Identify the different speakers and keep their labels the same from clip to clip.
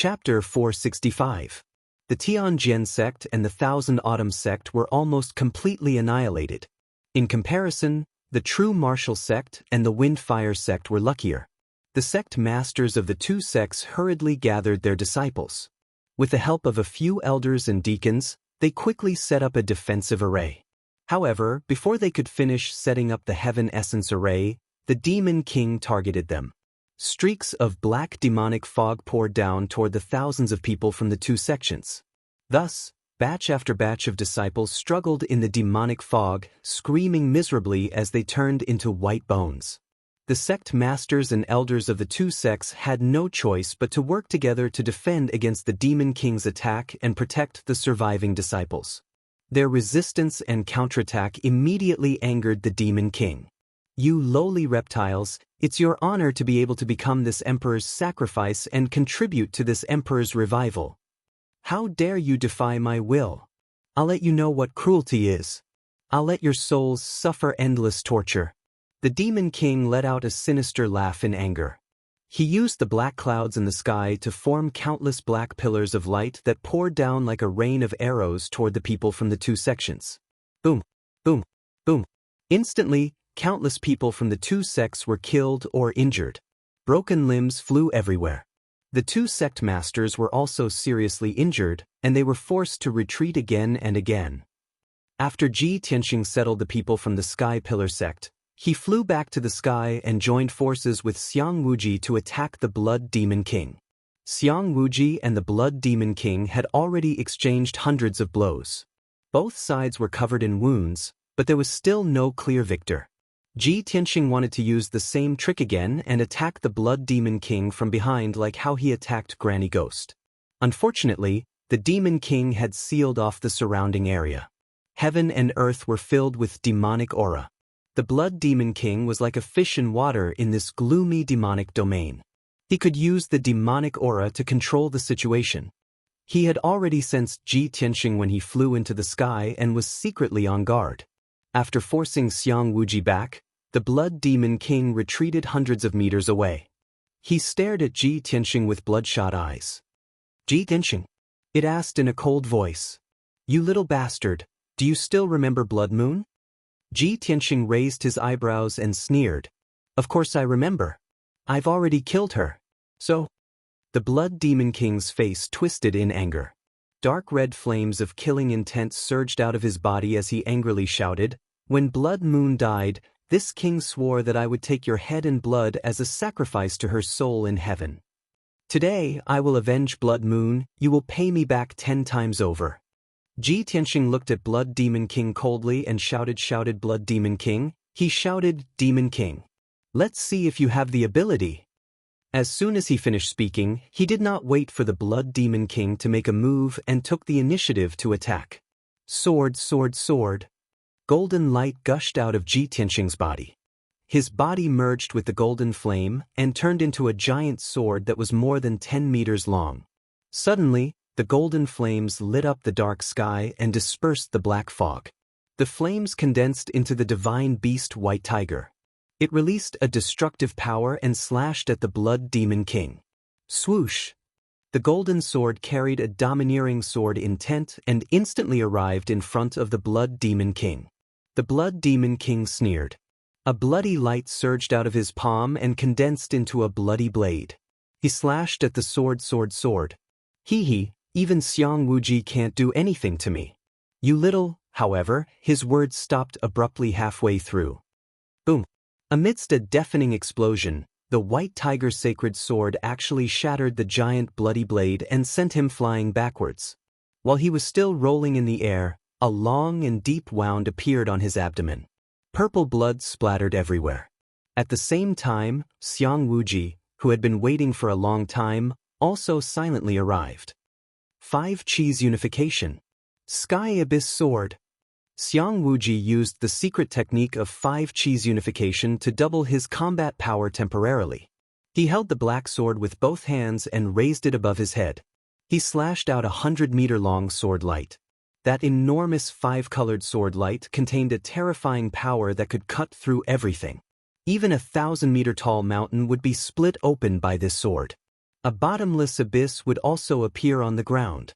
Speaker 1: Chapter 465. The Tianjin sect and the Thousand Autumns sect were almost completely annihilated. In comparison, the true martial sect and the Windfire sect were luckier. The sect masters of the two sects hurriedly gathered their disciples. With the help of a few elders and deacons, they quickly set up a defensive array. However, before they could finish setting up the Heaven Essence array, the Demon King targeted them. Streaks of black demonic fog poured down toward the thousands of people from the two sections. Thus, batch after batch of disciples struggled in the demonic fog, screaming miserably as they turned into white bones. The sect masters and elders of the two sects had no choice but to work together to defend against the Demon King's attack and protect the surviving disciples. Their resistance and counterattack immediately angered the Demon King. "You lowly reptiles, it's your honor to be able to become this emperor's sacrifice and contribute to this emperor's revival. How dare you defy my will? I'll let you know what cruelty is. I'll let your souls suffer endless torture." The Demon King let out a sinister laugh in anger. He used the black clouds in the sky to form countless black pillars of light that poured down like a rain of arrows toward the people from the two sections. Boom, boom, boom. Instantly, countless people from the two sects were killed or injured. Broken limbs flew everywhere. The two sect masters were also seriously injured, and they were forced to retreat again and again. After Ji Tianxing settled the people from the Sky Pillar sect, he flew back to the sky and joined forces with Xiang Wuji to attack the Blood Demon King. Xiang Wuji and the Blood Demon King had already exchanged hundreds of blows. Both sides were covered in wounds, but there was still no clear victor. Ji Tianxing wanted to use the same trick again and attack the Blood Demon King from behind like how he attacked Granny Ghost. Unfortunately, the Demon King had sealed off the surrounding area. Heaven and earth were filled with demonic aura. The Blood Demon King was like a fish in water in this gloomy demonic domain. He could use the demonic aura to control the situation. He had already sensed Ji Tianxing when he flew into the sky and was secretly on guard. After forcing Xiang Wuji back, the Blood Demon King retreated hundreds of meters away. He stared at Ji Tianxing with bloodshot eyes. "Ji Tianxing," it asked in a cold voice. "You little bastard, do you still remember Blood Moon?" Ji Tianxing raised his eyebrows and sneered. "Of course I remember. I've already killed her. So?" The Blood Demon King's face twisted in anger. Dark red flames of killing intent surged out of his body as he angrily shouted, "When Blood Moon died, this king swore that I would take your head and blood as a sacrifice to her soul in heaven. Today I will avenge Blood Moon, you will pay me back 10 times over." Ji Tianxing looked at Blood Demon King coldly and shouted Blood Demon King. He shouted, "Demon King, let's see if you have the ability." As soon as he finished speaking, he did not wait for the Blood Demon King to make a move and took the initiative to attack. Sword, sword, sword. Golden light gushed out of Ji Tianxing's body. His body merged with the golden flame and turned into a giant sword that was more than 10 meters long. Suddenly, the golden flames lit up the dark sky and dispersed the black fog. The flames condensed into the divine beast White Tiger. It released a destructive power and slashed at the Blood Demon King. Swoosh! The golden sword carried a domineering sword intent and instantly arrived in front of the Blood Demon King. The Blood Demon King sneered. A bloody light surged out of his palm and condensed into a bloody blade. He slashed at the sword, sword, sword. "Hee, even Xiang Wuji can't do anything to me. You little," however, his words stopped abruptly halfway through. Boom! Amidst a deafening explosion, the White Tiger's sacred sword actually shattered the giant bloody blade and sent him flying backwards. While he was still rolling in the air, a long and deep wound appeared on his abdomen. Purple blood splattered everywhere. At the same time, Xiang Wuji, who had been waiting for a long time, also silently arrived. 5 Cheese Unification. Sky Abyss Sword. Xiang Wuji used the secret technique of 5 Cheese Unification to double his combat power temporarily. He held the black sword with both hands and raised it above his head. He slashed out a 100-meter-long sword light. That enormous 5-colored sword light contained a terrifying power that could cut through everything. Even a 1,000-meter-tall mountain would be split open by this sword. A bottomless abyss would also appear on the ground.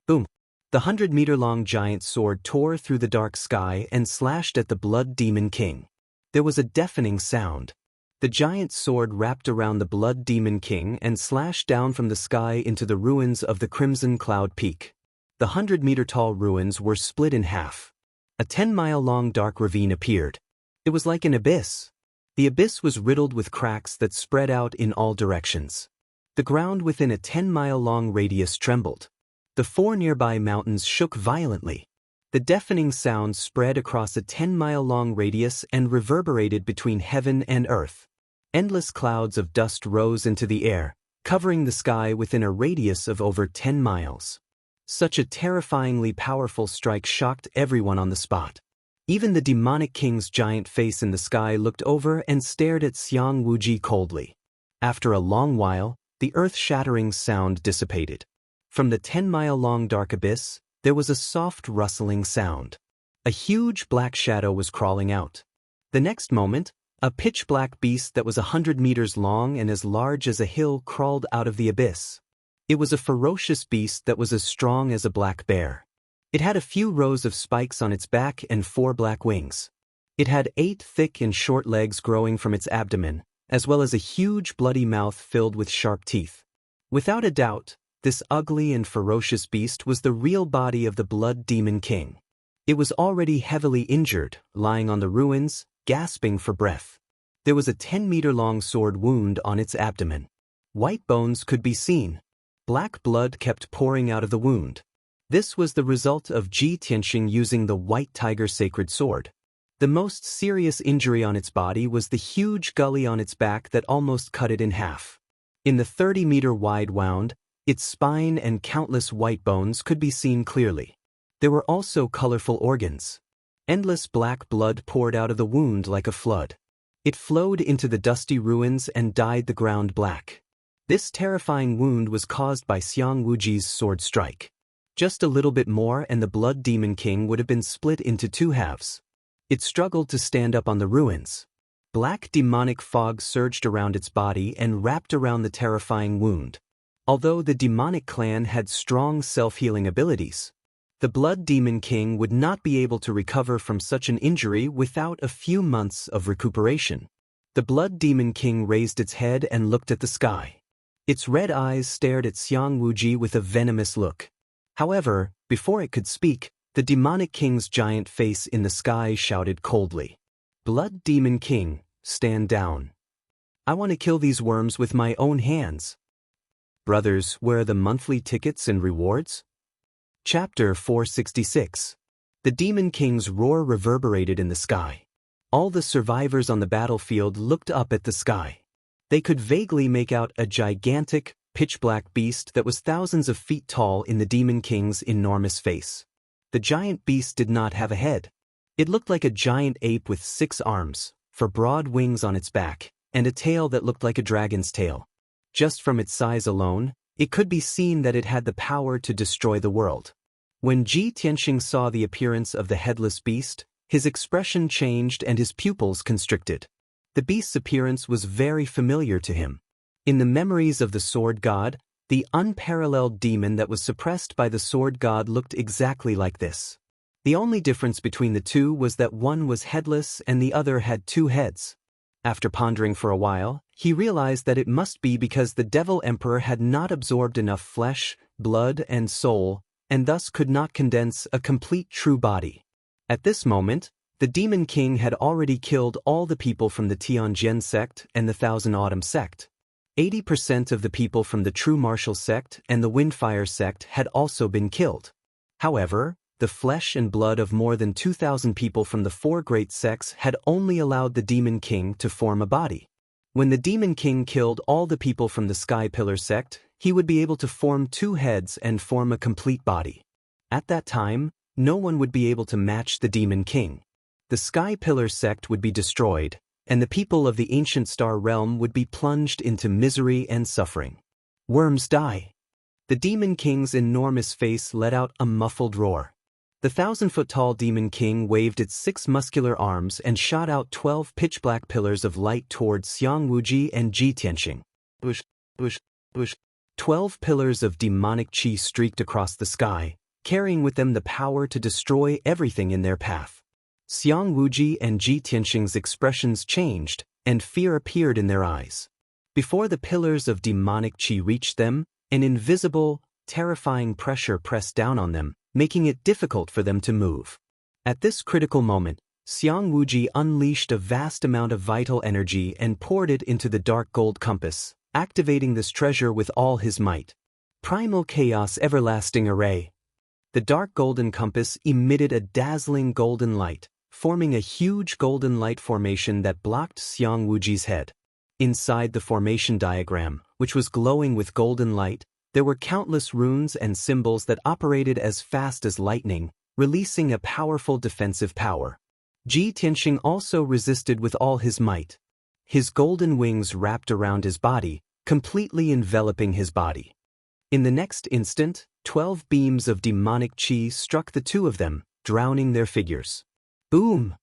Speaker 1: Boom! The 100-meter-long giant sword tore through the dark sky and slashed at the Blood Demon King. There was a deafening sound. The giant sword wrapped around the Blood Demon King and slashed down from the sky into the ruins of the Crimson Cloud Peak. The 100-meter-tall ruins were split in half. A 10-mile-long dark ravine appeared. It was like an abyss. The abyss was riddled with cracks that spread out in all directions. The ground within a 10-mile-long radius trembled. The 4 nearby mountains shook violently. The deafening sound spread across a 10-mile-long radius and reverberated between heaven and earth. Endless clouds of dust rose into the air, covering the sky within a radius of over 10 miles. Such a terrifyingly powerful strike shocked everyone on the spot. Even the demonic king's giant face in the sky looked over and stared at Xiang Wuji coldly. After a long while, the earth-shattering sound dissipated. From the 10-mile-long dark abyss, there was a soft rustling sound. A huge black shadow was crawling out. The next moment, a pitch-black beast that was 100 meters long and as large as a hill crawled out of the abyss. It was a ferocious beast that was as strong as a black bear. It had a few rows of spikes on its back and 4 black wings. It had 8 thick and short legs growing from its abdomen, as well as a huge bloody mouth filled with sharp teeth. Without a doubt, this ugly and ferocious beast was the real body of the Blood Demon King. It was already heavily injured, lying on the ruins, gasping for breath. There was a 10-meter-long sword wound on its abdomen. White bones could be seen. Black blood kept pouring out of the wound. This was the result of Ji Tianxing using the White Tiger Sacred Sword. The most serious injury on its body was the huge gully on its back that almost cut it in half. In the 30-meter-wide wound, its spine and countless white bones could be seen clearly. There were also colorful organs. Endless black blood poured out of the wound like a flood. It flowed into the dusty ruins and dyed the ground black. This terrifying wound was caused by Xiang Wuji's sword strike. Just a little bit more and the Blood Demon King would have been split into 2 halves. It struggled to stand up on the ruins. Black demonic fog surged around its body and wrapped around the terrifying wound. Although the demonic clan had strong self-healing abilities, the Blood Demon King would not be able to recover from such an injury without a few months of recuperation. The Blood Demon King raised its head and looked at the sky. Its red eyes stared at Xiang Wuji with a venomous look. However, before it could speak, the demonic king's giant face in the sky shouted coldly, "Blood Demon King, stand down. I want to kill these worms with my own hands." Brothers, where are the monthly tickets and rewards? Chapter 466. The Demon King's roar reverberated in the sky. All the survivors on the battlefield looked up at the sky. They could vaguely make out a gigantic, pitch-black beast that was thousands of feet tall in the Demon King's enormous face. The giant beast did not have a head. It looked like a giant ape with 6 arms, 4 broad wings on its back, and a tail that looked like a dragon's tail. Just from its size alone, it could be seen that it had the power to destroy the world. When Ji Tianxing saw the appearance of the headless beast, his expression changed and his pupils constricted. The beast's appearance was very familiar to him. In the memories of the Sword God, the unparalleled demon that was suppressed by the Sword God looked exactly like this. The only difference between the two was that one was headless and the other had 2 heads. After pondering for a while, he realized that it must be because the Devil Emperor had not absorbed enough flesh, blood, and soul, and thus could not condense a complete true body. At this moment, the Demon King had already killed all the people from the Tianjin sect and the Thousand Autumn sect. 80% of the people from the True Martial sect and the Windfire sect had also been killed. However, the flesh and blood of more than 2,000 people from the 4 great sects had only allowed the Demon King to form a body. When the Demon King killed all the people from the Sky Pillar sect, he would be able to form 2 heads and form a complete body. At that time, no one would be able to match the Demon King. The Sky Pillar sect would be destroyed, and the people of the Ancient Star Realm would be plunged into misery and suffering. Worms die. The Demon King's enormous face let out a muffled roar. The 1,000-foot-tall Demon King waved its 6 muscular arms and shot out 12 pitch-black pillars of light towards Xiang Wuji and Ji Tianxing. 12 pillars of demonic chi streaked across the sky, carrying with them the power to destroy everything in their path. Xiang Wuji and Ji Tianxing's expressions changed, and fear appeared in their eyes. Before the pillars of demonic chi reached them, an invisible, terrifying pressure pressed down on them, making it difficult for them to move. At this critical moment, Xiang Wuji unleashed a vast amount of vital energy and poured it into the dark gold compass, activating this treasure with all his might. Primal Chaos Everlasting Array. The dark golden compass emitted a dazzling golden light, forming a huge golden light formation that blocked Xiang Wuji's head. Inside the formation diagram, which was glowing with golden light, there were countless runes and symbols that operated as fast as lightning, releasing a powerful defensive power. Ji Tianxing also resisted with all his might. His golden wings wrapped around his body, completely enveloping his body. In the next instant, 12 beams of demonic chi struck the two of them, drowning their figures. Boom!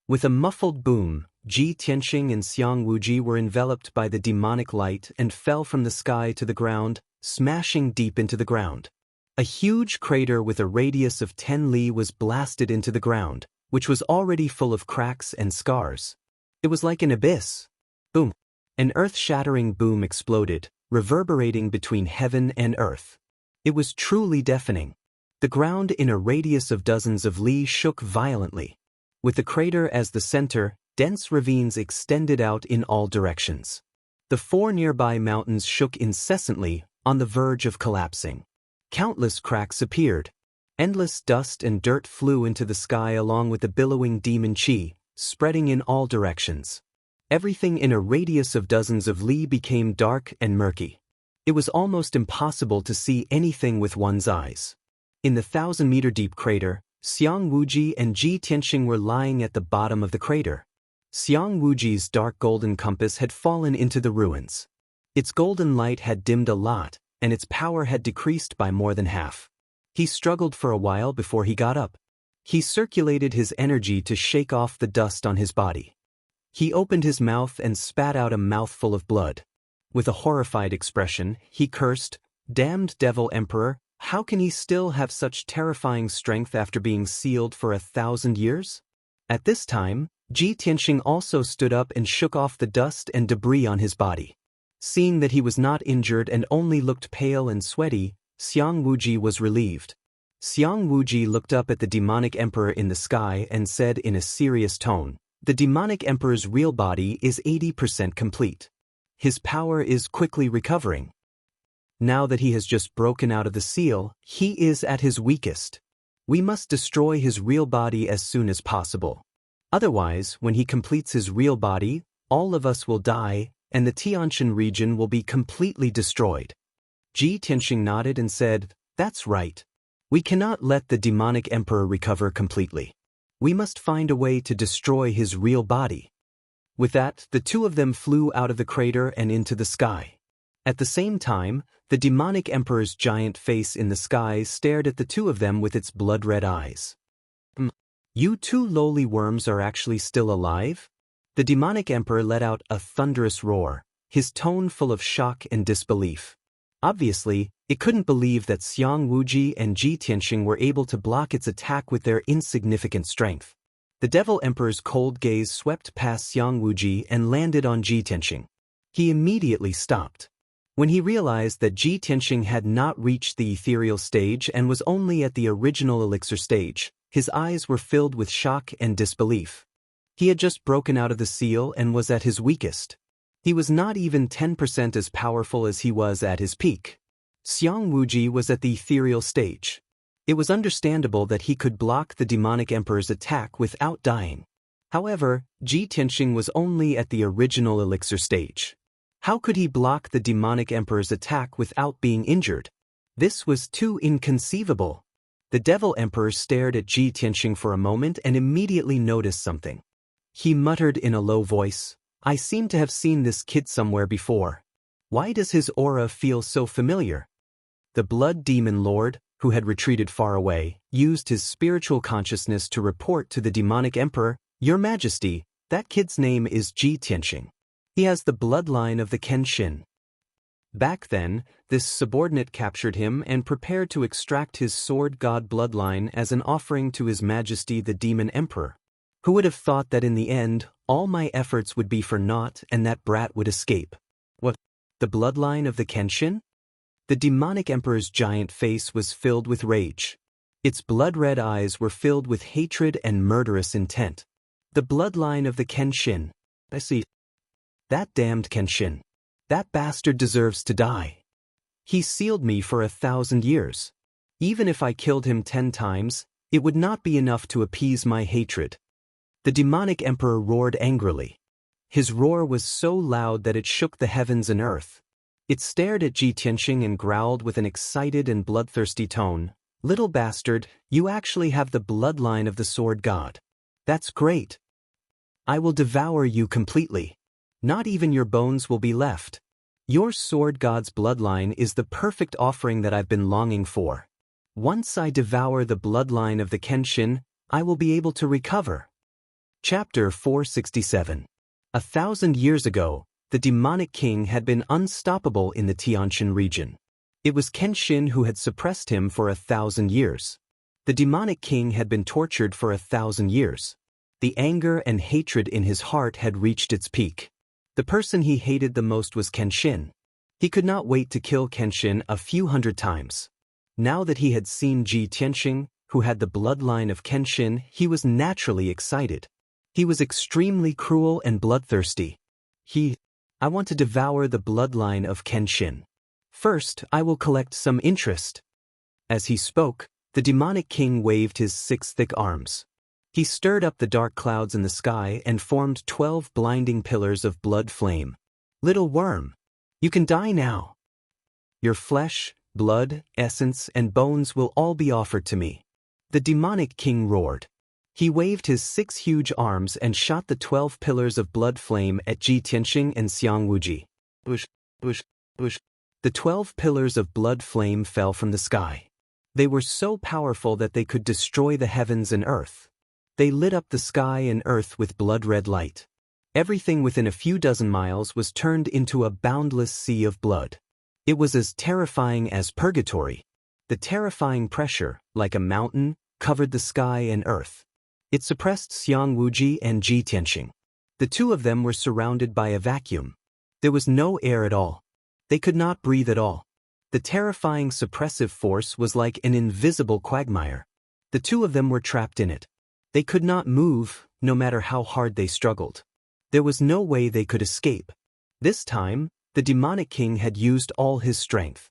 Speaker 1: With a muffled boom, Ji Tianxing and Xiang Wuji were enveloped by the demonic light and fell from the sky to the ground, smashing deep into the ground. A huge crater with a radius of 10 li was blasted into the ground, which was already full of cracks and scars. It was like an abyss. Boom! An earth-shattering boom exploded, reverberating between heaven and earth. It was truly deafening. The ground in a radius of dozens of li shook violently. With the crater as the center, dense ravines extended out in all directions. The 4 nearby mountains shook incessantly, on the verge of collapsing. Countless cracks appeared. Endless dust and dirt flew into the sky along with the billowing demon chi, spreading in all directions. Everything in a radius of dozens of li became dark and murky. It was almost impossible to see anything with one's eyes. In the 1,000-meter-deep crater, Xiang Wuji and Ji Tianxing were lying at the bottom of the crater. Xiang Wuji's dark golden compass had fallen into the ruins. Its golden light had dimmed a lot, and its power had decreased by more than half. He struggled for a while before he got up. He circulated his energy to shake off the dust on his body. He opened his mouth and spat out a mouthful of blood. With a horrified expression, he cursed, "Damned devil emperor, how can he still have such terrifying strength after being sealed for 1,000 years?" At this time, Ji Tianxing also stood up and shook off the dust and debris on his body. Seeing that he was not injured and only looked pale and sweaty, Xiang Wuji was relieved. Xiang Wuji looked up at the demonic emperor in the sky and said in a serious tone, "The demonic emperor's real body is 80% complete. His power is quickly recovering. Now that he has just broken out of the seal, he is at his weakest. We must destroy his real body as soon as possible. Otherwise, when he completes his real body, all of us will die, and the Tianshan region will be completely destroyed." Ji Tianxing nodded and said, "That's right. We cannot let the demonic emperor recover completely. We must find a way to destroy his real body." With that, the two of them flew out of the crater and into the sky. At the same time, the demonic emperor's giant face in the sky stared at the two of them with its blood-red eyes. "You two lowly worms are actually still alive?" The demonic emperor let out a thunderous roar, his tone full of shock and disbelief. Obviously, it couldn't believe that Xiang Wuji and Ji Tianxing were able to block its attack with their insignificant strength. The Devil Emperor's cold gaze swept past Xiang Wuji and landed on Ji Tianxing. He immediately stopped. When he realized that Ji Tianxing had not reached the ethereal stage and was only at the original elixir stage, his eyes were filled with shock and disbelief. He had just broken out of the seal and was at his weakest. He was not even 10% as powerful as he was at his peak. Xiang Wuji was at the ethereal stage. It was understandable that he could block the demonic emperor's attack without dying. However, Ji Tianxing was only at the original elixir stage. How could he block the demonic emperor's attack without being injured? This was too inconceivable. The Devil Emperor stared at Ji Tianxing for a moment and immediately noticed something. He muttered in a low voice, "I seem to have seen this kid somewhere before. Why does his aura feel so familiar?" The Blood Demon Lord, who had retreated far away, used his spiritual consciousness to report to the demonic emperor, "Your Majesty, that kid's name is Ji Tianxing. He has the bloodline of the Kenshin." Back then, this subordinate captured him and prepared to extract his sword god bloodline as an offering to His Majesty the Demon Emperor. Who would have thought that in the end, all my efforts would be for naught and that brat would escape? What? The bloodline of the Kenshin? The demonic emperor's giant face was filled with rage. Its blood-red eyes were filled with hatred and murderous intent. The bloodline of the Kenshin. I see. That damned Kenshin. That bastard deserves to die. He sealed me for 1,000 years. Even if I killed him 10 times, it would not be enough to appease my hatred. The demonic emperor roared angrily. His roar was so loud that it shook the heavens and earth. It stared at Ji Tianxing and growled with an excited and bloodthirsty tone. Little bastard, you actually have the bloodline of the sword god. That's great. I will devour you completely. Not even your bones will be left. Your sword god's bloodline is the perfect offering that I've been longing for. Once I devour the bloodline of the Kenshin, I will be able to recover. Chapter 467. 1,000 years ago, the demonic king had been unstoppable in the Tianshan region. It was Kenshin who had suppressed him for 1,000 years. The demonic king had been tortured for 1,000 years. The anger and hatred in his heart had reached its peak. The person he hated the most was Kenshin. He could not wait to kill Kenshin a few hundred times. Now that he had seen Ji Tianxing, who had the bloodline of Kenshin, he was naturally excited. He was extremely cruel and bloodthirsty. I want to devour the bloodline of Kenshin. First, I will collect some interest. As he spoke, the demonic king waved his 6 thick arms. He stirred up the dark clouds in the sky and formed 12 blinding pillars of blood flame. Little worm, you can die now. Your flesh, blood, essence, and bones will all be offered to me. The demonic king roared. He waved his 6 huge arms and shot the 12 pillars of blood flame at Ji Tianxing and Xiang Wuji. Bush, bush, bush. The 12 pillars of blood flame fell from the sky. They were so powerful that they could destroy the heavens and earth. They lit up the sky and earth with blood-red light. Everything within a few dozen miles was turned into a boundless sea of blood. It was as terrifying as purgatory. The terrifying pressure, like a mountain, covered the sky and earth. It suppressed Xiang Wuji and Ji Tianxing. The two of them were surrounded by a vacuum. There was no air at all. They could not breathe at all. The terrifying suppressive force was like an invisible quagmire. The two of them were trapped in it. They could not move, no matter how hard they struggled. There was no way they could escape. This time, the demonic king had used all his strength.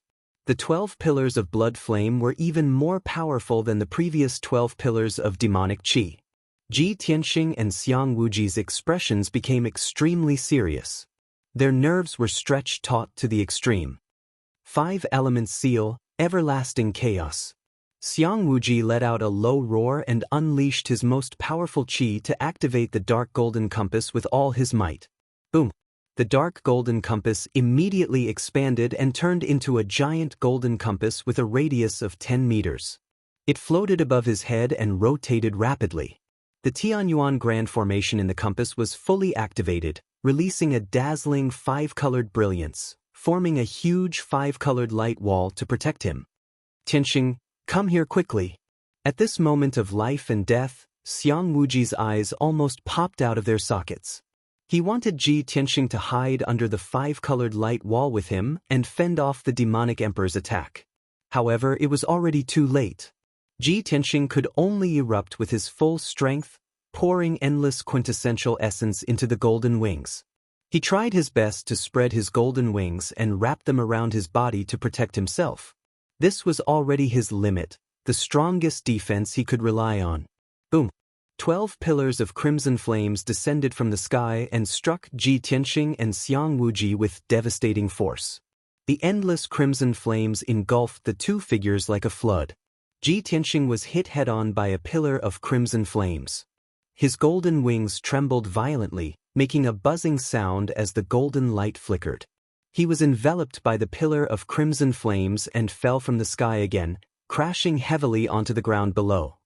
Speaker 1: The 12 pillars of blood flame were even more powerful than the previous 12 pillars of demonic qi. Ji Tianxing and Xiang Wuji's expressions became extremely serious. Their nerves were stretched taut to the extreme. 5 elements seal, everlasting chaos. Xiang Wuji let out a low roar and unleashed his most powerful qi to activate the dark golden compass with all his might. Boom! The dark golden compass immediately expanded and turned into a giant golden compass with a radius of 10 meters. It floated above his head and rotated rapidly. The Tianyuan Grand Formation in the compass was fully activated, releasing a dazzling 5-colored brilliance, forming a huge 5-colored light wall to protect him. Tianxing, come here quickly. At this moment of life and death, Xiang Wuji's eyes almost popped out of their sockets. He wanted Ji Tianxing to hide under the 5-colored light wall with him and fend off the demonic emperor's attack. However, it was already too late. Ji Tianxing could only erupt with his full strength, pouring endless quintessential essence into the golden wings. He tried his best to spread his golden wings and wrap them around his body to protect himself. This was already his limit, the strongest defense he could rely on. Boom! 12 pillars of crimson flames descended from the sky and struck Ji Tianxing and Xiang Wuji with devastating force. The endless crimson flames engulfed the two figures like a flood. Ji Tianxing was hit head-on by a pillar of crimson flames. His golden wings trembled violently, making a buzzing sound as the golden light flickered. He was enveloped by the pillar of crimson flames and fell from the sky again, crashing heavily onto the ground below.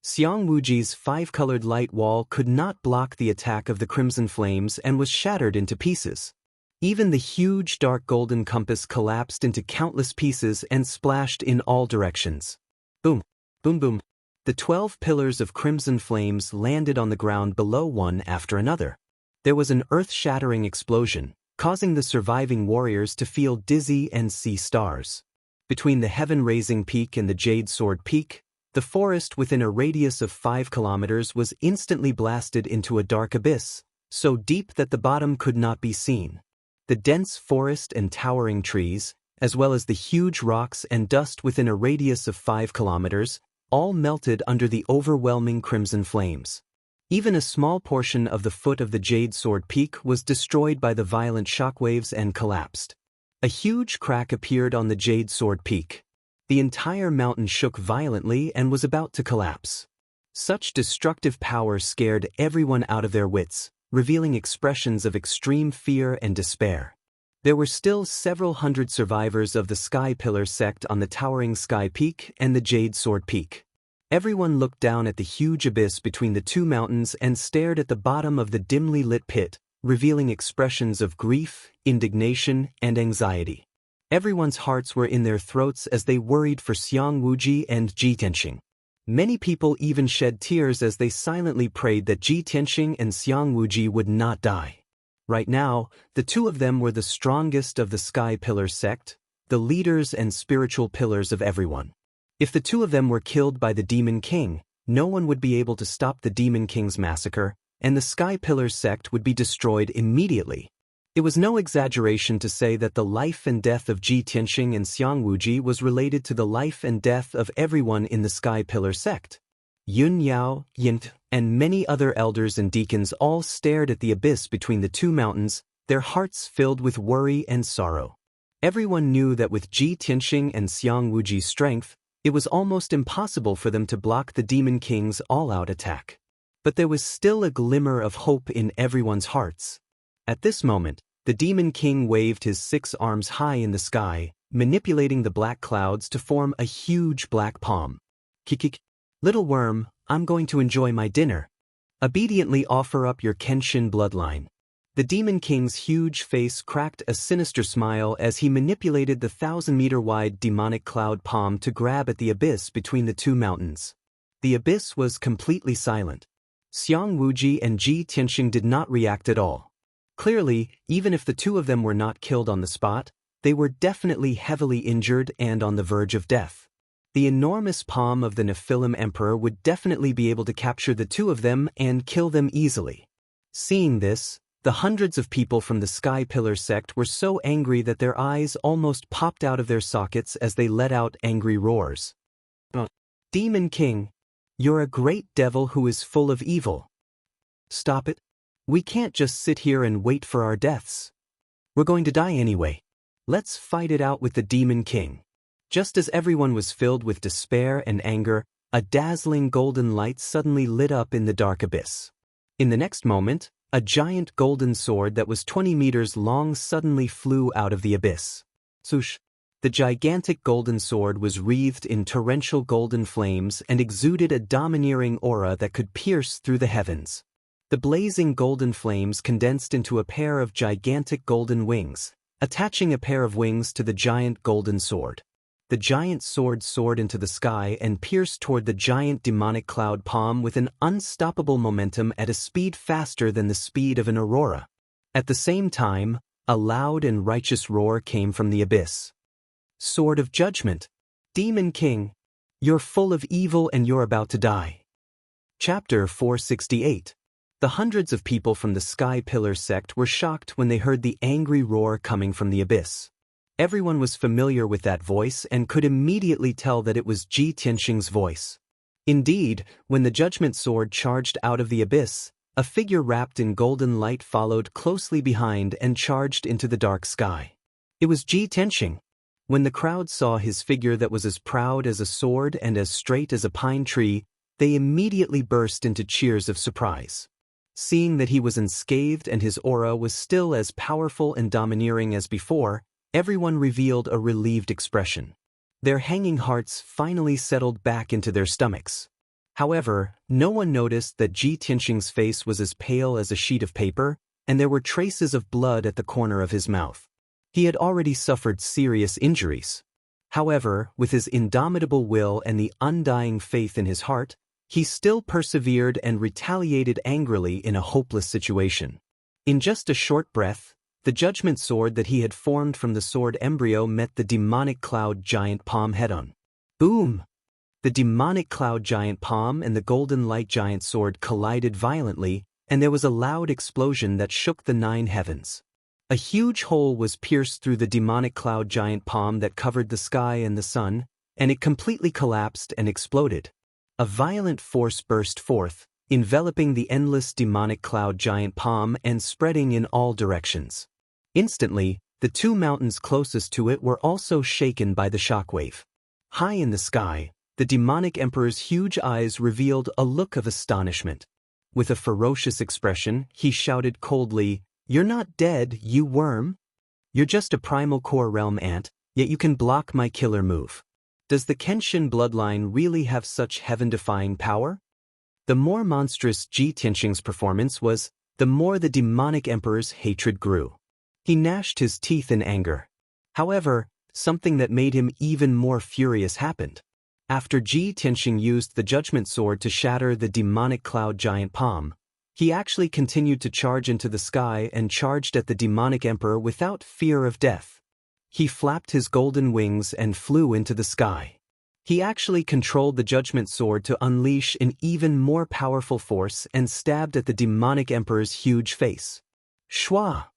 Speaker 1: Xiang Wuji's 5-colored light wall could not block the attack of the crimson flames and was shattered into pieces. Even the huge dark golden compass collapsed into countless pieces and splashed in all directions. Boom, boom, boom. The 12 pillars of crimson flames landed on the ground below one after another. There was an earth-shattering explosion, causing the surviving warriors to feel dizzy and see stars. Between the heaven-raising peak and the Jade Sword Peak, the forest within a radius of 5 kilometers was instantly blasted into a dark abyss, so deep that the bottom could not be seen. The dense forest and towering trees, as well as the huge rocks and dust within a radius of 5 kilometers, all melted under the overwhelming crimson flames. Even a small portion of the foot of the Jade Sword Peak was destroyed by the violent shockwaves and collapsed. A huge crack appeared on the Jade Sword Peak. The entire mountain shook violently and was about to collapse. Such destructive power scared everyone out of their wits, revealing expressions of extreme fear and despair. There were still several hundred survivors of the Sky Pillar sect on the towering Sky Peak and the Jade Sword Peak. Everyone looked down at the huge abyss between the two mountains and stared at the bottom of the dimly lit pit, revealing expressions of grief, indignation, and anxiety. Everyone's hearts were in their throats as they worried for Xiang Wuji and Ji Tianqing. Many people even shed tears as they silently prayed that Ji Tianqing and Xiang Wuji would not die. Right now, the two of them were the strongest of the Sky Pillar sect, the leaders and spiritual pillars of everyone. If the two of them were killed by the Demon King, no one would be able to stop the Demon King's massacre, and the Sky Pillar sect would be destroyed immediately. It was no exaggeration to say that the life and death of Ji Tianqing and Xiang Wuji was related to the life and death of everyone in the Sky Pillar sect. Yun Yao, Yint, and many other elders and deacons all stared at the abyss between the two mountains, their hearts filled with worry and sorrow. Everyone knew that with Ji Tianqing and Xiang Wuji's strength, it was almost impossible for them to block the Demon King's all-out attack. But there was still a glimmer of hope in everyone's hearts. At this moment, the Demon King waved his 6 arms high in the sky, manipulating the black clouds to form a huge black palm. Kikik, little worm, I'm going to enjoy my dinner. Obediently offer up your Kenshin bloodline. The Demon King's huge face cracked a sinister smile as he manipulated the 1,000-meter-wide demonic cloud palm to grab at the abyss between the two mountains. The abyss was completely silent. Xiang Wuji and Ji Tianqing did not react at all. Clearly, even if the two of them were not killed on the spot, they were definitely heavily injured and on the verge of death. The enormous palm of the Nephilim Emperor would definitely be able to capture the two of them and kill them easily. Seeing this, the hundreds of people from the Sky Pillar sect were so angry that their eyes almost popped out of their sockets as they let out angry roars. Demon King, you're a great devil who is full of evil. Stop it. We can't just sit here and wait for our deaths. We're going to die anyway. Let's fight it out with the Demon King. Just as everyone was filled with despair and anger, a dazzling golden light suddenly lit up in the dark abyss. In the next moment, a giant golden sword that was 20 meters long suddenly flew out of the abyss. Swoosh! The gigantic golden sword was wreathed in torrential golden flames and exuded a domineering aura that could pierce through the heavens. The blazing golden flames condensed into a pair of gigantic golden wings, attaching a pair of wings to the giant golden sword. The giant sword soared into the sky and pierced toward the giant demonic cloud palm with an unstoppable momentum at a speed faster than the speed of an aurora. At the same time, a loud and righteous roar came from the abyss. Sword of Judgment! Demon King! You're full of evil and you're about to die. Chapter 468. The hundreds of people from the Sky Pillar sect were shocked when they heard the angry roar coming from the abyss. Everyone was familiar with that voice and could immediately tell that it was Ji Tianqing's voice. Indeed, when the Judgment Sword charged out of the abyss, a figure wrapped in golden light followed closely behind and charged into the dark sky. It was Ji Tianqing. When the crowd saw his figure that was as proud as a sword and as straight as a pine tree, they immediately burst into cheers of surprise. Seeing that he was unscathed and his aura was still as powerful and domineering as before, everyone revealed a relieved expression. Their hanging hearts finally settled back into their stomachs. However, no one noticed that Ji Tianqing's face was as pale as a sheet of paper, and there were traces of blood at the corner of his mouth. He had already suffered serious injuries. However, with his indomitable will and the undying faith in his heart, he still persevered and retaliated angrily in a hopeless situation. In just a short breath, the judgment sword that he had formed from the sword embryo met the demonic cloud giant palm head-on. Boom! The demonic cloud giant palm and the golden light giant sword collided violently, and there was a loud explosion that shook the 9 heavens. A huge hole was pierced through the demonic cloud giant palm that covered the sky and the sun, and it completely collapsed and exploded. A violent force burst forth, enveloping the endless demonic cloud giant palm and spreading in all directions. Instantly, the 2 mountains closest to it were also shaken by the shockwave. High in the sky, the demonic emperor's huge eyes revealed a look of astonishment. With a ferocious expression, he shouted coldly, "You're not dead, you worm! You're just a primal core realm ant, yet you can block my killer move. Does the Kenshin bloodline really have such heaven-defying power?" The more monstrous Ji Tianxing's performance was, the more the demonic emperor's hatred grew. He gnashed his teeth in anger. However, something that made him even more furious happened. After Ji Tianxing used the judgment sword to shatter the demonic cloud giant palm, he actually continued to charge into the sky and charged at the demonic emperor without fear of death. He flapped his golden wings and flew into the sky. He actually controlled the judgment sword to unleash an even more powerful force and stabbed at the demonic emperor's huge face. Shwa!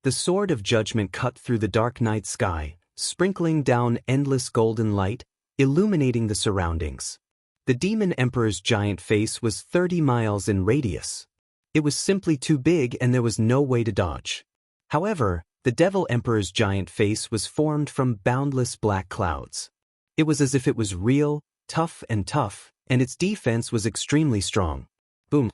Speaker 1: The sword of judgment cut through the dark night sky, sprinkling down endless golden light, illuminating the surroundings. The demon emperor's giant face was 30 miles in radius. It was simply too big and there was no way to dodge. However, the devil emperor's giant face was formed from boundless black clouds. It was as if it was real, tough, and its defense was extremely strong. Boom!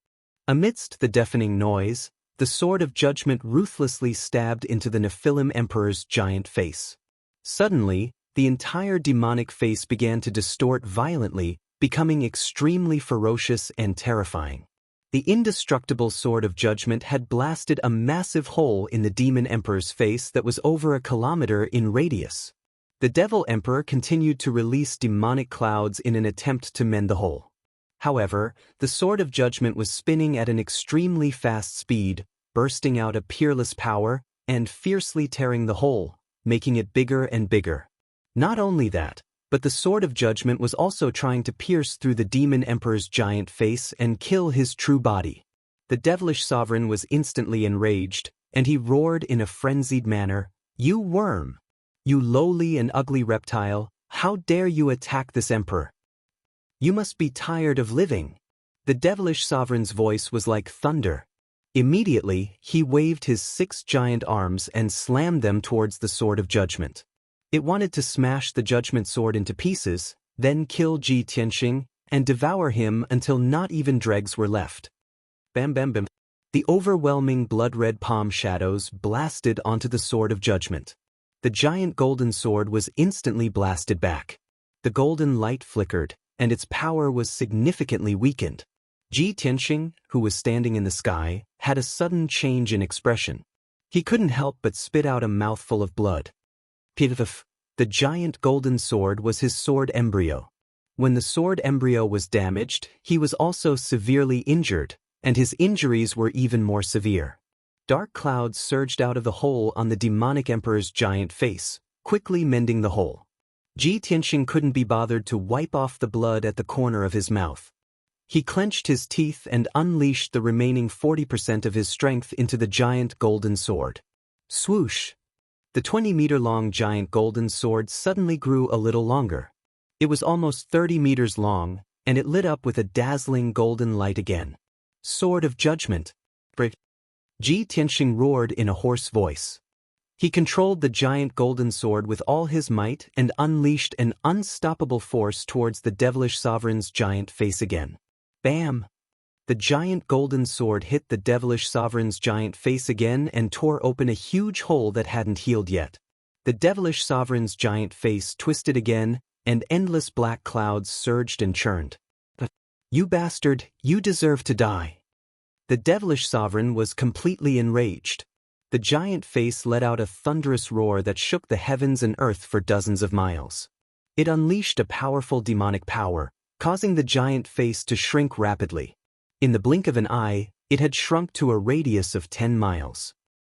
Speaker 1: Amidst the deafening noise, the sword of judgment ruthlessly stabbed into the Nephilim emperor's giant face. Suddenly, the entire demonic face began to distort violently, becoming extremely ferocious and terrifying. The indestructible sword of judgment had blasted a massive hole in the demon emperor's face that was over a kilometer in radius. The devil emperor continued to release demonic clouds in an attempt to mend the hole. However, the sword of judgment was spinning at an extremely fast speed, bursting out a peerless power, and fiercely tearing the hole, making it bigger and bigger. Not only that, but the sword of judgment was also trying to pierce through the demon emperor's giant face and kill his true body. The devilish sovereign was instantly enraged, and he roared in a frenzied manner, "You worm! You lowly and ugly reptile, how dare you attack this emperor? You must be tired of living." The devilish sovereign's voice was like thunder. Immediately, he waved his 6 giant arms and slammed them towards the sword of judgment. It wanted to smash the judgment sword into pieces, then kill Ji Tianxing, and devour him until not even dregs were left. Bam bam bam. The overwhelming blood-red palm shadows blasted onto the sword of judgment. The giant golden sword was instantly blasted back. The golden light flickered, and its power was significantly weakened. Ji Tianxing, who was standing in the sky, had a sudden change in expression. He couldn't help but spit out a mouthful of blood. The giant golden sword was his sword embryo. When the sword embryo was damaged, he was also severely injured, and his injuries were even more severe. Dark clouds surged out of the hole on the demonic emperor's giant face, quickly mending the hole. Ji Tianxing couldn't be bothered to wipe off the blood at the corner of his mouth. He clenched his teeth and unleashed the remaining 40% of his strength into the giant golden sword. Swoosh! The 20-meter-long giant golden sword suddenly grew a little longer. It was almost 30 meters long, and it lit up with a dazzling golden light again. Sword of Judgment! Ji Tianxing roared in a hoarse voice. He controlled the giant golden sword with all his might and unleashed an unstoppable force towards the devilish sovereign's giant face again. Bam! The giant golden sword hit the devilish sovereign's giant face again and tore open a huge hole that hadn't healed yet. The devilish sovereign's giant face twisted again, and endless black clouds surged and churned. "You bastard, you deserve to die." The devilish sovereign was completely enraged. The giant face let out a thunderous roar that shook the heavens and earth for dozens of miles. It unleashed a powerful demonic power, causing the giant face to shrink rapidly. In the blink of an eye, it had shrunk to a radius of 10 miles.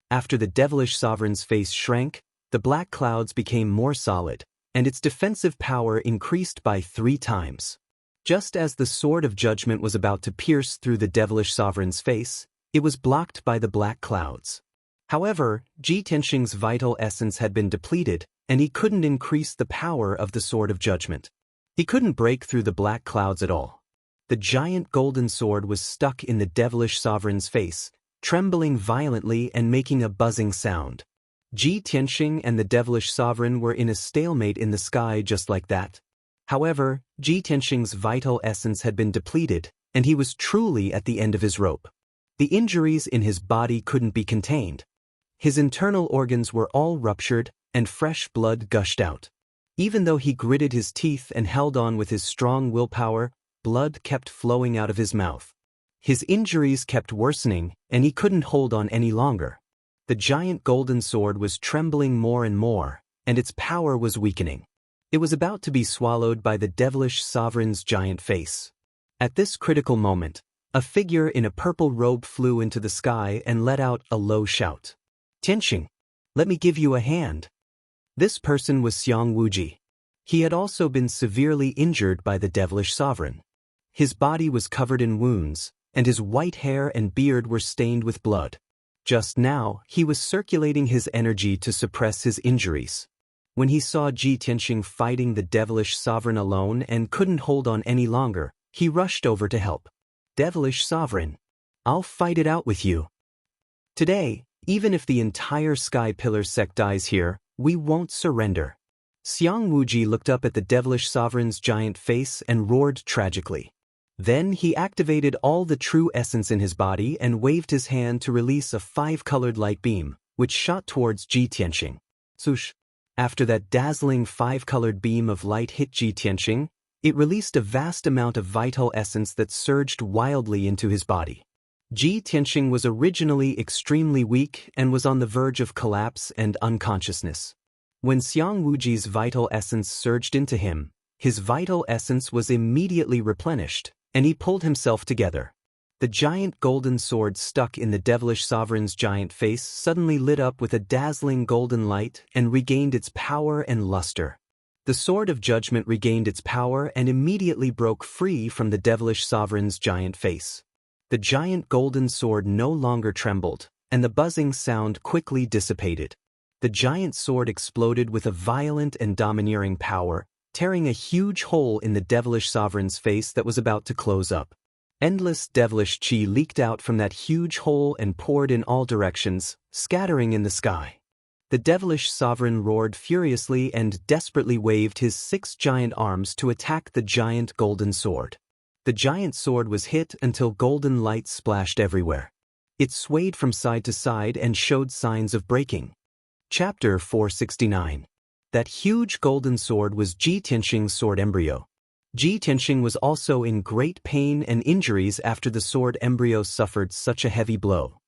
Speaker 1: After the devilish sovereign's face shrank, the black clouds became more solid, and its defensive power increased by 3 times. Just as the sword of judgment was about to pierce through the devilish sovereign's face, it was blocked by the black clouds. However, Ji Tianxing's vital essence had been depleted, and he couldn't increase the power of the sword of judgment. He couldn't break through the black clouds at all. The giant golden sword was stuck in the devilish sovereign's face, trembling violently and making a buzzing sound. Ji Tianxing and the devilish sovereign were in a stalemate in the sky just like that. However, Ji Tianxing's vital essence had been depleted, and he was truly at the end of his rope. The injuries in his body couldn't be contained. His internal organs were all ruptured, and fresh blood gushed out. Even though he gritted his teeth and held on with his strong willpower, blood kept flowing out of his mouth. His injuries kept worsening, and he couldn't hold on any longer. The giant golden sword was trembling more and more, and its power was weakening. It was about to be swallowed by the devilish sovereign's giant face. At this critical moment, a figure in a purple robe flew into the sky and let out a low shout. "Tianxing, let me give you a hand." This person was Xiang Wuji. He had also been severely injured by the devilish sovereign. His body was covered in wounds, and his white hair and beard were stained with blood. Just now, he was circulating his energy to suppress his injuries. When he saw Ji Tianxing fighting the devilish sovereign alone and couldn't hold on any longer, he rushed over to help. "Devilish sovereign, I'll fight it out with you. Today, even if the entire Sky Pillar sect dies here, we won't surrender." Xiang Wuji looked up at the devilish sovereign's giant face and roared tragically. Then he activated all the true essence in his body and waved his hand to release a 5-colored light beam, which shot towards Ji Tianxing. Swoosh! After that dazzling 5-colored beam of light hit Ji Tianxing, it released a vast amount of vital essence that surged wildly into his body. Ji Tianxing was originally extremely weak and was on the verge of collapse and unconsciousness. When Xiang Wuji's vital essence surged into him, his vital essence was immediately replenished, and he pulled himself together. The giant golden sword stuck in the devilish sovereign's giant face suddenly lit up with a dazzling golden light and regained its power and luster. The sword of judgment regained its power and immediately broke free from the devilish sovereign's giant face. The giant golden sword no longer trembled, and the buzzing sound quickly dissipated. The giant sword exploded with a violent and domineering power, tearing a huge hole in the devilish sovereign's face that was about to close up. Endless devilish chi leaked out from that huge hole and poured in all directions, scattering in the sky. The devilish sovereign roared furiously and desperately waved his 6 giant arms to attack the giant golden sword. The giant sword was hit until golden light splashed everywhere. It swayed from side to side and showed signs of breaking. Chapter 469. That huge golden sword was Ji Tianxing's sword embryo. Ji Tianxing was also in great pain and injuries after the sword embryo suffered such a heavy blow.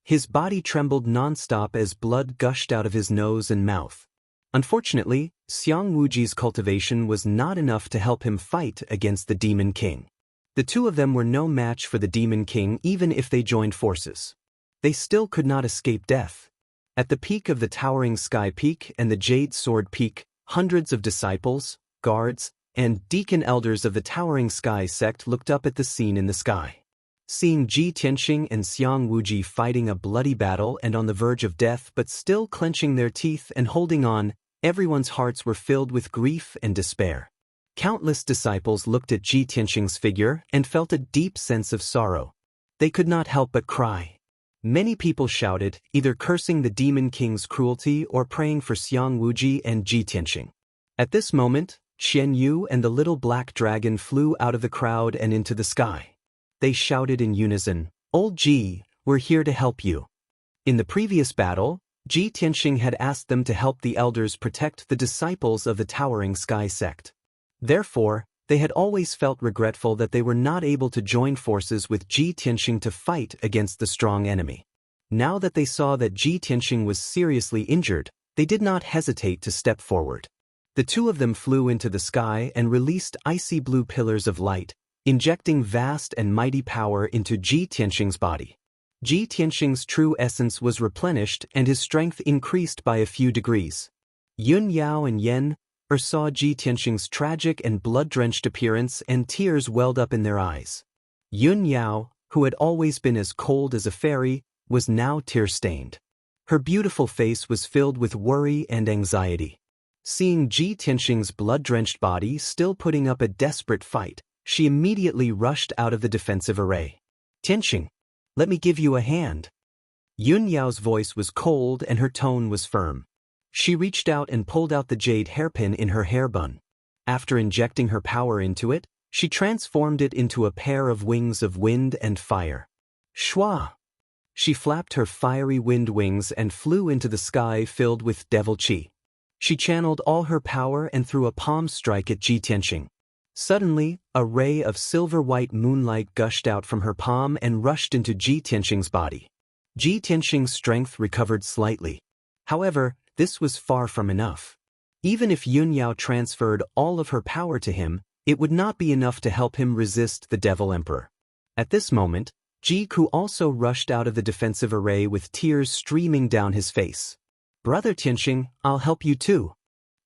Speaker 1: His body trembled non-stop as blood gushed out of his nose and mouth. Unfortunately, Xiang Wuji's cultivation was not enough to help him fight against the Demon King. The two of them were no match for the Demon King even if they joined forces. They still could not escape death. At the peak of the towering Sky Peak and the Jade Sword Peak, hundreds of disciples, guards, and deacon elders of the towering Sky sect looked up at the scene in the sky. Seeing Ji Tianxing and Xiang Wuji fighting a bloody battle and on the verge of death but still clenching their teeth and holding on, everyone's hearts were filled with grief and despair. Countless disciples looked at Ji Tianxing's figure and felt a deep sense of sorrow. They could not help but cry. Many people shouted, either cursing the Demon King's cruelty or praying for Xiang Wuji and Ji Tianxing. At this moment, Xian Yu and the little black dragon flew out of the crowd and into the sky. They shouted in unison, "Old Ji, we're here to help you." In the previous battle, Ji Tianxing had asked them to help the elders protect the disciples of the towering Sky sect. Therefore, They had always felt regretful that they were not able to join forces with Ji Tianxing to fight against the strong enemy. Now that they saw that Ji Tianxing was seriously injured, they did not hesitate to step forward. The two of them flew into the sky and released icy blue pillars of light, injecting vast and mighty power into Ji Tianxing's body. Ji Tianxing's true essence was replenished and his strength increased by a few degrees. Yun Yao and Yen saw Ji Tianxing's tragic and blood-drenched appearance, and tears welled up in their eyes. Yun Yao, who had always been as cold as a fairy, was now tear-stained. Her beautiful face was filled with worry and anxiety. Seeing Ji Tianxing's blood-drenched body still putting up a desperate fight, she immediately rushed out of the defensive array. "Tianxing, let me give you a hand." Yun Yao's voice was cold and her tone was firm. She reached out and pulled out the jade hairpin in her hair bun. After injecting her power into it, she transformed it into a pair of wings of wind and fire. Shua! She flapped her fiery wind wings and flew into the sky filled with devil qi. She channeled all her power and threw a palm strike at Ji Tianxing. Suddenly, a ray of silver-white moonlight gushed out from her palm and rushed into Ji Tianxing's body. Ji Tianxing's strength recovered slightly. However, this was far from enough. Even if Yun Yao transferred all of her power to him, it would not be enough to help him resist the Devil Emperor. At this moment, Ji Ku also rushed out of the defensive array with tears streaming down his face. "Brother Tianxing, I'll help you too."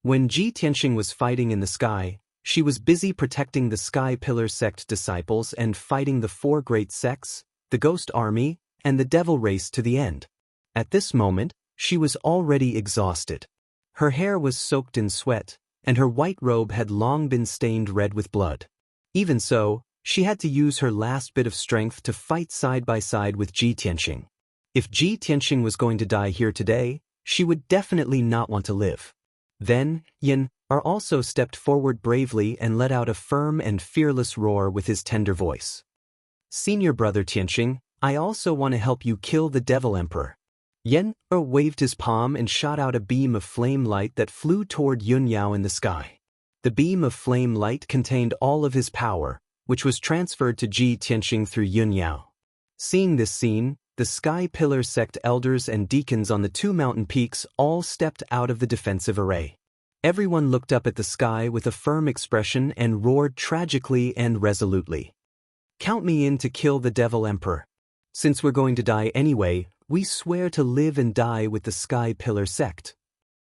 Speaker 1: When Ji Tianxing was fighting in the sky, she was busy protecting the Sky Pillar sect disciples and fighting the four great sects, the Ghost Army, and the Devil Race to the end. At this moment, she was already exhausted. Her hair was soaked in sweat, and her white robe had long been stained red with blood. Even so, she had to use her last bit of strength to fight side by side with Ji Tianxing. If Ji Tianxing was going to die here today, she would definitely not want to live. Then, Yin also stepped forward bravely and let out a firm and fearless roar with his tender voice. "Senior brother Tianxing, I also want to help you kill the Devil Emperor." Yen waved his palm and shot out a beam of flame light that flew toward Yun Yao in the sky. The beam of flame light contained all of his power, which was transferred to Ji Tianxing through Yun Yao. Seeing this scene, the Sky Pillar sect elders and deacons on the two mountain peaks all stepped out of the defensive array. Everyone looked up at the sky with a firm expression and roared tragically and resolutely. "Count me in to kill the Devil Emperor. Since we're going to die anyway, we swear to live and die with the Sky Pillar sect."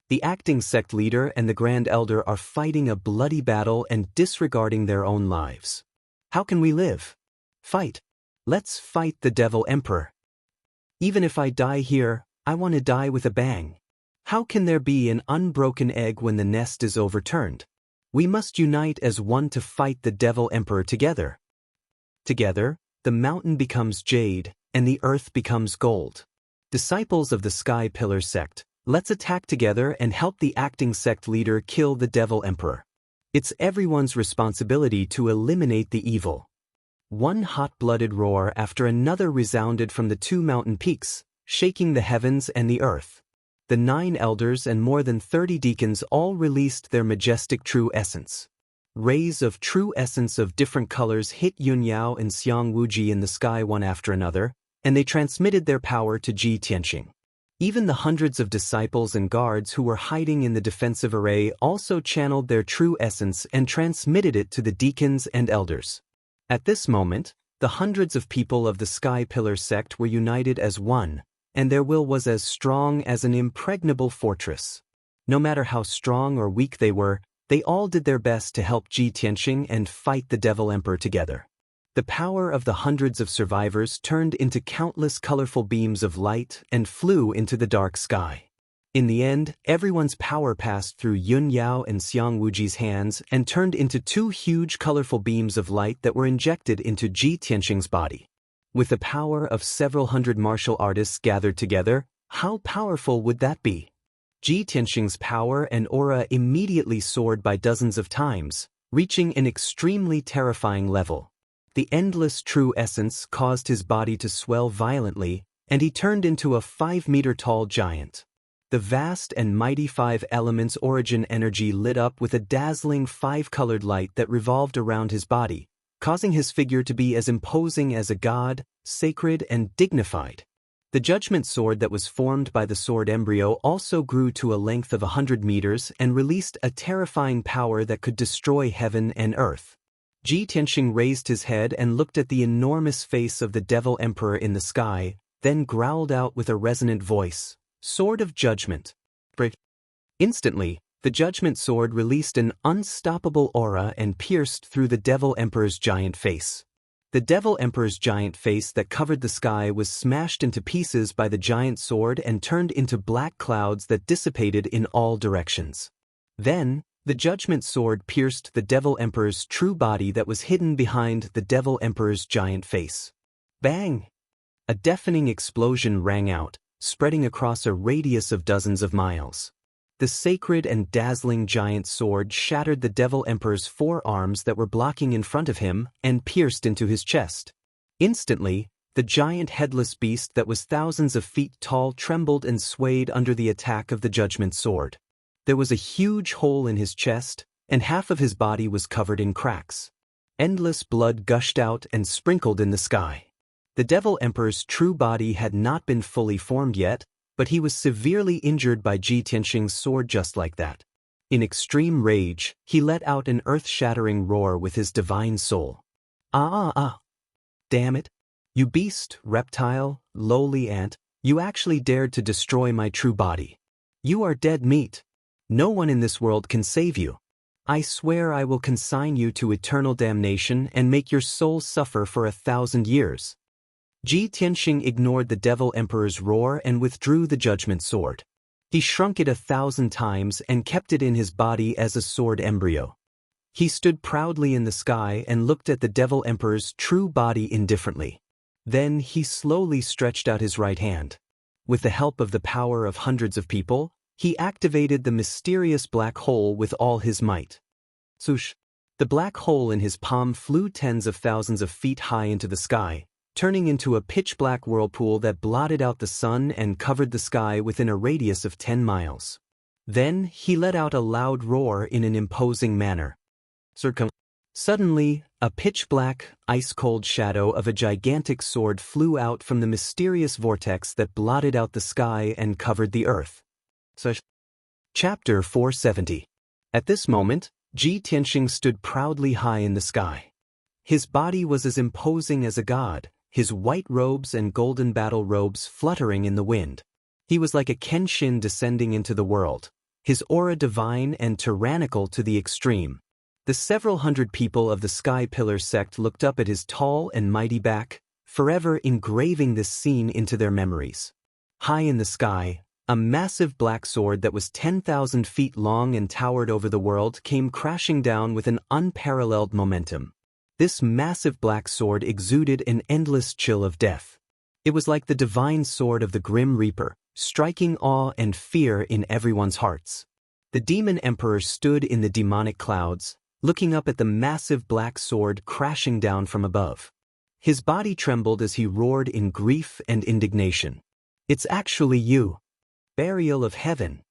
Speaker 1: The acting sect leader and the Grand Elder are fighting a bloody battle and disregarding their own lives. "How can we live? Fight. Let's fight the Devil Emperor. Even if I die here, I want to die with a bang. How can there be an unbroken egg when the nest is overturned? We must unite as one to fight the Devil Emperor together." Together, the mountain becomes jade, and the earth becomes gold. Disciples of the Sky Pillar sect, let's attack together and help the acting sect leader kill the Devil Emperor. It's everyone's responsibility to eliminate the evil. One hot-blooded roar after another resounded from the two mountain peaks, shaking the heavens and the earth. The 9 elders and more than 30 deacons all released their majestic true essence. Rays of true essence of different colors hit Yun Yao and Xiang Wuji in the sky one after another, and they transmitted their power to Ji Tianxing. Even the hundreds of disciples and guards who were hiding in the defensive array also channeled their true essence and transmitted it to the deacons and elders. At this moment, the hundreds of people of the Sky Pillar sect were united as one, and their will was as strong as an impregnable fortress. No matter how strong or weak they were, they all did their best to help Ji Tianxing and fight the Devil Emperor together. The power of the hundreds of survivors turned into countless colorful beams of light and flew into the dark sky. In the end, everyone's power passed through Yun Yao and Xiang Wuji's hands and turned into 2 huge colorful beams of light that were injected into Ji Tianxing's body. With the power of several hundred martial artists gathered together, how powerful would that be? Ji Tianxing's power and aura immediately soared by dozens of times, reaching an extremely terrifying level. The endless true essence caused his body to swell violently, and he turned into a 5-meter-tall giant. The vast and mighty five elements origin energy lit up with a dazzling five-colored light that revolved around his body, causing his figure to be as imposing as a god, sacred and dignified. The judgment sword that was formed by the sword embryo also grew to a length of 100 meters and released a terrifying power that could destroy heaven and earth. Ji Tianxing raised his head and looked at the enormous face of the Devil Emperor in the sky, then growled out with a resonant voice, "Sword of Judgment." Instantly, the judgment sword released an unstoppable aura and pierced through the Devil Emperor's giant face. The Devil Emperor's giant face that covered the sky was smashed into pieces by the giant sword and turned into black clouds that dissipated in all directions. Then, the judgment sword pierced the Devil Emperor's true body that was hidden behind the Devil Emperor's giant face. Bang! A deafening explosion rang out, spreading across a radius of dozens of miles. The sacred and dazzling giant sword shattered the Devil Emperor's forearms that were blocking in front of him and pierced into his chest. Instantly, the giant headless beast that was thousands of feet tall trembled and swayed under the attack of the judgment sword. There was a huge hole in his chest, and half of his body was covered in cracks. Endless blood gushed out and sprinkled in the sky. The Devil Emperor's true body had not been fully formed yet, but he was severely injured by Ji Tianxing's sword just like that. In extreme rage, he let out an earth-shattering roar with his divine soul. Ah! Damn it! You beast, reptile, lowly ant, you actually dared to destroy my true body. You are dead meat. No one in this world can save you. I swear I will consign you to eternal damnation and make your soul suffer for 1,000 years. Ji Tianxing ignored the Devil Emperor's roar and withdrew the judgment sword. He shrunk it 1,000 times and kept it in his body as a sword embryo. He stood proudly in the sky and looked at the Devil Emperor's true body indifferently. Then he slowly stretched out his right hand. With the help of the power of hundreds of people, he activated the mysterious black hole with all his might. Swoosh! The black hole in his palm flew tens of thousands of feet high into the sky, turning into a pitch-black whirlpool that blotted out the sun and covered the sky within a radius of 10 miles. Then he let out a loud roar in an imposing manner. Suddenly, a pitch-black, ice-cold shadow of a gigantic sword flew out from the mysterious vortex that blotted out the sky and covered the earth. Chapter 470. At this moment, Ji Tianxing stood proudly high in the sky. His body was as imposing as a god, his white robes and golden battle robes fluttering in the wind. He was like a Kenshin descending into the world, his aura divine and tyrannical to the extreme. The several hundred people of the Sky Pillar sect looked up at his tall and mighty back, forever engraving this scene into their memories. High in the sky, a massive black sword that was 10,000 feet long and towered over the world came crashing down with an unparalleled momentum. This massive black sword exuded an endless chill of death. It was like the divine sword of the Grim Reaper, striking awe and fear in everyone's hearts. The Demon Emperor stood in the demonic clouds, looking up at the massive black sword crashing down from above. His body trembled as he roared in grief and indignation. "It's actually you. Burial of heaven."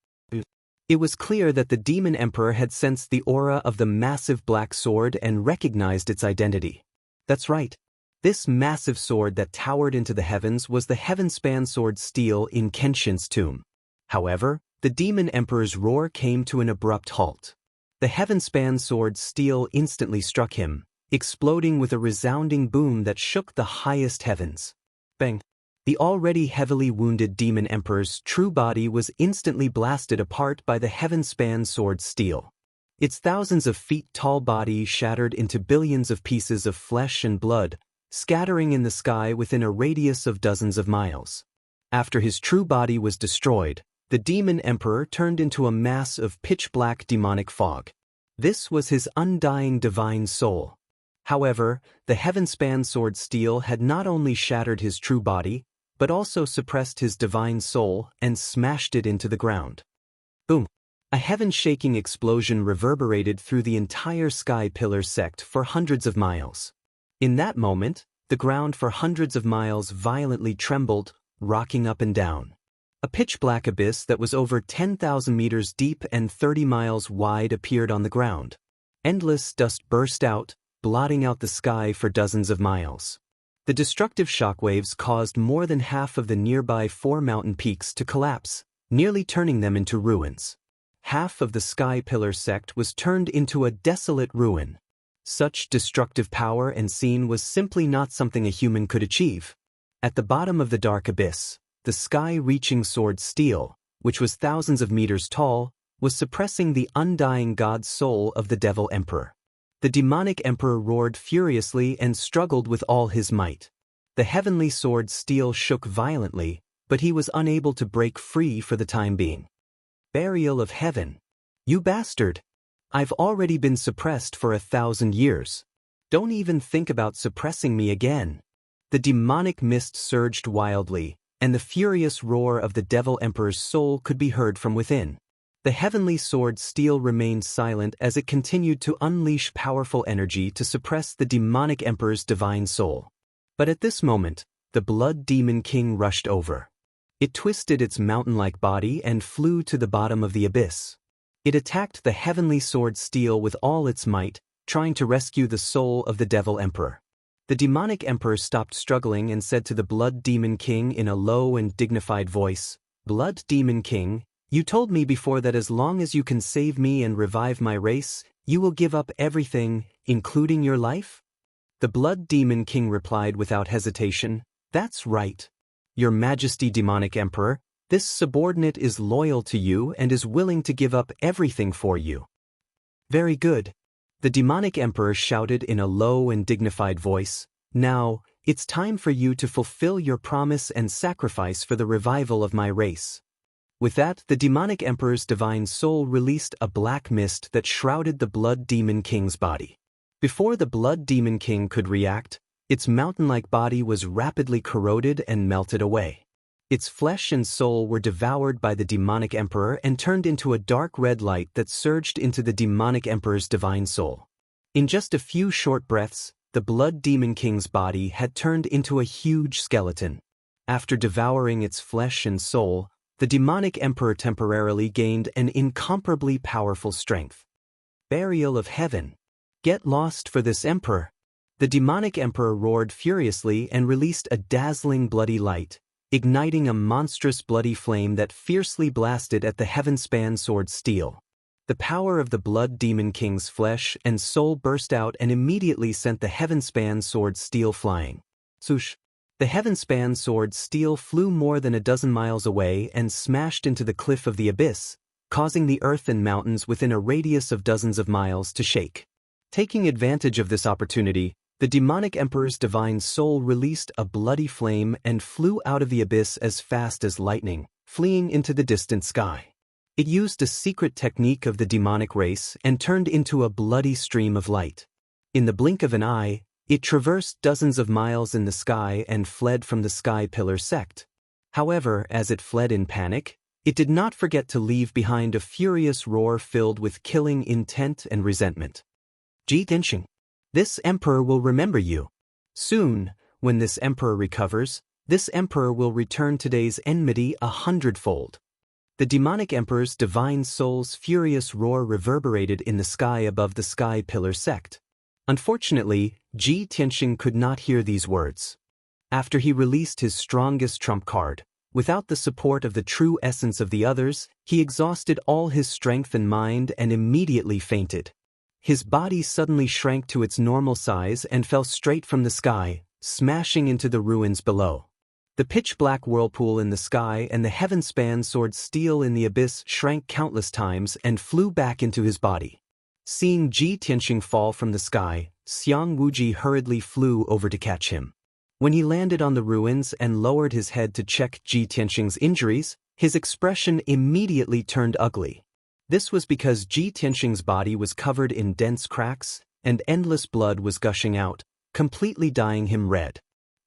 Speaker 1: It was clear that the Demon Emperor had sensed the aura of the massive black sword and recognized its identity. That's right. This massive sword that towered into the heavens was the Heavenspan Sword Steel in Kenshin's tomb. However, the Demon Emperor's roar came to an abrupt halt. The Heavenspan Sword Steel instantly struck him, exploding with a resounding boom that shook the highest heavens. Bang! The already heavily wounded Demon Emperor's true body was instantly blasted apart by the Heavenspan Sword Steel. Its thousands of feet tall body shattered into billions of pieces of flesh and blood, scattering in the sky within a radius of dozens of miles. After his true body was destroyed, the Demon Emperor turned into a mass of pitch-black demonic fog. This was his undying divine soul. However, the Heavenspan Sword Steel had not only shattered his true body, but also suppressed his divine soul and smashed it into the ground. Boom! A heaven-shaking explosion reverberated through the entire Sky Pillar sect for hundreds of miles. In that moment, the ground for hundreds of miles violently trembled, rocking up and down. A pitch-black abyss that was over 10,000 meters deep and 30 miles wide appeared on the ground. Endless dust burst out, blotting out the sky for dozens of miles. The destructive shockwaves caused more than half of the nearby 4 mountain peaks to collapse, nearly turning them into ruins. Half of the Sky Pillar sect was turned into a desolate ruin. Such destructive power and scene was simply not something a human could achieve. At the bottom of the dark abyss, the sky-reaching sword steel, which was thousands of meters tall, was suppressing the undying god's soul of the Devil Emperor. The demonic emperor roared furiously and struggled with all his might. The heavenly sword steel shook violently, but he was unable to break free for the time being. Burial of heaven. You bastard! I've already been suppressed for 1,000 years. Don't even think about suppressing me again. The demonic mist surged wildly, and the furious roar of the Devil Emperor's soul could be heard from within. The heavenly sword steel remained silent as it continued to unleash powerful energy to suppress the demonic emperor's divine soul. But at this moment, the Blood Demon King rushed over. It twisted its mountain-like body and flew to the bottom of the abyss. It attacked the heavenly sword steel with all its might, trying to rescue the soul of the Devil Emperor. The demonic emperor stopped struggling and said to the Blood Demon King in a low and dignified voice, "Blood Demon King, you told me before that as long as you can save me and revive my race, you will give up everything, including your life?" The Blood Demon King replied without hesitation, "That's right. Your Majesty Demonic Emperor, this subordinate is loyal to you and is willing to give up everything for you." "Very good." The demonic emperor shouted in a low and dignified voice, "Now, it's time for you to fulfill your promise and sacrifice for the revival of my race." With that, the demonic emperor's divine soul released a black mist that shrouded the Blood Demon King's body. Before the Blood Demon King could react, its mountain-like body was rapidly corroded and melted away. Its flesh and soul were devoured by the demonic emperor and turned into a dark red light that surged into the demonic emperor's divine soul. In just a few short breaths, the Blood Demon King's body had turned into a huge skeleton. After devouring its flesh and soul, the demonic emperor temporarily gained an incomparably powerful strength. Burial of heaven. Get lost for this emperor. The demonic emperor roared furiously and released a dazzling bloody light, igniting a monstrous bloody flame that fiercely blasted at the heaven-span sword steel. The power of the Blood Demon King's flesh and soul burst out and immediately sent the heaven-span sword steel flying. Swoosh! The heaven-span sword steel flew more than a dozen miles away and smashed into the cliff of the abyss, causing the earth and mountains within a radius of dozens of miles to shake. Taking advantage of this opportunity, the demonic emperor's divine soul released a bloody flame and flew out of the abyss as fast as lightning, fleeing into the distant sky. It used a secret technique of the demonic race and turned into a bloody stream of light. In the blink of an eye, it traversed dozens of miles in the sky and fled from the Sky Pillar sect. However, as it fled in panic, it did not forget to leave behind a furious roar filled with killing intent and resentment. Ji Dinsheng. This emperor will remember you. Soon, when this emperor recovers, this emperor will return today's enmity 100-fold. The demonic emperor's divine soul's furious roar reverberated in the sky above the Sky Pillar sect. Unfortunately, Ji Tianxing could not hear these words. After he released his strongest trump card, without the support of the true essence of the others, he exhausted all his strength and mind and immediately fainted. His body suddenly shrank to its normal size and fell straight from the sky, smashing into the ruins below. The pitch-black whirlpool in the sky and the heaven-span sword steel in the abyss shrank countless times and flew back into his body. Seeing Ji Tianxing fall from the sky, Xiang Wuji hurriedly flew over to catch him. When he landed on the ruins and lowered his head to check Ji Tianxing's injuries, his expression immediately turned ugly. This was because Ji Tianxing's body was covered in dense cracks, and endless blood was gushing out, completely dyeing him red.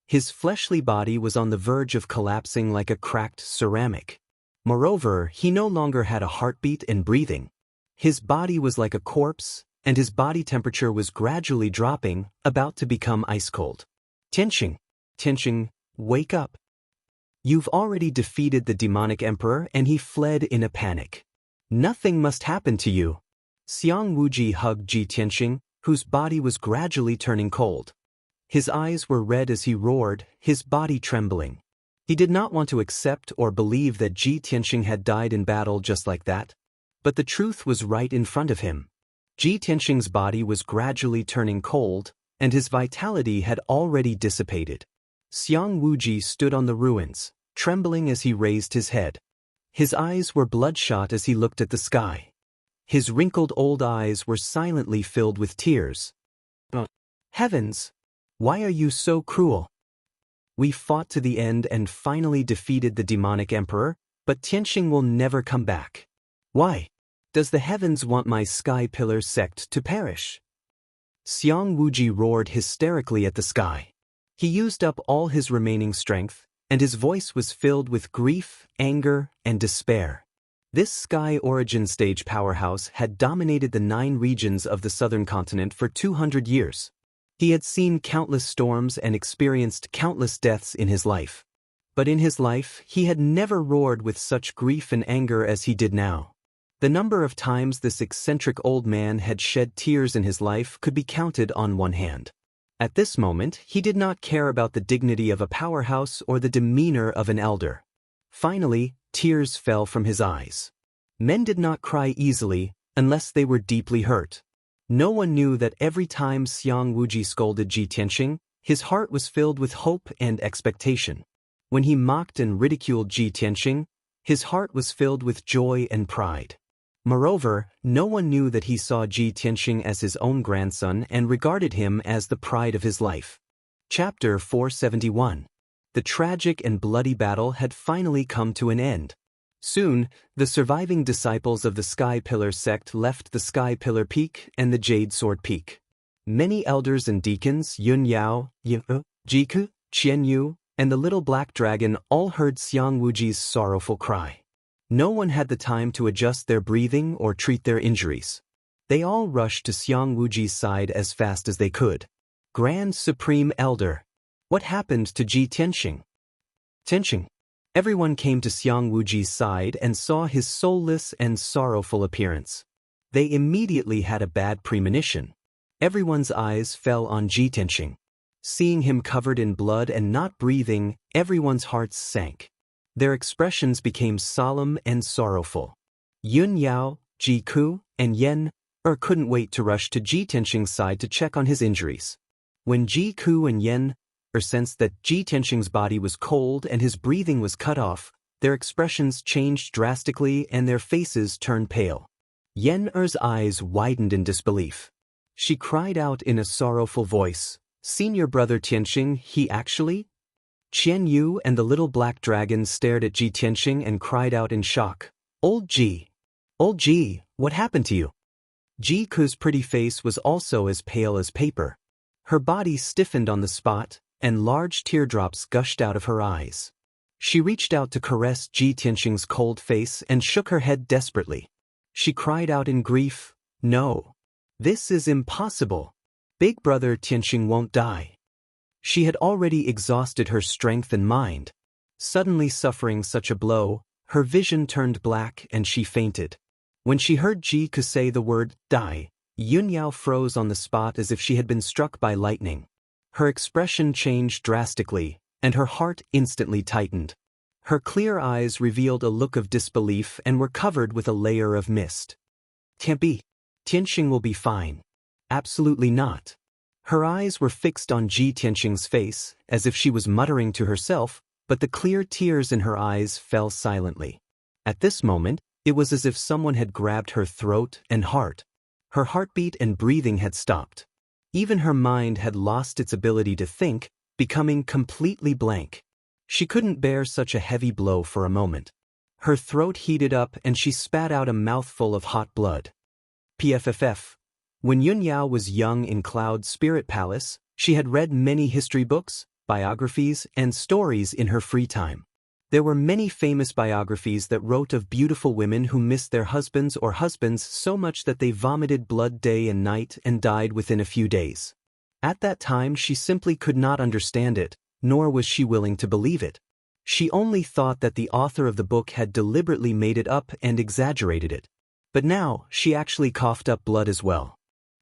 Speaker 1: His fleshly body was on the verge of collapsing like a cracked ceramic. Moreover, he no longer had a heartbeat and breathing. His body was like a corpse, and his body temperature was gradually dropping, about to become ice cold. Tianxing, wake up. You've already defeated the demonic emperor and he fled in a panic. Nothing must happen to you. Xiang Wuji hugged Ji Tianxing, whose body was gradually turning cold. His eyes were red as he roared, his body trembling. He did not want to accept or believe that Ji Tianxing had died in battle just like that. But the truth was right in front of him. Ji Tianxing's body was gradually turning cold, and his vitality had already dissipated. Xiang Wuji stood on the ruins, trembling as he raised his head. His eyes were bloodshot as he looked at the sky. His wrinkled old eyes were silently filled with tears. Heavens! Why are you so cruel? We fought to the end and finally defeated the demonic emperor, but Tianxing will never come back. Why? Does the heavens want my Sky Pillar sect to perish? Xiang Wuji roared hysterically at the sky. He used up all his remaining strength, and his voice was filled with grief, anger, and despair. This Sky Origin Stage powerhouse had dominated the 9 regions of the southern continent for 200 years. He had seen countless storms and experienced countless deaths in his life. But in his life, he had never roared with such grief and anger as he did now. The number of times this eccentric old man had shed tears in his life could be counted on one hand. At this moment, he did not care about the dignity of a powerhouse or the demeanor of an elder. Finally, tears fell from his eyes. Men did not cry easily, unless they were deeply hurt. No one knew that every time Xiang Wuji scolded Ji Tianxing, his heart was filled with hope and expectation. When he mocked and ridiculed Ji Tianxing, his heart was filled with joy and pride. Moreover, no one knew that he saw Ji Tianxing as his own grandson and regarded him as the pride of his life. Chapter 471. The tragic and bloody battle had finally come to an end. Soon, the surviving disciples of the Sky Pillar sect left the Sky Pillar Peak and the Jade Sword Peak. Many elders and deacons, Yun Yao, Jiku, Qian Yu, and the little black dragon all heard Xiang Wuji's sorrowful cry. No one had the time to adjust their breathing or treat their injuries. They all rushed to Xiang Wuji's side as fast as they could. Grand Supreme Elder, what happened to Ji Tianxing? Tianxing. Everyone came to Xiang Wuji's side and saw his soulless and sorrowful appearance. They immediately had a bad premonition. Everyone's eyes fell on Ji Tianxing. Seeing him covered in blood and not breathing, everyone's hearts sank. Their expressions became solemn and sorrowful. Yun Yao, Ji Ku, and Yen couldn't wait to rush to Ji Tianxing's side to check on his injuries. When Ji Ku and Yen sensed that Ji Tianxing's body was cold and his breathing was cut off, their expressions changed drastically and their faces turned pale. Yen-er's eyes widened in disbelief. She cried out in a sorrowful voice, "Senior brother Tianxing, he actually?" Qian Yu and the little black dragon stared at Ji Tianxing and cried out in shock, Old Ji, what happened to you?" Ji Ku's pretty face was also as pale as paper. Her body stiffened on the spot, and large teardrops gushed out of her eyes. She reached out to caress Ji Tianxing's cold face and shook her head desperately. She cried out in grief, "No. This is impossible. Big brother Tianxing won't die." She had already exhausted her strength and mind. Suddenly suffering such a blow, her vision turned black and she fainted. When she heard Ji Ku say the word, "die," Yun Yao froze on the spot as if she had been struck by lightning. Her expression changed drastically, and her heart instantly tightened. Her clear eyes revealed a look of disbelief and were covered with a layer of mist. "Can't be. Tianxing will be fine." "Absolutely not." Her eyes were fixed on Ji Tianxing's face, as if she was muttering to herself, but the clear tears in her eyes fell silently. At this moment, it was as if someone had grabbed her throat and heart. Her heartbeat and breathing had stopped. Even her mind had lost its ability to think, becoming completely blank. She couldn't bear such a heavy blow for a moment. Her throat heated up and she spat out a mouthful of hot blood. PFFF. When Yun Yao was young in Cloud Spirit Palace, she had read many history books, biographies, and stories in her free time. There were many famous biographies that wrote of beautiful women who missed their husbands or husbands so much that they vomited blood day and night and died within a few days. At that time she simply could not understand it, nor was she willing to believe it. She only thought that the author of the book had deliberately made it up and exaggerated it. But now, she actually coughed up blood as well.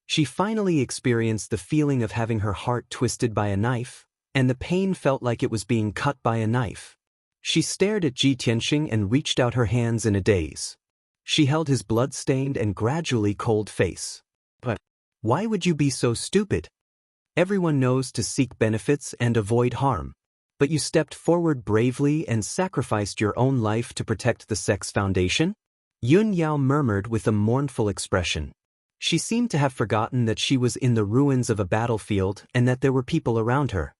Speaker 1: She finally experienced the feeling of having her heart twisted by a knife, and the pain felt like it was being cut by a knife. She stared at Ji Tianxing and reached out her hands in a daze. She held his blood-stained and gradually cold face. But why would you be so stupid? Everyone knows to seek benefits and avoid harm. But you stepped forward bravely and sacrificed your own life to protect the Sex Foundation? Yun Yao murmured with a mournful expression. She seemed to have forgotten that she was in the ruins of a battlefield and that there were people around her.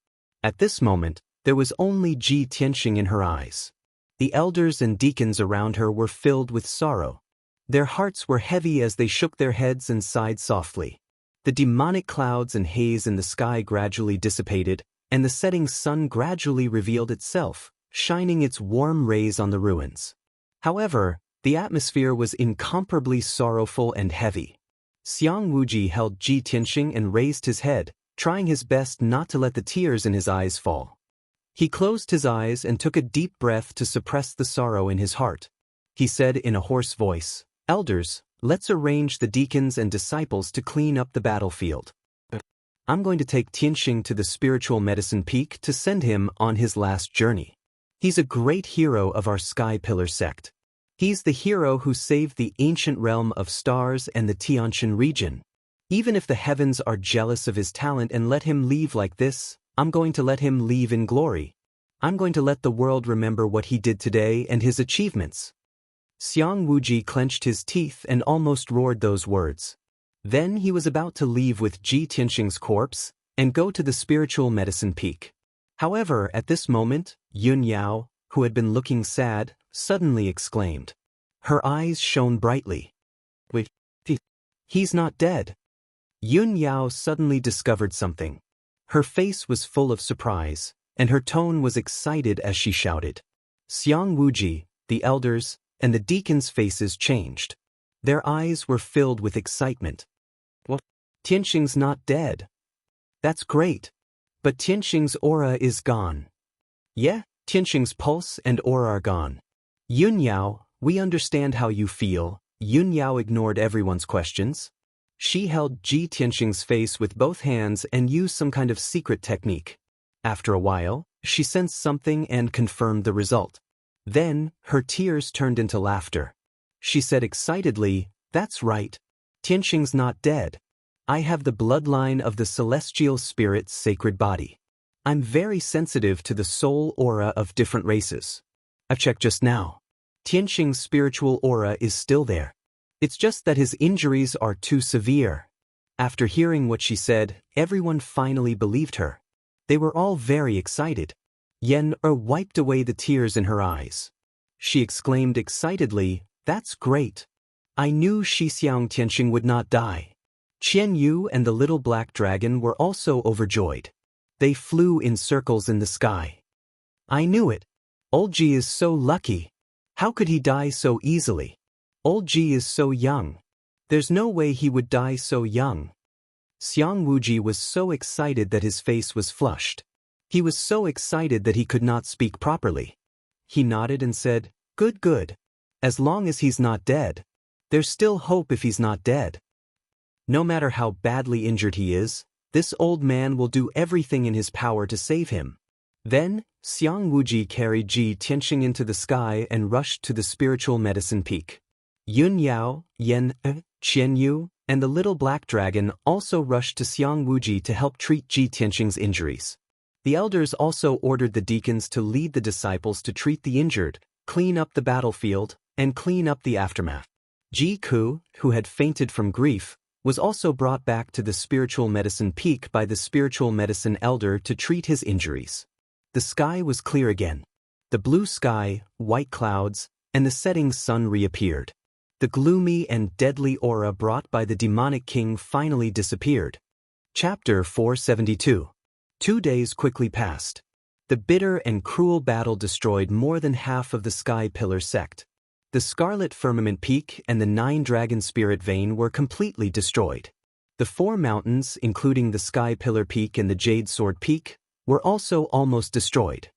Speaker 1: At this moment, there was only Ji Tianxing in her eyes. The elders and deacons around her were filled with sorrow. Their hearts were heavy as they shook their heads and sighed softly. The demonic clouds and haze in the sky gradually dissipated, and the setting sun gradually revealed itself, shining its warm rays on the ruins. However, the atmosphere was incomparably sorrowful and heavy. Xiang Wuji held Ji Tianxing and raised his head, trying his best not to let the tears in his eyes fall. He closed his eyes and took a deep breath to suppress the sorrow in his heart. He said in a hoarse voice, "Elders, let's arrange the deacons and disciples to clean up the battlefield. I'm going to take Tianxing to the spiritual medicine peak to send him on his last journey. He's a great hero of our Sky Pillar sect. He's the hero who saved the ancient realm of stars and the Tianxin region. Even if the heavens are jealous of his talent and let him leave like this, I'm going to let him leave in glory. I'm going to let the world remember what he did today and his achievements." Xiang Wuji clenched his teeth and almost roared those words. Then he was about to leave with Ji Tianxing's corpse and go to the spiritual medicine peak. However, at this moment, Yun Yao, who had been looking sad, suddenly exclaimed. Her eyes shone brightly. "Wait, he's not dead." Yun Yao suddenly discovered something. Her face was full of surprise, and her tone was excited as she shouted. Xiang Wuji, the elders, and the deacons' faces changed. Their eyes were filled with excitement. "What? Tianxing's not dead. That's great. But Tianxing's aura is gone." "Yeah, Tianxing's pulse and aura are gone." "Yun Yao, we understand how you feel." Yun Yao ignored everyone's questions. She held Ji Tianxing's face with both hands and used some kind of secret technique. After a while, she sensed something and confirmed the result. Then, her tears turned into laughter. She said excitedly, "That's right. Tianxing's not dead. I have the bloodline of the celestial spirit's sacred body. I'm very sensitive to the soul aura of different races. I've checked just now. Tianxing's spiritual aura is still there. It's just that his injuries are too severe." After hearing what she said, everyone finally believed her. They were all very excited. Yen wiped away the tears in her eyes. She exclaimed excitedly, "That's great. I knew Shixiang Tianxing would not die." Qian Yu and the little black dragon were also overjoyed. They flew in circles in the sky. "I knew it. Old Ji is so lucky. How could he die so easily? Old Ji is so young. There's no way he would die so young." Xiang Wuji was so excited that his face was flushed. He was so excited that he could not speak properly. He nodded and said, "Good, good. As long as he's not dead. There's still hope if he's not dead. No matter how badly injured he is, this old man will do everything in his power to save him." Then, Xiang Wuji carried Ji Tianxing into the sky and rushed to the spiritual medicine peak. Yun Yao, Yen, Qian Yu, and the little black dragon also rushed to Xiang Wuji to help treat Ji Tianxing's injuries. The elders also ordered the deacons to lead the disciples to treat the injured, clean up the battlefield, and clean up the aftermath. Ji Ku, who had fainted from grief, was also brought back to the spiritual medicine peak by the spiritual medicine elder to treat his injuries. The sky was clear again. The blue sky, white clouds, and the setting sun reappeared. The gloomy and deadly aura brought by the demonic king finally disappeared. Chapter 472. 2 days quickly passed. The bitter and cruel battle destroyed more than half of the Sky Pillar sect. The Scarlet Firmament Peak and the 9 Dragon Spirit Vein were completely destroyed. The 4 mountains, including the Sky Pillar Peak and the Jade Sword Peak, were also almost destroyed.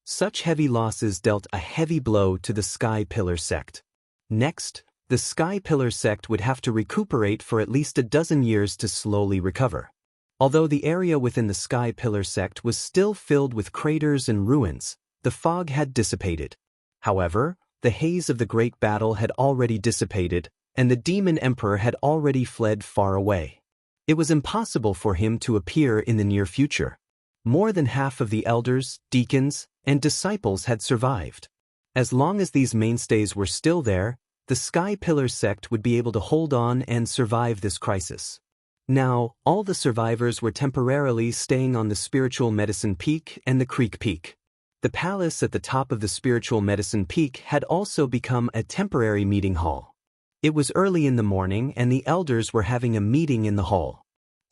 Speaker 1: Such heavy losses dealt a heavy blow to the Sky Pillar sect. Next, the Sky Pillar sect would have to recuperate for at least a dozen years to slowly recover. Although the area within the Sky Pillar sect was still filled with craters and ruins, the fog had dissipated. However, the haze of the great battle had already dissipated, and the demon emperor had already fled far away. It was impossible for him to appear in the near future. More than half of the elders, deacons, and disciples had survived. As long as these mainstays were still there, the Sky Pillar sect would be able to hold on and survive this crisis. Now, all the survivors were temporarily staying on the Spiritual Medicine Peak and the Creek Peak. The palace at the top of the Spiritual Medicine Peak had also become a temporary meeting hall. It was early in the morning and the elders were having a meeting in the hall.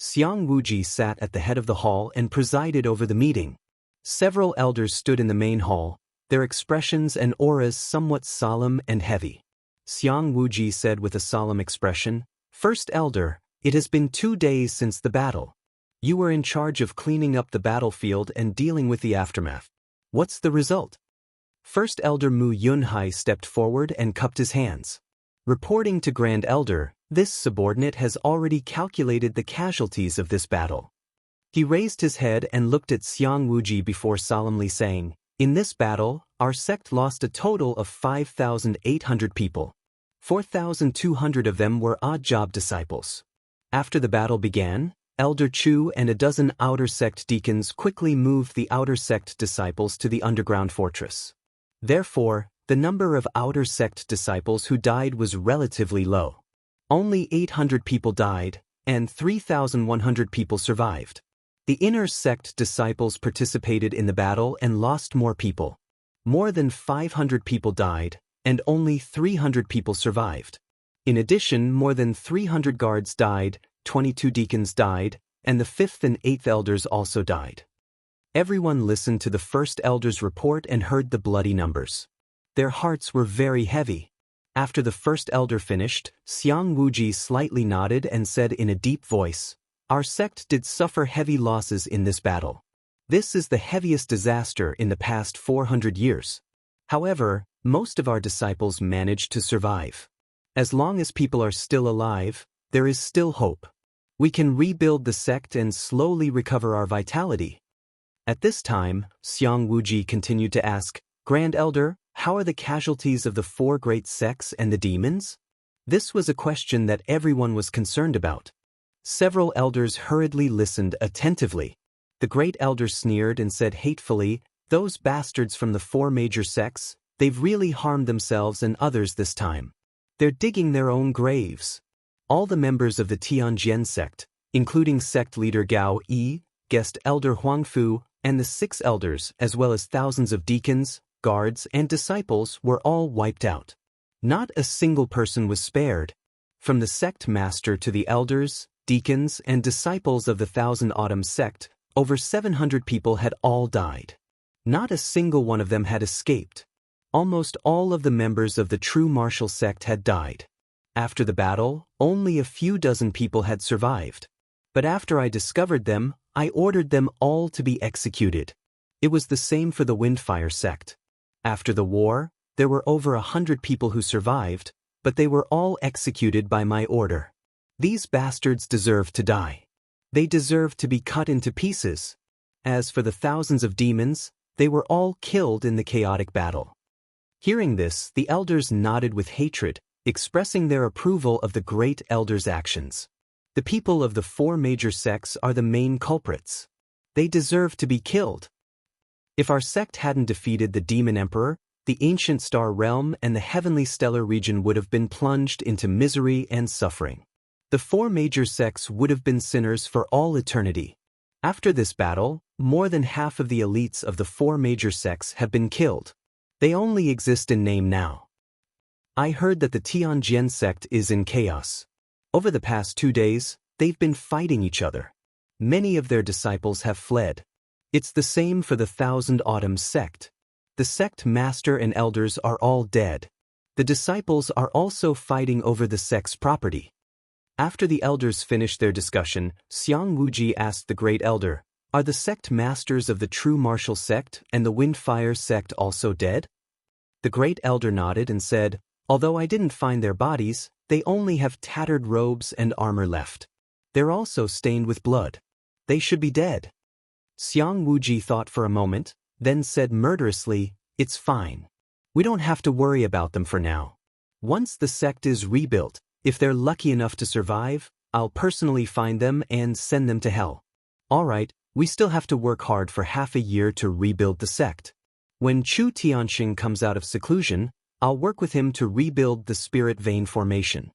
Speaker 1: Xiang Wuji sat at the head of the hall and presided over the meeting. Several elders stood in the main hall, their expressions and auras somewhat solemn and heavy. Xiang Wuji said with a solemn expression, "First Elder, it has been 2 days since the battle. You were in charge of cleaning up the battlefield and dealing with the aftermath. What's the result?" First Elder Mu Yunhai stepped forward and cupped his hands. Reporting to Grand Elder, this subordinate has already calculated the casualties of this battle. He raised his head and looked at Xiang Wuji before solemnly saying, "In this battle, our sect lost a total of 5,800 people. 4,200 of them were odd-job disciples." After the battle began, Elder Chu and a dozen outer sect deacons quickly moved the outer sect disciples to the underground fortress. Therefore, the number of outer sect disciples who died was relatively low. Only 800 people died, and 3,100 people survived. The inner sect disciples participated in the battle and lost more people. More than 500 people died, and only 300 people survived. In addition, more than 300 guards died, 22 deacons died, and the 5th and 8th elders also died. Everyone listened to the first elder's report and heard the bloody numbers. Their hearts were very heavy. After the first elder finished, Xiang Wuji slightly nodded and said in a deep voice, "Our sect did suffer heavy losses in this battle. This is the heaviest disaster in the past 400 years. However, most of our disciples managed to survive. As long as people are still alive, there is still hope. We can rebuild the sect and slowly recover our vitality." At this time, Xiang Wuji continued to ask, "Grand Elder, how are the casualties of the 4 great sects and the demons?" This was a question that everyone was concerned about. Several elders hurriedly listened attentively. The great elder sneered and said hatefully, "Those bastards from the 4 major sects, they've really harmed themselves and others this time. They're digging their own graves." All the members of the Tianjin sect, including sect leader Gao Yi, guest elder Huangfu, and the 6 elders, as well as thousands of deacons, guards, and disciples, were all wiped out. Not a single person was spared. From the sect master to the elders, deacons, and disciples of the Thousand Autumn sect, over 700 people had all died. Not a single one of them had escaped. Almost all of the members of the true martial sect had died. After the battle, only a few dozen people had survived. But after I discovered them, I ordered them all to be executed. It was the same for the Windfire sect. After the war, there were over 100 people who survived, but they were all executed by my order. These bastards deserved to die. They deserved to be cut into pieces. As for the thousands of demons, they were all killed in the chaotic battle." Hearing this, the elders nodded with hatred, expressing their approval of the great elder's actions. The people of the 4 major sects are the main culprits. They deserve to be killed. If our sect hadn't defeated the demon emperor, the ancient star realm and the heavenly stellar region would have been plunged into misery and suffering. The 4 major sects would have been sinners for all eternity. After this battle, more than half of the elites of the 4 major sects have been killed. They only exist in name now. I heard that the Tianjin sect is in chaos. Over the past 2 days, they've been fighting each other. Many of their disciples have fled. It's the same for the Thousand Autumn sect. The sect master and elders are all dead. The disciples are also fighting over the sect's property. After the elders finished their discussion, Xiang Wuji asked the great elder, Are the sect masters of the true martial sect and the wind-fire sect also dead? The great elder nodded and said, although I didn't find their bodies, they only have tattered robes and armor left. They're also stained with blood. They should be dead. Xiang Wuji thought for a moment, then said murderously, it's fine. We don't have to worry about them for now. Once the sect is rebuilt, if they're lucky enough to survive, I'll personally find them and send them to hell. Alright, we still have to work hard for half a year to rebuild the sect. When Chu Tianxing comes out of seclusion, I'll work with him to rebuild the spirit vein formation.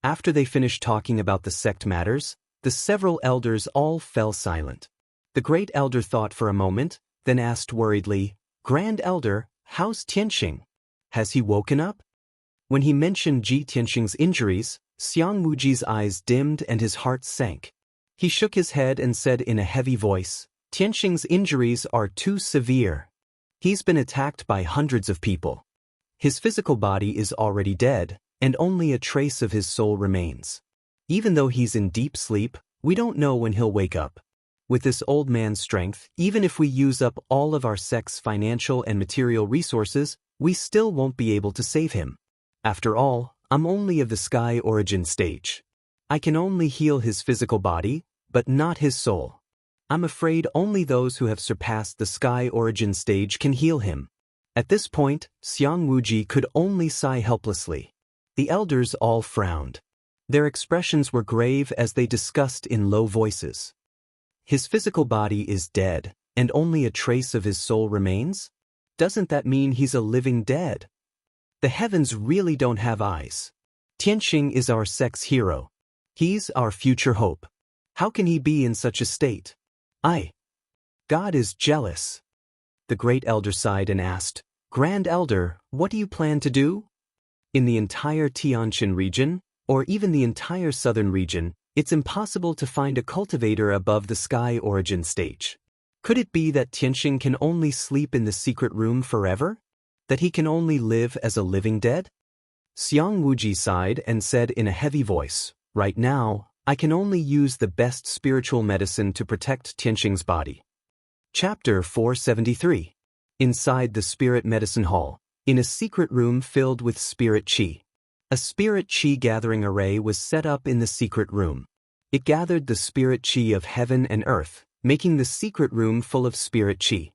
Speaker 1: After they finished talking about the sect matters, the several elders all fell silent. The great elder thought for a moment, then asked worriedly, Grand Elder, how's Tianxing? Has he woken up? When he mentioned Ji Tianxing's injuries, Xiang Wuji's eyes dimmed and his heart sank. He shook his head and said in a heavy voice, Tianxing's injuries are too severe. He's been attacked by hundreds of people. His physical body is already dead, and only a trace of his soul remains. Even though he's in deep sleep, we don't know when he'll wake up. With this old man's strength, even if we use up all of our sect's financial and material resources, we still won't be able to save him. After all, I'm only of the Sky Origin stage. I can only heal his physical body, but not his soul. I'm afraid only those who have surpassed the Sky Origin stage can heal him. At this point, Xiang Wuji could only sigh helplessly. The elders all frowned. Their expressions were grave as they discussed in low voices. His physical body is dead, and only a trace of his soul remains? Doesn't that mean he's a living dead? The heavens really don't have eyes. Tianxing is our sect's hero. He's our future hope. How can he be in such a state? God is jealous. The great elder sighed and asked, Grand Elder, what do you plan to do? In the entire Tianxin region, or even the entire southern region, it's impossible to find a cultivator above the Sky Origin stage. Could it be that Tianxing can only sleep in the secret room forever? That he can only live as a living dead? Xiang Wuji sighed and said in a heavy voice, Right now, I can only use the best spiritual medicine to protect Tianxing's body. Chapter 473. Inside the Spirit Medicine Hall, in a secret room filled with spirit qi. A spirit qi gathering array was set up in the secret room. It gathered the spirit qi of heaven and earth, making the secret room full of spirit qi.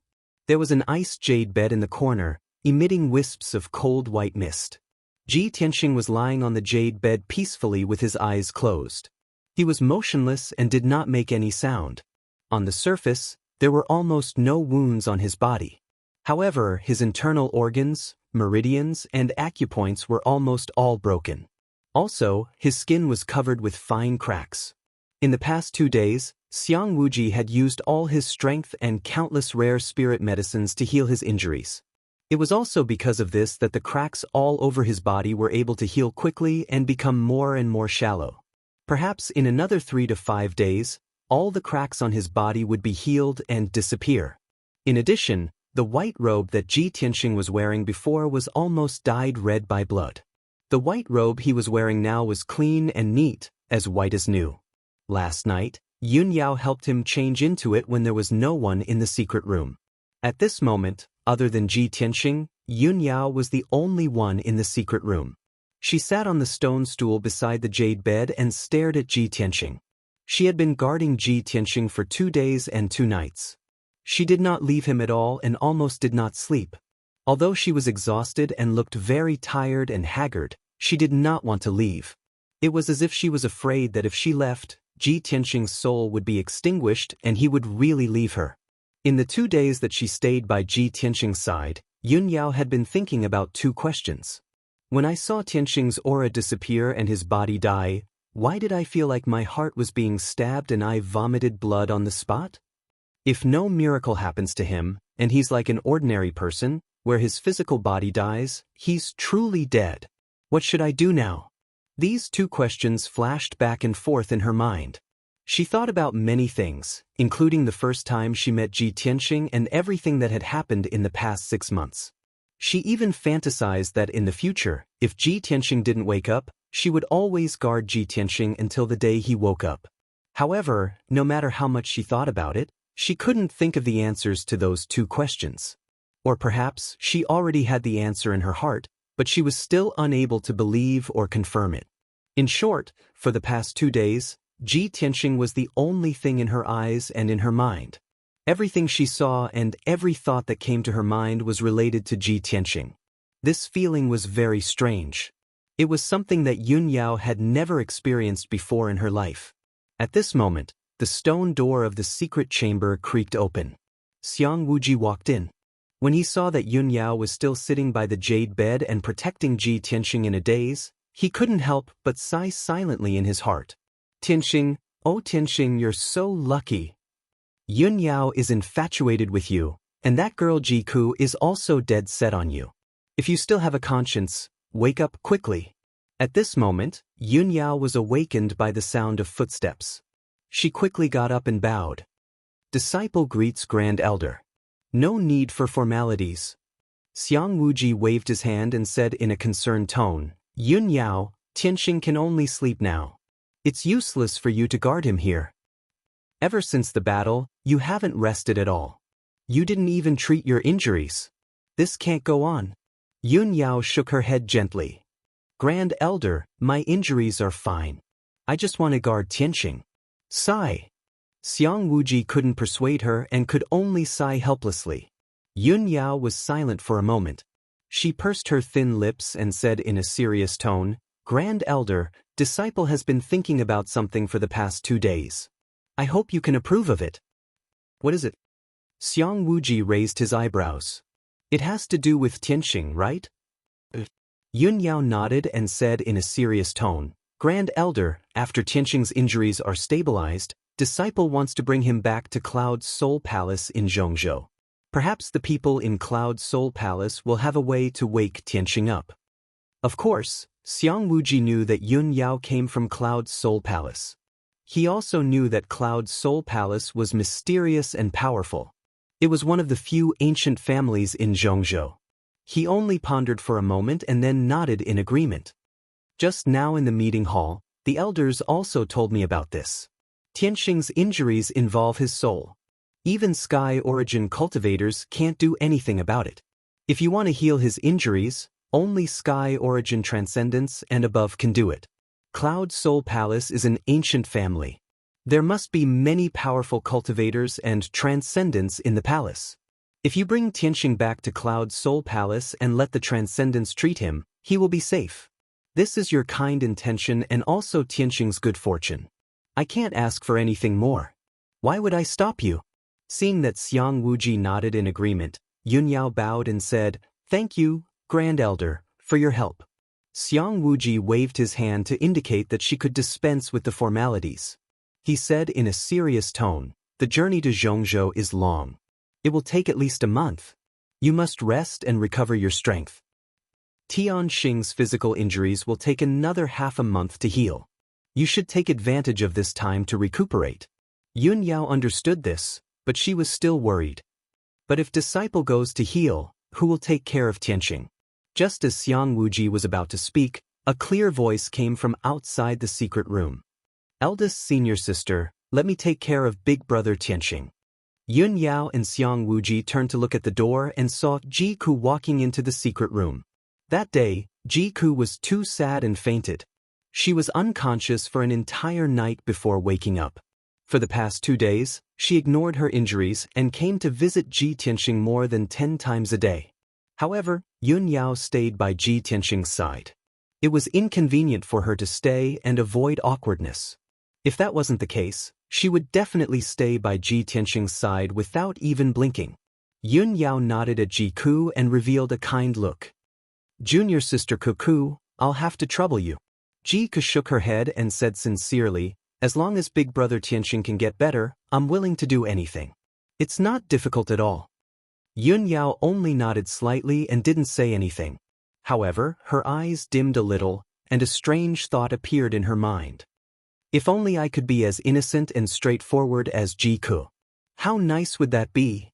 Speaker 1: There was an ice jade bed in the corner, emitting wisps of cold white mist. Ji Tianxing was lying on the jade bed peacefully with his eyes closed. He was motionless and did not make any sound. On the surface, there were almost no wounds on his body. However, his internal organs, meridians, and acupoints were almost all broken. Also, his skin was covered with fine cracks. In the past 2 days, Xiang Wuji had used all his strength and countless rare spirit medicines to heal his injuries. It was also because of this that the cracks all over his body were able to heal quickly and become more and more shallow. Perhaps in another 3 to 5 days, all the cracks on his body would be healed and disappear. In addition, the white robe that Ji Tianxing was wearing before was almost dyed red by blood. The white robe he was wearing now was clean and neat, as white as new. Last night, Yun Yao helped him change into it when there was no one in the secret room. At this moment, other than Ji Tianxing, Yun Yao was the only one in the secret room. She sat on the stone stool beside the jade bed and stared at Ji Tianxing. She had been guarding Ji Tianxing for 2 days and 2 nights. She did not leave him at all and almost did not sleep. Although she was exhausted and looked very tired and haggard, she did not want to leave. It was as if she was afraid that if she left, Ji Tianxing's soul would be extinguished and he would really leave her. In the 2 days that she stayed by Ji Tianxing's side, Yun Yao had been thinking about 2 questions. When I saw Tianxing's aura disappear and his body die, why did I feel like my heart was being stabbed and I vomited blood on the spot? If no miracle happens to him, and he's like an ordinary person, where his physical body dies, he's truly dead. What should I do now? These 2 questions flashed back and forth in her mind. She thought about many things, including the first time she met Ji Tianxing and everything that had happened in the past 6 months. She even fantasized that in the future, if Ji Tianxing didn't wake up, she would always guard Ji Tianxing until the day he woke up. However, no matter how much she thought about it, She couldn't think of the answers to those two questions. Or perhaps she already had the answer in her heart, but she was still unable to believe or confirm it. In short, for the past 2 days, Ji Tianxing was the only thing in her eyes and in her mind. Everything she saw and every thought that came to her mind was related to Ji Tianxing. This feeling was very strange. It was something that Yun Yao had never experienced before in her life. At this moment, the stone door of the secret chamber creaked open. Xiang Wuji walked in. When he saw that Yun Yao was still sitting by the jade bed and protecting Ji Tianxing in a daze, he couldn't help but sigh silently in his heart. Tianxing, oh Tianxing, you're so lucky. Yun Yao is infatuated with you, and that girl Ji Ku is also dead set on you. If you still have a conscience, wake up quickly. At this moment, Yun Yao was awakened by the sound of footsteps. She quickly got up and bowed. Disciple greets Grand Elder. No need for formalities. Xiang Wuji waved his hand and said in a concerned tone, Yun Yao, Tianxing can only sleep now. It's useless for you to guard him here. Ever since the battle, you haven't rested at all. You didn't even treat your injuries. This can't go on. Yun Yao shook her head gently. Grand Elder, my injuries are fine. I just want to guard Tianxing. Sigh. Xiang Wuji couldn't persuade her and could only sigh helplessly. Yun Yao was silent for a moment. She pursed her thin lips and said in a serious tone, Grand Elder, disciple has been thinking about something for the past 2 days. I hope you can approve of it. What is it? Xiang Wuji raised his eyebrows. It has to do with Tianxing, right? Yun Yao nodded and said in a serious tone, Grand Elder, after Tianxing's injuries are stabilized, disciple wants to bring him back to Cloud Soul Palace in Zhongzhou. Perhaps the people in Cloud Soul Palace will have a way to wake Tianxing up. Of course, Xiang Wuji knew that Yun Yao came from Cloud Soul Palace. He also knew that Cloud Soul Palace was mysterious and powerful. It was one of the few ancient families in Zhongzhou. He only pondered for a moment and then nodded in agreement. Just now in the meeting hall, the elders also told me about this. Tianxing's injuries involve his soul. Even Sky Origin cultivators can't do anything about it. If you want to heal his injuries, only Sky Origin Transcendence and above can do it. Cloud Soul Palace is an ancient family. There must be many powerful cultivators and transcendents in the palace. If you bring Tianxing back to Cloud Soul Palace and let the transcendents treat him, he will be safe. This is your kind intention and also Tianxing's good fortune. I can't ask for anything more. Why would I stop you? Seeing that Xiang Wuji nodded in agreement, Yun Yao bowed and said, Thank you, Grand Elder, for your help. Xiang Wuji waved his hand to indicate that she could dispense with the formalities. He said in a serious tone, The journey to Zhongzhou is long. It will take at least a month. You must rest and recover your strength. Tianxing's physical injuries will take another half a month to heal. You should take advantage of this time to recuperate. Yun Yao understood this, but she was still worried. But if disciple goes to heal, who will take care of Tianxing? Just as Xiang Wuji was about to speak, a clear voice came from outside the secret room. Eldest senior sister, let me take care of big brother Tianxing. Yun Yao and Xiang Wuji turned to look at the door and saw Ji Ku walking into the secret room. That day, Ji Ku was too sad and fainted. She was unconscious for an entire night before waking up. For the past 2 days, she ignored her injuries and came to visit Ji Tianxing more than 10 times a day. However, Yun Yao stayed by Ji Tianxing's side. It was inconvenient for her to stay and avoid awkwardness. If that wasn't the case, she would definitely stay by Ji Tianxing's side without even blinking. Yun Yao nodded at Ji Ku and revealed a kind look. Junior sister Kuku, I'll have to trouble you. Ji Ku shook her head and said sincerely, As long as big brother Tianxing can get better, I'm willing to do anything. It's not difficult at all. Yun Yao only nodded slightly and didn't say anything. However, her eyes dimmed a little, and a strange thought appeared in her mind. If only I could be as innocent and straightforward as Ji Ku. How nice would that be?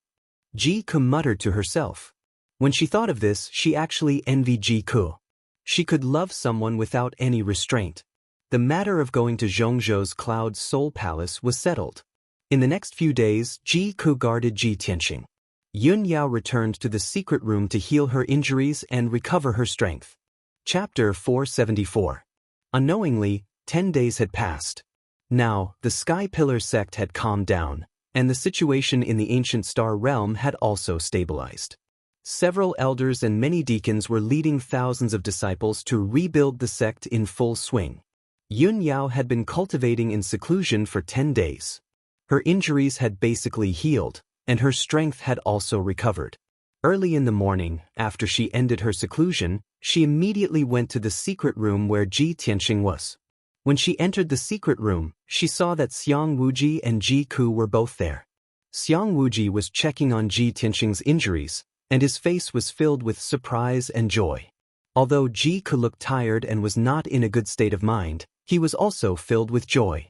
Speaker 1: Ji Ku muttered to herself. When she thought of this, she actually envied Ji Ku. She could love someone without any restraint. The matter of going to Zhongzhou's Cloud Soul Palace was settled. In the next few days, Ji Ku guarded Ji Tianqing. Yun Yao returned to the secret room to heal her injuries and recover her strength. Chapter 474. Unknowingly, 10 days had passed. Now, the Sky Pillar sect had calmed down, and the situation in the ancient star realm had also stabilized. Several elders and many deacons were leading thousands of disciples to rebuild the sect in full swing. Yun Yao had been cultivating in seclusion for 10 days. Her injuries had basically healed, and her strength had also recovered. Early in the morning, after she ended her seclusion, she immediately went to the secret room where Ji Tianqing was. When she entered the secret room, she saw that Xiang Wuji and Ji Ku were both there. Xiang Wuji was checking on Ji Tianqing's injuries, and his face was filled with surprise and joy. Although Ji Ku looked tired and was not in a good state of mind, he was also filled with joy.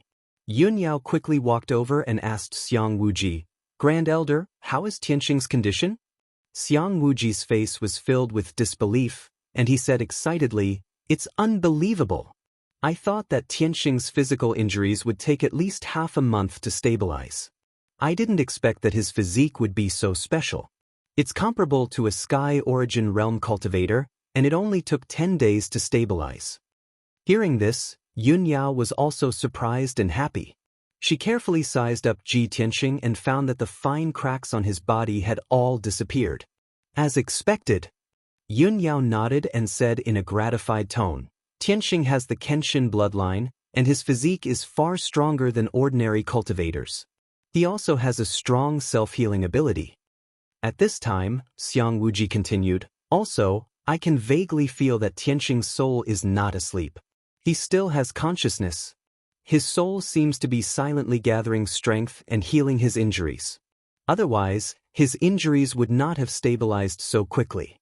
Speaker 1: Yun Yao quickly walked over and asked Xiang Wuji, "Grand Elder, how is Tianqing's condition?" Xiang Wuji's face was filled with disbelief, and he said excitedly, "It's unbelievable. I thought that Tianqing's physical injuries would take at least half a month to stabilize. I didn't expect that his physique would be so special. It's comparable to a Sky Origin Realm cultivator, and it only took 10 days to stabilize." Hearing this, Yun Yao was also surprised and happy. She carefully sized up Ji Tianqing and found that the fine cracks on his body had all disappeared. As expected. Yun Yao nodded and said in a gratified tone, "Tianqing has the Kenshin bloodline, and his physique is far stronger than ordinary cultivators. He also has a strong self-healing ability." At this time, Xiang Wuji continued, "Also, I can vaguely feel that Tianqing's soul is not asleep. He still has consciousness. His soul seems to be silently gathering strength and healing his injuries. Otherwise, his injuries would not have stabilized so quickly."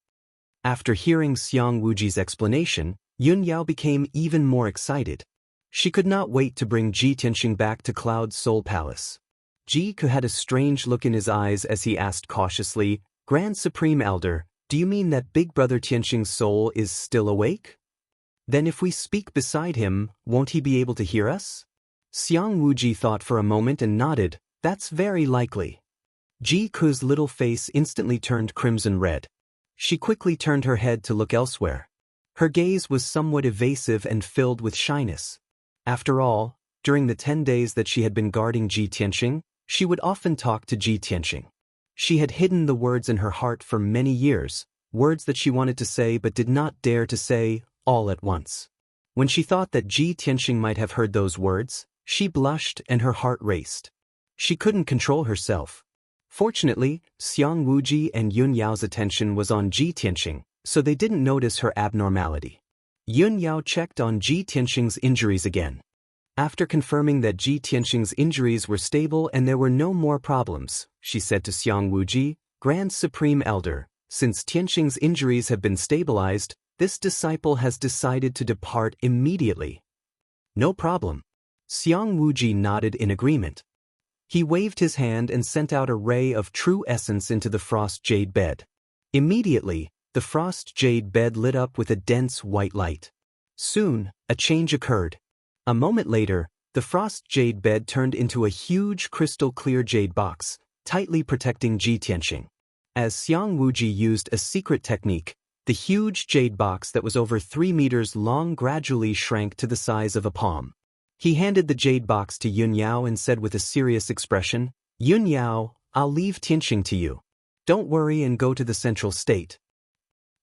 Speaker 1: After hearing Xiang Wuji's explanation, Yun Yao became even more excited. She could not wait to bring Ji Tianqing back to Cloud's Soul Palace. Ji Ku had a strange look in his eyes as he asked cautiously, "Grand Supreme Elder, do you mean that Big Brother Tianqing's soul is still awake? Then if we speak beside him, won't he be able to hear us?" Xiang Wuji thought for a moment and nodded, "That's very likely." Ji Ku's little face instantly turned crimson red. She quickly turned her head to look elsewhere. Her gaze was somewhat evasive and filled with shyness. After all, during the 10 days that she had been guarding Ji Tianqing, she would often talk to Ji Tianqing. She had hidden the words in her heart for many years, words that she wanted to say but did not dare to say, all at once. When she thought that Ji Tianqing might have heard those words, she blushed and her heart raced. She couldn't control herself. Fortunately, Xiang Wuji and Yun Yao's attention was on Ji Tianqing, so they didn't notice her abnormality. Yun Yao checked on Ji Tianqing's injuries again. After confirming that Ji Tianqing's injuries were stable and there were no more problems, she said to Xiang Wuji, "Grand Supreme Elder, since Tianqing's injuries have been stabilized, this disciple has decided to depart immediately." "No problem." Xiang Wuji nodded in agreement. He waved his hand and sent out a ray of true essence into the frost jade bed. Immediately, the frost jade bed lit up with a dense white light. Soon, a change occurred. A moment later, the frost jade bed turned into a huge crystal-clear jade box, tightly protecting Ji Tianqing. As Xiang Wuji used a secret technique, the huge jade box that was over 3 meters long gradually shrank to the size of a palm. He handed the jade box to Yun Yao and said with a serious expression, "Yun Yao, I'll leave Tianqing to you. Don't worry and go to the central state.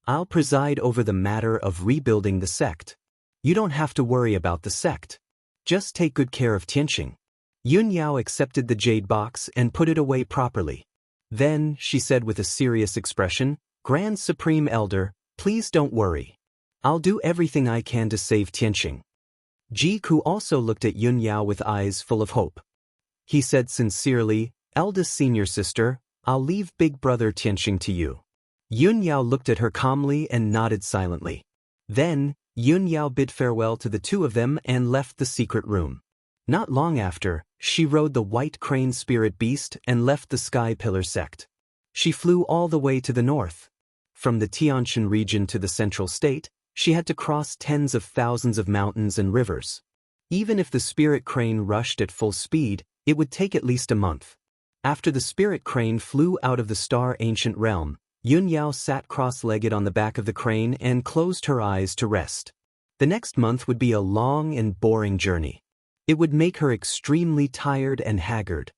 Speaker 1: I'll preside over the matter of rebuilding the sect. You don't have to worry about the sect. Just take good care of Tianqing." Yun Yao accepted the jade box and put it away properly. Then, she said with a serious expression, "Grand Supreme Elder, please don't worry. I'll do everything I can to save Tianqing." Ji Ku also looked at Yun Yao with eyes full of hope. He said sincerely, "Eldest senior sister, I'll leave Big Brother Tianqing to you." Yun Yao looked at her calmly and nodded silently. Then, Yun Yao bid farewell to the two of them and left the secret room. Not long after, she rode the white crane spirit beast and left the Sky Pillar sect. She flew all the way to the north. From the Tianshan region to the central state, she had to cross tens of thousands of mountains and rivers. Even if the spirit crane rushed at full speed, It would take at least a month. After the spirit crane flew out of the star-ancient realm, Yun Yao sat cross-legged on the back of the crane and closed her eyes to rest. The next month would be a long and boring journey. It would make her extremely tired and haggard.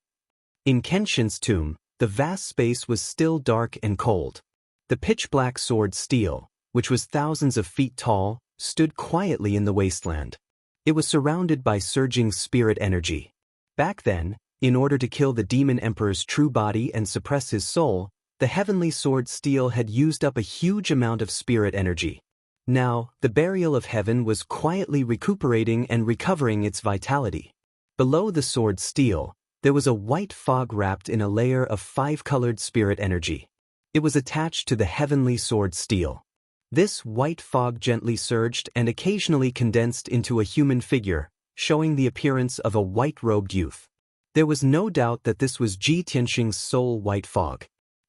Speaker 1: In Kenshin's tomb, the vast space was still dark and cold. The pitch-black sword steel, which was thousands of feet tall, stood quietly in the wasteland. It was surrounded by surging spirit energy. Back then, in order to kill the demon emperor's true body and suppress his soul, the heavenly sword steel had used up a huge amount of spirit energy. Now, the burial of heaven was quietly recuperating and recovering its vitality. Below the sword steel, there was a white fog wrapped in a layer of 5-colored spirit energy. It was attached to the heavenly sword steel. This white fog gently surged and occasionally condensed into a human figure, showing the appearance of a white-robed youth. There was no doubt that this was Ji Tianxing's soul white fog.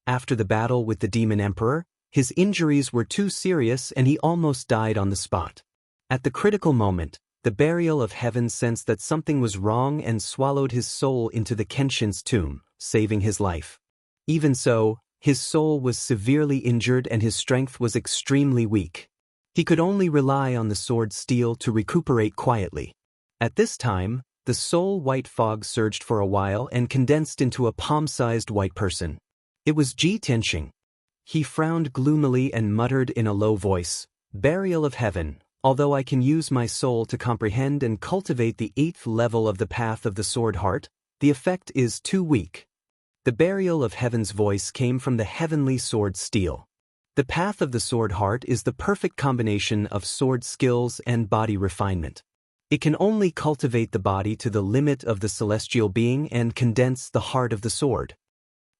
Speaker 1: After the battle with the demon emperor, his injuries were too serious and he almost died on the spot. At the critical moment, the burial of heaven sensed that something was wrong and swallowed his soul into the Kenshin's tomb, saving his life. Even so, his soul was severely injured and his strength was extremely weak. He could only rely on the sword steel to recuperate quietly. At this time, the soul white fog surged for a while and condensed into a palm-sized white person. It was Ji Tianxing. He frowned gloomily and muttered in a low voice, "Burial of heaven, although I can use my soul to comprehend and cultivate the 8th level of the path of the sword heart, the effect is too weak." The burial of heaven's voice came from the heavenly sword steel. The path of the sword heart is the perfect combination of sword skills and body refinement. It can only cultivate the body to the limit of the celestial being and condense the heart of the sword.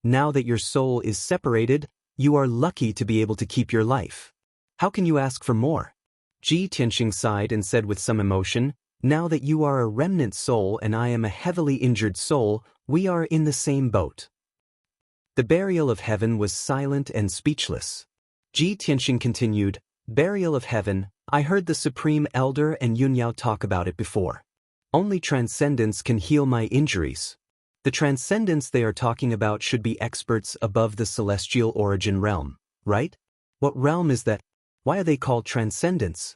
Speaker 1: Now that your soul is separated, you are lucky to be able to keep your life. How can you ask for more? Ji Tianxing sighed and said with some emotion, "Now that you are a remnant soul and I am a heavily injured soul, we are in the same boat." The burial of heaven was silent and speechless. Ji Tianxing continued, "Burial of heaven, I heard the Supreme Elder and Yun Yao talk about it before. Only transcendence can heal my injuries. The transcendence they are talking about should be experts above the celestial origin realm, right? What realm is that? Why are they called transcendents?"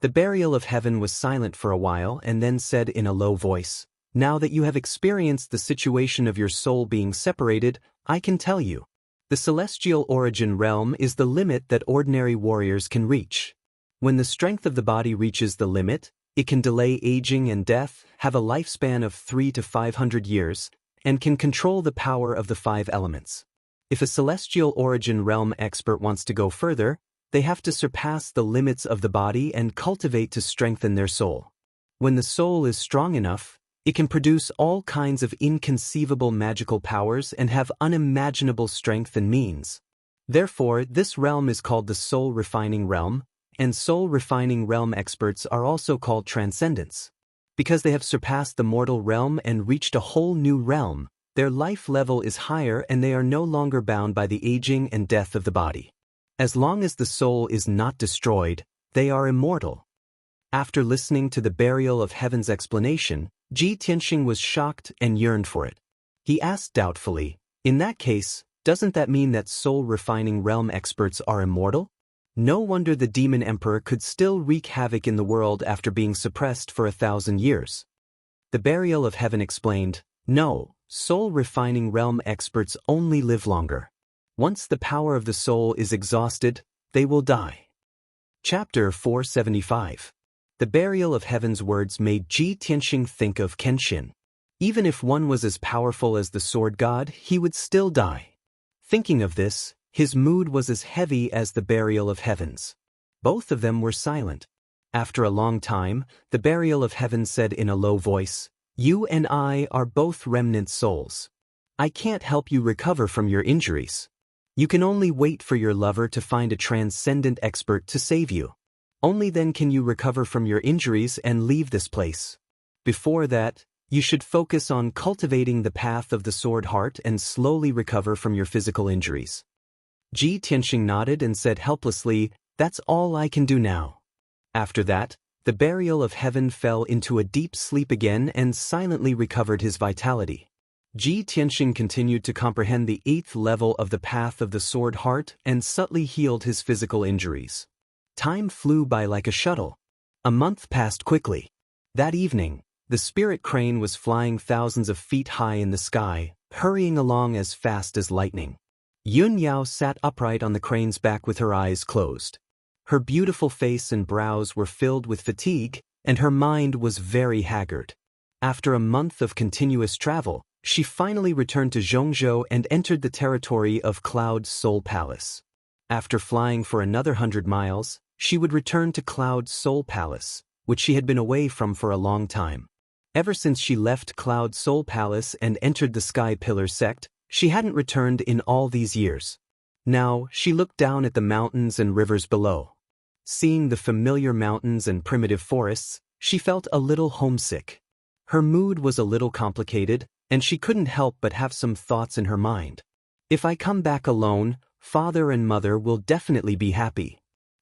Speaker 1: The burial of heaven was silent for a while and then said in a low voice, "Now that you have experienced the situation of your soul being separated, I can tell you. The celestial origin realm is the limit that ordinary warriors can reach. When the strength of the body reaches the limit, it can delay aging and death, have a lifespan of 300 to 500 years, and can control the power of the 5 elements. If a celestial origin realm expert wants to go further, they have to surpass the limits of the body and cultivate to strengthen their soul. When the soul is strong enough, it can produce all kinds of inconceivable magical powers and have unimaginable strength and means. Therefore, this realm is called the soul refining realm, and soul refining realm experts are also called transcendents. Because they have surpassed the mortal realm and reached a whole new realm, their life level is higher and they are no longer bound by the aging and death of the body. As long as the soul is not destroyed, they are immortal." After listening to the burial of heaven's explanation, Ji Tianxing was shocked and yearned for it. He asked doubtfully, "In that case, doesn't that mean that soul-refining realm experts are immortal? No wonder the demon emperor could still wreak havoc in the world after being suppressed for 1,000 years." The burial of heaven explained, "No, soul-refining realm experts only live longer. Once the power of the soul is exhausted, they will die." Chapter 475. The burial of heaven's words made Ji Tianxing think of Kenshin. Even if one was as powerful as the sword god, he would still die. Thinking of this, his mood was as heavy as the burial of heavens. Both of them were silent. After a long time, the burial of heaven said in a low voice, "You and I are both remnant souls. I can't help you recover from your injuries. You can only wait for your lover to find a transcendent expert to save you. Only then can you recover from your injuries and leave this place. Before that, you should focus on cultivating the path of the sword heart and slowly recover from your physical injuries." Ji Tianxing nodded and said helplessly, "That's all I can do now." After that, The burial of heaven fell into a deep sleep again and silently recovered his vitality. Ji Tianxing continued to comprehend the 8th level of the path of the sword heart and subtly healed his physical injuries. Time flew by like a shuttle. A month passed quickly. That evening, the spirit crane was flying thousands of feet high in the sky, hurrying along as fast as lightning. Yun Yao sat upright on the crane's back with her eyes closed. Her beautiful face and brows were filled with fatigue, and her mind was very haggard. After a month of continuous travel, she finally returned to Zhongzhou and entered the territory of Cloud's Soul Palace. After flying for another 100 miles, she would return to Cloud's Soul Palace, which she had been away from for a long time. Ever since she left Cloud's Soul Palace and entered the Sky Pillar sect, she hadn't returned in all these years. Now, she looked down at the mountains and rivers below. Seeing the familiar mountains and primitive forests, she felt a little homesick. Her mood was a little complicated, and she couldn't help but have some thoughts in her mind. If I come back alone, father and mother will definitely be happy.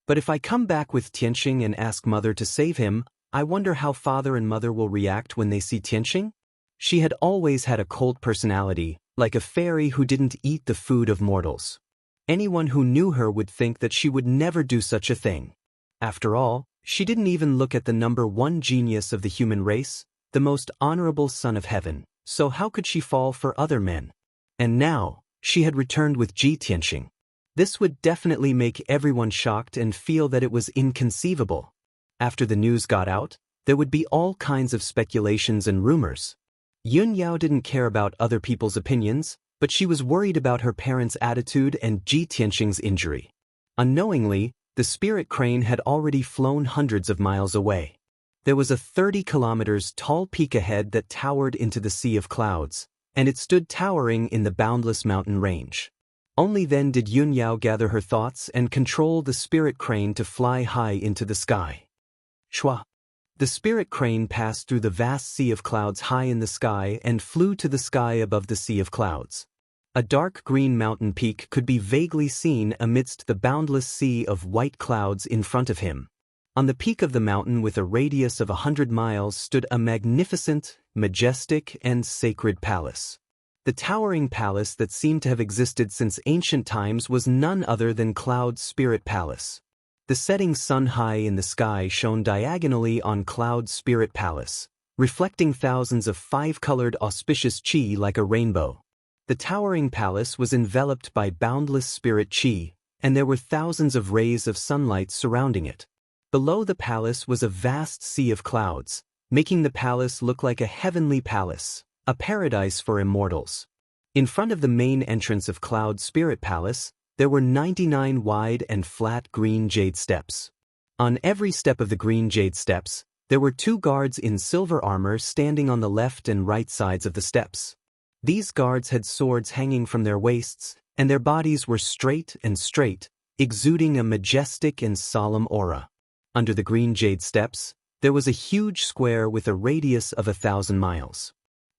Speaker 1: But if I come back with Tianxing and ask mother to save him, I wonder how father and mother will react when they see Tianxing? She had always had a cold personality, like a fairy who didn't eat the food of mortals. Anyone who knew her would think that she would never do such a thing. After all, she didn't even look at the number 1 genius of the human race, the most honorable son of heaven, so how could she fall for other men? And now, she had returned with Ji Tianxing. This would definitely make everyone shocked and feel that it was inconceivable. After the news got out, there would be all kinds of speculations and rumors. Yun Yao didn't care about other people's opinions, but she was worried about her parents' attitude and Ji Tianxing's injury. Unknowingly, the spirit crane had already flown hundreds of miles away. There was a 30 kilometers tall peak ahead that towered into the sea of clouds, and it stood towering in the boundless mountain range. Only then did Yun Yao gather her thoughts and control the spirit crane to fly high into the sky. Shwa! The spirit crane passed through the vast sea of clouds high in the sky and flew to the sky above the sea of clouds. A dark green mountain peak could be vaguely seen amidst the boundless sea of white clouds in front of him. On the peak of the mountain with a radius of 100 miles stood a magnificent, majestic, and sacred palace. The towering palace that seemed to have existed since ancient times was none other than Cloud's Spirit Palace. The setting sun high in the sky shone diagonally on Cloud's Spirit Palace, reflecting thousands of 5-colored auspicious qi like a rainbow. The towering palace was enveloped by boundless spirit qi, and there were thousands of rays of sunlight surrounding it. Below the palace was a vast sea of clouds, making the palace look like a heavenly palace, a paradise for immortals. In front of the main entrance of Cloud Spirit Palace, there were 99 wide and flat green jade steps. On every step of the green jade steps, there were 2 guards in silver armor standing on the left and right sides of the steps. These guards had swords hanging from their waists, and their bodies were straight, exuding a majestic and solemn aura. Under the green jade steps, there was a huge square with a radius of 1,000 miles.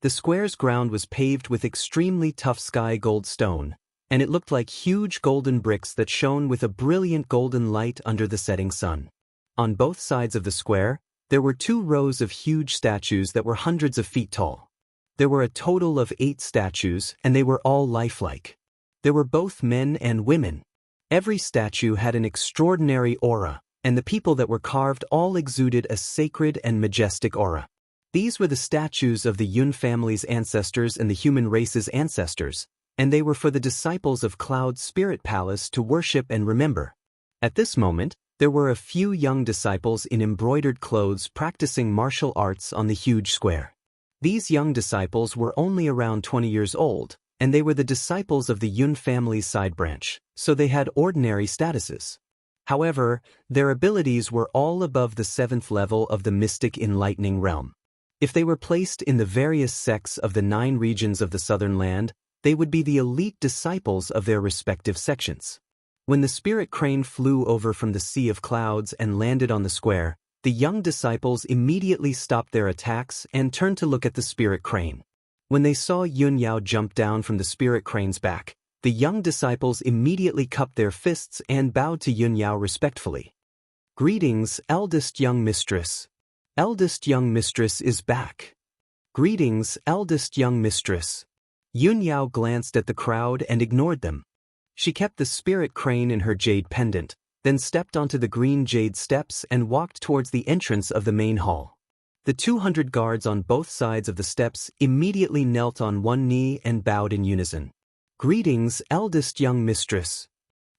Speaker 1: The square's ground was paved with extremely tough sky gold stone, and it looked like huge golden bricks that shone with a brilliant golden light under the setting sun. On both sides of the square, there were 2 rows of huge statues that were hundreds of feet tall. There were a total of 8 statues, and they were all lifelike. There were both men and women. Every statue had an extraordinary aura, and the people that were carved all exuded a sacred and majestic aura. These were the statues of the Yun family's ancestors and the human race's ancestors, and they were for the disciples of Cloud Spirit Palace to worship and remember. At this moment, there were a few young disciples in embroidered clothes practicing martial arts on the huge square. These young disciples were only around 20 years old, and they were the disciples of the Yun family's side branch, so they had ordinary statuses. However, their abilities were all above the 7th level of the mystic enlightening realm. If they were placed in the various sects of the 9 regions of the southern land, they would be the elite disciples of their respective sections. When the spirit crane flew over from the sea of clouds and landed on the square, the young disciples immediately stopped their attacks and turned to look at the spirit crane. When they saw Yun Yao jump down from the spirit crane's back, the young disciples immediately cupped their fists and bowed to Yun Yao respectfully. Greetings, eldest young mistress. Eldest young mistress is back. Greetings, eldest young mistress. Yun Yao glanced at the crowd and ignored them. She kept the spirit crane in her jade pendant, then stepped onto the green jade steps and walked towards the entrance of the main hall. The 200 guards on both sides of the steps immediately knelt on one knee and bowed in unison. Greetings, eldest young mistress.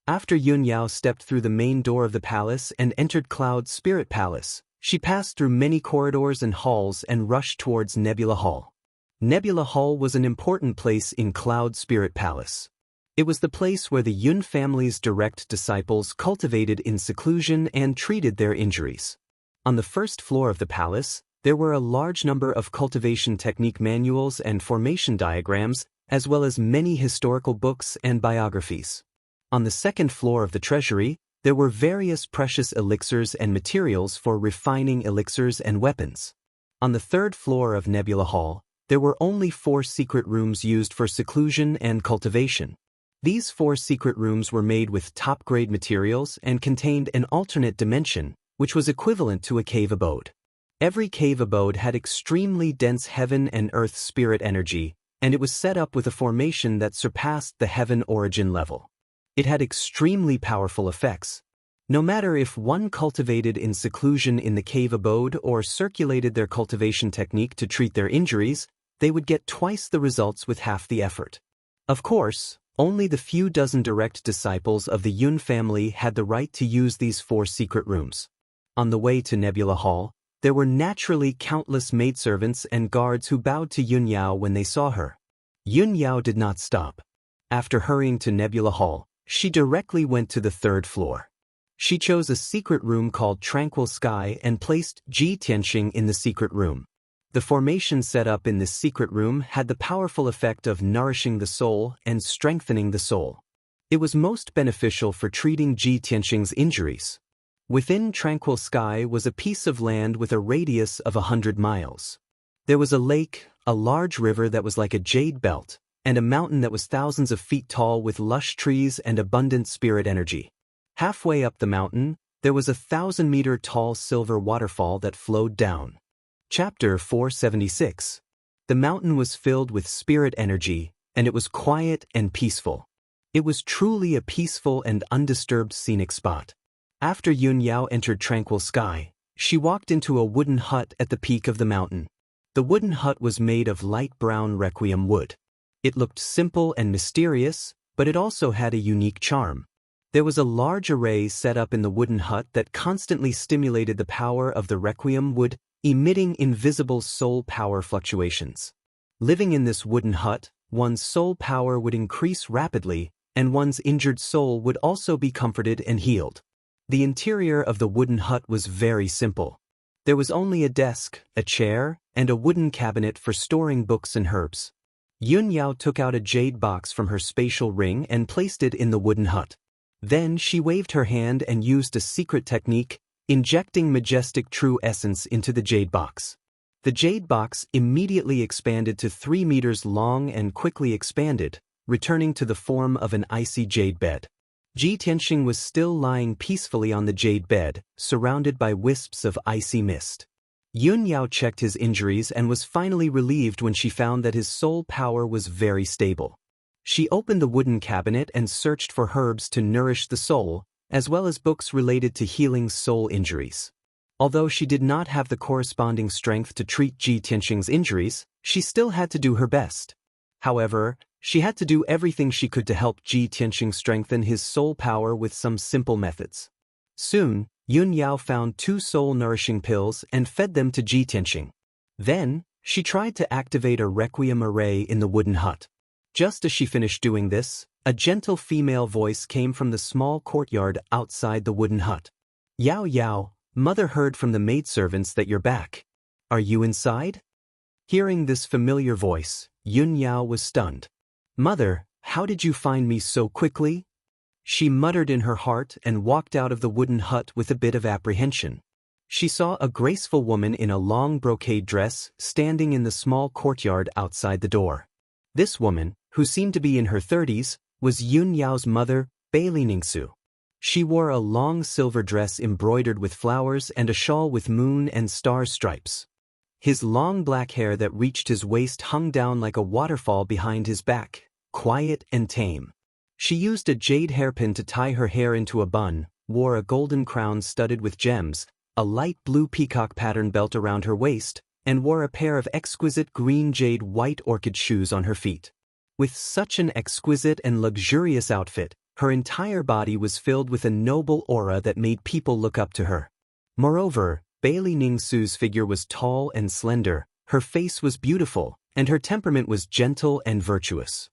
Speaker 1: After Yun Yao stepped through the main door of the palace and entered Cloud Spirit Palace, she passed through many corridors and halls and rushed towards Nebula Hall. Nebula Hall was an important place in Cloud Spirit Palace. It was the place where the Yun family's direct disciples cultivated in seclusion and treated their injuries. On the first floor of the palace, there were a large number of cultivation technique manuals and formation diagrams, as well as many historical books and biographies. On the second floor of the treasury, there were various precious elixirs and materials for refining elixirs and weapons. On the third floor of Nebula Hall, there were only 4 secret rooms used for seclusion and cultivation. These 4 secret rooms were made with top-grade materials and contained an alternate dimension, which was equivalent to a cave abode. Every cave abode had extremely dense heaven and earth spirit energy, and it was set up with a formation that surpassed the heaven origin level. It had extremely powerful effects. No matter if one cultivated in seclusion in the cave abode or circulated their cultivation technique to treat their injuries, they would get twice the results with half the effort. Of course, only the few dozen direct disciples of the Yun family had the right to use these 4 secret rooms. On the way to Nebula Hall, there were naturally countless maidservants and guards who bowed to Yun Yao when they saw her. Yun Yao did not stop. After hurrying to Nebula Hall, she directly went to the 3rd floor. She chose a secret room called Tranquil Sky and placed Ji Tianxing in the secret room. The formation set up in this secret room had the powerful effect of nourishing the soul and strengthening the soul. It was most beneficial for treating Ji Tianxing's injuries. Within Tranquil Sky was a piece of land with a radius of 100 miles. There was a lake, a large river that was like a jade belt, and a mountain that was thousands of feet tall with lush trees and abundant spirit energy. Halfway up the mountain, there was a 1,000-meter tall silver waterfall that flowed down. Chapter 476. The mountain was filled with spirit energy, and it was quiet and peaceful. It was truly a peaceful and undisturbed scenic spot. After Yun Yao entered Tranquil Sky, she walked into a wooden hut at the peak of the mountain. The wooden hut was made of light brown requiem wood. It looked simple and mysterious, but it also had a unique charm. There was a large array set up in the wooden hut that constantly stimulated the power of the requiem wood, emitting invisible soul power fluctuations. Living in this wooden hut, one's soul power would increase rapidly, and one's injured soul would also be comforted and healed. The interior of the wooden hut was very simple. There was only a desk, a chair, and a wooden cabinet for storing books and herbs. Yun Yao took out a jade box from her spatial ring and placed it in the wooden hut. Then she waved her hand and used a secret technique, injecting majestic true essence into the jade box. The jade box immediately expanded to 3 meters long and quickly expanded, returning to the form of an icy jade bed. Ji Tianxing was still lying peacefully on the jade bed, surrounded by wisps of icy mist. Yun Yao checked his injuries and was finally relieved when she found that his soul power was very stable. She opened the wooden cabinet and searched for herbs to nourish the soul, as well as books related to healing soul injuries. Although she did not have the corresponding strength to treat Ji Tianxing's injuries, she still had to do her best. However, she had to do everything she could to help Ji Tianxing strengthen his soul power with some simple methods. Soon, Yun Yao found 2 soul-nourishing pills and fed them to Ji Tianxing. Then, she tried to activate a requiem array in the wooden hut. Just as she finished doing this, a gentle female voice came from the small courtyard outside the wooden hut. "Yao Yao, mother heard from the maidservants that you're back. Are you inside?" Hearing this familiar voice, Yun Yao was stunned. "Mother, how did you find me so quickly?" She muttered in her heart and walked out of the wooden hut with a bit of apprehension. She saw a graceful woman in a long brocade dress standing in the small courtyard outside the door. This woman, who seemed to be in her 30s, was Yun Yao's mother, Bai Ningsu. She wore a long silver dress embroidered with flowers and a shawl with moon and star stripes. His long black hair that reached his waist hung down like a waterfall behind his back, quiet and tame. She used a jade hairpin to tie her hair into a bun, wore a golden crown studded with gems, a light blue peacock pattern belt around her waist, and wore a pair of exquisite green jade white orchid shoes on her feet. With such an exquisite and luxurious outfit, her entire body was filled with a noble aura that made people look up to her. Moreover, Bailey Ningsu's figure was tall and slender, her face was beautiful, and her temperament was gentle and virtuous.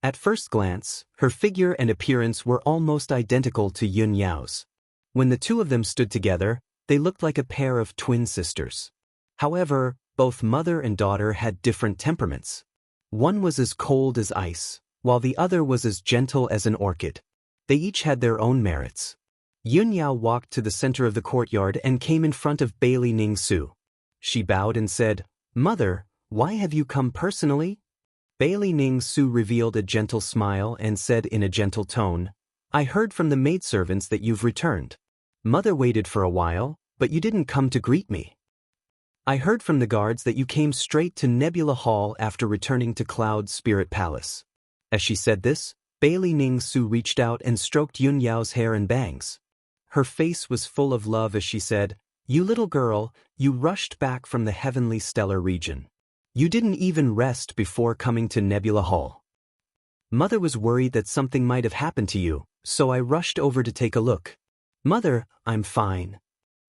Speaker 1: At first glance, her figure and appearance were almost identical to Yun Yao's. When the two of them stood together, they looked like a pair of twin sisters. However, both mother and daughter had different temperaments. One was as cold as ice, while the other was as gentle as an orchid. They each had their own merits. Yun Yao walked to the center of the courtyard and came in front of Bailey Ningsu. She bowed and said, "Mother, why have you come personally?" Bailey Ningsu revealed a gentle smile and said in a gentle tone, "I heard from the maidservants that you've returned. Mother waited for a while, but you didn't come to greet me. I heard from the guards that you came straight to Nebula Hall after returning to Cloud Spirit Palace." As she said this, Bailey Ningsu reached out and stroked Yun Yao's hair and bangs. Her face was full of love as she said, "You little girl, you rushed back from the heavenly stellar region. You didn't even rest before coming to Nebula Hall. Mother was worried that something might have happened to you, so I rushed over to take a look. Mother, I'm fine."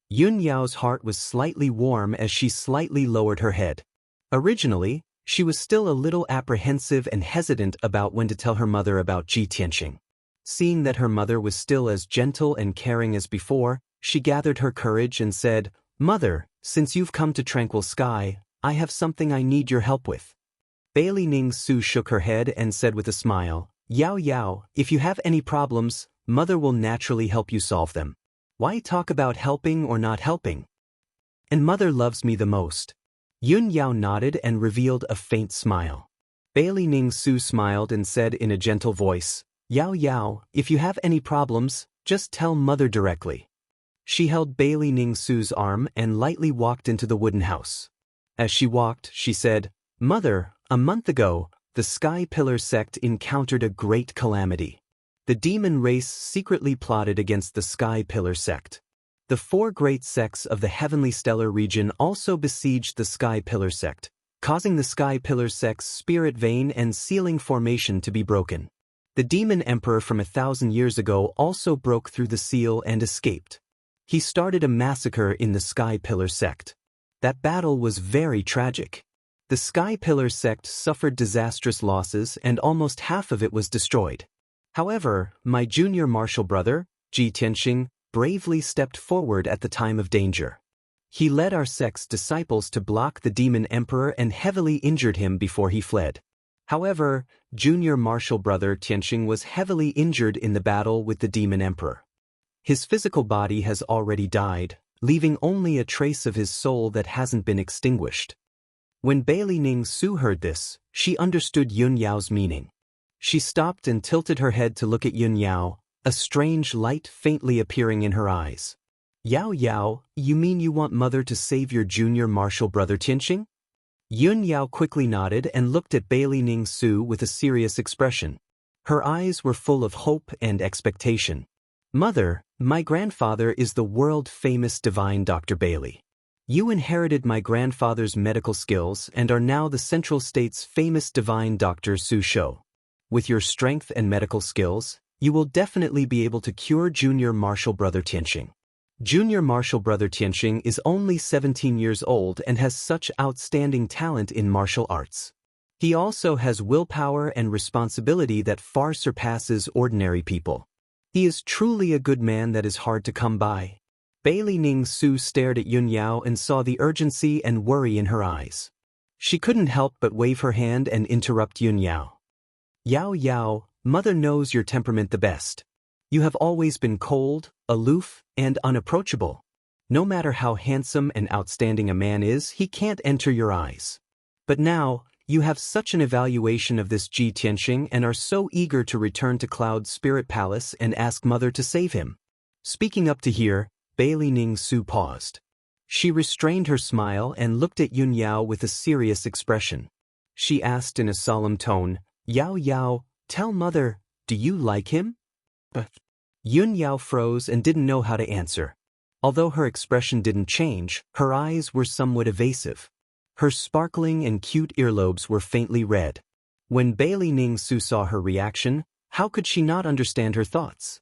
Speaker 1: Yun Yao's heart was slightly warm as she slightly lowered her head. Originally, she was still a little apprehensive and hesitant about when to tell her mother about Ji Tianxing. Seeing that her mother was still as gentle and caring as before, she gathered her courage and said, "Mother, since you've come to Tranquil Sky, I have something I need your help with." Bailey Ningsu shook her head and said with a smile, "Yao Yao, if you have any problems, Mother will naturally help you solve them. Why talk about helping or not helping? And Mother loves me the most." Yun Yao nodded and revealed a faint smile. Bailey Ningsu smiled and said in a gentle voice, "Yao Yao, if you have any problems, just tell Mother directly." She held Bailey Ningsu's arm and lightly walked into the wooden house. As she walked, she said, "Mother, a month ago, the Sky Pillar sect encountered a great calamity. The demon race secretly plotted against the Sky Pillar sect. The four great sects of the heavenly stellar region also besieged the Sky Pillar sect, causing the Sky Pillar sect's spirit vein and sealing formation to be broken. The demon emperor from 1,000 years ago also broke through the seal and escaped. He started a massacre in the Sky Pillar sect. That battle was very tragic. The Sky Pillar sect suffered disastrous losses and almost half of it was destroyed. However, my junior martial brother, Ji Tianxing, bravely stepped forward at the time of danger. He led our sect's disciples to block the demon emperor and heavily injured him before he fled. However, junior martial brother Tianxing was heavily injured in the battle with the demon emperor. His physical body has already died, leaving only a trace of his soul that hasn't been extinguished." When Bailey Ningsu heard this, she understood Yun Yao's meaning. She stopped and tilted her head to look at Yun Yao, a strange light faintly appearing in her eyes. "Yao Yao, you mean you want Mother to save your junior martial brother Tianxing?" Yun Yao quickly nodded and looked at Bailey Ningsu with a serious expression. Her eyes were full of hope and expectation. "Mother, my grandfather is the world-famous divine Dr. Bailey. You inherited my grandfather's medical skills and are now the Central State's famous divine Dr. Su Shou. With your strength and medical skills, you will definitely be able to cure junior martial brother Tianxing. Junior martial brother Tianxing is only 17 years old and has such outstanding talent in martial arts. He also has willpower and responsibility that far surpasses ordinary people. He is truly a good man that is hard to come by." Bailey Ningsu stared at Yun Yao and saw the urgency and worry in her eyes. She couldn't help but wave her hand and interrupt Yun Yao. "Yao Yao, Mother knows your temperament the best. You have always been cold, aloof, and unapproachable. No matter how handsome and outstanding a man is, he can't enter your eyes. But now, You have such an evaluation of this Ji Tianqing and are so eager to return to Cloud Spirit Palace and ask Mother to save him. Speaking up to here, Bailey Ning Su paused. She restrained her smile and looked at Yun Yao with a serious expression. She asked in a solemn tone, Yao Yao, tell Mother, do you like him? Yun Yao froze and didn't know how to answer. Although her expression didn't change, her eyes were somewhat evasive. Her sparkling and cute earlobes were faintly red. When Bailey Ning Su saw her reaction, how could she not understand her thoughts?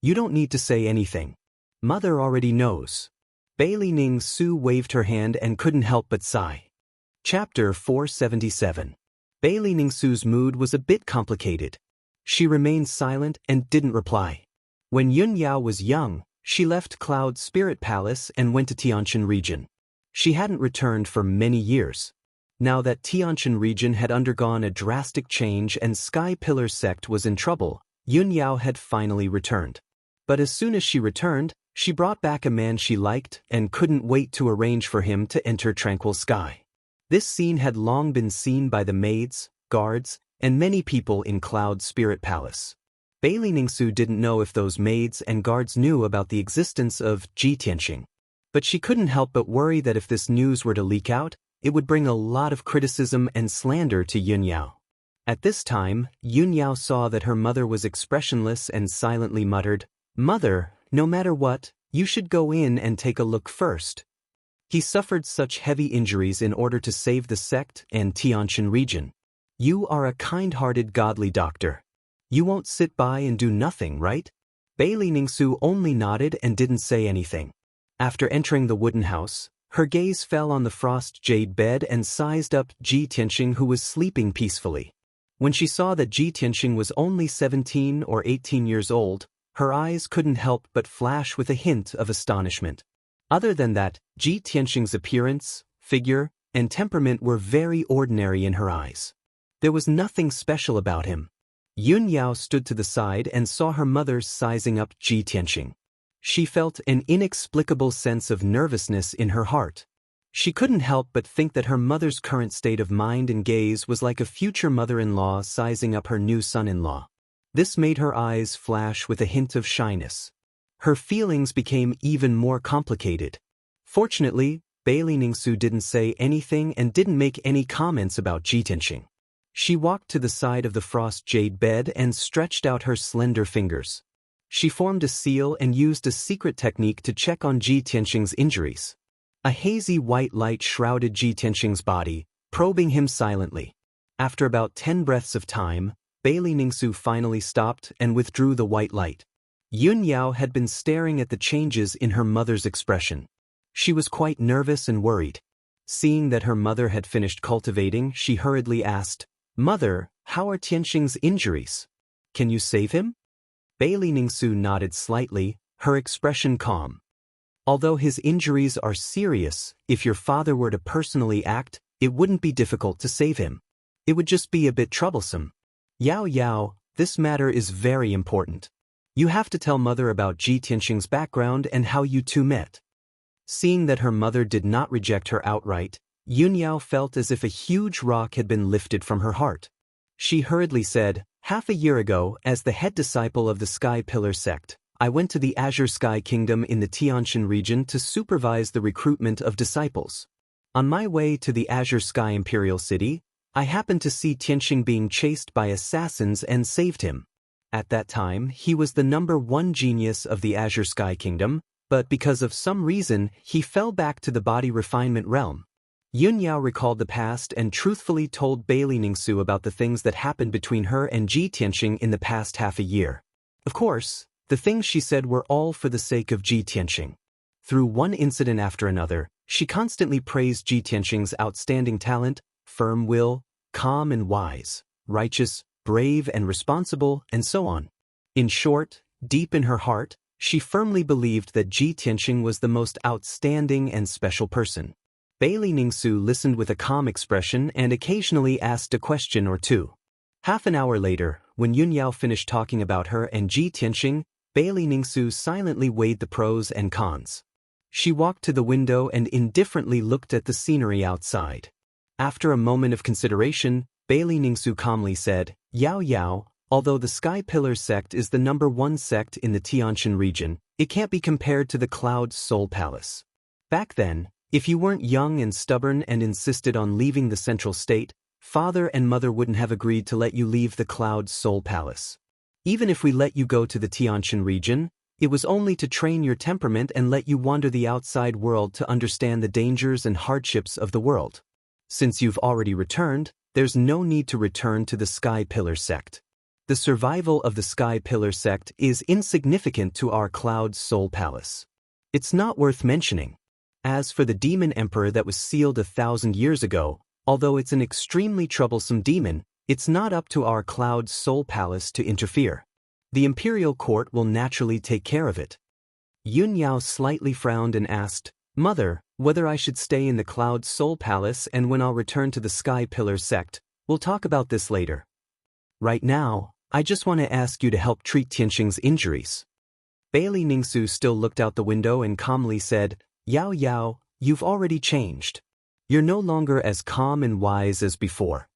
Speaker 1: You don't need to say anything. Mother already knows. Bailey Ning Su waved her hand and couldn't help but sigh. Chapter 477. Bailey Ning Su's mood was a bit complicated. She remained silent and didn't reply. When Yun Yao was young, she left Cloud Spirit Palace and went to Tianjin region. She hadn't returned for many years. Now that Tianjin region had undergone a drastic change and Sky Pillar sect was in trouble, Yun Yao had finally returned. But as soon as she returned, she brought back a man she liked and couldn't wait to arrange for him to enter Tranquil Sky. This scene had long been seen by the maids, guards, and many people in Cloud Spirit Palace. Bailey Ningsu didn't know if those maids and guards knew about the existence of Ji Tianqing. But she couldn't help but worry that if this news were to leak out, it would bring a lot of criticism and slander to Yun Yao. At this time, Yun Yao saw that her mother was expressionless and silently muttered, Mother, no matter what, you should go in and take a look first. He suffered such heavy injuries in order to save the sect and Tianjin region. You are a kind-hearted godly doctor. You won't sit by and do nothing, right? Bailey Ningsu only nodded and didn't say anything. After entering the wooden house, her gaze fell on the frost jade bed and sized up Ji Tianqing, who was sleeping peacefully. When she saw that Ji Tianqing was only 17 or 18 years old, her eyes couldn't help but flash with a hint of astonishment. Other than that, Ji Tianqing's appearance, figure, and temperament were very ordinary in her eyes. There was nothing special about him. Yun Yao stood to the side and saw her mother sizing up Ji Tianqing. She felt an inexplicable sense of nervousness in her heart. She couldn't help but think that her mother's current state of mind and gaze was like a future mother-in-law sizing up her new son-in-law. This made her eyes flash with a hint of shyness. Her feelings became even more complicated. Fortunately, Bailey Ningsu didn't say anything and didn't make any comments about Ji Tianqing. She walked to the side of the frost jade bed and stretched out her slender fingers. She formed a seal and used a secret technique to check on Ji Tianqing's injuries. A hazy white light shrouded Ji Tianqing's body, probing him silently. After about 10 breaths of time, Bailey Ningsu finally stopped and withdrew the white light. Yun Yao had been staring at the changes in her mother's expression. She was quite nervous and worried. Seeing that her mother had finished cultivating, she hurriedly asked, Mother, how are Tianqing's injuries? Can you save him? Bailey Ningsu nodded slightly, her expression calm. Although his injuries are serious, if your father were to personally act, it wouldn't be difficult to save him. It would just be a bit troublesome. Yao Yao, this matter is very important. You have to tell Mother about Ji Tianqing's background and how you two met. Seeing that her mother did not reject her outright, Yun Yao felt as if a huge rock had been lifted from her heart. She hurriedly said, Half a year ago, as the head disciple of the Sky Pillar sect, I went to the Azure Sky Kingdom in the Tianjin region to supervise the recruitment of disciples. On my way to the Azure Sky Imperial City, I happened to see Tianqing being chased by assassins and saved him. At that time, he was the #1 genius of the Azure Sky Kingdom, but because of some reason, he fell back to the body refinement realm. Yun Yao recalled the past and truthfully told Bailey Ningsu about the things that happened between her and Ji Tianqing in the past half a year. Of course, the things she said were all for the sake of Ji Tianqing. Through one incident after another, she constantly praised Ji Tianqing's outstanding talent, firm will, calm and wise, righteous, brave and responsible, and so on. In short, deep in her heart, she firmly believed that Ji Tianqing was the most outstanding and special person. Bailey Ningsu listened with a calm expression and occasionally asked a question or two. Half an hour later, when Yun Yao finished talking about her and Ji Tianqing, Bailey Ningsu silently weighed the pros and cons. She walked to the window and indifferently looked at the scenery outside. After a moment of consideration, Bailey Ningsu calmly said, Yao Yao, although the Sky Pillar sect is the #1 sect in the Tianshan region, it can't be compared to the Cloud Soul Palace. Back then, if you weren't young and stubborn and insisted on leaving the central state, father and mother wouldn't have agreed to let you leave the Cloud Soul Palace. Even if we let you go to the Tianshan region, it was only to train your temperament and let you wander the outside world to understand the dangers and hardships of the world. Since you've already returned, there's no need to return to the Sky Pillar sect. The survival of the Sky Pillar sect is insignificant to our Cloud Soul Palace. It's not worth mentioning. As for the demon emperor that was sealed 1,000 years ago, although it's an extremely troublesome demon, it's not up to our Cloud Soul Palace to interfere. The imperial court will naturally take care of it. Yun Yao slightly frowned and asked, Mother, whether I should stay in the Cloud Soul Palace and when I'll return to the Sky Pillar sect. We'll talk about this later. Right now, I just want to ask you to help treat Tianxing's injuries. Bailey Ningsu still looked out the window and calmly said, Yao Yao, you've already changed. You're no longer as calm and wise as before.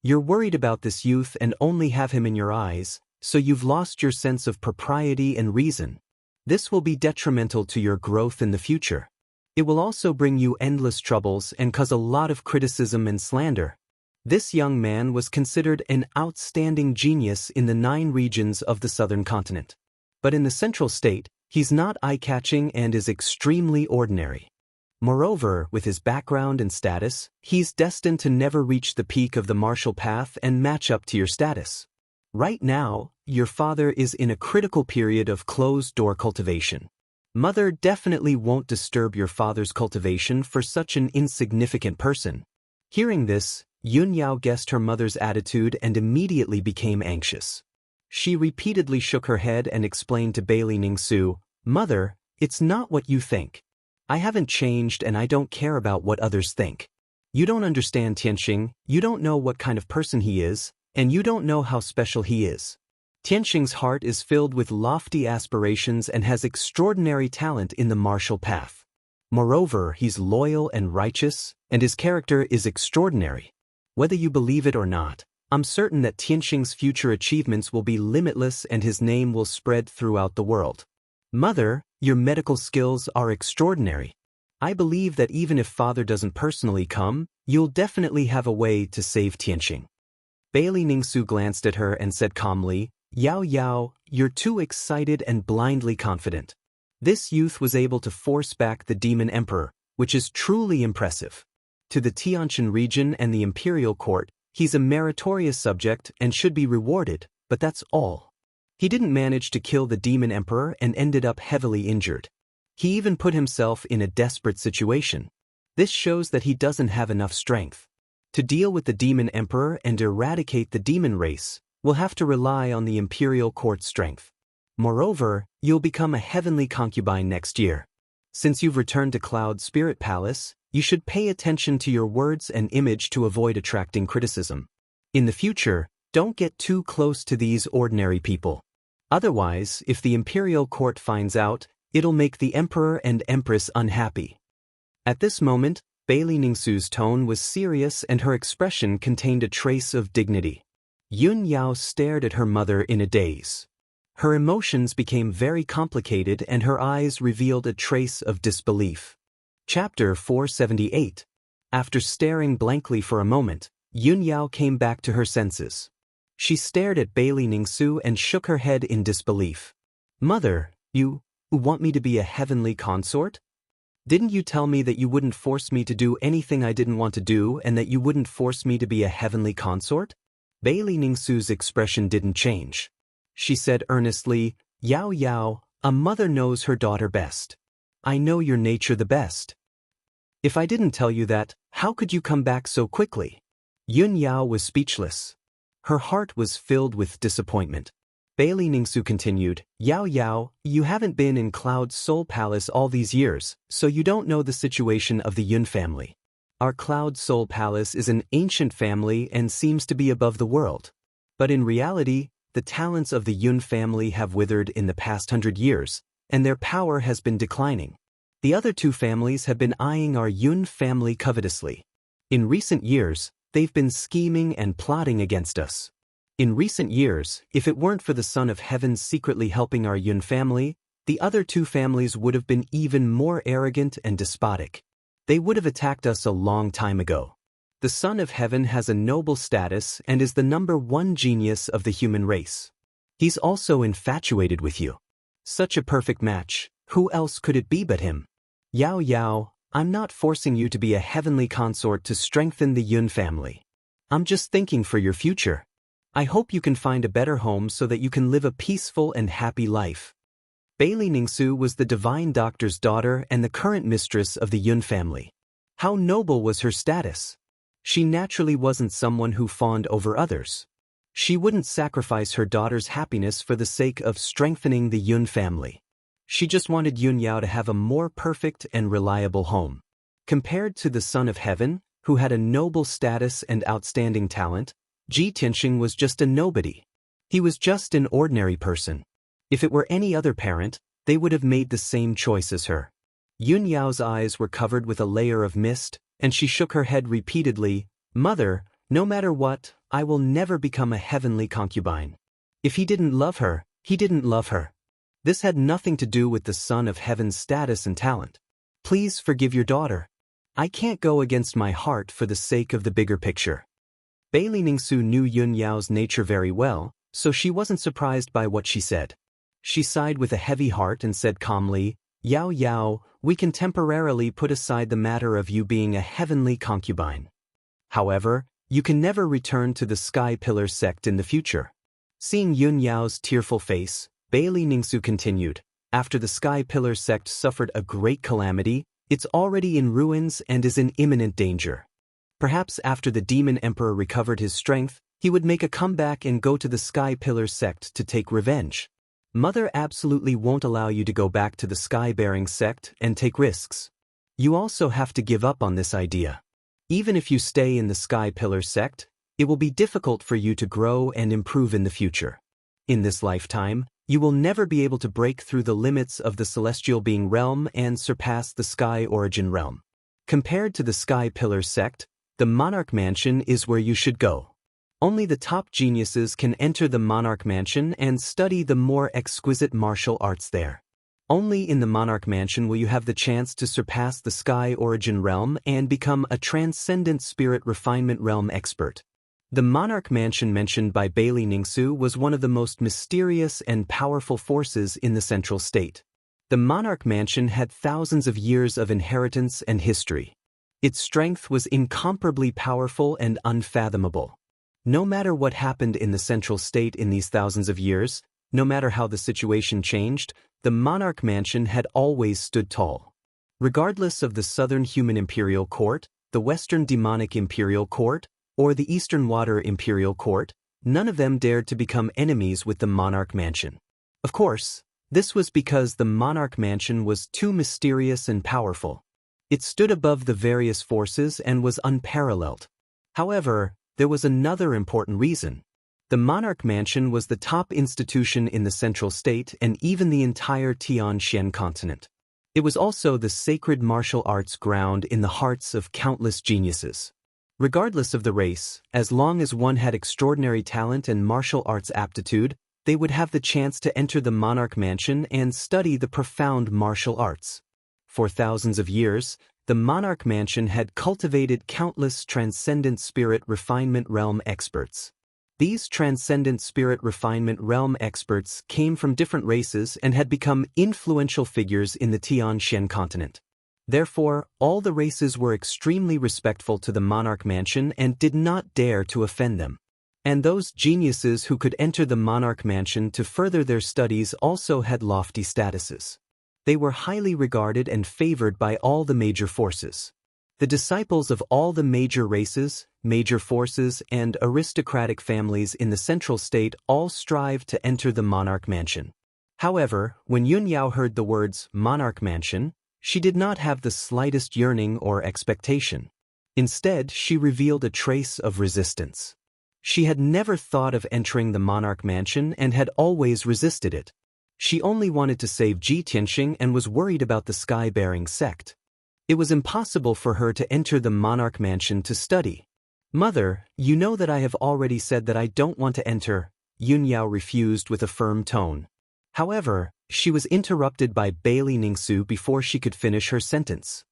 Speaker 1: You're worried about this youth and only have him in your eyes, so you've lost your sense of propriety and reason. This will be detrimental to your growth in the future. It will also bring you endless troubles and cause a lot of criticism and slander. This young man was considered an outstanding genius in the 9 regions of the southern continent. But in the central state, he's not eye-catching and is extremely ordinary. Moreover, with his background and status, he's destined to never reach the peak of the martial path and match up to your status. Right now, your father is in a critical period of closed-door cultivation. Mother definitely won't disturb your father's cultivation for such an insignificant person. Hearing this, Yun Yao guessed her mother's attitude and immediately became anxious. She repeatedly shook her head and explained to Bailey Ningsu, Mother, it's not what you think. I haven't changed and I don't care about what others think. You don't understand Tianxing, you don't know what kind of person he is, and you don't know how special he is. Tianxing's heart is filled with lofty aspirations and has extraordinary talent in the martial path. Moreover, he's loyal and righteous, and his character is extraordinary. Whether you believe it or not, I'm certain that Tianxing's future achievements will be limitless and his name will spread throughout the world. Mother, your medical skills are extraordinary. I believe that even if father doesn't personally come, you'll definitely have a way to save Tianxing. Bailey Ningsu glanced at her and said calmly, Yao Yao, you're too excited and blindly confident. This youth was able to force back the demon emperor, which is truly impressive. To the Tianshan region and the imperial court, he's a meritorious subject and should be rewarded, but that's all. He didn't manage to kill the demon emperor and ended up heavily injured. He even put himself in a desperate situation. This shows that he doesn't have enough strength. To deal with the demon emperor and eradicate the demon race, we'll have to rely on the imperial court's strength. Moreover, you'll become a heavenly concubine next year. Since you've returned to Cloud Spirit Palace, you should pay attention to your words and image to avoid attracting criticism. In the future, don't get too close to these ordinary people. Otherwise, if the imperial court finds out, it'll make the emperor and empress unhappy. At this moment, Bailey Ningsu's tone was serious and her expression contained a trace of dignity. Yun Yao stared at her mother in a daze. Her emotions became very complicated and her eyes revealed a trace of disbelief. Chapter 478. After staring blankly for a moment, Yun Yao came back to her senses. She stared at Bailey Ningsu and shook her head in disbelief. Mother, you want me to be a heavenly consort? Didn't you tell me that you wouldn't force me to do anything I didn't want to do and that you wouldn't force me to be a heavenly consort? Bailey Ningsu's expression didn't change. She said earnestly, Yao Yao, a mother knows her daughter best. I know your nature the best. If I didn't tell you that, how could you come back so quickly? Yun Yao was speechless. Her heart was filled with disappointment. Bailey Ningsu continued, Yao Yao, you haven't been in Cloud Soul Palace all these years, so you don't know the situation of the Yun family. Our Cloud Soul Palace is an ancient family and seems to be above the world. But in reality, the talents of the Yun family have withered in the past 100 years, and their power has been declining. The other 2 families have been eyeing our Yun family covetously. In recent years, they've been scheming and plotting against us. In recent years, if it weren't for the Son of Heaven secretly helping our Yun family, the other two families would have been even more arrogant and despotic. They would have attacked us a long time ago. The Son of Heaven has a noble status and is the #1 genius of the human race. He's also infatuated with you. Such a perfect match, who else could it be but him? Yao Yao, I'm not forcing you to be a heavenly consort to strengthen the Yun family. I'm just thinking for your future. I hope you can find a better home so that you can live a peaceful and happy life. Bailey Ningsu was the divine doctor's daughter and the current mistress of the Yun family. How noble was her status! She naturally wasn't someone who fawned over others. She wouldn't sacrifice her daughter's happiness for the sake of strengthening the Yun family. She just wanted Yun Yao to have a more perfect and reliable home. Compared to the Son of Heaven, who had a noble status and outstanding talent, Ji Tianxing was just a nobody. He was just an ordinary person. If it were any other parent, they would have made the same choice as her. Yun Yao's eyes were covered with a layer of mist, and she shook her head repeatedly. Mother, no matter what, I will never become a heavenly concubine. If he didn't love her, he didn't love her. This had nothing to do with the Son of Heaven's status and talent. Please forgive your daughter. I can't go against my heart for the sake of the bigger picture. Bailey Ningsu knew Yun Yao's nature very well, so she wasn't surprised by what she said. She sighed with a heavy heart and said calmly, Yao Yao, we can temporarily put aside the matter of you being a heavenly concubine. However, you can never return to the Sky Pillar sect in the future. Seeing Yun Yao's tearful face, Bailey Ningsu continued, after the Sky Pillar sect suffered a great calamity, it's already in ruins and is in imminent danger. Perhaps after the Demon Emperor recovered his strength, he would make a comeback and go to the Sky Pillar sect to take revenge. Mother absolutely won't allow you to go back to the Sky-bearing sect and take risks. You also have to give up on this idea. Even if you stay in the Sky Pillar sect, it will be difficult for you to grow and improve in the future. In this lifetime, you will never be able to break through the limits of the Celestial Being realm and surpass the Sky Origin realm. Compared to the Sky Pillar sect, the Monarch Mansion is where you should go. Only the top geniuses can enter the Monarch Mansion and study the more exquisite martial arts there. Only in the Monarch Mansion will you have the chance to surpass the Sky Origin realm and become a Transcendent Spirit Refinement realm expert. The Monarch Mansion mentioned by Bailey Ningsu was one of the most mysterious and powerful forces in the Central State. The Monarch Mansion had thousands of years of inheritance and history. Its strength was incomparably powerful and unfathomable. No matter what happened in the Central State in these thousands of years, no matter how the situation changed, the Monarch Mansion had always stood tall. Regardless of the Southern Human Imperial Court, the Western Demonic Imperial Court, or the Eastern Water Imperial Court, none of them dared to become enemies with the Monarch Mansion. Of course, this was because the Monarch Mansion was too mysterious and powerful. It stood above the various forces and was unparalleled. However, there was another important reason. The Monarch Mansion was the top institution in the Central State and even the entire Tianxian continent. It was also the sacred martial arts ground in the hearts of countless geniuses. Regardless of the race, as long as one had extraordinary talent and martial arts aptitude, they would have the chance to enter the Monarch Mansion and study the profound martial arts. For thousands of years, the Monarch Mansion had cultivated countless Transcendent Spirit Refinement realm experts. These Transcendent Spirit Refinement realm experts came from different races and had become influential figures in the Tianxian continent. Therefore, all the races were extremely respectful to the Monarch Mansion and did not dare to offend them. And those geniuses who could enter the Monarch Mansion to further their studies also had lofty statuses. They were highly regarded and favored by all the major forces. The disciples of all the major races, major forces, and aristocratic families in the Central State all strived to enter the Monarch Mansion. However, when Yun Yao heard the words Monarch Mansion, she did not have the slightest yearning or expectation. Instead, she revealed a trace of resistance. She had never thought of entering the Monarch Mansion and had always resisted it. She only wanted to save Ji Tianxing and was worried about the Sky-bearing sect. It was impossible for her to enter the monarch mansion to study. "Mother, you know that I have already said that I don't want to enter," Yunyao refused with a firm tone. However, she was interrupted by Bailey Ningsu before she could finish her sentence.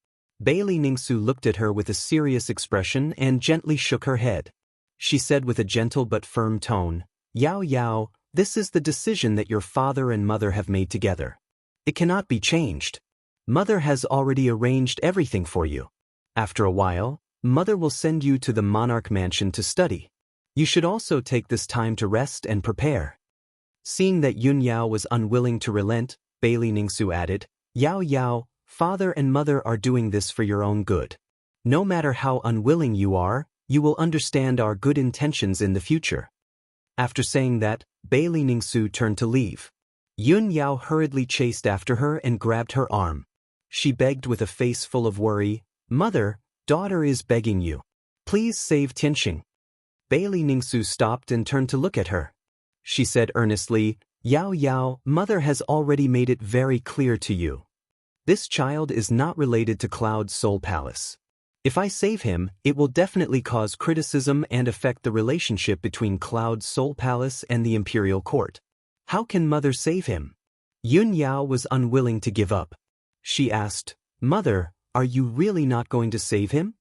Speaker 1: Bailey Ningsu looked at her with a serious expression and gently shook her head. She said with a gentle but firm tone, "Yao Yao, this is the decision that your father and mother have made together. It cannot be changed. Mother has already arranged everything for you. After a while, Mother will send you to the monarch mansion to study. You should also take this time to rest and prepare." Seeing that Yunyao was unwilling to relent, Bailey Ningsu added, "Yao Yao, father and mother are doing this for your own good. No matter how unwilling you are, you will understand our good intentions in the future." After saying that, Bailey Ningsu turned to leave. Yunyao hurriedly chased after her and grabbed her arm. She begged with a face full of worry, "Mother, daughter is begging you. Please save Tianxing." Bailey Ningsu stopped and turned to look at her. She said earnestly, "Yao Yao, mother has already made it very clear to you. This child is not related to Cloud's Soul Palace. If I save him, it will definitely cause criticism and affect the relationship between Cloud's Soul Palace and the Imperial Court. How can mother save him?" Yunyao was unwilling to give up. She asked, "Mother, are you really not going to save him?"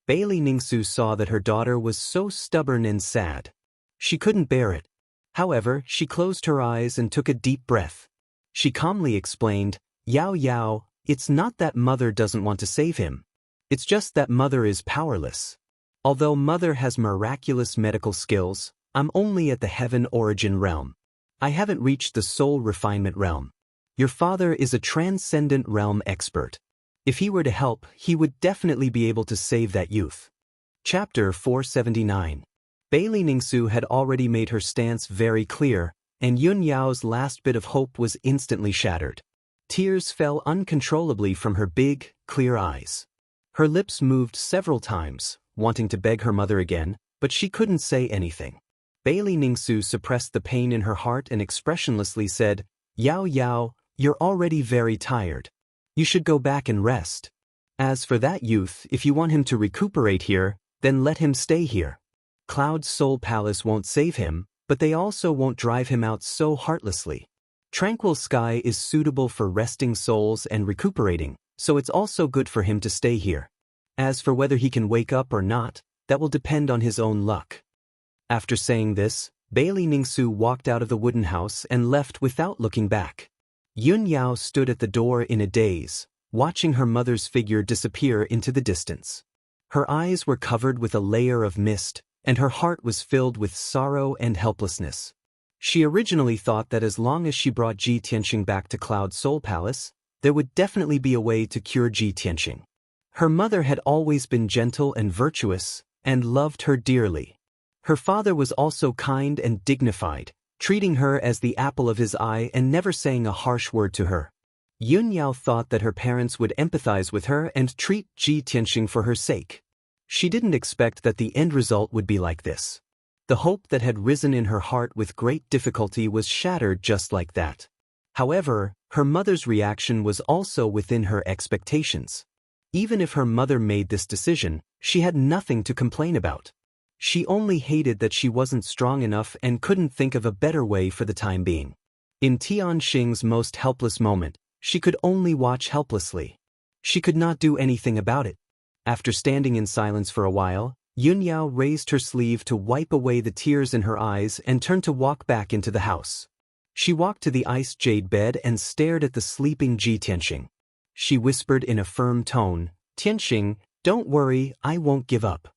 Speaker 1: Bailey Ningsu saw that her daughter was so stubborn and sad. She couldn't bear it. However, she closed her eyes and took a deep breath. She calmly explained, "Yao Yao, it's not that mother doesn't want to save him. It's just that mother is powerless. Although mother has miraculous medical skills, I'm only at the heaven origin realm. I haven't reached the soul refinement realm. Your father is a transcendent realm expert. If he were to help, he would definitely be able to save that youth." Chapter 479. Bailey Ningsu had already made her stance very clear, and Yunyao's last bit of hope was instantly shattered. Tears fell uncontrollably from her big, clear eyes. Her lips moved several times, wanting to beg her mother again, but she couldn't say anything. Bailey Ningsu suppressed the pain in her heart and expressionlessly said, "Yao Yao, you're already very tired. You should go back and rest. As for that youth, if you want him to recuperate here, then let him stay here. Cloud's Soul Palace won't save him, but they also won't drive him out so heartlessly. Tranquil Sky is suitable for resting souls and recuperating, so it's also good for him to stay here. As for whether he can wake up or not, that will depend on his own luck." After saying this, Bailey Ningsu walked out of the wooden house and left without looking back. Yunyao stood at the door in a daze, watching her mother's figure disappear into the distance. Her eyes were covered with a layer of mist, and her heart was filled with sorrow and helplessness. She originally thought that as long as she brought Ji Tianxing back to Cloud Soul Palace, there would definitely be a way to cure Ji Tianxing. Her mother had always been gentle and virtuous, and loved her dearly. Her father was also kind and dignified, treating her as the apple of his eye and never saying a harsh word to her. Yunyao thought that her parents would empathize with her and treat Ji Tianxing for her sake. She didn't expect that the end result would be like this. The hope that had risen in her heart with great difficulty was shattered just like that. However, her mother's reaction was also within her expectations. Even if her mother made this decision, she had nothing to complain about. She only hated that she wasn't strong enough and couldn't think of a better way for the time being. In Tianxing's most helpless moment, she could only watch helplessly. She could not do anything about it. After standing in silence for a while, Yunyao raised her sleeve to wipe away the tears in her eyes and turned to walk back into the house. She walked to the ice jade bed and stared at the sleeping Ji Tianxing. She whispered in a firm tone, "Tianxing, don't worry, I won't give up.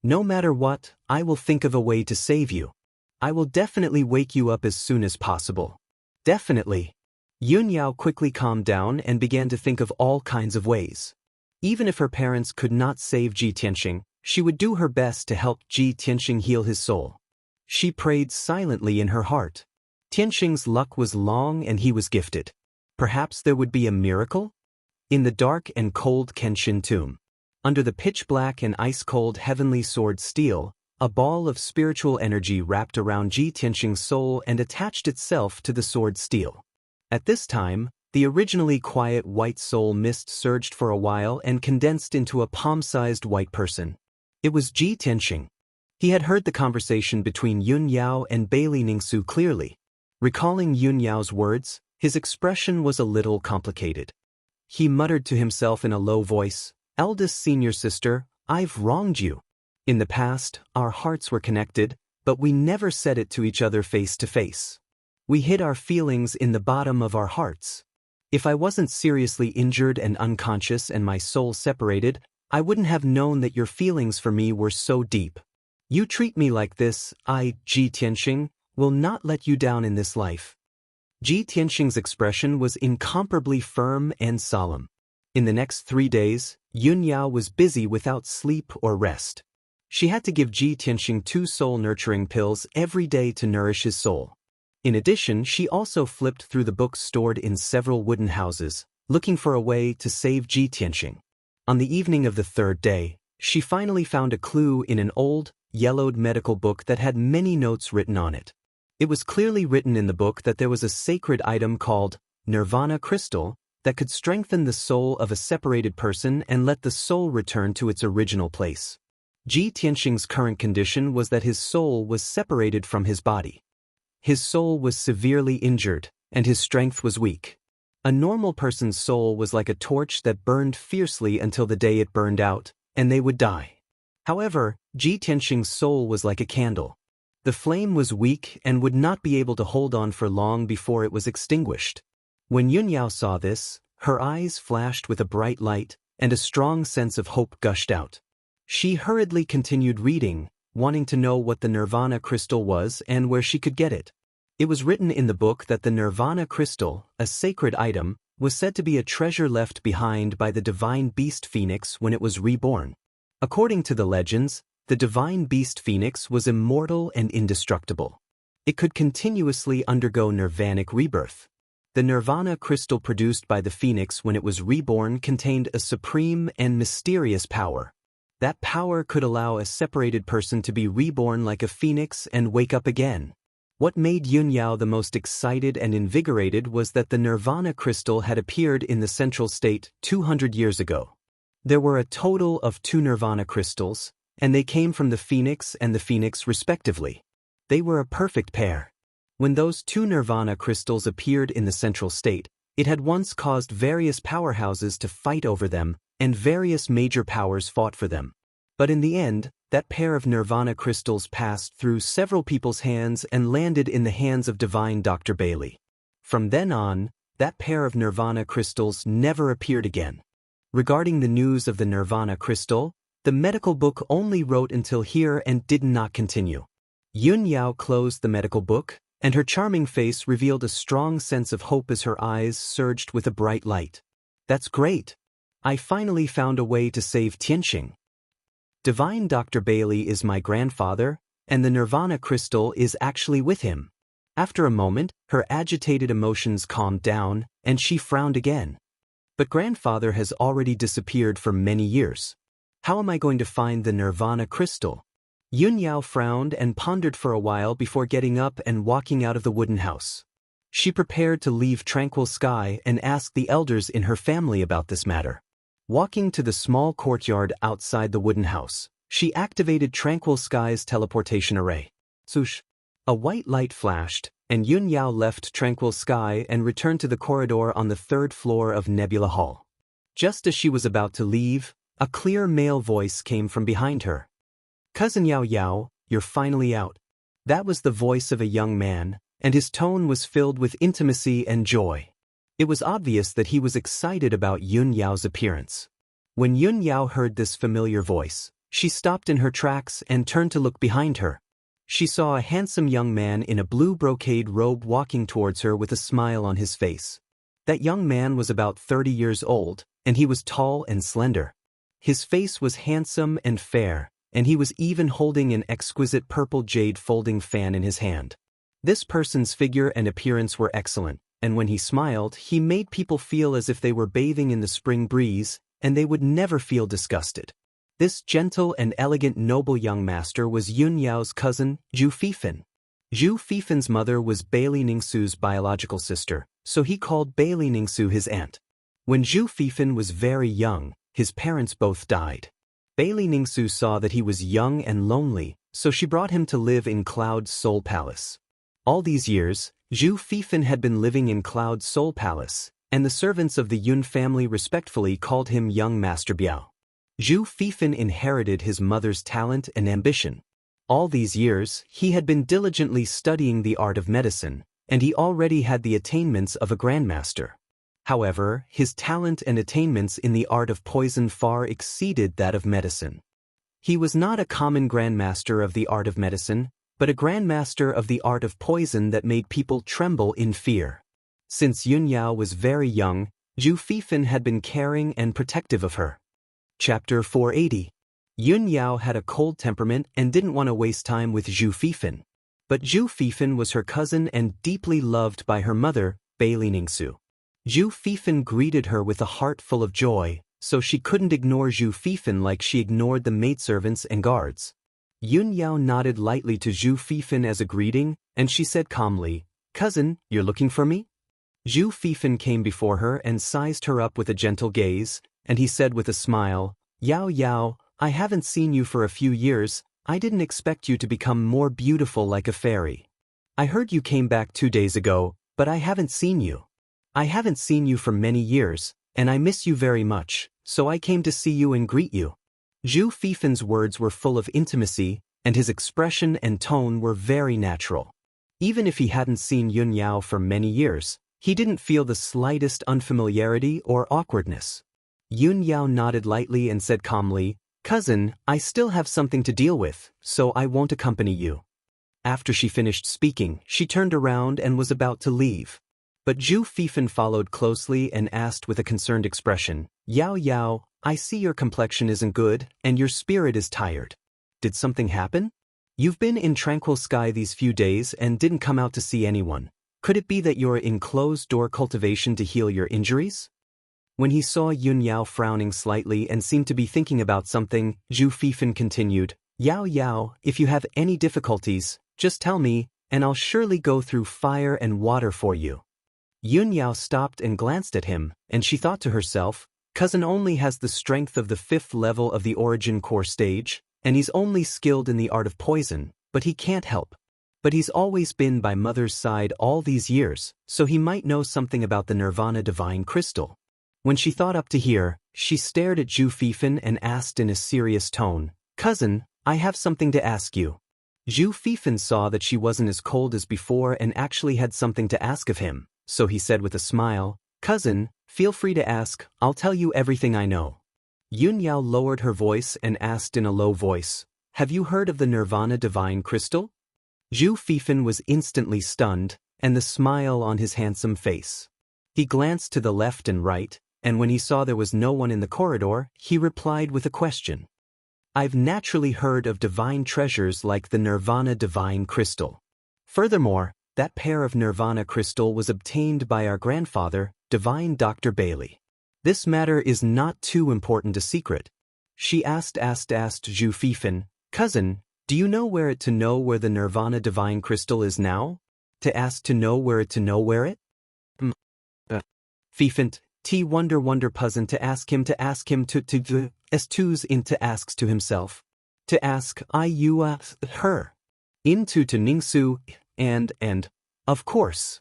Speaker 1: No matter what, I will think of a way to save you. I will definitely wake you up as soon as possible. Definitely." Yunyao quickly calmed down and began to think of all kinds of ways. Even if her parents could not save Ji Tianxing, she would do her best to help Ji Tianxing heal his soul. She prayed silently in her heart. Tianxing's luck was long and he was gifted. Perhaps there would be a miracle? In the dark and cold Kenshin tomb, under the pitch-black and ice-cold heavenly sword steel, a ball of spiritual energy wrapped around Ji Tianxing's soul and attached itself to the sword steel. At this time, The originally quiet white soul mist surged for a while and condensed into a palm-sized white person. It was Ji Tianxing. He had heard the conversation between Yun Yao and Bailey Ningsu clearly. Recalling Yun Yao's words, his expression was a little complicated. He muttered to himself in a low voice, "Eldest senior sister, I've wronged you. In the past, our hearts were connected, but we never said it to each other face to face. We hid our feelings in the bottom of our hearts. If I wasn't seriously injured and unconscious and my soul separated, I wouldn't have known that your feelings for me were so deep. You treat me like this, I, Ji Tianxing, will not let you down in this life." Ji Tianxing's expression was incomparably firm and solemn. In the next 3 days, Yun Yao was busy without sleep or rest. She had to give Ji Tianxing 2 soul-nurturing pills every day to nourish his soul. In addition, she also flipped through the books stored in several wooden houses, looking for a way to save Ji Tianxing. On the evening of the 3rd day, she finally found a clue in an old, yellowed medical book that had many notes written on it. It was clearly written in the book that there was a sacred item called Nirvana Crystal that could strengthen the soul of a separated person and let the soul return to its original place. Ji Tianxing's current condition was that his soul was separated from his body. His soul was severely injured, and his strength was weak. A normal person's soul was like a torch that burned fiercely until the day it burned out, and they would die. However, Ji Tianxing's soul was like a candle. The flame was weak and would not be able to hold on for long before it was extinguished. When Yun Yao saw this, her eyes flashed with a bright light, and a strong sense of hope gushed out. She hurriedly continued reading, wanting to know what the Nirvana Crystal was and where she could get it. It was written in the book that the Nirvana Crystal, a sacred item, was said to be a treasure left behind by the divine beast Phoenix when it was reborn. According to the legends, the divine beast Phoenix was immortal and indestructible. It could continuously undergo nirvanic rebirth. The Nirvana Crystal produced by the Phoenix when it was reborn contained a supreme and mysterious power. That power could allow a separated person to be reborn like a phoenix and wake up again. What made Yun Yao the most excited and invigorated was that the Nirvana Crystal had appeared in the Central State 200 years ago. There were a total of 2 Nirvana Crystals, and they came from the Phoenix and the Phoenix respectively. They were a perfect pair. When those 2 Nirvana Crystals appeared in the Central State, it had once caused various powerhouses to fight over them, and various major powers fought for them. But in the end, that pair of Nirvana Crystals passed through several people's hands and landed in the hands of divine Dr. Bailey. From then on, that pair of Nirvana Crystals never appeared again. Regarding the news of the Nirvana Crystal, the medical book only wrote until here and did not continue. Yun Yao closed the medical book, and her charming face revealed a strong sense of hope as her eyes surged with a bright light. "That's great. I finally found a way to save Tianxing. Divine Dr. Bailey is my grandfather, and the Nirvana Crystal is actually with him." After a moment, her agitated emotions calmed down, and she frowned again. "But grandfather has already disappeared for many years. How am I going to find the Nirvana Crystal?" Yun Yao frowned and pondered for a while before getting up and walking out of the wooden house. She prepared to leave Tranquil Sky and ask the elders in her family about this matter. Walking to the small courtyard outside the wooden house, she activated Tranquil Sky's teleportation array. Swoosh! A white light flashed, and Yun Yao left Tranquil Sky and returned to the corridor on the 3rd floor of Nebula Hall. Just as she was about to leave, a clear male voice came from behind her. "Cousin Yao Yao, you're finally out." That was the voice of a young man, and his tone was filled with intimacy and joy. It was obvious that he was excited about Yun Yao's appearance. When Yun Yao heard this familiar voice, she stopped in her tracks and turned to look behind her. She saw a handsome young man in a blue brocade robe walking towards her with a smile on his face. That young man was about 30 years old, and he was tall and slender. His face was handsome and fair, and he was even holding an exquisite purple jade folding fan in his hand. This person's figure and appearance were excellent, and when he smiled, he made people feel as if they were bathing in the spring breeze, and they would never feel disgusted. This gentle and elegant noble young master was Yun Yao's cousin, Zhu Fifan. Zhu Fifan's mother was Bailey Ningsu's biological sister, so he called Bailey Ningsu his aunt. When Zhu Fifan was very young, his parents both died. Bailey Ningsu saw that he was young and lonely, so she brought him to live in Cloud's Soul Palace. All these years, Zhu Fifan had been living in Cloud's Soul Palace, and the servants of the Yun family respectfully called him Young Master Biao. Zhu Fifan inherited his mother's talent and ambition. All these years, he had been diligently studying the art of medicine, and he already had the attainments of a grandmaster. However, his talent and attainments in the art of poison far exceeded that of medicine. He was not a common grandmaster of the art of medicine, but a grandmaster of the art of poison that made people tremble in fear. Since Yun Yao was very young, Zhu Fifan had been caring and protective of her. Chapter 480. Yun Yao had a cold temperament and didn't want to waste time with Zhu Fifan. But Zhu Fifan was her cousin and deeply loved by her mother, Bailey Ningsu. Zhu Fifan greeted her with a heart full of joy, so she couldn't ignore Zhu Fifan like she ignored the maidservants and guards. Yun Yao nodded lightly to Zhu Fifan as a greeting, and she said calmly, "Cousin, you're looking for me?" Zhu Fifan came before her and sized her up with a gentle gaze, and he said with a smile, "Yao Yao, I haven't seen you for a few years. I didn't expect you to become more beautiful like a fairy. I heard you came back 2 days ago, but I haven't seen you. I haven't seen you for many years, and I miss you very much, so I came to see you and greet you." Zhu Fifan's words were full of intimacy, and his expression and tone were very natural. Even if he hadn't seen Yun Yao for many years, he didn't feel the slightest unfamiliarity or awkwardness. Yun Yao nodded lightly and said calmly, "Cousin, I still have something to deal with, so I won't accompany you." After she finished speaking, she turned around and was about to leave. But Zhu Fifan followed closely and asked with a concerned expression, "Yao Yao, I see your complexion isn't good, and your spirit is tired. Did something happen? You've been in Tranquil Sky these few days and didn't come out to see anyone. Could it be that you're in closed-door cultivation to heal your injuries?" When he saw Yun Yao frowning slightly and seemed to be thinking about something, Zhu Fifan continued, "Yao Yao, if you have any difficulties, just tell me, and I'll surely go through fire and water for you." Yun Yao stopped and glanced at him, and she thought to herself, "Cousin only has the strength of the 5th level of the Origin Core stage, and he's only skilled in the art of poison, but he can't help. But he's always been by Mother's side all these years, so he might know something about the Nirvana Divine Crystal." When she thought up to here, she stared at Zhu Fifan and asked in a serious tone, "Cousin, I have something to ask you." Zhu Fifan saw that she wasn't as cold as before and actually had something to ask of him, so he said with a smile, "Cousin, feel free to ask, I'll tell you everything I know." Yun Yao lowered her voice and asked in a low voice, "Have you heard of the Nirvana Divine Crystal?" Zhu Fifan was instantly stunned, and the smile on his handsome face. He glanced to the left and right, and when he saw there was no one in the corridor, he replied with a question. "I've naturally heard of divine treasures like the Nirvana Divine Crystal. Furthermore, that pair of Nirvana crystal was obtained by our grandfather, Divine Dr. Bailey. This matter is not too important a secret." She asked Zhu Fifan, "Cousin, do you know where the Nirvana Divine Crystal is now? To ask to know where it to know where it?" Fifan, T wonder puzzled to ask him to s2's into asks to himself. To ask her. Into to Ningsu, and, of course.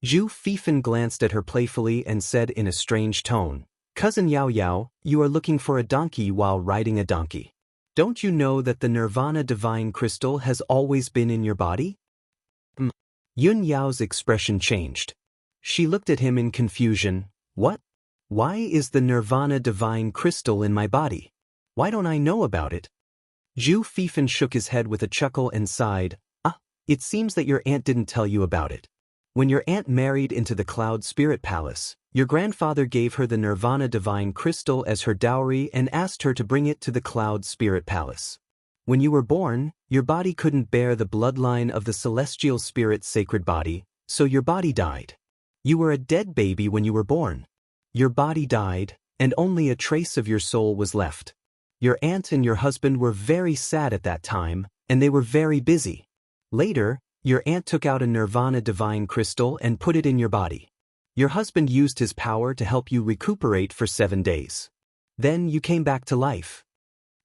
Speaker 1: Zhu Fifan glanced at her playfully and said in a strange tone, "Cousin Yao Yao, you are looking for a donkey while riding a donkey. Don't you know that the Nirvana Divine Crystal has always been in your body?" Yun Yao's expression changed. She looked at him in confusion. "What? Why is the Nirvana Divine Crystal in my body? Why don't I know about it?" Zhu Fifan shook his head with a chuckle and sighed, "It seems that your aunt didn't tell you about it. When your aunt married into the Cloud Spirit Palace, your grandfather gave her the Nirvana Divine Crystal as her dowry and asked her to bring it to the Cloud Spirit Palace. When you were born, your body couldn't bear the bloodline of the Celestial Spirit's sacred body, so your body died. You were a dead baby when you were born. Your body died, and only a trace of your soul was left. Your aunt and your husband were very sad at that time, and they were very busy. Later, your aunt took out a Nirvana Divine Crystal and put it in your body. Your husband used his power to help you recuperate for 7 days. Then you came back to life."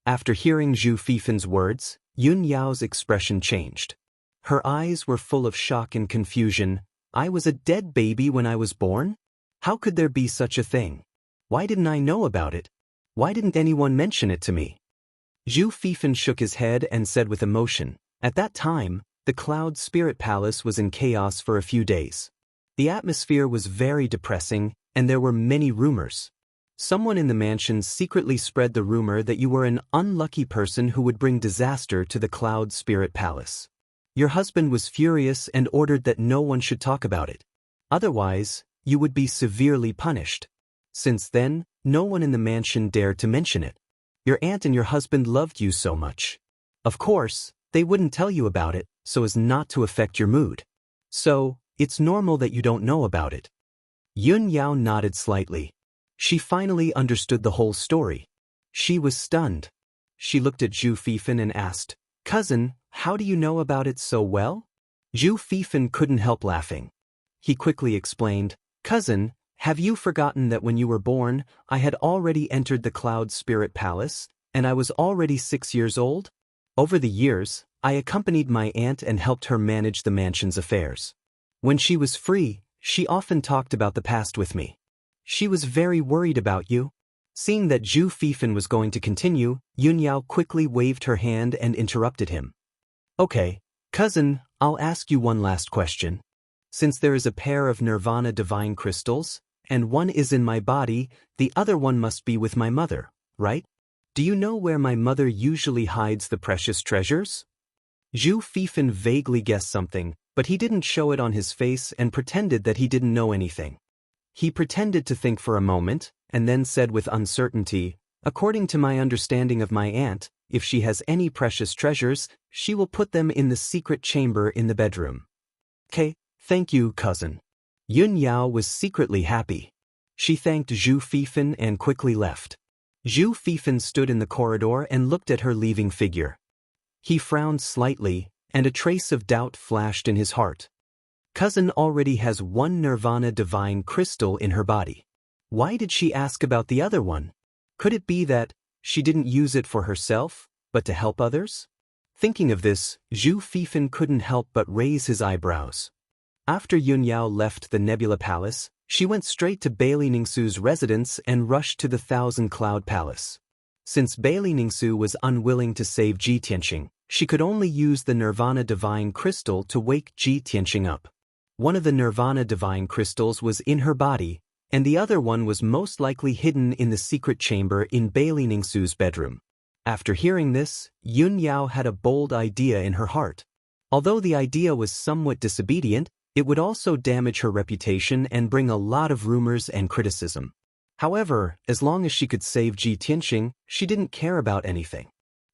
Speaker 1: After hearing Zhu Fifan's words, Yun Yao's expression changed. Her eyes were full of shock and confusion. "I was a dead baby when I was born? How could there be such a thing? Why didn't I know about it? Why didn't anyone mention it to me?" Zhu Fifan shook his head and said with emotion, "At that time, the Cloud Spirit Palace was in chaos for a few days. The atmosphere was very depressing, and there were many rumors. Someone in the mansion secretly spread the rumor that you were an unlucky person who would bring disaster to the Cloud Spirit Palace. Your husband was furious and ordered that no one should talk about it. Otherwise, you would be severely punished. Since then, no one in the mansion dared to mention it. Your aunt and your husband loved you so much. Of course, they wouldn't tell you about it, so as not to affect your mood. So, it's normal that you don't know about it." Yun Yao nodded slightly. She finally understood the whole story. She was stunned. She looked at Zhu Fifan and asked, "Cousin, how do you know about it so well?" Zhu Fifan couldn't help laughing. He quickly explained, "Cousin, have you forgotten that when you were born, I had already entered the Cloud Spirit Palace, and I was already 6 years old? Over the years, I accompanied my aunt and helped her manage the mansion's affairs. When she was free, she often talked about the past with me. She was very worried about you." Seeing that Zhu Fifan was going to continue, Yun Yao quickly waved her hand and interrupted him. "Okay, cousin, I'll ask you one last question. Since there is a pair of Nirvana divine crystals, and one is in my body, the other one must be with my mother, right? Do you know where my mother usually hides the precious treasures?" Zhu Fifan vaguely guessed something, but he didn't show it on his face and pretended that he didn't know anything. He pretended to think for a moment, and then said with uncertainty, "According to my understanding of my aunt, if she has any precious treasures, she will put them in the secret chamber in the bedroom." "Okay, thank you, cousin." Yun Yao was secretly happy. She thanked Zhu Fifan and quickly left. Zhu Fifan stood in the corridor and looked at her leaving figure. He frowned slightly, and a trace of doubt flashed in his heart. Cousin already has one Nirvana divine crystal in her body. Why did she ask about the other one? Could it be that she didn't use it for herself, but to help others? Thinking of this, Zhu Fifan couldn't help but raise his eyebrows. After Yun Yao left the Nebula Palace, she went straight to Bailey Ningsu's residence and rushed to the Thousand Cloud Palace. Since Bailey Ningsu was unwilling to save Ji Tianqing, she could only use the Nirvana Divine Crystal to wake Ji Tianqing up. One of the Nirvana Divine Crystals was in her body, and the other one was most likely hidden in the secret chamber in Bailey Ningsu's bedroom. After hearing this, Yun Yao had a bold idea in her heart. Although the idea was somewhat disobedient, it would also damage her reputation and bring a lot of rumors and criticism. However, as long as she could save Ji Tianqing, she didn't care about anything.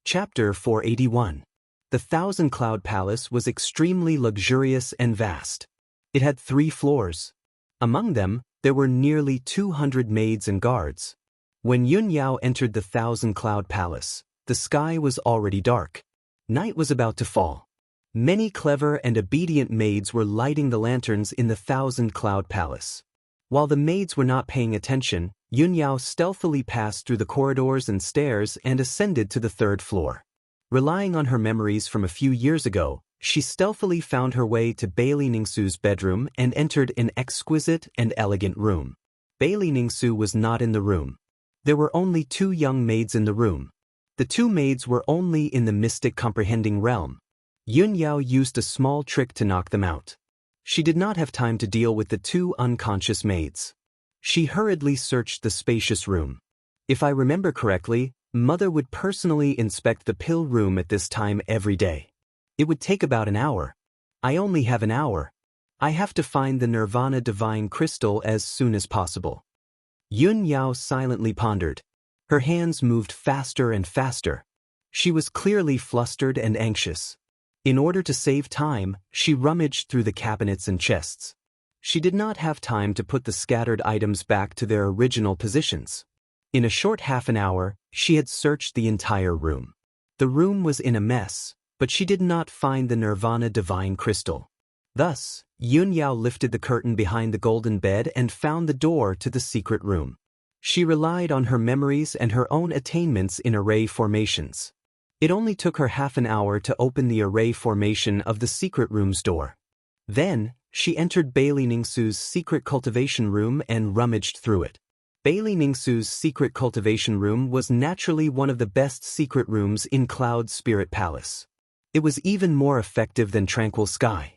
Speaker 1: Chapter 481. The Thousand Cloud Palace was extremely luxurious and vast. It had 3 floors. Among them, there were nearly 200 maids and guards. When Yun Yao entered the Thousand Cloud Palace, the sky was already dark. Night was about to fall. Many clever and obedient maids were lighting the lanterns in the Thousand Cloud Palace. While the maids were not paying attention, Yun Yao stealthily passed through the corridors and stairs and ascended to the 3rd floor. Relying on her memories from a few years ago, she stealthily found her way to Bailey Ningsu's bedroom and entered an exquisite and elegant room. Bailey Ningsu was not in the room. There were only 2 young maids in the room. The 2 maids were only in the mystic comprehending realm. Yun Yao used a small trick to knock them out. She did not have time to deal with the 2 unconscious maids. She hurriedly searched the spacious room. If I remember correctly, Mother would personally inspect the pill room at this time every day. It would take about an hour. I only have an hour. I have to find the Nirvana Divine Crystal as soon as possible. Yun Yao silently pondered. Her hands moved faster and faster. She was clearly flustered and anxious. In order to save time, she rummaged through the cabinets and chests. She did not have time to put the scattered items back to their original positions. In a short half an hour, she had searched the entire room. The room was in a mess, but she did not find the Nirvana Divine Crystal. Thus, Yun Yao lifted the curtain behind the golden bed and found the door to the secret room. She relied on her memories and her own attainments in array formations. It only took her half an hour to open the array formation of the secret room's door. Then, she entered Bailey Ningsu's secret cultivation room and rummaged through it. Bailey Ningsu's secret cultivation room was naturally one of the best secret rooms in Cloud Spirit Palace. It was even more effective than Tranquil Sky.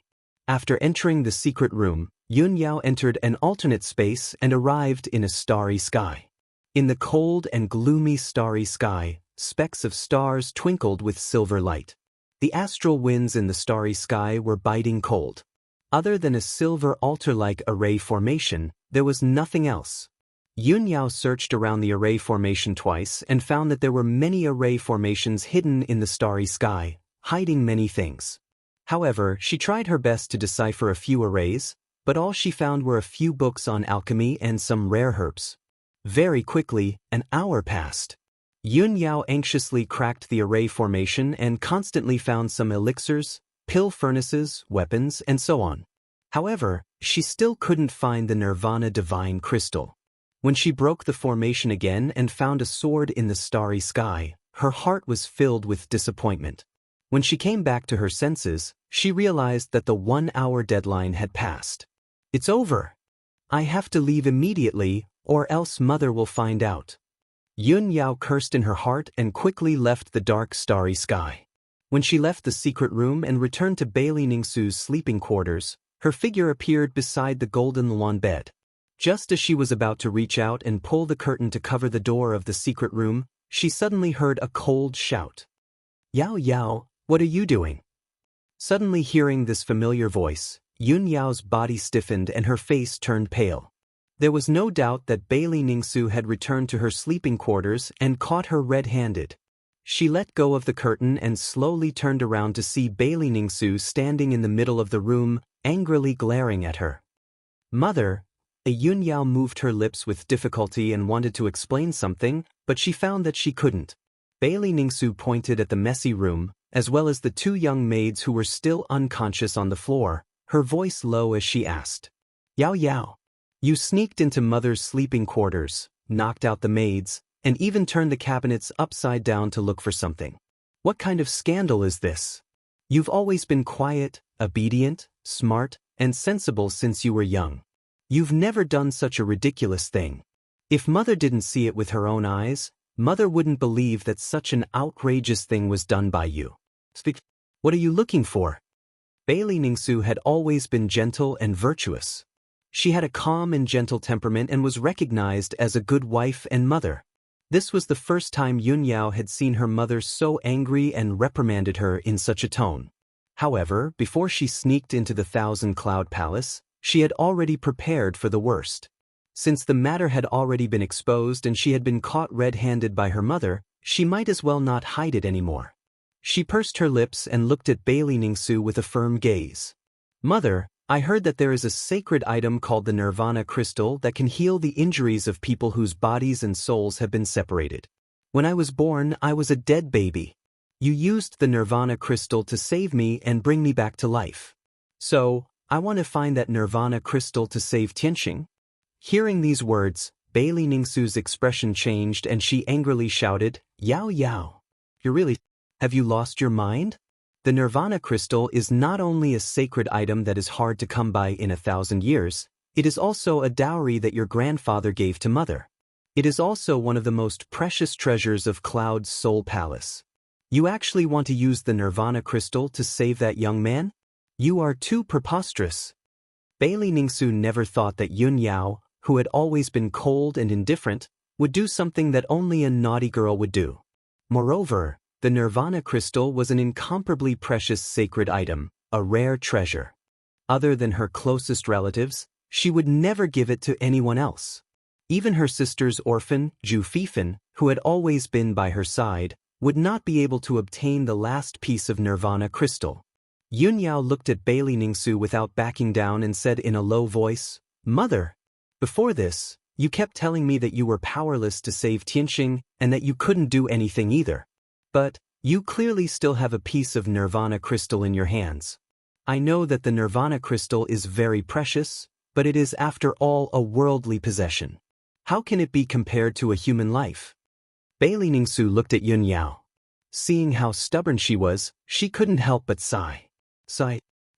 Speaker 1: After entering the secret room, Yun Yao entered an alternate space and arrived in a starry sky. In the cold and gloomy starry sky, specks of stars twinkled with silver light. The astral winds in the starry sky were biting cold. Other than a silver altar-like array formation, there was nothing else. Yun Yao searched around the array formation twice and found that there were many array formations hidden in the starry sky, hiding many things. However, she tried her best to decipher a few arrays, but all she found were a few books on alchemy and some rare herbs. Very quickly, an hour passed. Yun Yao anxiously cracked the array formation and constantly found some elixirs, pill furnaces, weapons, and so on. However, she still couldn't find the Nirvana Divine Crystal. When she broke the formation again and found a sword in the starry sky, her heart was filled with disappointment. When she came back to her senses, she realized that the 1-hour deadline had passed. It's over. I have to leave immediately, or else Mother will find out. Yun Yao cursed in her heart and quickly left the dark starry sky. When she left the secret room and returned to Bailey Ningsu's sleeping quarters, her figure appeared beside the golden lawn bed. Just as she was about to reach out and pull the curtain to cover the door of the secret room, she suddenly heard a cold shout. "Yao Yao, what are you doing?" Suddenly hearing this familiar voice, Yun Yao's body stiffened and her face turned pale. There was no doubt that Bailey Ningsu had returned to her sleeping quarters and caught her red-handed. She let go of the curtain and slowly turned around to see Bailey Ningsu standing in the middle of the room, angrily glaring at her. "Mother," Yun Yao moved her lips with difficulty and wanted to explain something, but she found that she couldn't. Bailey Ningsu pointed at the messy room, as well as the two young maids who were still unconscious on the floor, her voice low as she asked. "Yao Yao, you sneaked into Mother's sleeping quarters, knocked out the maids, and even turned the cabinets upside down to look for something. What kind of scandal is this? You've always been quiet, obedient, smart, and sensible since you were young. You've never done such a ridiculous thing. If Mother didn't see it with her own eyes, Mother wouldn't believe that such an outrageous thing was done by you. What are you looking for?" Bailey Ningsu had always been gentle and virtuous. She had a calm and gentle temperament and was recognized as a good wife and mother. This was the first time Yun Yao had seen her mother so angry and reprimanded her in such a tone. However, before she sneaked into the Thousand Cloud Palace, she had already prepared for the worst. Since the matter had already been exposed and she had been caught red-handed by her mother, she might as well not hide it anymore. She pursed her lips and looked at Bailey Ningsu with a firm gaze. "Mother, I heard that there is a sacred item called the Nirvana Crystal that can heal the injuries of people whose bodies and souls have been separated. When I was born, I was a dead baby. You used the Nirvana Crystal to save me and bring me back to life. So, I want to find that Nirvana Crystal to save Tianxing." Hearing these words, Bailey Ningsu's expression changed and she angrily shouted, "Yao Yao! Have you lost your mind? The Nirvana Crystal is not only a sacred item that is hard to come by in 1,000 years, it is also a dowry that your grandfather gave to Mother. It is also one of the most precious treasures of Cloud's Soul Palace. You actually want to use the Nirvana Crystal to save that young man? You are too preposterous." Bailey Ningsu never thought that Yun Yao, who had always been cold and indifferent, would do something that only a naughty girl would do. Moreover, the Nirvana Crystal was an incomparably precious sacred item, a rare treasure. Other than her closest relatives, she would never give it to anyone else. Even her sister's orphan, Ju Fifan, who had always been by her side, would not be able to obtain the last piece of Nirvana Crystal. Yun Yao looked at Bailey Ningsu without backing down and said in a low voice, "Mother, before this, you kept telling me that you were powerless to save Tianxing and that you couldn't do anything either. But, you clearly still have a piece of Nirvana Crystal in your hands. I know that the Nirvana crystal is very precious, but it is after all a worldly possession. How can it be compared to a human life? Bailey Ningsu looked at Yun Yao. Seeing how stubborn she was, she couldn't help but sigh.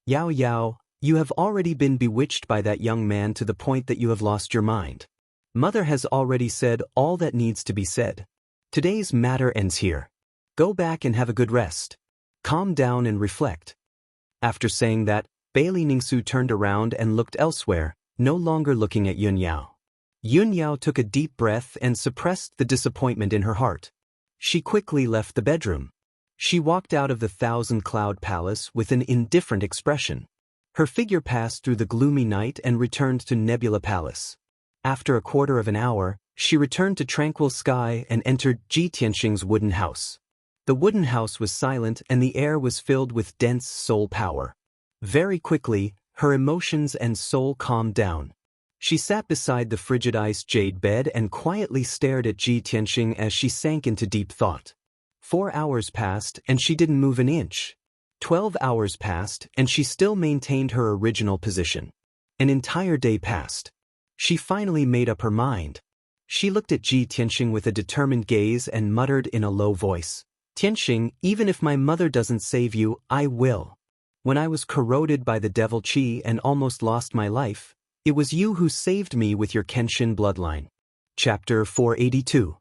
Speaker 1: Yao Yao, you have already been bewitched by that young man to the point that you have lost your mind. Mother has already said all that needs to be said. Today's matter ends here. Go back and have a good rest. Calm down and reflect. After saying that, Bailey Ningsu turned around and looked elsewhere, no longer looking at Yun Yao. Yun Yao took a deep breath and suppressed the disappointment in her heart. She quickly left the bedroom. She walked out of the thousand-cloud palace with an indifferent expression. Her figure passed through the gloomy night and returned to Nebula Palace. After a quarter of an hour, she returned to tranquil sky and entered Ji Tianxing's wooden house. The wooden house was silent and the air was filled with dense soul power. Very quickly, her emotions and soul calmed down. She sat beside the frigid ice jade bed and quietly stared at Ji Tianxing as she sank into deep thought. 4 hours passed and she didn't move an inch. 12 hours passed and she still maintained her original position. An entire day passed. She finally made up her mind. She looked at Ji Tianxing with a determined gaze and muttered in a low voice, "Tianxing, even if my mother doesn't save you, I will. When I was corroded by the devil Qi and almost lost my life, it was you who saved me with your Kenshin bloodline." Chapter 482.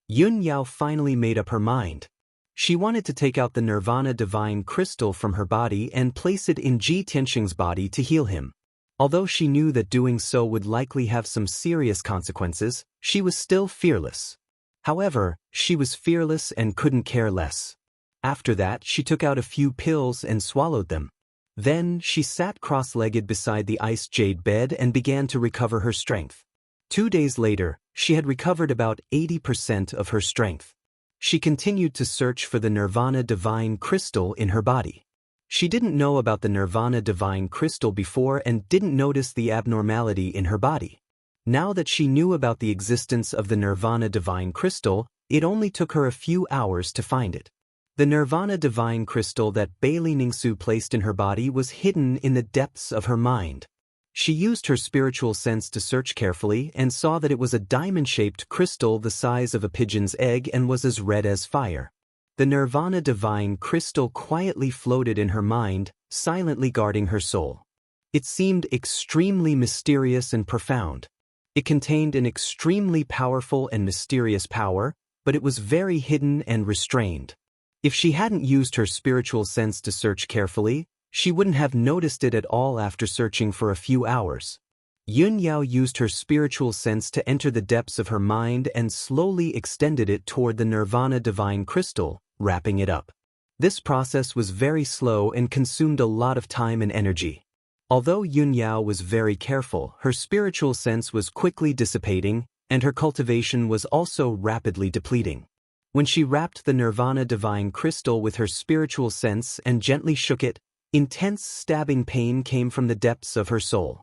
Speaker 1: Yun Yao finally made up her mind. She wanted to take out the Nirvana divine crystal from her body and place it in Ji Tianxing's body to heal him. Although she knew that doing so would likely have some serious consequences, she was still fearless. However, she was fearless and couldn't care less. After that, she took out a few pills and swallowed them. Then, she sat cross-legged beside the ice jade bed and began to recover her strength. 2 days later, she had recovered about 80% of her strength. She continued to search for the Nirvana divine crystal in her body. She didn't know about the Nirvana divine crystal before and didn't notice the abnormality in her body. Now that she knew about the existence of the Nirvana divine crystal, it only took her a few hours to find it. The Nirvana divine crystal that Bailey Ningsu placed in her body was hidden in the depths of her mind. She used her spiritual sense to search carefully and saw that it was a diamond-shaped crystal the size of a pigeon's egg and was as red as fire. The Nirvana divine crystal quietly floated in her mind, silently guarding her soul. It seemed extremely mysterious and profound. It contained an extremely powerful and mysterious power, but it was very hidden and restrained. If she hadn't used her spiritual sense to search carefully, she wouldn't have noticed it at all after searching for a few hours. Yun Yao used her spiritual sense to enter the depths of her mind and slowly extended it toward the Nirvana divine crystal, wrapping it up. This process was very slow and consumed a lot of time and energy. Although Yun Yao was very careful, her spiritual sense was quickly dissipating, and her cultivation was also rapidly depleting. When she wrapped the Nirvana divine crystal with her spiritual sense and gently shook it, intense stabbing pain came from the depths of her soul.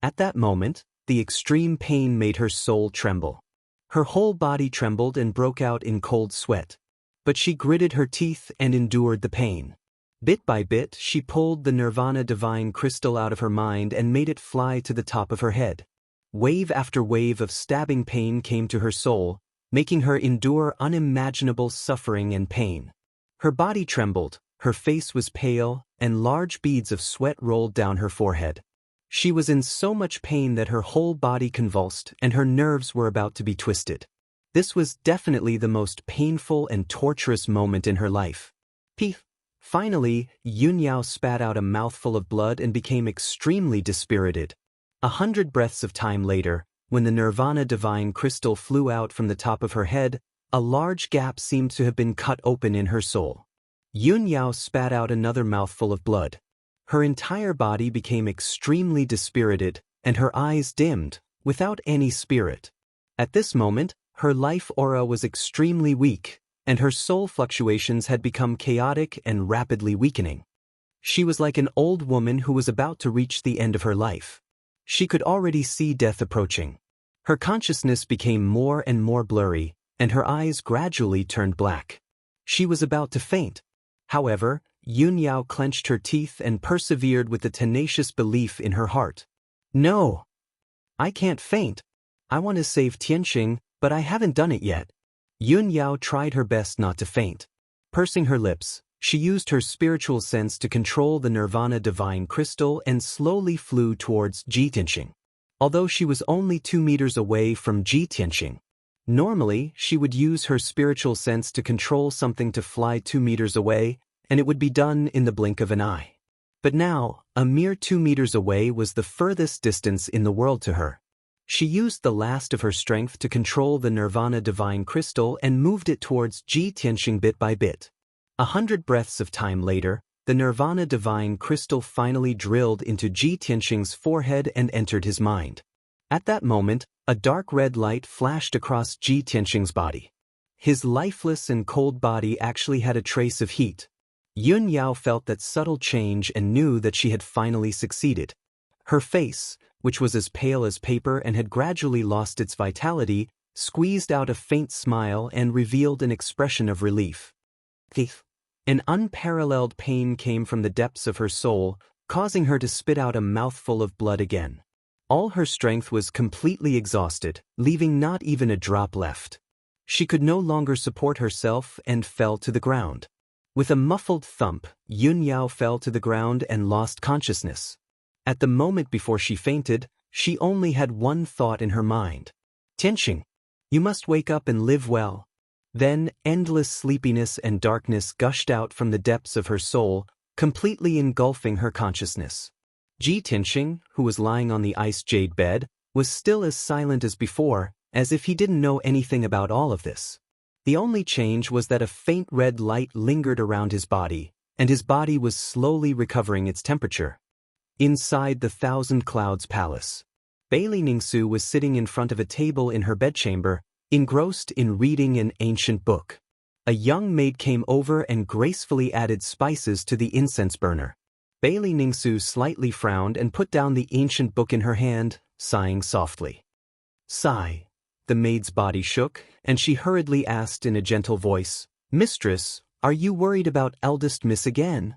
Speaker 1: At that moment, the extreme pain made her soul tremble. Her whole body trembled and broke out in cold sweat. But she gritted her teeth and endured the pain. Bit by bit, she pulled the Nirvana divine crystal out of her mind and made it fly to the top of her head. Wave after wave of stabbing pain came to her soul, making her endure unimaginable suffering and pain. Her body trembled, her face was pale, and large beads of sweat rolled down her forehead. She was in so much pain that her whole body convulsed and her nerves were about to be twisted. This was definitely the most painful and torturous moment in her life. Finally, Yun Yao spat out a mouthful of blood and became extremely dispirited. 100 breaths of time later, when the Nirvana divine crystal flew out from the top of her head, a large gap seemed to have been cut open in her soul. Yun Yao spat out another mouthful of blood. Her entire body became extremely dispirited, and her eyes dimmed, without any spirit. At this moment, her life aura was extremely weak, and her soul fluctuations had become chaotic and rapidly weakening. She was like an old woman who was about to reach the end of her life. She could already see death approaching. Her consciousness became more and more blurry, and her eyes gradually turned black. She was about to faint. However, Yun Yao clenched her teeth and persevered with the tenacious belief in her heart. No! I can't faint. I want to save Tianqing, but I haven't done it yet. Yun Yao tried her best not to faint. Pursing her lips, she used her spiritual sense to control the Nirvana divine crystal and slowly flew towards Ji Tianqing. Although she was only 2 meters away from Ji Tianqing. Normally, she would use her spiritual sense to control something to fly 2 meters away, and it would be done in the blink of an eye. But now, a mere 2 meters away was the furthest distance in the world to her. She used the last of her strength to control the Nirvana divine crystal and moved it towards Ji Tianqing bit by bit. 100 breaths of time later, the Nirvana divine crystal finally drilled into Ji Tianqing's forehead and entered his mind. At that moment, a dark red light flashed across Ji Tianqing's body. His lifeless and cold body actually had a trace of heat. Yun Yao felt that subtle change and knew that she had finally succeeded. Her face, which was as pale as paper and had gradually lost its vitality, squeezed out a faint smile and revealed an expression of relief. An unparalleled pain came from the depths of her soul, causing her to spit out a mouthful of blood again. All her strength was completely exhausted, leaving not even a drop left. She could no longer support herself and fell to the ground. With a muffled thump, Yun Yao fell to the ground and lost consciousness. At the moment before she fainted, she only had one thought in her mind. Tianqing, you must wake up and live well. Then, endless sleepiness and darkness gushed out from the depths of her soul, completely engulfing her consciousness. Ji Tianqing, who was lying on the ice jade bed, was still as silent as before, as if he didn't know anything about all of this. The only change was that a faint red light lingered around his body, and his body was slowly recovering its temperature. Inside the Thousand Clouds Palace, Bailey Ningsu was sitting in front of a table in her bedchamber, engrossed in reading an ancient book. A young maid came over and gracefully added spices to the incense burner. Bailey Ningsu slightly frowned and put down the ancient book in her hand, sighing softly. Sigh. The maid's body shook, and she hurriedly asked in a gentle voice, Mistress, are you worried about eldest miss again?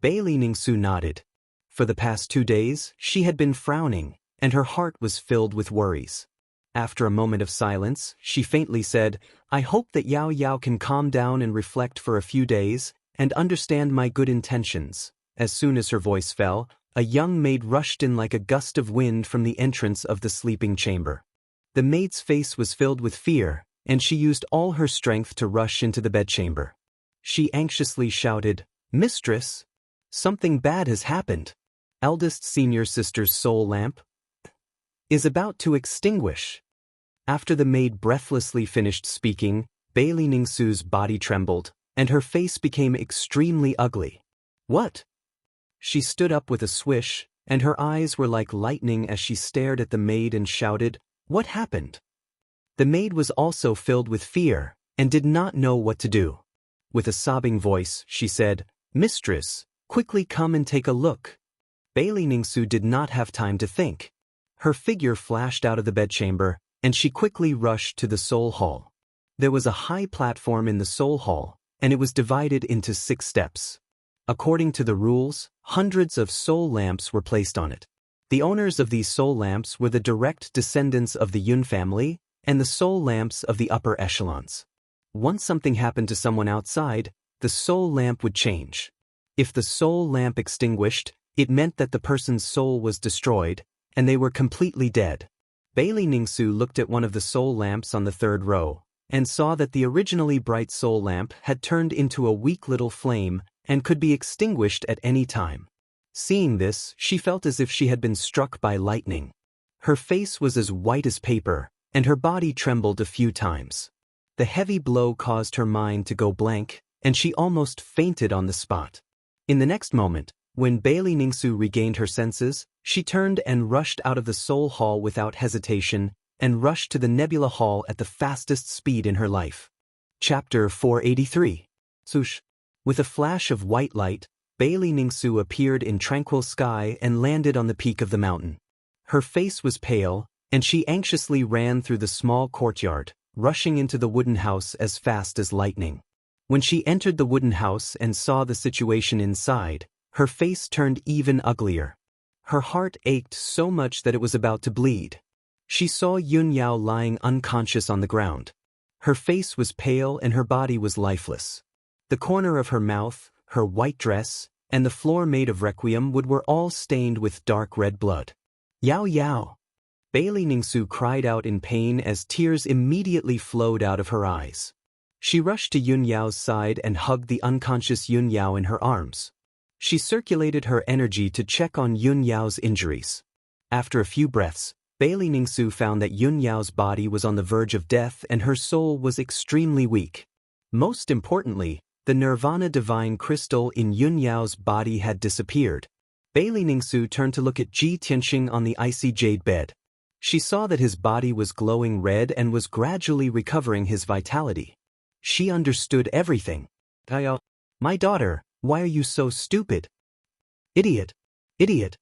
Speaker 1: Bailey Ningsu nodded. For the past 2 days, she had been frowning, and her heart was filled with worries. After a moment of silence, she faintly said, I hope that Yao Yao can calm down and reflect for a few days, and understand my good intentions. As soon as her voice fell, a young maid rushed in like a gust of wind from the entrance of the sleeping chamber. The maid's face was filled with fear, and she used all her strength to rush into the bedchamber. She anxiously shouted, Mistress! Something bad has happened. Eldest senior sister's soul lamp is about to extinguish. After the maid breathlessly finished speaking, Bailey Ningsu's body trembled, and her face became extremely ugly. What? She stood up with a swish, and her eyes were like lightning as she stared at the maid and shouted, What happened? The maid was also filled with fear, and did not know what to do. With a sobbing voice, she said, Mistress, quickly come and take a look. Bailey Ningsu did not have time to think. Her figure flashed out of the bedchamber, and she quickly rushed to the Soul Hall. There was a high platform in the Soul Hall, and it was divided into 6 steps. According to the rules, hundreds of soul lamps were placed on it. The owners of these soul lamps were the direct descendants of the Yun family, and the soul lamps of the upper echelons. Once something happened to someone outside, the soul lamp would change. If the soul lamp extinguished, it meant that the person's soul was destroyed, and they were completely dead. Bailey Ningsu looked at one of the soul lamps on the 3rd row, and saw that the originally bright soul lamp had turned into a weak little flame and could be extinguished at any time. Seeing this, she felt as if she had been struck by lightning. Her face was as white as paper, and her body trembled a few times. The heavy blow caused her mind to go blank, and she almost fainted on the spot. In the next moment, when Bailey Ningsu regained her senses, she turned and rushed out of the Soul Hall without hesitation, and rushed to the Nebula Hall at the fastest speed in her life. Chapter 483. Swoosh. With a flash of white light, Bailey Ningsu appeared in tranquil sky and landed on the peak of the mountain. Her face was pale, and she anxiously ran through the small courtyard, rushing into the wooden house as fast as lightning. When she entered the wooden house and saw the situation inside, her face turned even uglier. Her heart ached so much that it was about to bleed. She saw Yun Yao lying unconscious on the ground. Her face was pale and her body was lifeless. The corner of her mouth, her white dress, and the floor made of requiem wood were all stained with dark red blood. Yao Yao! Bailey Ningsu cried out in pain as tears immediately flowed out of her eyes. She rushed to Yun Yao's side and hugged the unconscious Yun Yao in her arms. She circulated her energy to check on Yun Yao's injuries. After a few breaths, Bailey Ningsu found that Yun Yao's body was on the verge of death and her soul was extremely weak. Most importantly, the Nirvana Divine Crystal in Yun Yao's body had disappeared. Bailey Ningsu turned to look at Ji Tianxing on the icy jade bed. She saw that his body was glowing red and was gradually recovering his vitality. She understood everything. My daughter, why are you so stupid? Idiot! Idiot!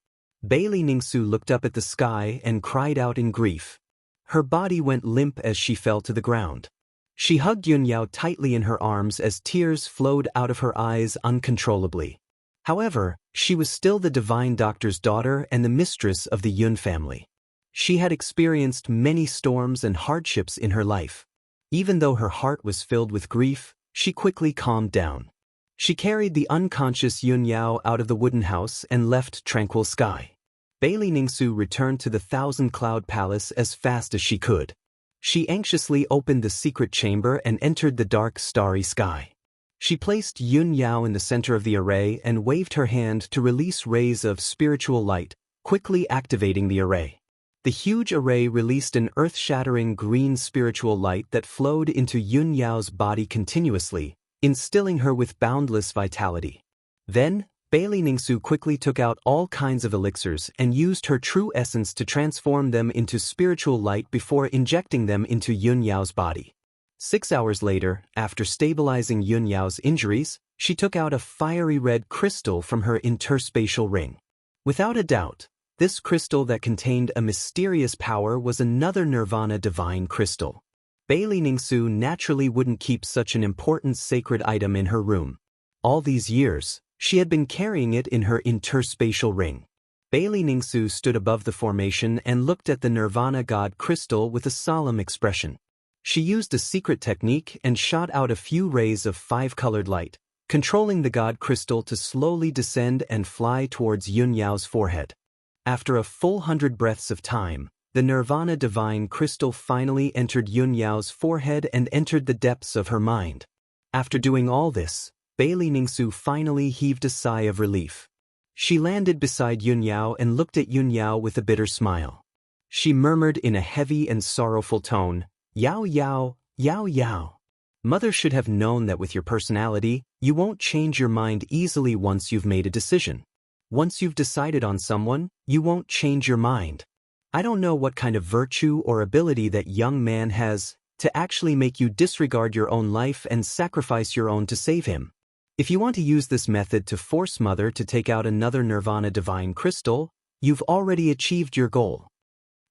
Speaker 1: Bailey Ningsu looked up at the sky and cried out in grief. Her body went limp as she fell to the ground. She hugged Yun Yao tightly in her arms as tears flowed out of her eyes uncontrollably. However, she was still the divine doctor's daughter and the mistress of the Yun family. She had experienced many storms and hardships in her life. Even though her heart was filled with grief, she quickly calmed down. She carried the unconscious Yun Yao out of the wooden house and left tranquil sky. Bailey Ningsu returned to the Thousand Cloud Palace as fast as she could. She anxiously opened the secret chamber and entered the dark starry sky. She placed Yun Yao in the center of the array and waved her hand to release rays of spiritual light, quickly activating the array. The huge array released an earth-shattering green spiritual light that flowed into Yun Yao's body continuously, instilling her with boundless vitality. Then, Bailey Ningsu quickly took out all kinds of elixirs and used her true essence to transform them into spiritual light before injecting them into Yun Yao's body. 6 hours later, after stabilizing Yun Yao's injuries, she took out a fiery red crystal from her interspatial ring. Without a doubt, this crystal that contained a mysterious power was another Nirvana Divine Crystal. Bailey Ningsu naturally wouldn't keep such an important sacred item in her room. All these years, she had been carrying it in her interspatial ring. Bailey Ningsu stood above the formation and looked at the Nirvana God Crystal with a solemn expression. She used a secret technique and shot out a few rays of 5-colored light, controlling the God Crystal to slowly descend and fly towards Yun Yao's forehead. After a full 100 breaths of time, the Nirvana Divine Crystal finally entered Yun Yao's forehead and entered the depths of her mind. After doing all this, Bailey Ningsu finally heaved a sigh of relief. She landed beside Yun Yao and looked at Yun Yao with a bitter smile. She murmured in a heavy and sorrowful tone, "Yao Yao, Yao Yao. Mother should have known that with your personality, you won't change your mind easily once you've made a decision. Once you've decided on someone, you won't change your mind. I don't know what kind of virtue or ability that young man has to actually make you disregard your own life and sacrifice your own to save him. If you want to use this method to force Mother to take out another Nirvana Divine Crystal, you've already achieved your goal."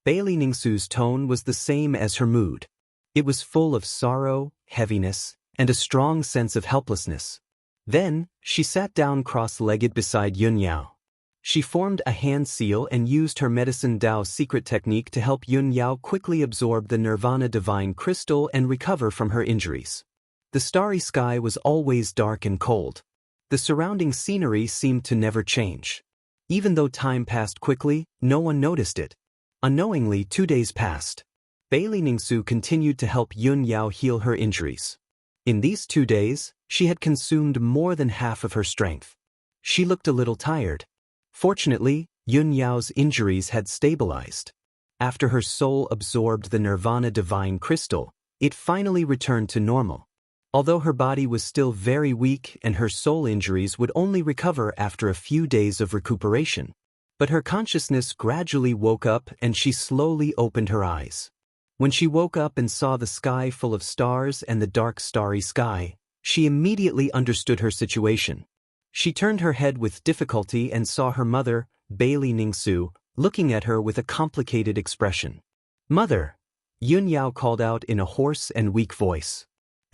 Speaker 1: Bailey Ningsu's tone was the same as her mood. It was full of sorrow, heaviness, and a strong sense of helplessness. Then, she sat down cross-legged beside Yun Yao. She formed a hand seal and used her Medicine Dao secret technique to help Yun Yao quickly absorb the Nirvana Divine Crystal and recover from her injuries. The starry sky was always dark and cold. The surrounding scenery seemed to never change. Even though time passed quickly, no one noticed it. Unknowingly, 2 days passed. Bailey Ningsu continued to help Yun Yao heal her injuries. In these 2 days, she had consumed more than half of her strength. She looked a little tired. Fortunately, Yun Yao's injuries had stabilized. After her soul absorbed the Nirvana Divine Crystal, it finally returned to normal. Although her body was still very weak and her soul injuries would only recover after a few days of recuperation. But her consciousness gradually woke up and she slowly opened her eyes. When she woke up and saw the sky full of stars and the dark starry sky, she immediately understood her situation. She turned her head with difficulty and saw her mother, Bailey Ningsu, looking at her with a complicated expression. "Mother!" Yun Yao called out in a hoarse and weak voice.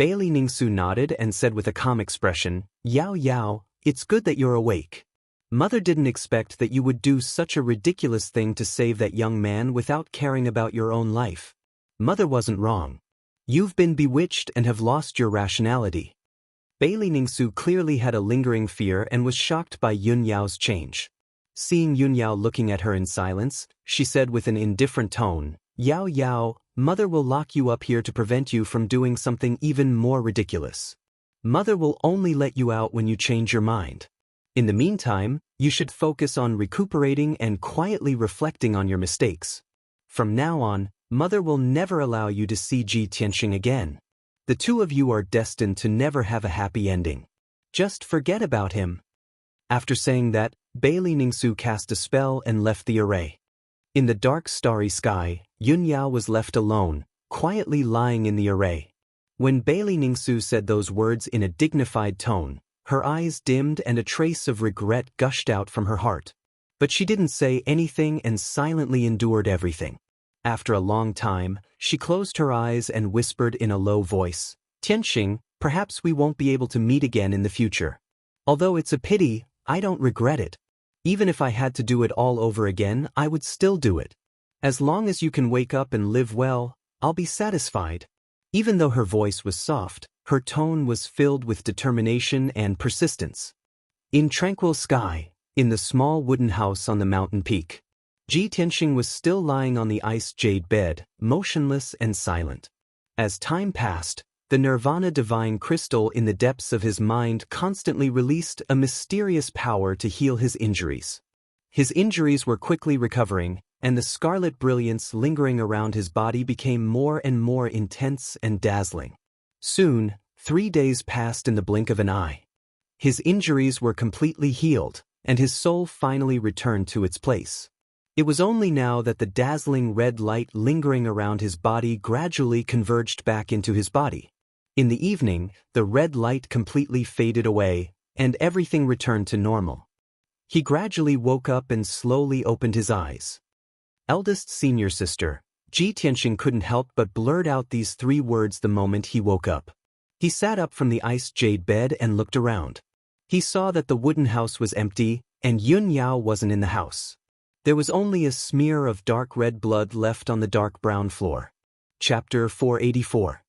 Speaker 1: Bailey Ningsu nodded and said with a calm expression, "Yao Yao, it's good that you're awake. Mother didn't expect that you would do such a ridiculous thing to save that young man without caring about your own life. Mother wasn't wrong. You've been bewitched and have lost your rationality." Bailey Ningsu clearly had a lingering fear and was shocked by Yun Yao's change. Seeing Yun Yao looking at her in silence, she said with an indifferent tone, "Yao Yao, Mother will lock you up here to prevent you from doing something even more ridiculous. Mother will only let you out when you change your mind. In the meantime, you should focus on recuperating and quietly reflecting on your mistakes. From now on, Mother will never allow you to see Ji Tianxing again. The two of you are destined to never have a happy ending. Just forget about him." After saying that, Bailey Ningsu cast a spell and left the array. In the dark starry sky, Yun Yao was left alone, quietly lying in the array. When Bailey Ningsu said those words in a dignified tone, her eyes dimmed and a trace of regret gushed out from her heart. But she didn't say anything and silently endured everything. After a long time, she closed her eyes and whispered in a low voice, "Tianxing, perhaps we won't be able to meet again in the future. Although it's a pity, I don't regret it. Even if I had to do it all over again, I would still do it. As long as you can wake up and live well, I'll be satisfied." Even though her voice was soft, her tone was filled with determination and persistence. In tranquil sky, in the small wooden house on the mountain peak, Ji Tianxing was still lying on the ice jade bed, motionless and silent. As time passed, the Nirvana divine crystal in the depths of his mind constantly released a mysterious power to heal his injuries. His injuries were quickly recovering, and the scarlet brilliance lingering around his body became more and more intense and dazzling. Soon, 3 days passed in the blink of an eye. His injuries were completely healed, and his soul finally returned to its place. It was only now that the dazzling red light lingering around his body gradually converged back into his body. In the evening, the red light completely faded away, and everything returned to normal. He gradually woke up and slowly opened his eyes. Eldest senior sister, Ji Tianxing couldn't help but blurt out these 3 words the moment he woke up. He sat up from the ice jade bed and looked around. He saw that the wooden house was empty, and Yun Yao wasn't in the house. There was only a smear of dark red blood left on the dark brown floor. Chapter 484.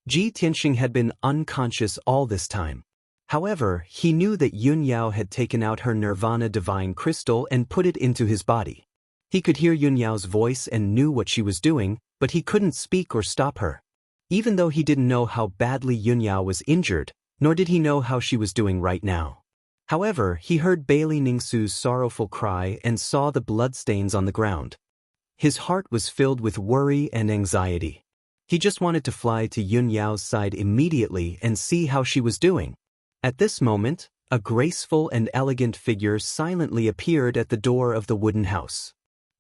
Speaker 1: Ji Tianxing had been unconscious all this time. However, he knew that Yun Yao had taken out her Nirvana divine crystal and put it into his body. He could hear Yun Yao's voice and knew what she was doing, but he couldn't speak or stop her. Even though he didn't know how badly Yun Yao was injured, nor did he know how she was doing right now. However, he heard Bailey Ningsu's sorrowful cry and saw the bloodstains on the ground. His heart was filled with worry and anxiety. He just wanted to fly to Yun Yao's side immediately and see how she was doing. At this moment, a graceful and elegant figure silently appeared at the door of the wooden house.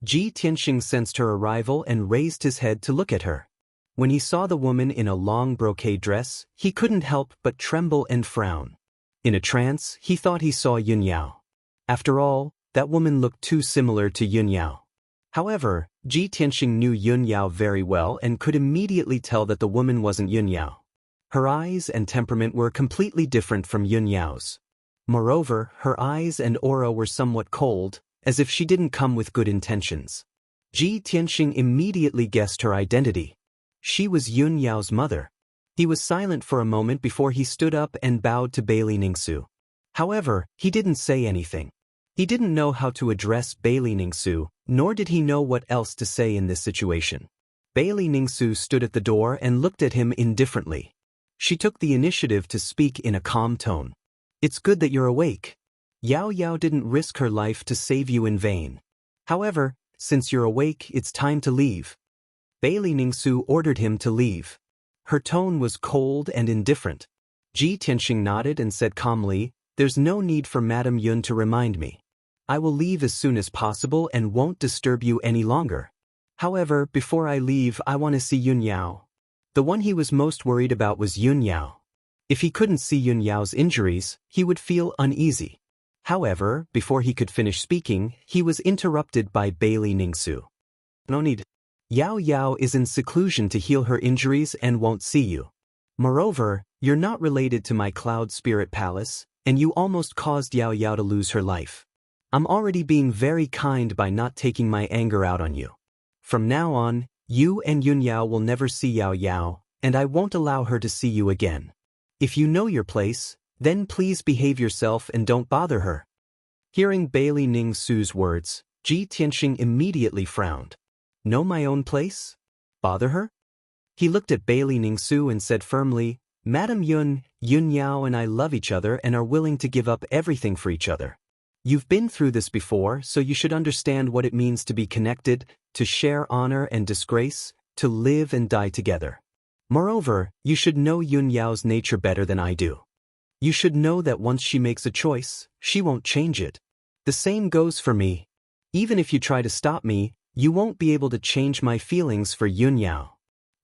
Speaker 1: Ji Tianxing sensed her arrival and raised his head to look at her. When he saw the woman in a long brocade dress, he couldn't help but tremble and frown. In a trance, he thought he saw Yun Yao. After all, that woman looked too similar to Yun Yao. However, Ji Tianxing knew Yun Yao very well and could immediately tell that the woman wasn't Yun Yao. Her eyes and temperament were completely different from Yun Yao's. Moreover, her eyes and aura were somewhat cold, as if she didn't come with good intentions. Ji Tianxing immediately guessed her identity. She was Yun Yao's mother. He was silent for a moment before he stood up and bowed to Bailey Ningsu. However, he didn't say anything. He didn't know how to address Bailey Ningsu, nor did he know what else to say in this situation. Bailey Ningsu stood at the door and looked at him indifferently. She took the initiative to speak in a calm tone. "It's good that you're awake. Yao Yao didn't risk her life to save you in vain. However, since you're awake, it's time to leave." Bailey Ningsu ordered him to leave. Her tone was cold and indifferent. Ji Tianxing nodded and said calmly, "There's no need for Madame Yun to remind me. I will leave as soon as possible and won't disturb you any longer. However, before I leave, I want to see Yun Yao." The one he was most worried about was Yun Yao. If he couldn't see Yun Yao's injuries, he would feel uneasy. However, before he could finish speaking, he was interrupted by Bailey Ningsu. "No need. Yao Yao is in seclusion to heal her injuries and won't see you. Moreover, you're not related to my Cloud Spirit Palace, and you almost caused Yao Yao to lose her life. I'm already being very kind by not taking my anger out on you. From now on, you and Yun Yao will never see Yao Yao, and I won't allow her to see you again. If you know your place, then please behave yourself and don't bother her. Hearing Bailey Ning Su's words, Ji Tianxing immediately frowned. Know my own place? Bother her? He looked at Bailey Ning Su and said firmly, Madam Yun Yao and I love each other and are willing to give up everything for each other. You've been through this before, so you should understand what it means to be connected, to share honor and disgrace, to live and die together. Moreover, you should know Yun Yao's nature better than I do. You should know that once she makes a choice, she won't change it. The same goes for me. Even if you try to stop me, you won't be able to change my feelings for Yun Yao.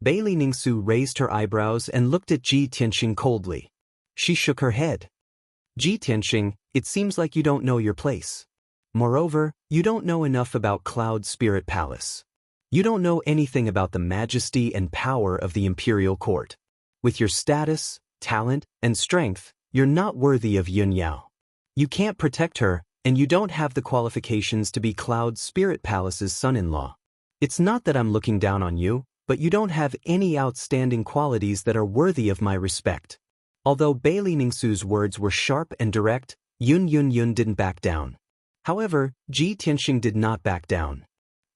Speaker 1: Bailey Ningsu raised her eyebrows and looked at Ji Tianxing coldly. She shook her head. Ji Tianxing, it seems like you don't know your place. Moreover, you don't know enough about Cloud Spirit Palace. You don't know anything about the majesty and power of the imperial court. With your status, talent, and strength, you're not worthy of Yun Yao. You can't protect her, and you don't have the qualifications to be Cloud Spirit Palace's son-in-law. It's not that I'm looking down on you, but you don't have any outstanding qualities that are worthy of my respect. Although Bailey Ningsu's words were sharp and direct, Yun didn't back down. However, Ji Tianxing did not back down.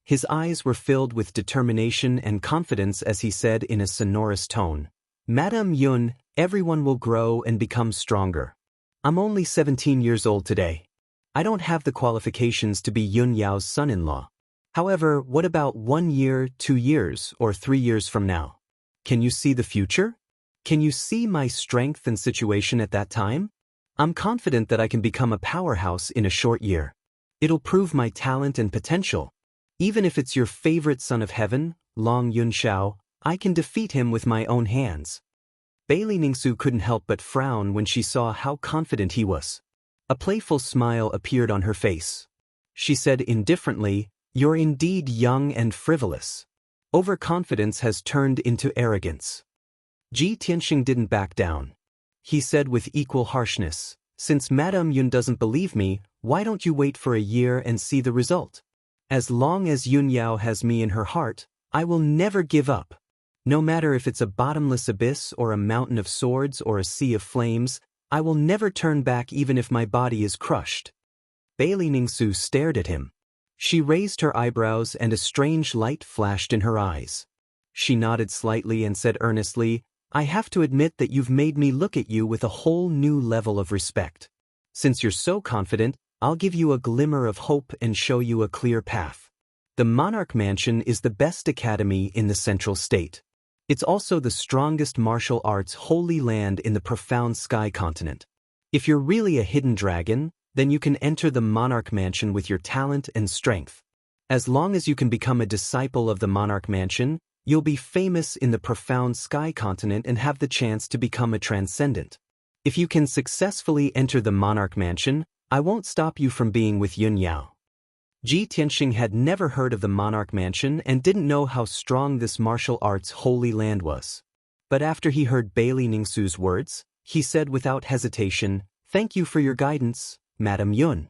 Speaker 1: His eyes were filled with determination and confidence as he said in a sonorous tone, Madam Yun, everyone will grow and become stronger. I'm only 17 years old today. I don't have the qualifications to be Yun Yao's son-in-law. However, what about 1 year, 2 years, or 3 years from now? Can you see the future? Can you see my strength and situation at that time? I'm confident that I can become a powerhouse in a short year. It'll prove my talent and potential. Even if it's your favorite son of heaven, Long Yunxiao, I can defeat him with my own hands. Bailey Ningsu couldn't help but frown when she saw how confident he was. A playful smile appeared on her face. She said indifferently, You're indeed young and frivolous. Overconfidence has turned into arrogance. Ji Tianxing didn't back down. He said with equal harshness, Since Madame Yun doesn't believe me, why don't you wait for a year and see the result? As long as Yun Yao has me in her heart, I will never give up. No matter if it's a bottomless abyss or a mountain of swords or a sea of flames, I will never turn back even if my body is crushed. Bailey Ningsu stared at him. She raised her eyebrows and a strange light flashed in her eyes. She nodded slightly and said earnestly, I have to admit that you've made me look at you with a whole new level of respect. Since you're so confident, I'll give you a glimmer of hope and show you a clear path. The Monarch Mansion is the best academy in the Central State. It's also the strongest martial arts holy land in the profound Sky Continent. If you're really a hidden dragon, then you can enter the Monarch Mansion with your talent and strength. As long as you can become a disciple of the Monarch Mansion, you'll be famous in the profound Sky Continent and have the chance to become a transcendent. If you can successfully enter the Monarch Mansion, I won't stop you from being with Yun Yao. Ji Tianxing had never heard of the Monarch Mansion and didn't know how strong this martial arts holy land was. But after he heard Bailey Ningsu's words, he said without hesitation, Thank you for your guidance, Madam Yun.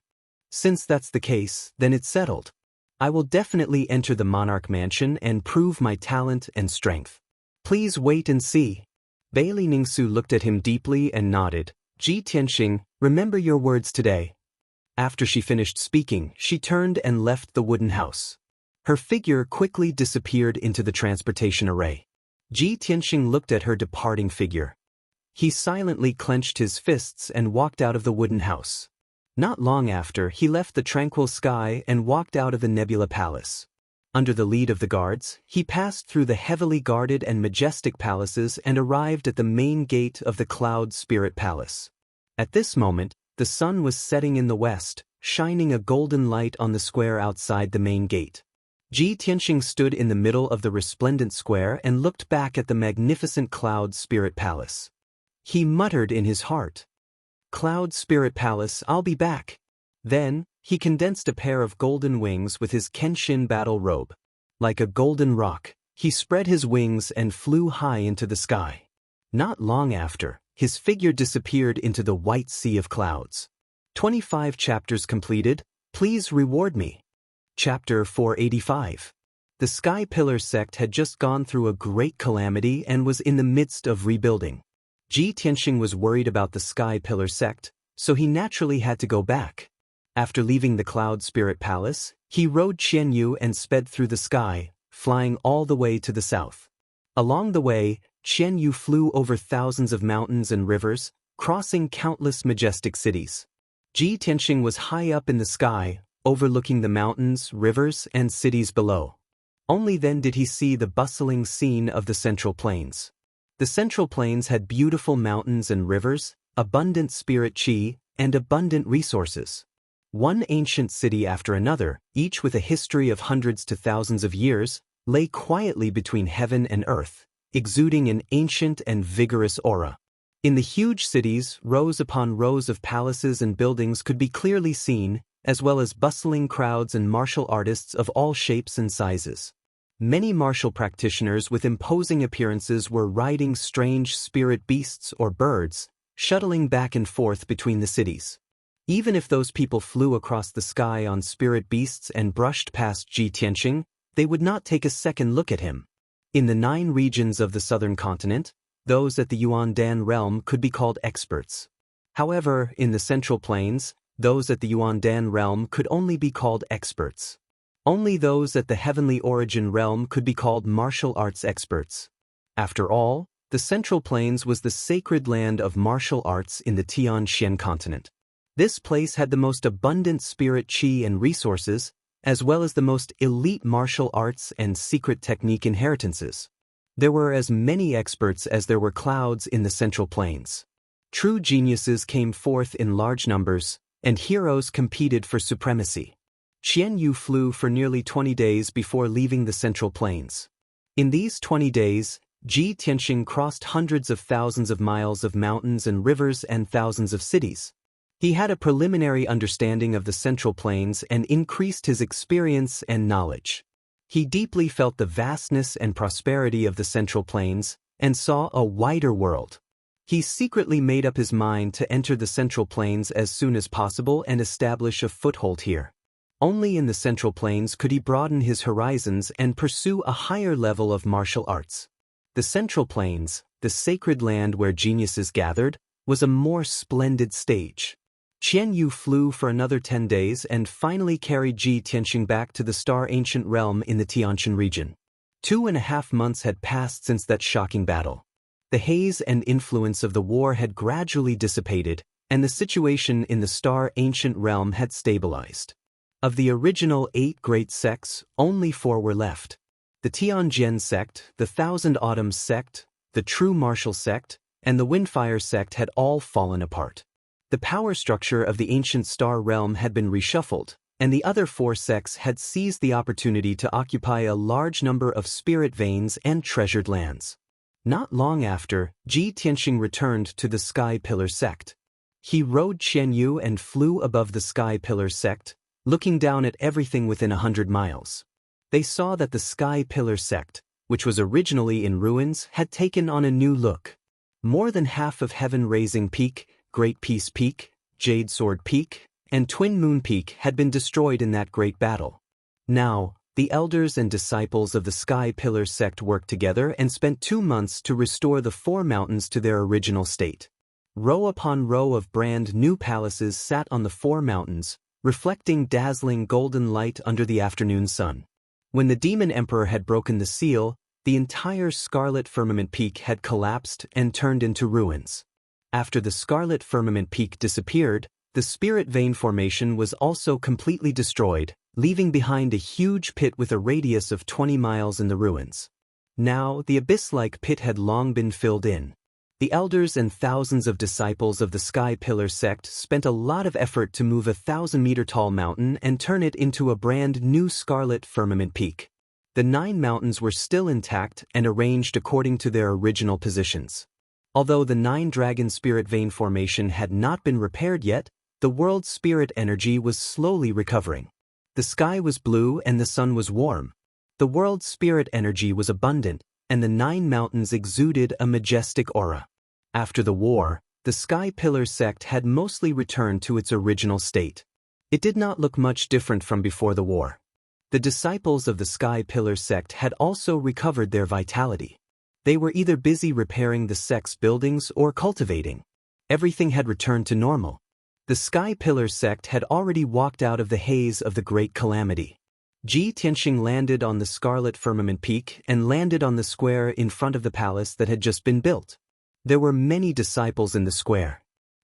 Speaker 1: Since that's the case, then it's settled. I will definitely enter the Monarch Mansion and prove my talent and strength. Please wait and see. Bailey Ningsu looked at him deeply and nodded. Ji Tianxing, remember your words today. After she finished speaking, she turned and left the wooden house. Her figure quickly disappeared into the transportation array. Ji Tianxing looked at her departing figure. He silently clenched his fists and walked out of the wooden house. Not long after, he left the tranquil sky and walked out of the Nebula Palace. Under the lead of the guards, he passed through the heavily guarded and majestic palaces and arrived at the main gate of the Cloud Spirit Palace. At this moment, the sun was setting in the west, shining a golden light on the square outside the main gate. Ji Tianxing stood in the middle of the resplendent square and looked back at the magnificent Cloud Spirit Palace. He muttered in his heart, Cloud Spirit Palace, I'll be back. Then, he condensed a pair of golden wings with his Kenshin battle robe. Like a golden rock, he spread his wings and flew high into the sky. Not long after, his figure disappeared into the white sea of clouds. 25 chapters completed, please reward me. Chapter 485. The Sky Pillar sect had just gone through a great calamity and was in the midst of rebuilding. Ji Tianxing was worried about the Sky Pillar sect, so he naturally had to go back. After leaving the Cloud Spirit Palace, he rode Qianyu and sped through the sky, flying all the way to the south. Along the way, Qianyu flew over thousands of mountains and rivers, crossing countless majestic cities. Ji Tianxing was high up in the sky, overlooking the mountains, rivers, and cities below. Only then did he see the bustling scene of the Central Plains. The Central Plains had beautiful mountains and rivers, abundant spirit qi, and abundant resources. One ancient city after another, each with a history of hundreds to thousands of years, lay quietly between heaven and earth, exuding an ancient and vigorous aura. In the huge cities, rows upon rows of palaces and buildings could be clearly seen, as well as bustling crowds and martial artists of all shapes and sizes. Many martial practitioners with imposing appearances were riding strange spirit beasts or birds, shuttling back and forth between the cities. Even if those people flew across the sky on spirit beasts and brushed past Ji Tianxing, they would not take a second look at him. In the 9 regions of the southern continent, those at the Yuandan realm could be called experts. However, in the Central Plains, those at the Yuandan realm could only be called experts. Only those at the Heavenly Origin realm could be called martial arts experts. After all, the Central Plains was the sacred land of martial arts in the Tianxian continent. This place had the most abundant spirit qi and resources, as well as the most elite martial arts and secret technique inheritances. There were as many experts as there were clouds in the Central Plains. True geniuses came forth in large numbers, and heroes competed for supremacy. Qianyu flew for nearly 20 days before leaving the Central Plains. In these 20 days, Ji Tianxing crossed hundreds of thousands of miles of mountains and rivers and thousands of cities. He had a preliminary understanding of the Central Plains and increased his experience and knowledge. He deeply felt the vastness and prosperity of the Central Plains and saw a wider world. He secretly made up his mind to enter the Central Plains as soon as possible and establish a foothold here. Only in the Central Plains could he broaden his horizons and pursue a higher level of martial arts. The Central Plains, the sacred land where geniuses gathered, was a more splendid stage. Qianyu flew for another 10 days and finally carried Ji Tianxing back to the Star Ancient Realm in the Tianxian region. 2.5 months had passed since that shocking battle. The haze and influence of the war had gradually dissipated, and the situation in the Star Ancient Realm had stabilized. Of the original 8 great sects, only 4 were left. The Tianjian sect, the Thousand Autumns sect, the True Martial sect, and the Windfire sect had all fallen apart. The power structure of the ancient star realm had been reshuffled, and the other 4 sects had seized the opportunity to occupy a large number of spirit veins and treasured lands. Not long after, Ji Tianxing returned to the Sky Pillar sect. He rode Qianyu and flew above the Sky Pillar sect, looking down at everything within 100 miles. They saw that the Sky Pillar sect, which was originally in ruins, had taken on a new look. More than half of Heaven Raising Peak, Great Peace Peak, Jade Sword Peak, and Twin Moon Peak had been destroyed in that great battle. Now, the elders and disciples of the Sky Pillar sect worked together and spent 2 months to restore the 4 mountains to their original state. Row upon row of brand new palaces sat on the 4 mountains, reflecting dazzling golden light under the afternoon sun. When the Demon Emperor had broken the seal, the entire Scarlet Firmament Peak had collapsed and turned into ruins. After the Scarlet Firmament Peak disappeared, the Spirit Vein Formation was also completely destroyed, leaving behind a huge pit with a radius of 20 miles in the ruins. Now, the abyss-like pit had long been filled in. The elders and thousands of disciples of the Sky Pillar sect spent a lot of effort to move a 1,000-meter-tall mountain and turn it into a brand new Scarlet Firmament Peak. The 9 mountains were still intact and arranged according to their original positions. Although the 9 Dragon Spirit Vein Formation had not been repaired yet, the world's spirit energy was slowly recovering. The sky was blue and the sun was warm. The world's spirit energy was abundant, and the 9 mountains exuded a majestic aura. After the war, the Sky Pillar sect had mostly returned to its original state. It did not look much different from before the war. The disciples of the Sky Pillar sect had also recovered their vitality. They were either busy repairing the sect's buildings or cultivating. Everything had returned to normal. The Sky Pillar sect had already walked out of the haze of the Great Calamity. Ji Tianxing landed on the Scarlet Firmament Peak and landed on the square in front of the palace that had just been built. There were many disciples in the square.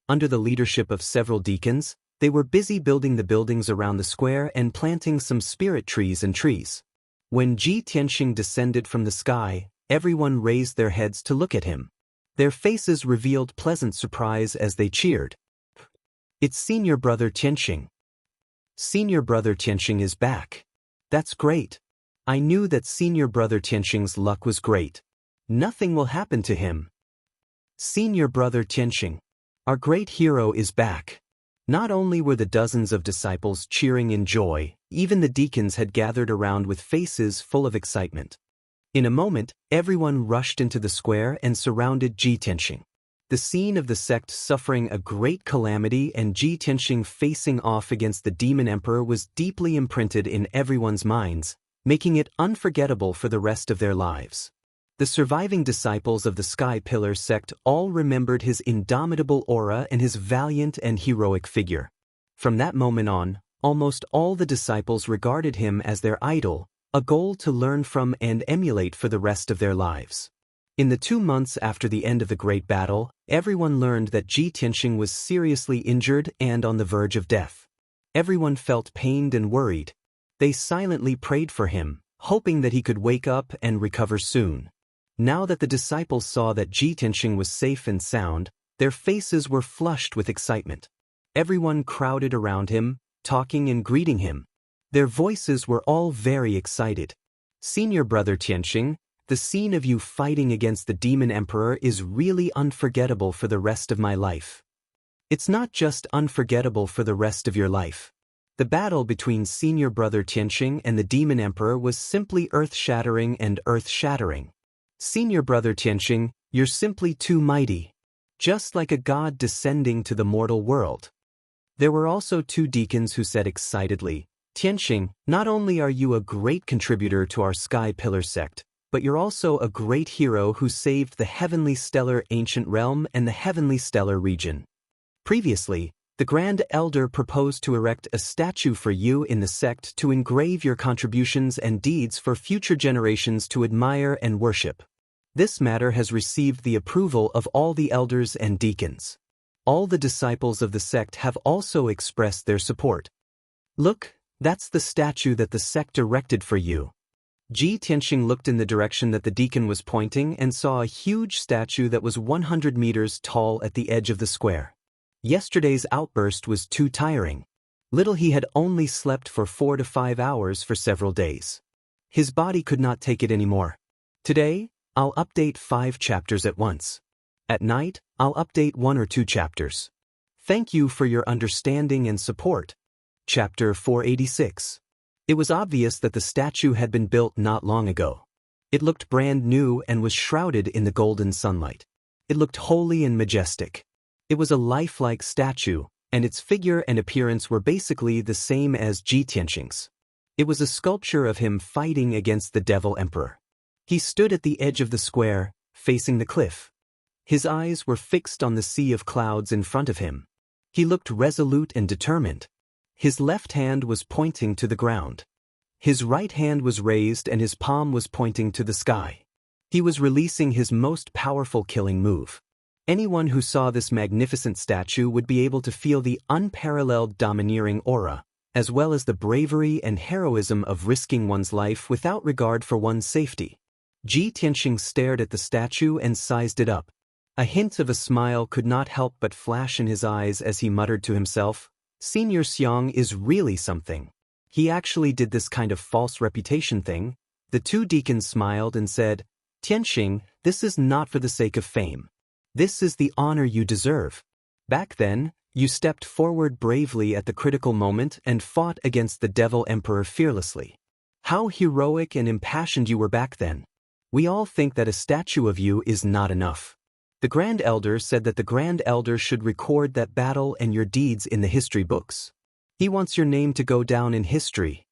Speaker 1: Under the leadership of several deacons, they were busy building the buildings around the square and planting some spirit trees and trees. When Ji Tianxing descended from the sky, everyone raised their heads to look at him. Their faces revealed pleasant surprise as they cheered. It's Senior Brother Tianxing. Senior Brother Tianxing is back. That's great. I knew that Senior Brother Tianxing's luck was great. Nothing will happen to him. Senior Brother Tianxing, our great hero is back. Not only were the dozens of disciples cheering in joy, even the deacons had gathered around with faces full of excitement. In a moment, everyone rushed into the square and surrounded Ji Tianxing. The scene of the sect suffering a great calamity and Ji Tianxing facing off against the demon emperor was deeply imprinted in everyone's minds, making it unforgettable for the rest of their lives. The surviving disciples of the Sky Pillar sect all remembered his indomitable aura and his valiant and heroic figure. From that moment on, almost all the disciples regarded him as their idol, a goal to learn from and emulate for the rest of their lives. In the 2 months after the end of the Great Battle, everyone learned that Ji Tianxing was seriously injured and on the verge of death. Everyone felt pained and worried. They silently prayed for him, hoping that he could wake up and recover soon. Now that the disciples saw that Ji Tianxing was safe and sound, their faces were flushed with excitement. Everyone crowded around him, talking and greeting him. Their voices were all very excited. Senior Brother Tianxing, the scene of you fighting against the demon emperor is really unforgettable for the rest of my life. It's not just unforgettable for the rest of your life. The battle between Senior Brother Tianxing and the demon emperor was simply earth-shattering and earth-shattering. Senior Brother Tianxing, you're simply too mighty. Just like a god descending to the mortal world. There were also 2 deacons who said excitedly, Tianxing, not only are you a great contributor to our Sky Pillar sect, but you're also a great hero who saved the Heavenly Stellar Ancient Realm and the Heavenly Stellar region. Previously, the Grand Elder proposed to erect a statue for you in the sect to engrave your contributions and deeds for future generations to admire and worship. This matter has received the approval of all the elders and deacons. All the disciples of the sect have also expressed their support. Look, that's the statue that the sect erected for you. Ji Tianxing looked in the direction that the deacon was pointing and saw a huge statue that was 100 meters tall at the edge of the square. Yesterday's outburst was too tiring. Little he had only slept for 4 to 5 hours for several days. His body could not take it anymore. Today, I'll update 5 chapters at once. At night, I'll update 1 or 2 chapters. Thank you for your understanding and support. Chapter 486. It was obvious that the statue had been built not long ago. It looked brand new and was shrouded in the golden sunlight. It looked holy and majestic. It was a lifelike statue, and its figure and appearance were basically the same as Ji Tianxing's. It was a sculpture of him fighting against the Devil Emperor. He stood at the edge of the square, facing the cliff. His eyes were fixed on the sea of clouds in front of him. He looked resolute and determined. His left hand was pointing to the ground. His right hand was raised and his palm was pointing to the sky. He was releasing his most powerful killing move. Anyone who saw this magnificent statue would be able to feel the unparalleled domineering aura, as well as the bravery and heroism of risking one's life without regard for one's safety. Ji Tianxing stared at the statue and sized it up. A hint of a smile could not help but flash in his eyes as he muttered to himself, Senior Xiang is really something. He actually did this kind of false reputation thing. The 2 deacons smiled and said, Tianxing, this is not for the sake of fame. This is the honor you deserve. Back then, you stepped forward bravely at the critical moment and fought against the Devil Emperor fearlessly. How heroic and impassioned you were back then. We all think that a statue of you is not enough. The Grand Elder said that the Grand Elder should record that battle and your deeds in the history books. He wants your name to go down in history.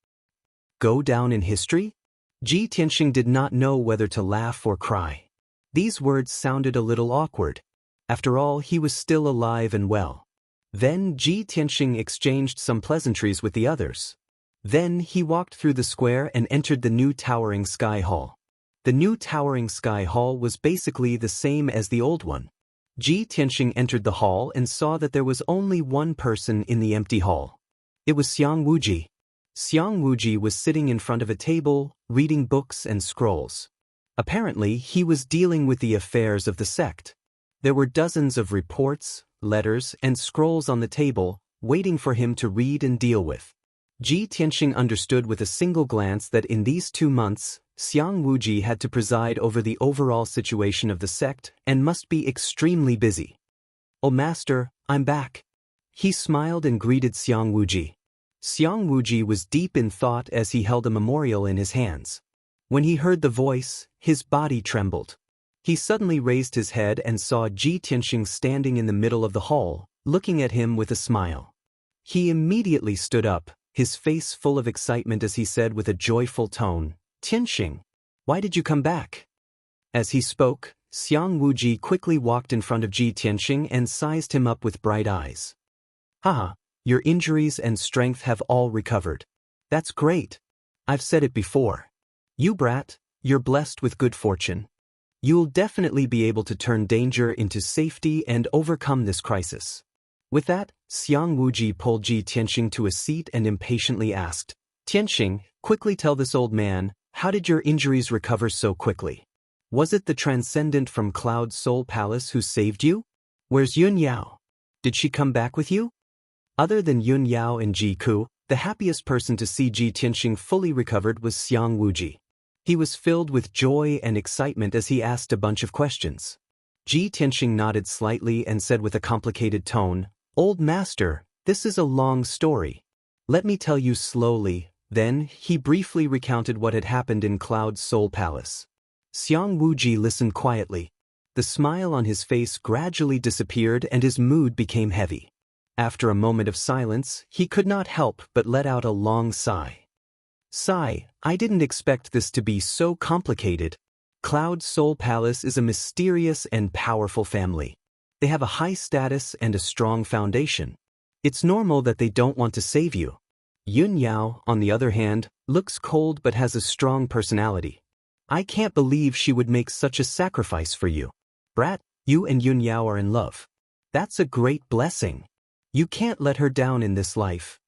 Speaker 1: Go down in history? Ji Tianxing did not know whether to laugh or cry. These words sounded a little awkward. After all, he was still alive and well. Then Ji Tianxing exchanged some pleasantries with the others. Then he walked through the square and entered the new towering sky hall. The new towering sky hall was basically the same as the old one. Ji Tianxing entered the hall and saw that there was only one person in the empty hall. It was Xiang Wuji. Xiang Wuji was sitting in front of a table, reading books and scrolls. Apparently, he was dealing with the affairs of the sect. There were dozens of reports, letters, and scrolls on the table, waiting for him to read and deal with. Ji Tianxing understood with a single glance that in these 2 months, Xiang Wuji had to preside over the overall situation of the sect and must be extremely busy. "Oh Master, I'm back." He smiled and greeted Xiang Wuji. Xiang Wuji was deep in thought as he held a memorial in his hands. When he heard the voice, his body trembled. He suddenly raised his head and saw Ji Tianxing standing in the middle of the hall, looking at him with a smile. He immediately stood up, his face full of excitement as he said with a joyful tone, "Tianxing, why did you come back?" As he spoke, Xiang Wuji quickly walked in front of Ji Tianxing and sized him up with bright eyes. "Haha, your injuries and strength have all recovered. That's great. I've said it before. You brat, you're blessed with good fortune. You'll definitely be able to turn danger into safety and overcome this crisis." With that, Xiang Wuji pulled Ji Tianxing to a seat and impatiently asked, "Tianxing, quickly tell this old man, how did your injuries recover so quickly? Was it the transcendent from Cloud Soul Palace who saved you? Where's Yun Yao? Did she come back with you?" Other than Yun Yao and Ji Ku, the happiest person to see Ji Tianxing fully recovered was Xiang Wuji. He was filled with joy and excitement as he asked a bunch of questions. Ji Tianxing nodded slightly and said with a complicated tone, "Old Master, this is a long story. Let me tell you slowly." Then, he briefly recounted what had happened in Cloud Soul Palace. Xiang Wuji listened quietly. The smile on his face gradually disappeared and his mood became heavy. After a moment of silence, he could not help but let out a long sigh. "Sigh, I didn't expect this to be so complicated. Cloud Soul Palace is a mysterious and powerful family. They have a high status and a strong foundation. It's normal that they don't want to save you. Yun Yao, on the other hand, looks cold but has a strong personality. I can't believe she would make such a sacrifice for you. Brat, you and Yun Yao are in love. That's a great blessing. You can't let her down in this life."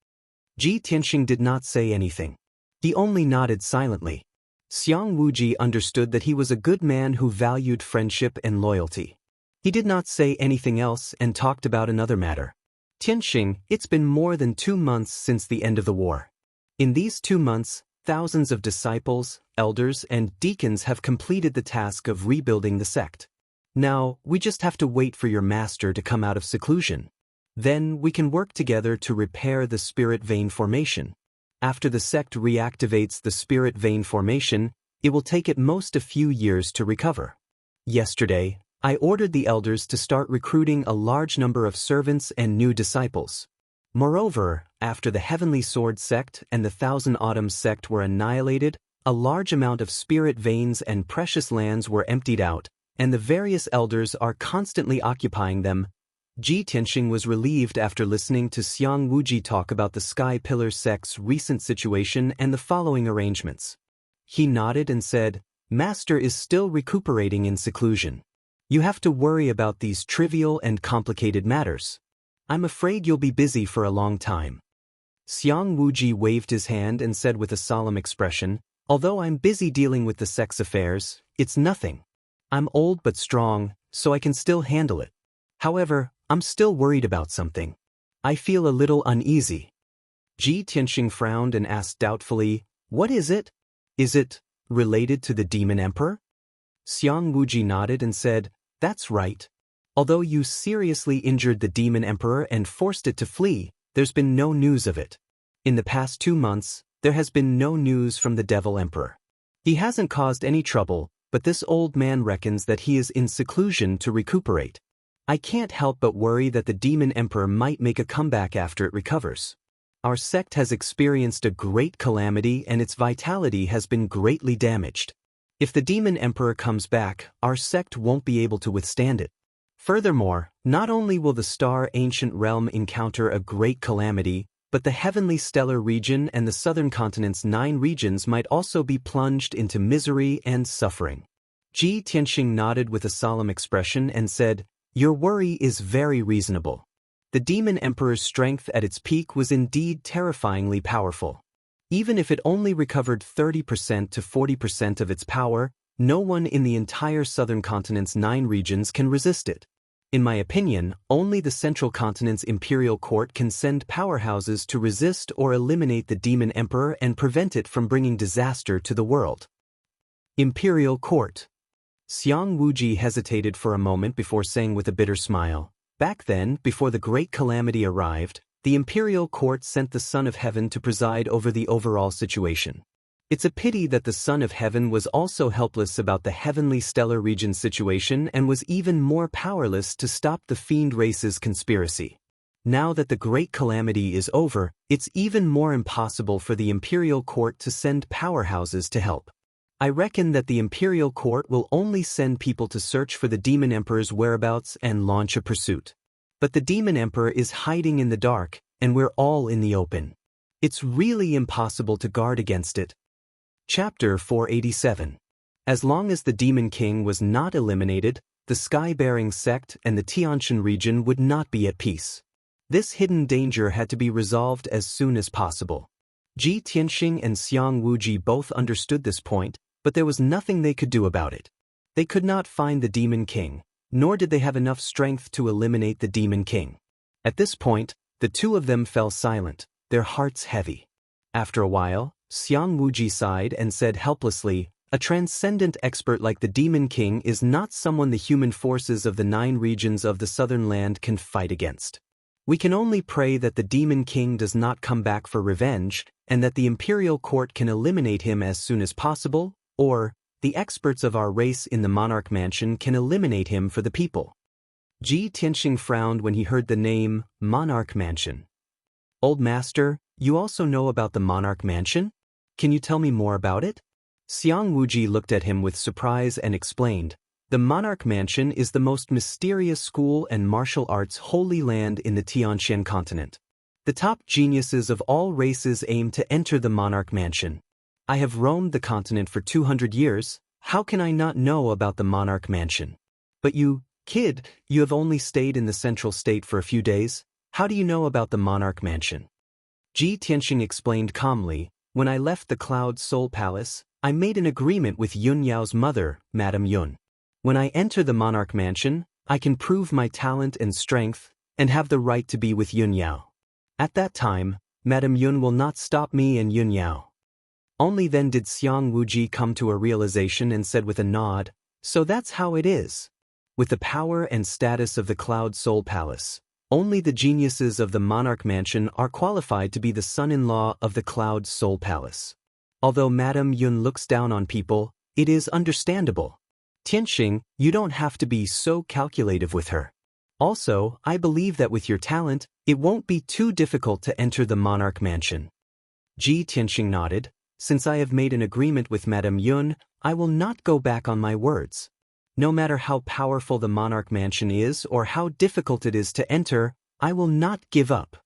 Speaker 1: Ji Tianxing did not say anything. He only nodded silently. Xiang Wuji understood that he was a good man who valued friendship and loyalty. He did not say anything else and talked about another matter. "Tianxing, it's been more than 2 months since the end of the war. In these 2 months, thousands of disciples, elders, and deacons have completed the task of rebuilding the sect. Now, we just have to wait for your master to come out of seclusion. Then we can work together to repair the spirit vein formation. After the sect reactivates the spirit vein formation, it will take at most a few years to recover. Yesterday, I ordered the elders to start recruiting a large number of servants and new disciples. Moreover, after the Heavenly Sword sect and the Thousand Autumns sect were annihilated, a large amount of spirit veins and precious lands were emptied out, and the various elders are constantly occupying them." Ji Tianxing was relieved after listening to Xiang Wuji talk about the Sky Pillar sect's recent situation and the following arrangements. He nodded and said, "Master is still recuperating in seclusion. You have to worry about these trivial and complicated matters. I'm afraid you'll be busy for a long time." Xiang Wuji waved his hand and said with a solemn expression, "Although I'm busy dealing with the sect's affairs, it's nothing. I'm old but strong, so I can still handle it. However, I'm still worried about something. I feel a little uneasy." Ji Tianxing frowned and asked doubtfully, "What is it? Is it related to the Demon Emperor?" Xiang Wuji nodded and said, "That's right. Although you seriously injured the Demon Emperor and forced it to flee, there's been no news of it. In the past 2 months, there has been no news from the Devil Emperor. He hasn't caused any trouble, but this old man reckons that he is in seclusion to recuperate. I can't help but worry that the demon emperor might make a comeback after it recovers. Our sect has experienced a great calamity and its vitality has been greatly damaged. If the demon emperor comes back, our sect won't be able to withstand it. Furthermore, not only will the star ancient realm encounter a great calamity, but the heavenly stellar region and the southern continent's 9 regions might also be plunged into misery and suffering. Ji Tianxing nodded with a solemn expression and said, "Your worry is very reasonable. The demon emperor's strength at its peak was indeed terrifyingly powerful. Even if it only recovered 30% to 40% of its power, no one in the entire southern continent's 9 regions can resist it. In my opinion, only the central continent's imperial court can send powerhouses to resist or eliminate the demon emperor and prevent it from bringing disaster to the world." Imperial Court. Xiang Wuji hesitated for a moment before saying with a bitter smile, "Back then, before the great calamity arrived, the imperial court sent the Son of Heaven to preside over the overall situation. It's a pity that the Son of Heaven was also helpless about the heavenly stellar region situation and was even more powerless to stop the fiend race's conspiracy. Now that the great calamity is over, it's even more impossible for the imperial court to send powerhouses to help. I reckon that the imperial court will only send people to search for the demon emperor's whereabouts and launch a pursuit. But the demon emperor is hiding in the dark, and we're all in the open. It's really impossible to guard against it." Chapter 487. As long as the demon king was not eliminated, the sky-bearing sect and the Tianshan region would not be at peace. This hidden danger had to be resolved as soon as possible. Ji Tianxing and Xiang Wuji both understood this point, but there was nothing they could do about it. They could not find the demon king, nor did they have enough strength to eliminate the demon king. At this point, the two of them fell silent, their hearts heavy. After a while, Xiang Wuji sighed and said helplessly, "A transcendent expert like the demon king is not someone the human forces of the 9 regions of the southern land can fight against. We can only pray that the demon king does not come back for revenge, and that the imperial court can eliminate him as soon as possible, or the experts of our race in the monarch mansion can eliminate him for the people." Ji Tianxing frowned when he heard the name Monarch Mansion. "Old Master, you also know about the Monarch Mansion? Can you tell me more about it?" Xiang Wuji looked at him with surprise and explained, "The Monarch Mansion is the most mysterious school and martial arts holy land in the Tianshan continent. The top geniuses of all races aim to enter the Monarch Mansion. I have roamed the continent for 200 years, how can I not know about the Monarch Mansion? But you, kid, you have only stayed in the central state for a few days, how do you know about the Monarch Mansion?" Ji Tianxing explained calmly, "When I left the Cloud Soul Palace, I made an agreement with Yun Yao's mother, Madame Yun. When I enter the Monarch Mansion, I can prove my talent and strength, and have the right to be with Yun Yao. At that time, Madame Yun will not stop me and Yun Yao." Only then did Xiang Wuji come to a realization and said with a nod, "So that's how it is. With the power and status of the Cloud Soul Palace, only the geniuses of the Monarch Mansion are qualified to be the son-in-law of the Cloud Soul Palace. Although Madame Yun looks down on people, it is understandable. Tianxing, you don't have to be so calculative with her. Also, I believe that with your talent, it won't be too difficult to enter the Monarch Mansion." Ji Tianxing nodded. "Since I have made an agreement with Madame Yun, I will not go back on my words. No matter how powerful the Monarch Mansion is or how difficult it is to enter, I will not give up."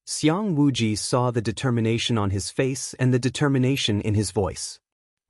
Speaker 1: Xiang Wuji saw the determination on his face and the determination in his voice.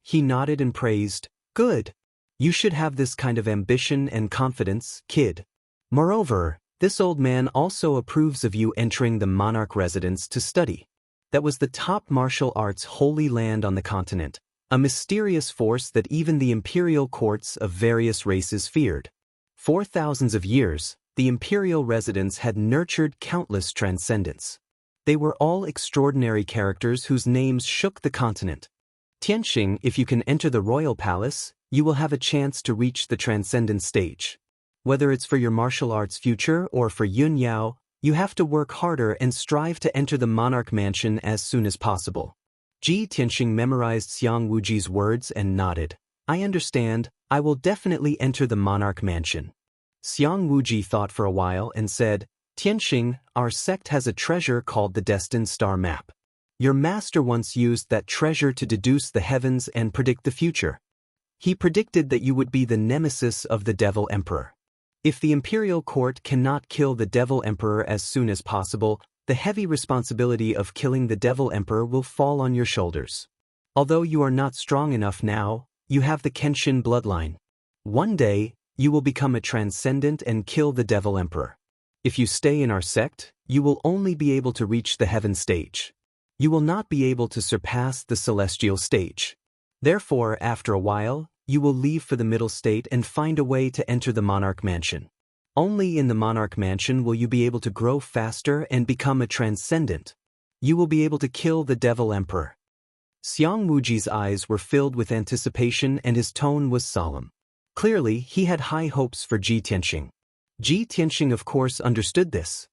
Speaker 1: He nodded and praised, "Good. You should have this kind of ambition and confidence, kid. Moreover, this old man also approves of you entering the monarch residence to study. That was the top martial arts holy land on the continent, a mysterious force that even the imperial courts of various races feared. For thousands of years, the imperial residents had nurtured countless transcendents. They were all extraordinary characters whose names shook the continent. Tianxing, if you can enter the royal palace, you will have a chance to reach the transcendent stage. Whether it's for your martial arts future or for Yun Yao, you have to work harder and strive to enter the Monarch Mansion as soon as possible." Ji Tianxing memorized Xiang Wuji's words and nodded. I understand, I will definitely enter the monarch mansion. Xiang Wuji thought for a while and said, Tianxing, our sect has a treasure called the Destined Star Map. Your master once used that treasure to deduce the heavens and predict the future. He predicted that you would be the nemesis of the Devil Emperor. If the imperial court cannot kill the Devil Emperor as soon as possible, the heavy responsibility of killing the Devil Emperor will fall on your shoulders. Although you are not strong enough now, you have the Kenshin bloodline. One day, you will become a transcendent and kill the Devil Emperor. If you stay in our sect, you will only be able to reach the heaven stage. You will not be able to surpass the celestial stage. Therefore, after a while, you will leave for the middle state and find a way to enter the monarch mansion. Only in the monarch mansion will you be able to grow faster and become a transcendent. You will be able to kill the Devil Emperor. Xiang Wuji's eyes were filled with anticipation and his tone was solemn. Clearly, he had high hopes for Ji Tianxing. Ji Tianxing of course understood this.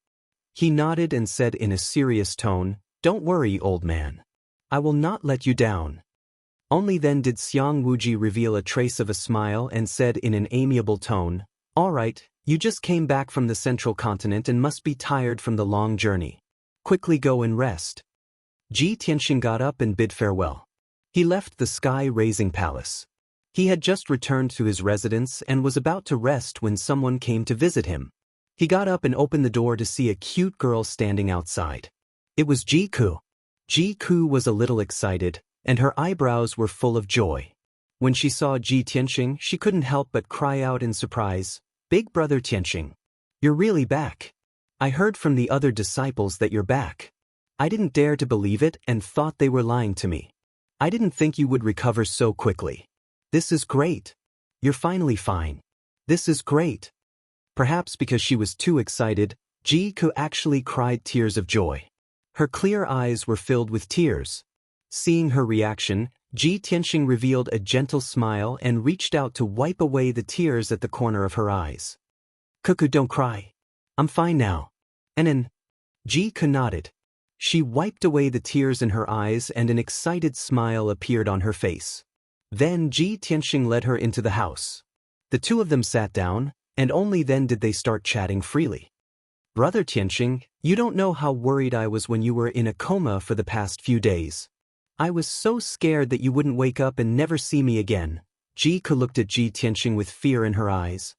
Speaker 1: He nodded and said in a serious tone, Don't worry, old man. I will not let you down. Only then did Xiang Wuji reveal a trace of a smile and said in an amiable tone, All right, you just came back from the central continent and must be tired from the long journey. Quickly go and rest. Ji Tianxing got up and bid farewell. He left the sky-raising palace. He had just returned to his residence and was about to rest when someone came to visit him. He got up and opened the door to see a cute girl standing outside. It was Ji Ku. Ji Ku was a little excited, and her eyebrows were full of joy. When she saw Ji Tianxing, she couldn't help but cry out in surprise, Big brother Tianxing, you're really back. I heard from the other disciples that you're back. I didn't dare to believe it and thought they were lying to me. I didn't think you would recover so quickly. This is great. You're finally fine. This is great. Perhaps because she was too excited, Ji Ku actually cried tears of joy. Her clear eyes were filled with tears. Seeing her reaction, Ji Tianxing revealed a gentle smile and reached out to wipe away the tears at the corner of her eyes. Cuckoo, don't cry. I'm fine now. Ji Ku nodded. She wiped away the tears in her eyes and an excited smile appeared on her face. Then Ji Tianxing led her into the house. The two of them sat down, and only then did they start chatting freely. Brother Tianxing, you don't know how worried I was when you were in a coma for the past few days. I was so scared that you wouldn't wake up and never see me again. Ji Ku looked at Ji Tianxing with fear in her eyes.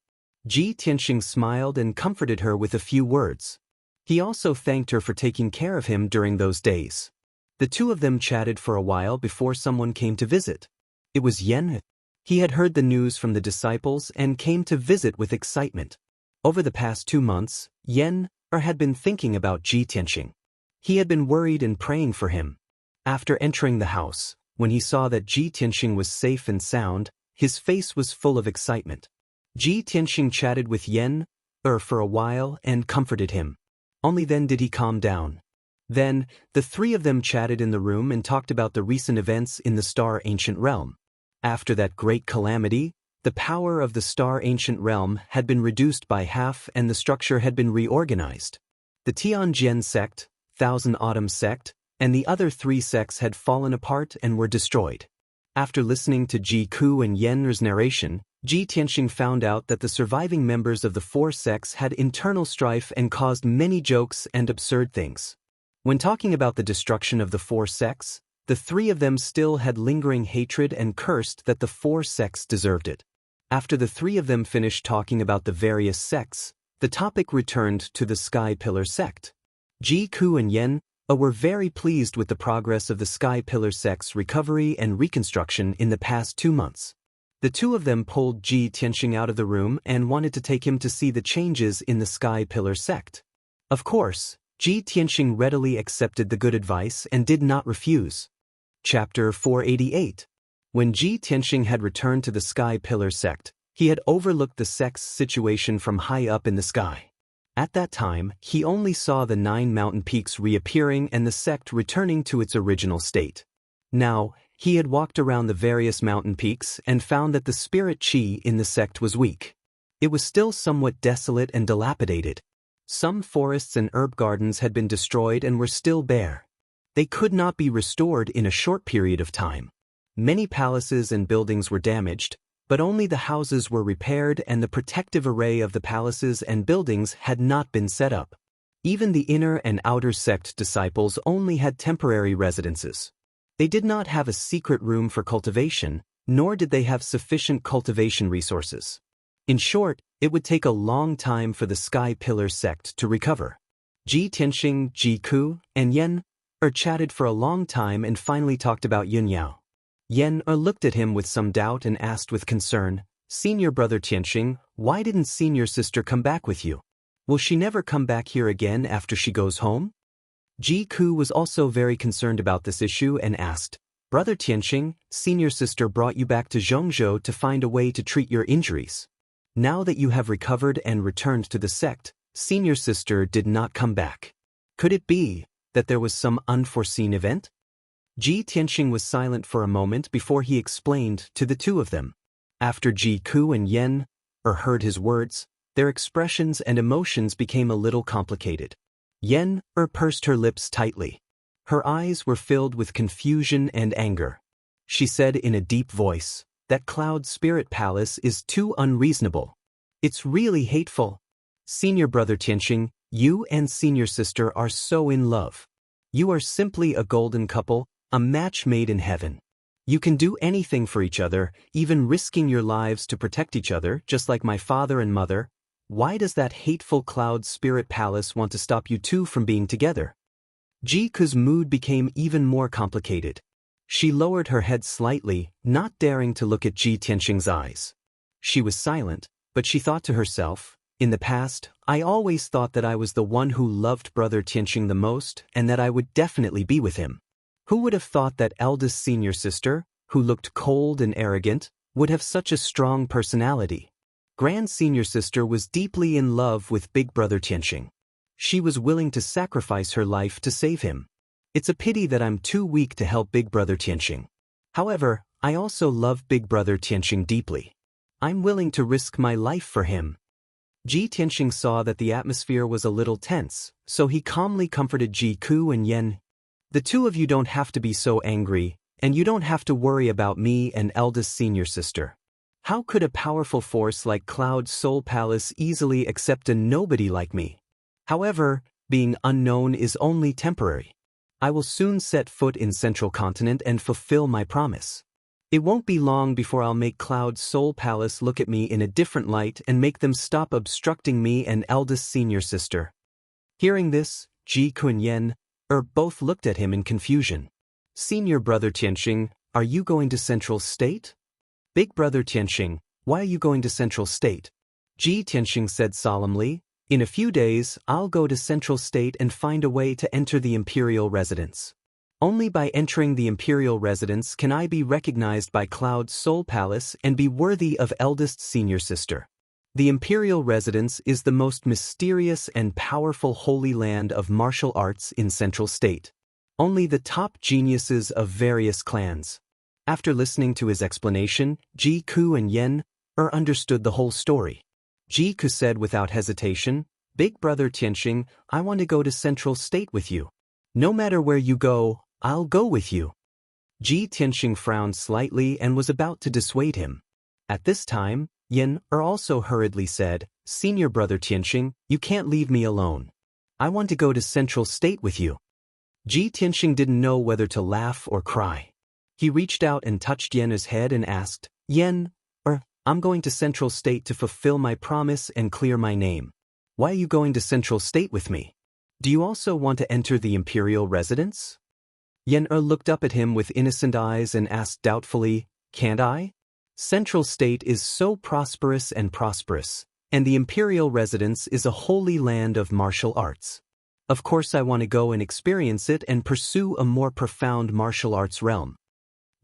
Speaker 1: Ji Tianxing smiled and comforted her with a few words. He also thanked her for taking care of him during those days. The two of them chatted for a while before someone came to visit. It was Yen. He had heard the news from the disciples and came to visit with excitement. Over the past 2 months, Yen had been thinking about Ji Tianxing. He had been worried and praying for him. After entering the house, when he saw that Ji Tianxing was safe and sound, his face was full of excitement. Ji Tianxing chatted with Yen for a while and comforted him. Only then did he calm down. Then, the three of them chatted in the room and talked about the recent events in the Star Ancient Realm. After that great calamity, the power of the Star Ancient Realm had been reduced by half and the structure had been reorganized. The Tianjian sect, Thousand Autumn sect, and the other 3 sects had fallen apart and were destroyed. After listening to Ji Ku and Yen's narration, Ji Tianxing found out that the surviving members of the 4 sects had internal strife and caused many jokes and absurd things. When talking about the destruction of the 4 sects, the 3 of them still had lingering hatred and cursed that the 4 sects deserved it. After the 3 of them finished talking about the various sects, the topic returned to the Sky Pillar sect. Ji Ku and Yen were very pleased with the progress of the Sky Pillar sect's recovery and reconstruction in the past 2 months. The two of them pulled Ji Tianxing out of the room and wanted to take him to see the changes in the Sky Pillar sect. Of course, Ji Tianxing readily accepted the good advice and did not refuse. Chapter 488. When Ji Tianxing had returned to the Sky Pillar sect, he had overlooked the sect's situation from high up in the sky. At that time, he only saw the 9 mountain peaks reappearing and the sect returning to its original state. Now, he had walked around the various mountain peaks and found that the spirit chi in the sect was weak. It was still somewhat desolate and dilapidated. Some forests and herb gardens had been destroyed and were still bare. They could not be restored in a short period of time. Many palaces and buildings were damaged, but only the houses were repaired and the protective array of the palaces and buildings had not been set up. Even the inner and outer sect disciples only had temporary residences. They did not have a secret room for cultivation, nor did they have sufficient cultivation resources. In short, it would take a long time for the Sky Pillar sect to recover. Ji Tianxing, Ji Ku, and Yen chatted for a long time and finally talked about Yun Yao. Yen looked at him with some doubt and asked with concern, "Senior brother Tianxing, why didn't senior sister come back with you? Will she never come back here again after she goes home?" Ji Ku was also very concerned about this issue and asked, "Brother Tianxing, senior sister brought you back to Zhongzhou to find a way to treat your injuries. Now that you have recovered and returned to the sect, senior sister did not come back. Could it be that there was some unforeseen event?" Ji Tianxing was silent for a moment before he explained to the two of them. After Ji Ku and Yen heard his words, their expressions and emotions became a little complicated. Yen pursed her lips tightly. Her eyes were filled with confusion and anger. She said in a deep voice, "That Cloud Spirit Palace is too unreasonable. It's really hateful. Senior brother Tianxing, you and senior sister are so in love. You are simply a golden couple, a match made in heaven. You can do anything for each other, even risking your lives to protect each other, just like my father and mother. Why does that hateful Cloud Spirit Palace want to stop you two from being together?" Ji Ku's mood became even more complicated. She lowered her head slightly, not daring to look at Ji Tianxing's eyes. She was silent, but she thought to herself, "In the past, I always thought that I was the one who loved brother Tianxing the most and that I would definitely be with him. Who would have thought that eldest senior sister, who looked cold and arrogant, would have such a strong personality? Grand senior sister was deeply in love with big brother Tianxing. She was willing to sacrifice her life to save him. It's a pity that I'm too weak to help big brother Tianxing. However, I also love big brother Tianxing deeply. I'm willing to risk my life for him." Ji Tianxing saw that the atmosphere was a little tense, so he calmly comforted Ji Ku and Yen. "The two of you don't have to be so angry, and you don't have to worry about me and eldest senior sister. How could a powerful force like Cloud Soul Palace easily accept a nobody like me? However, being unknown is only temporary. I will soon set foot in Central Continent and fulfill my promise. It won't be long before I'll make Cloud Soul Palace look at me in a different light and make them stop obstructing me and eldest senior sister." Hearing this, Ji Ku and Yen both looked at him in confusion. "Senior brother Tianxing, are you going to Central State?" "Big brother Tianxing, why are you going to Central State?" Ji Tianxing said solemnly, "In a few days, I'll go to Central State and find a way to enter the Imperial Residence. Only by entering the Imperial Residence can I be recognized by Cloud Soul Palace and be worthy of eldest senior sister. The Imperial Residence is the most mysterious and powerful holy land of martial arts in Central State. Only the top geniuses of various clans." After listening to his explanation, Ji Ku and Yen understood the whole story. Ji Ku said without hesitation, "Big brother Tianxing, I want to go to Central State with you. No matter where you go, I'll go with you." Ji Tianxing frowned slightly and was about to dissuade him. At this time, Yen also hurriedly said, "Senior brother Tianxing, you can't leave me alone. I want to go to Central State with you." Ji Tianxing didn't know whether to laugh or cry. He reached out and touched Yen's head and asked, "Yen, I'm going to Central State to fulfill my promise and clear my name. Why are you going to Central State with me? Do you also want to enter the Imperial Residence?" Yen looked up at him with innocent eyes and asked doubtfully, "Can't I? Central State is so prosperous, and the Imperial Residence is a holy land of martial arts. Of course I want to go and experience it and pursue a more profound martial arts realm."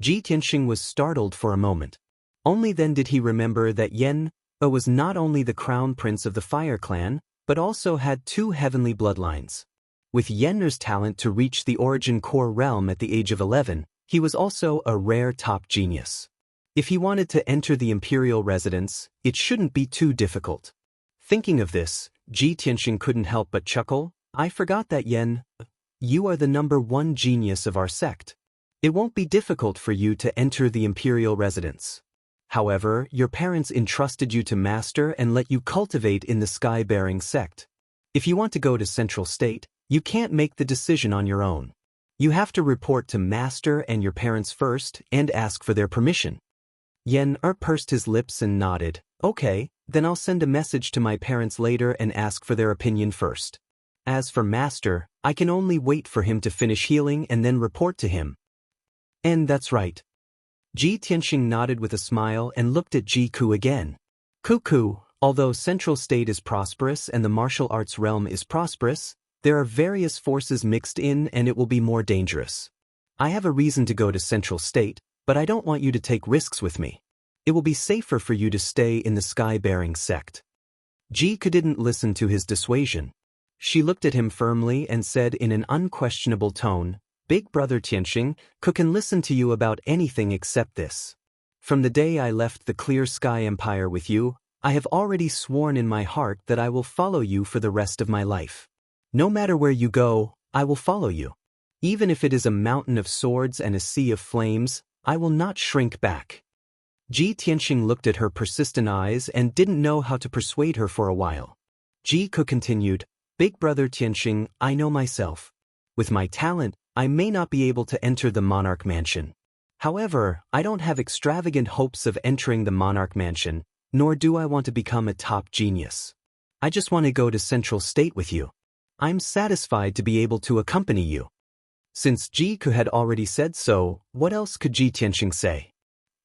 Speaker 1: Ji Tianxing was startled for a moment. Only then did he remember that Yen was not only the crown prince of the Fire Clan, but also had two heavenly bloodlines. With Yen's talent to reach the Origin Core realm at the age of 11, he was also a rare top genius. If he wanted to enter the Imperial Residence, it shouldn't be too difficult. Thinking of this, Ji Tianxing couldn't help but chuckle. "I forgot that, Yen. You are the #1 genius of our sect. It won't be difficult for you to enter the imperial residence. However, your parents entrusted you to Master and let you cultivate in the sky-bearing sect. If you want to go to Central State, you can't make the decision on your own. You have to report to Master and your parents first and ask for their permission. Yen-er pursed his lips and nodded. Okay, then I'll send a message to my parents later and ask for their opinion first. As for Master, I can only wait for him to finish healing and then report to him. And that's right. Ji Tianxing nodded with a smile and looked at Ji Ku again. Ku, although Central State is prosperous and the martial arts realm is prosperous, there are various forces mixed in and it will be more dangerous. I have a reason to go to Central State, but I don't want you to take risks with me. It will be safer for you to stay in the sky-bearing sect. Ji Ku didn't listen to his dissuasion. She looked at him firmly and said in an unquestionable tone, Big brother Tianxing, Ku can listen to you about anything except this. From the day I left the Clear Sky Empire with you, I have already sworn in my heart that I will follow you for the rest of my life. No matter where you go, I will follow you. Even if it is a mountain of swords and a sea of flames, I will not shrink back. Ji Tianxing looked at her persistent eyes and didn't know how to persuade her for a while. Ji Ku continued, Big brother Tianxing, I know myself. With my talent, I may not be able to enter the Monarch Mansion. However, I don't have extravagant hopes of entering the Monarch Mansion, nor do I want to become a top genius. I just want to go to Central State with you. I'm satisfied to be able to accompany you. Since Ji Ku had already said so, what else could Ji Tianxing say?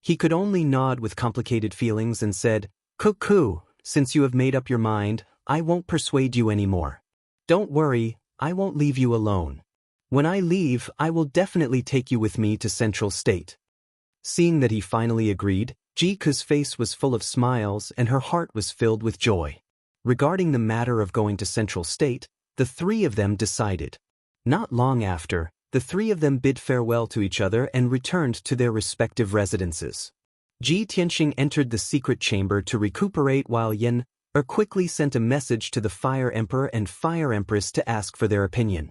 Speaker 1: He could only nod with complicated feelings and said, Ku, since you have made up your mind, I won't persuade you anymore. Don't worry, I won't leave you alone. When I leave, I will definitely take you with me to Central State. Seeing that he finally agreed, Ji Ku's face was full of smiles and her heart was filled with joy. Regarding the matter of going to Central State, the three of them decided. Not long after, the three of them bid farewell to each other and returned to their respective residences. Ji Tianxing entered the secret chamber to recuperate while Yen-er quickly sent a message to the Fire Emperor and Fire Empress to ask for their opinion.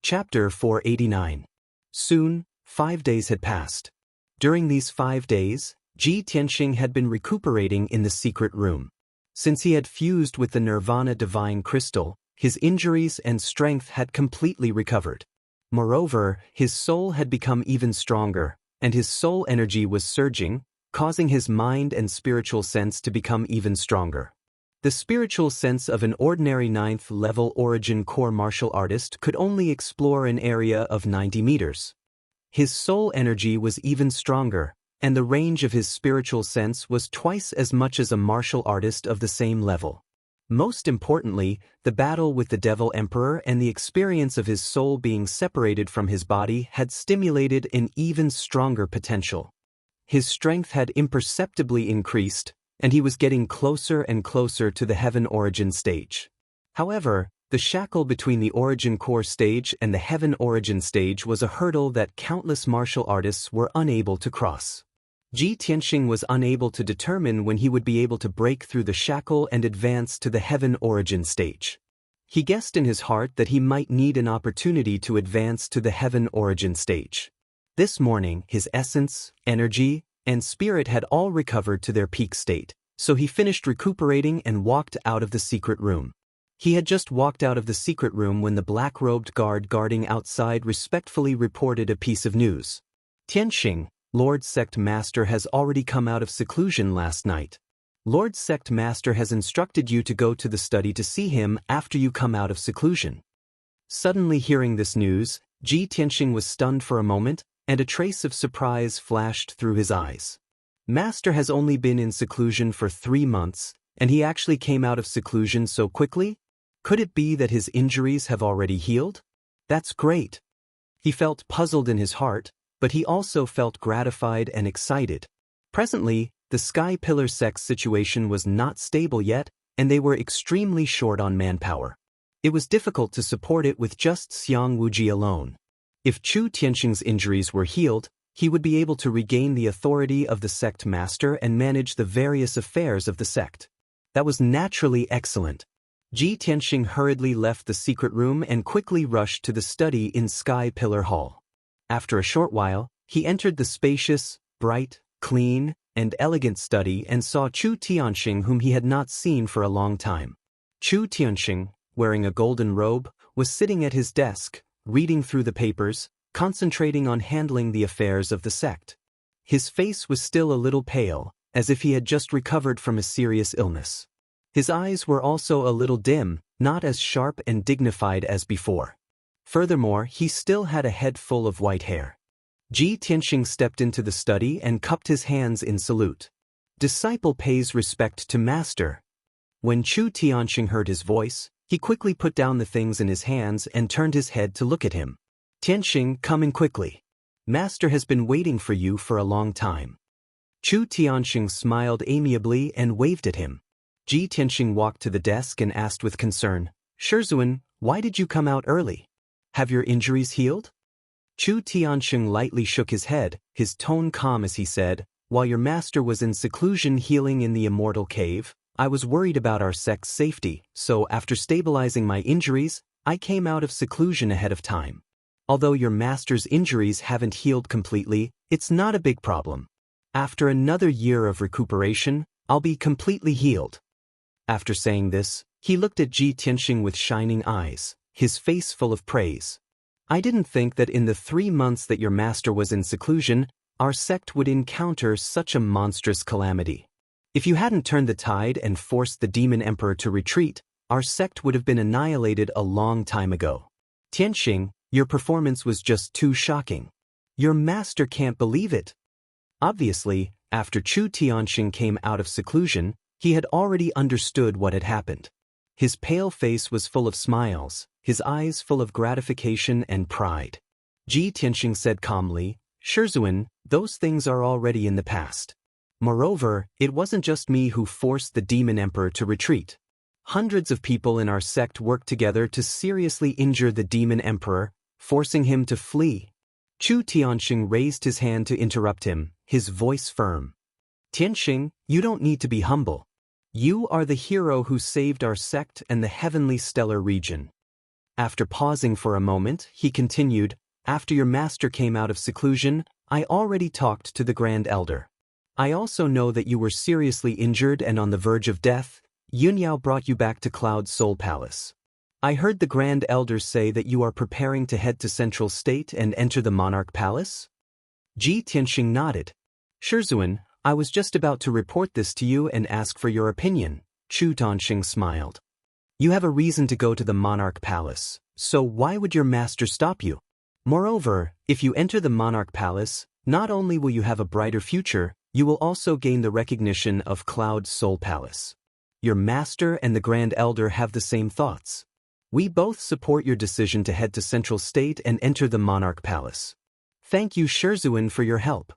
Speaker 1: Chapter 489. Soon, 5 days had passed. During these 5 days, Ji Tianxing had been recuperating in the secret room. Since he had fused with the Nirvana Divine Crystal, his injuries and strength had completely recovered. Moreover, his soul had become even stronger, and his soul energy was surging, causing his mind and spiritual sense to become even stronger. The spiritual sense of an ordinary 9th-level origin core martial artist could only explore an area of 90 meters. His soul energy was even stronger, and the range of his spiritual sense was twice as much as a martial artist of the same level. Most importantly, the battle with the Devil Emperor and the experience of his soul being separated from his body had stimulated an even stronger potential. His strength had imperceptibly increased, and he was getting closer and closer to the Heaven Origin stage. However, the shackle between the Origin Core stage and the Heaven Origin stage was a hurdle that countless martial artists were unable to cross. Ji Tianxing was unable to determine when he would be able to break through the shackle and advance to the Heaven Origin stage. He guessed in his heart that he might need an opportunity to advance to the Heaven Origin stage. This morning, his essence, energy, and spirit had all recovered to their peak state, so he finished recuperating and walked out of the secret room. He had just walked out of the secret room when the black-robed guard guarding outside respectfully reported a piece of news. Tianxing, Lord Sect Master has already come out of seclusion last night. Lord Sect Master has instructed you to go to the study to see him after you come out of seclusion. Suddenly hearing this news, Ji Tianxing was stunned for a moment, and a trace of surprise flashed through his eyes. Master has only been in seclusion for 3 months, and he actually came out of seclusion so quickly? Could it be that his injuries have already healed? That's great. He felt puzzled in his heart, but he also felt gratified and excited. Presently, the Sky Pillar Sect's situation was not stable yet, and they were extremely short on manpower. It was difficult to support it with just Xiang Wuji alone. If Chu Tianxing's injuries were healed, he would be able to regain the authority of the sect master and manage the various affairs of the sect. That was naturally excellent. Ji Tianxing hurriedly left the secret room and quickly rushed to the study in Sky Pillar Hall. After a short while, He entered the spacious, bright, clean, and elegant study and saw Chu Tianxing, whom he had not seen for a long time. Chu Tianxing, wearing a golden robe, was sitting at his desk, reading through the papers, concentrating on handling the affairs of the sect. His face was still a little pale, as if he had just recovered from a serious illness. His eyes were also a little dim, not as sharp and dignified as before. Furthermore, he still had a head full of white hair. Ji Tianxing stepped into the study and cupped his hands in salute. Disciple pays respect to master. When Chu Tianxing heard his voice, he quickly put down the things in his hands and turned his head to look at him. Tianxing, come in quickly. Master has been waiting for you for a long time. Chu Tianxing smiled amiably and waved at him. Ji Tianxing walked to the desk and asked with concern, Shizun, why did you come out early? Have your injuries healed? Chu Tianxing lightly shook his head, his tone calm as he said, while your master was in seclusion healing in the immortal cave, I was worried about our sect's safety, so after stabilizing my injuries, I came out of seclusion ahead of time. Although your master's injuries haven't healed completely, it's not a big problem. After another year of recuperation, I'll be completely healed. After saying this, he looked at Ji Tianxing with shining eyes, his face full of praise. I didn't think that in the 3 months that your master was in seclusion, our sect would encounter such a monstrous calamity. If you hadn't turned the tide and forced the demon emperor to retreat, our sect would have been annihilated a long time ago. Tianxing, your performance was just too shocking. Your master can't believe it. Obviously, after Chu Tianxing came out of seclusion, he had already understood what had happened. His pale face was full of smiles, his eyes full of gratification and pride. Ji Tianxing said calmly, Shizun, those things are already in the past. Moreover, it wasn't just me who forced the demon emperor to retreat. Hundreds of people in our sect worked together to seriously injure the demon emperor, forcing him to flee. Chu Tianxing raised his hand to interrupt him, his voice firm. Tianxing, you don't need to be humble. You are the hero who saved our sect and the heavenly stellar region. After pausing for a moment, he continued, after your master came out of seclusion, I already talked to the Grand Elder. I also know that you were seriously injured and on the verge of death. Yunyao brought you back to Cloud Soul Palace. I heard the Grand Elders say that you are preparing to head to Central State and enter the Monarch Palace? Ji Tianxing nodded. Shizun, I was just about to report this to you and ask for your opinion. Chu Tianxing smiled. You have a reason to go to the Monarch Palace, so why would your master stop you? Moreover, if you enter the Monarch Palace, not only will you have a brighter future, you will also gain the recognition of Cloud Soul Palace. Your master and the Grand Elder have the same thoughts. We both support your decision to head to Central State and enter the Monarch Palace. Thank you Shizun for your help.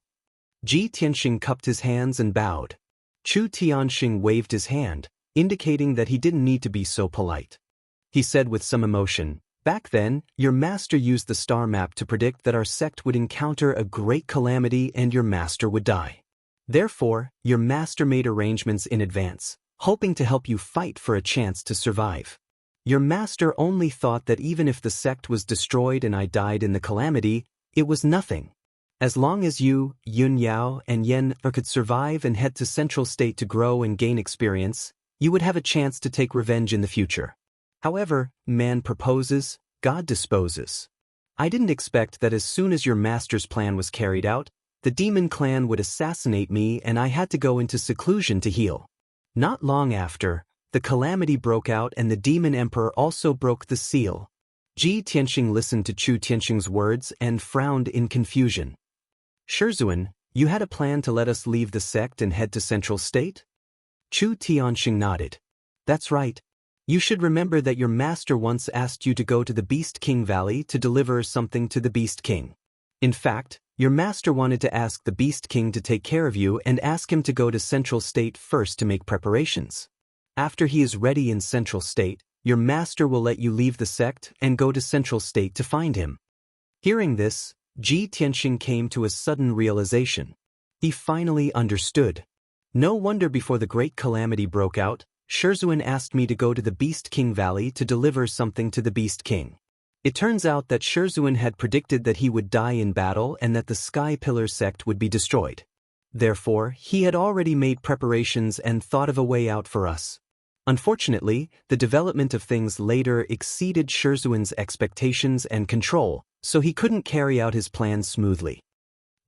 Speaker 1: Ji Tianxing cupped his hands and bowed. Chu Tianxing waved his hand, indicating that he didn't need to be so polite. He said with some emotion, back then, your master used the star map to predict that our sect would encounter a great calamity and your master would die. Therefore, your master made arrangements in advance, hoping to help you fight for a chance to survive. Your master only thought that even if the sect was destroyed and I died in the calamity, it was nothing. As long as you, Yun Yao, and Yen could survive and head to Central State to grow and gain experience, you would have a chance to take revenge in the future. However, man proposes, God disposes. I didn't expect that as soon as your master's plan was carried out, the demon clan would assassinate me and I had to go into seclusion to heal. Not long after, the calamity broke out and the demon emperor also broke the seal. Ji Tianxing listened to Chu Tianxing's words and frowned in confusion. Shizun, you had a plan to let us leave the sect and head to Central State? Chu Tianxing nodded. That's right. You should remember that your master once asked you to go to the Beast King Valley to deliver something to the Beast King. In fact, your master wanted to ask the Beast King to take care of you and ask him to go to Central State first to make preparations. After he is ready in Central State, your master will let you leave the sect and go to Central State to find him. Hearing this, Ji Tianxing came to a sudden realization. He finally understood. No wonder before the great calamity broke out, Shizun asked me to go to the Beast King Valley to deliver something to the Beast King. It turns out that Sherzuan had predicted that he would die in battle and that the Sky Pillar sect would be destroyed. Therefore, he had already made preparations and thought of a way out for us. Unfortunately, the development of things later exceeded Sherzuan's expectations and control, so he couldn't carry out his plans smoothly.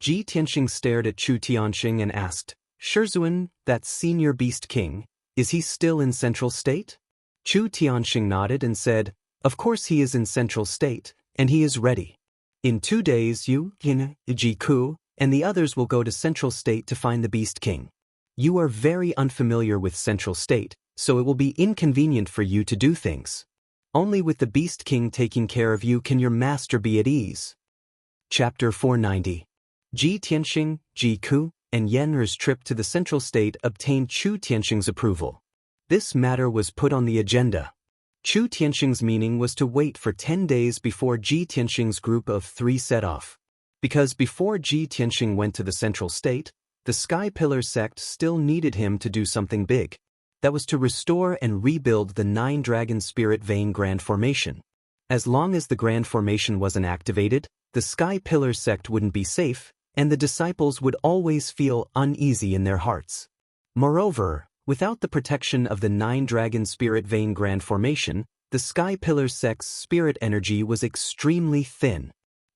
Speaker 1: Ji Tianxing stared at Chu Tianxing and asked, "Sherzuan, that senior beast king, is he still in Central State?" Chu Tianxing nodded and said, "Of course he is in Central State, and he is ready. In 2 days you, Ji Ku, and the others will go to Central State to find the Beast King. You are very unfamiliar with Central State, so it will be inconvenient for you to do things. Only with the Beast King taking care of you can your master be at ease." Chapter 490. Ji Tianxing, Ji Ku, and Yen'er's trip to the Central State obtained Chu Tianxing's approval. This matter was put on the agenda. Chu Tianxing's meaning was to wait for 10 days before Ji Tianxing's group of 3 set off. Because before Ji Tianxing went to the Central State, the Sky Pillar sect still needed him to do something big. That was to restore and rebuild the 9 Dragon Spirit Vein Grand Formation. As long as the Grand Formation wasn't activated, the Sky Pillar sect wouldn't be safe, and the disciples would always feel uneasy in their hearts. Moreover, without the protection of the 9 Dragon Spirit Vein Grand Formation, the Sky Pillar sect's spirit energy was extremely thin.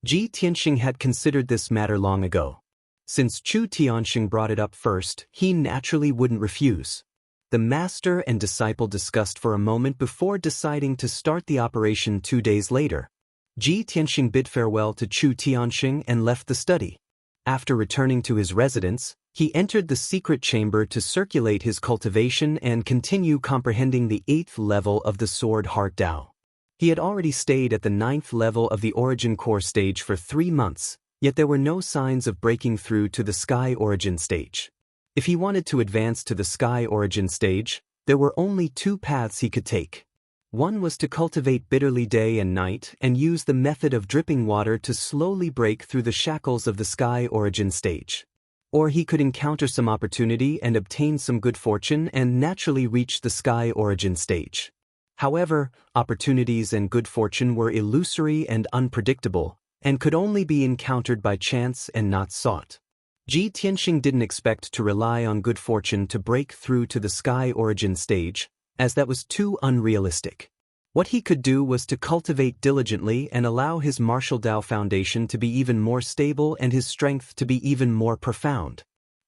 Speaker 1: Ji Tianxing had considered this matter long ago. Since Chu Tianxing brought it up first, he naturally wouldn't refuse. The master and disciple discussed for a moment before deciding to start the operation 2 days later. Ji Tianxing bid farewell to Chu Tianxing and left the study. After returning to his residence, he entered the secret chamber to circulate his cultivation and continue comprehending the 8th level of the Sword Heart Dao. He had already stayed at the 9th level of the Origin Core stage for 3 months, yet there were no signs of breaking through to the Sky Origin stage. If he wanted to advance to the Sky Origin stage, there were only 2 paths he could take. One was to cultivate bitterly day and night and use the method of dripping water to slowly break through the shackles of the Sky Origin stage. Or he could encounter some opportunity and obtain some good fortune and naturally reach the Sky Origin stage. However, opportunities and good fortune were illusory and unpredictable, and could only be encountered by chance and not sought. Ji Tianxing didn't expect to rely on good fortune to break through to the Sky Origin stage, as that was too unrealistic. What he could do was to cultivate diligently and allow his martial Dao foundation to be even more stable and his strength to be even more profound.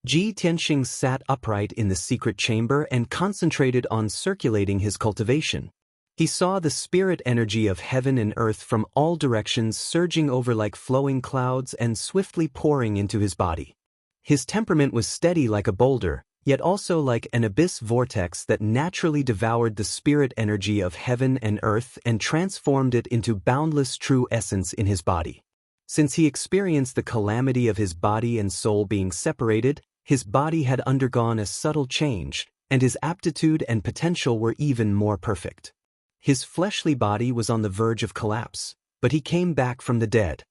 Speaker 1: Ji Tianxing sat upright in the secret chamber and concentrated on circulating his cultivation. He saw the spirit energy of heaven and earth from all directions surging over like flowing clouds and swiftly pouring into his body. His temperament was steady like a boulder, yet also like an abyss vortex that naturally devoured the spirit energy of heaven and earth and transformed it into boundless true essence in his body. Since he experienced the calamity of his body and soul being separated, his body had undergone a subtle change, and his aptitude and potential were even more perfect. His fleshly body was on the verge of collapse, but he came back from the dead.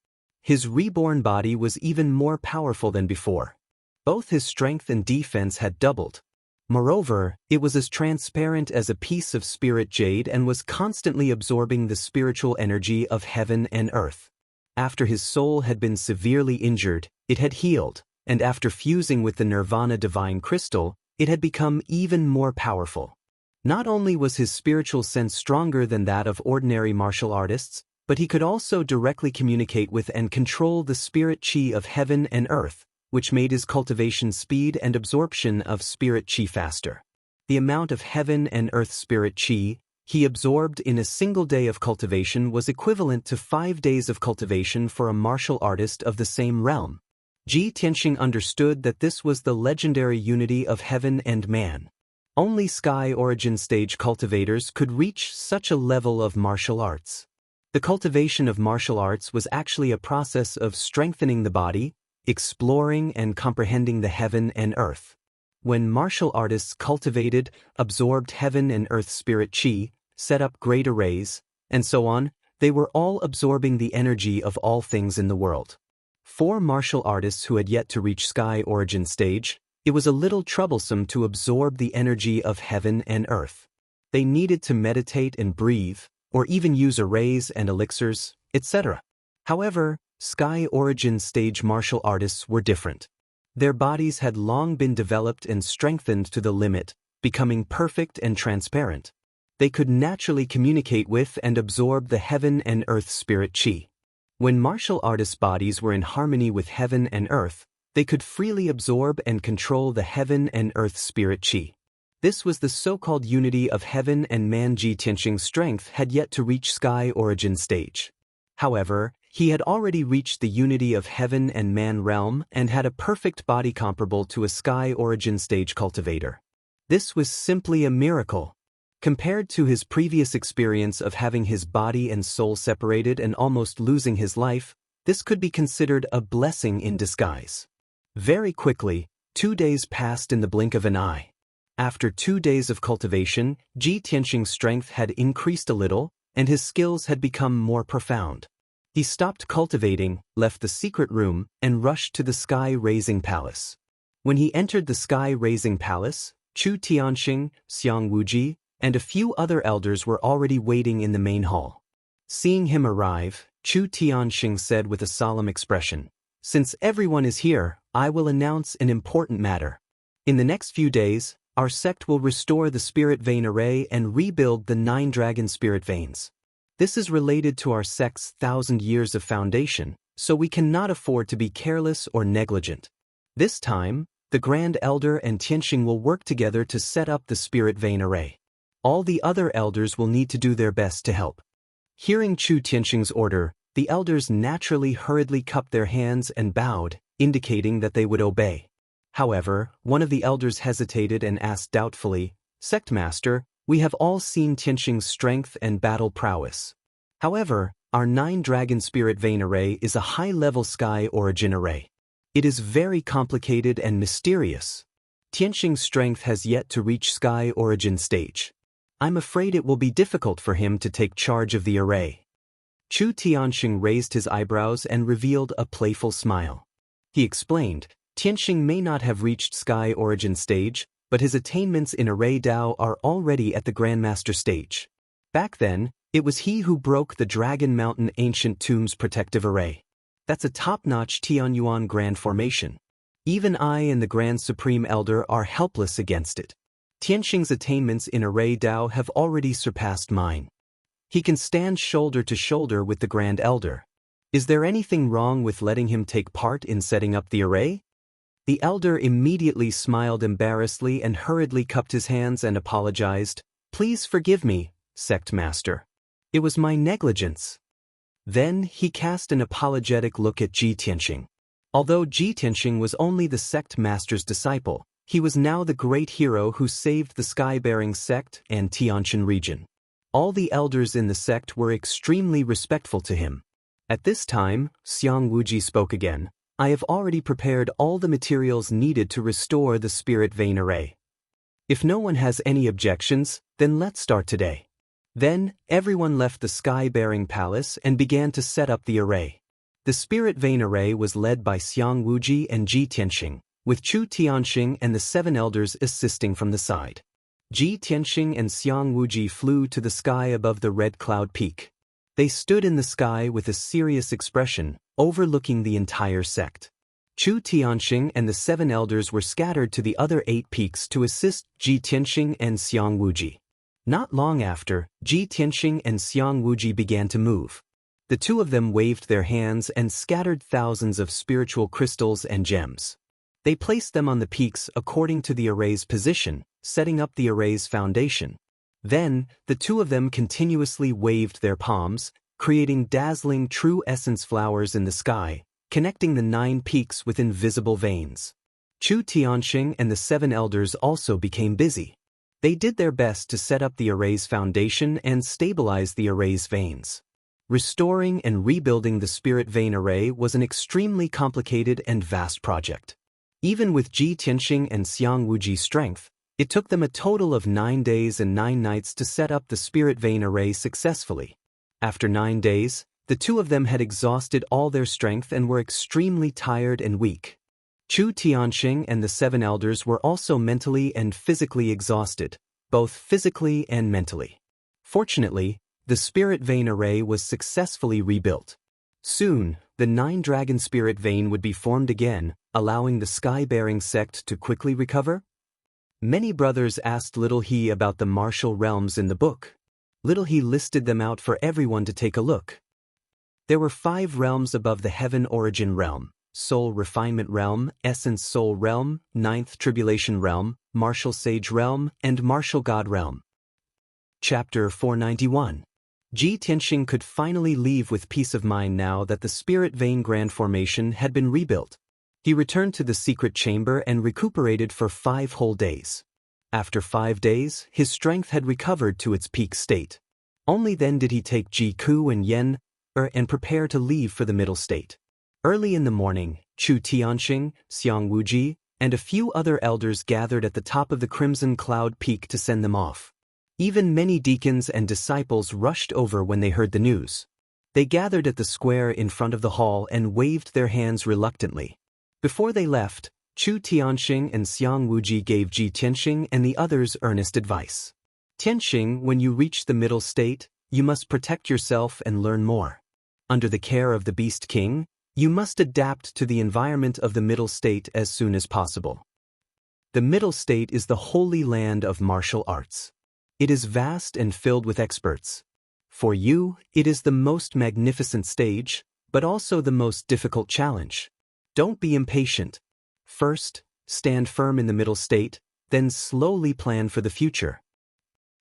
Speaker 1: His reborn body was even more powerful than before. Both his strength and defense had doubled. Moreover, it was as transparent as a piece of spirit jade and was constantly absorbing the spiritual energy of heaven and earth. After his soul had been severely injured, it had healed, and after fusing with the Nirvana Divine Crystal, it had become even more powerful. Not only was his spiritual sense stronger than that of ordinary martial artists, but he could also directly communicate with and control the spirit chi of heaven and earth, which made his cultivation speed and absorption of spirit chi faster. The amount of heaven and earth spirit chi he absorbed in a single day of cultivation was equivalent to 5 days of cultivation for a martial artist of the same realm. Ji Tianxing understood that this was the legendary unity of heaven and man. Only Sky Origin stage cultivators could reach such a level of martial arts. The cultivation of martial arts was actually a process of strengthening the body, exploring and comprehending the heaven and earth. When martial artists cultivated, absorbed heaven and earth spirit chi, set up great arrays, and so on, they were all absorbing the energy of all things in the world. For martial artists who had yet to reach Sky Origin stage, it was a little troublesome to absorb the energy of heaven and earth. They needed to meditate and breathe, or even use arrays and elixirs, etc. However, Sky Origin stage martial artists were different. Their bodies had long been developed and strengthened to the limit, becoming perfect and transparent. They could naturally communicate with and absorb the heaven and earth spirit chi. When martial artists' bodies were in harmony with heaven and earth, they could freely absorb and control the heaven and earth spirit chi. This was the so-called unity of heaven and man. Ji Tianxing's strength had yet to reach Sky Origin stage. However, he had already reached the unity of heaven and man realm and had a perfect body comparable to a Sky Origin stage cultivator. This was simply a miracle. Compared to his previous experience of having his body and soul separated and almost losing his life, this could be considered a blessing in disguise. Very quickly, 2 days passed in the blink of an eye. After 2 days of cultivation, Ji Tianxing's strength had increased a little, and his skills had become more profound. He stopped cultivating, left the secret room, and rushed to the sky-raising palace. When he entered the sky-raising palace, Chu Tianxing, Xiang Wuji, and a few other elders were already waiting in the main hall. Seeing him arrive, Chu Tianxing said with a solemn expression, "Since everyone is here, I will announce an important matter. In the next few days, our sect will restore the spirit vein array and rebuild the 9 dragon spirit veins. This is related to our sect's 1,000 years of foundation, so we cannot afford to be careless or negligent. This time, the Grand Elder and Tianxing will work together to set up the spirit vein array. All the other elders will need to do their best to help." Hearing Chu Tianxing's order, the elders naturally hurriedly cupped their hands and bowed, indicating that they would obey. However, one of the elders hesitated and asked doubtfully, "Sect Master, we have all seen Tianxing's strength and battle prowess. However, our 9 dragon spirit vein array is a high-level Sky Origin array. It is very complicated and mysterious. Tianxing's strength has yet to reach Sky Origin stage. I'm afraid it will be difficult for him to take charge of the array." Chu Tianxing raised his eyebrows and revealed a playful smile. He explained, "Tianxing may not have reached Sky Origin stage, but his attainments in Array Dao are already at the Grandmaster stage. Back then, it was he who broke the Dragon Mountain Ancient Tombs protective array. That's a top-notch Tianyuan Grand formation. Even I and the Grand Supreme Elder are helpless against it. Tianxing's attainments in Array Dao have already surpassed mine. He can stand shoulder to shoulder with the Grand Elder. Is there anything wrong with letting him take part in setting up the array?" The elder immediately smiled embarrassedly and hurriedly cupped his hands and apologized, "Please forgive me, Sect Master. It was my negligence." Then he cast an apologetic look at Ji Tianxing. Although Ji Tianxing was only the Sect Master's disciple, he was now the great hero who saved the Sky-bearing sect and Tianxin region. All the elders in the sect were extremely respectful to him. At this time, Xiang Wuji spoke again, "I have already prepared all the materials needed to restore the spirit vein array. If no one has any objections, then let's start today." Then, everyone left the sky-bearing palace and began to set up the array. The spirit vein array was led by Xiang Wuji and Ji Tianxing, with Chu Tianxing and the 7 elders assisting from the side. Ji Tianxing and Xiang Wuji flew to the sky above the Red Cloud Peak. They stood in the sky with a serious expression, overlooking the entire sect. Chu Tianxing and the 7 elders were scattered to the other 8 peaks to assist Ji Tianxing and Xiang Wuji. Not long after, Ji Tianxing and Xiang Wuji began to move. The 2 of them waved their hands and scattered thousands of spiritual crystals and gems. They placed them on the peaks according to the array's position, setting up the array's foundation. Then, the 2 of them continuously waved their palms, creating dazzling true essence flowers in the sky, connecting the 9 peaks with invisible veins. Chu Tianxing and the 7 elders also became busy. They did their best to set up the array's foundation and stabilize the array's veins. Restoring and rebuilding the spirit vein array was an extremely complicated and vast project. Even with Ji Tianxing and Xiang Wuji's strength, it took them a total of 9 days and 9 nights to set up the spirit vein array successfully. After 9 days, the 2 of them had exhausted all their strength and were extremely tired and weak. Chu Tianxing and the 7 elders were also mentally and physically exhausted, both physically and mentally. Fortunately, the spirit vein array was successfully rebuilt. Soon, the 9-dragon spirit vein would be formed again, allowing the sky-bearing sect to quickly recover. Many brothers asked Little He about the martial realms in the book. Little He listed them out for everyone to take a look. There were 5 realms above the heaven: origin realm, soul refinement realm, essence soul realm, 9th tribulation realm, martial sage realm, and martial god realm. Chapter 491. Ji Tianxing could finally leave with peace of mind now that the spirit vein grand formation had been rebuilt. He returned to the secret chamber and recuperated for 5 whole days. After 5 days, his strength had recovered to its peak state. Only then did he take Ji Ku and Yen and prepare to leave for the middle state. Early in the morning, Chu Tianxing, Xiang Wuji, and a few other elders gathered at the top of the Crimson Cloud Peak to send them off. Even many deacons and disciples rushed over when they heard the news. They gathered at the square in front of the hall and waved their hands reluctantly. Before they left, Chu Tianxing and Xiang Wuji gave Ji Tianxing and the others earnest advice. Tianxing, when you reach the middle state, you must protect yourself and learn more. Under the care of the Beast King, you must adapt to the environment of the middle state as soon as possible. The middle state is the holy land of martial arts. It is vast and filled with experts. For you, it is the most magnificent stage, but also the most difficult challenge. Don't be impatient. First, stand firm in the middle state, then slowly plan for the future.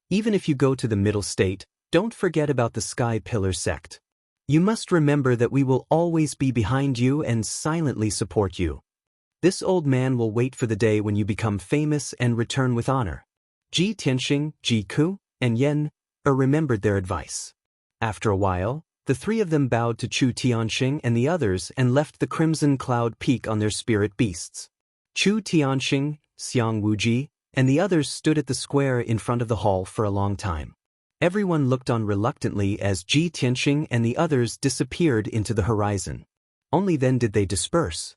Speaker 1: Even if you go to the middle state, don't forget about the Sky Pillar sect. You must remember that we will always be behind you and silently support you. This old man will wait for the day when you become famous and return with honor. Ji Tianxing, Ji Ku, and Yen remembered their advice. After a while, the 3 of them bowed to Chu Tianxing and the others and left the Crimson Cloud Peak on their spirit beasts. Chu Tianxing, Xiang Wuji, and the others stood at the square in front of the hall for a long time. Everyone looked on reluctantly as Ji Tianxing and the others disappeared into the horizon. Only then did they disperse.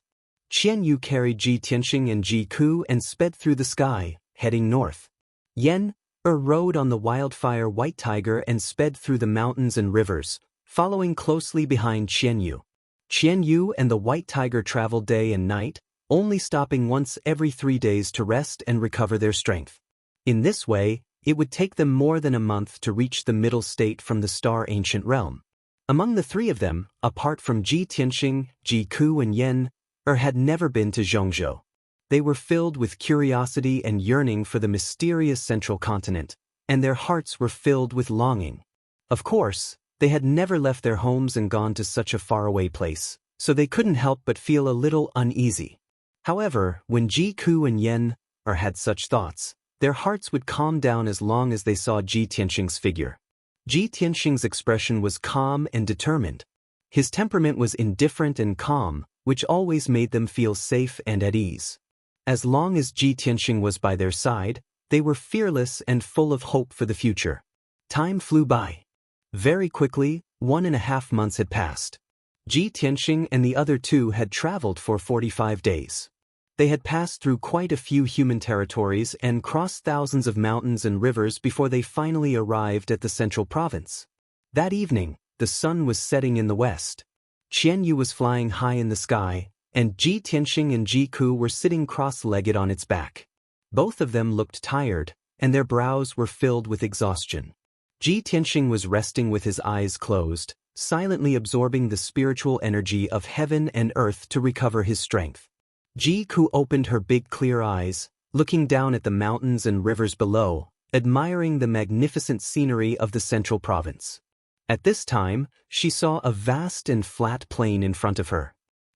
Speaker 1: Qian Yu carried Ji Tianxing and Ji Ku and sped through the sky, heading north. Yen rode on the wildfire white tiger and sped through the mountains and rivers, following closely behind Qian Yu. Qian Yu and the white tiger traveled day and night, only stopping once every 3 days to rest and recover their strength. In this way, it would take them more than a month to reach the middle state from the Star Ancient Realm. Among the 3 of them, apart from Ji Tianxing, Ji Ku and Yen, had never been to Zhongzhou. They were filled with curiosity and yearning for the mysterious central continent, and their hearts were filled with longing. Of course, they had never left their homes and gone to such a faraway place, so they couldn't help but feel a little uneasy. However, when Ji Ku and Yen had such thoughts, their hearts would calm down as long as they saw Ji Tianxing's figure. Ji Tianxing's expression was calm and determined. His temperament was indifferent and calm, which always made them feel safe and at ease. As long as Ji Tianxing was by their side, they were fearless and full of hope for the future. Time flew by. Very quickly, 1.5 months had passed. Ji Tianxing and the other 2 had traveled for 45 days. They had passed through quite a few human territories and crossed thousands of mountains and rivers before they finally arrived at the central province. That evening, the sun was setting in the west. Qian Yu was flying high in the sky, and Ji Tianxing and Ji Ku were sitting cross-legged on its back. Both of them looked tired, and their brows were filled with exhaustion. Ji Tianxing was resting with his eyes closed, silently absorbing the spiritual energy of heaven and earth to recover his strength. Ji Ku opened her big clear eyes, looking down at the mountains and rivers below, admiring the magnificent scenery of the central province. At this time, she saw a vast and flat plain in front of her.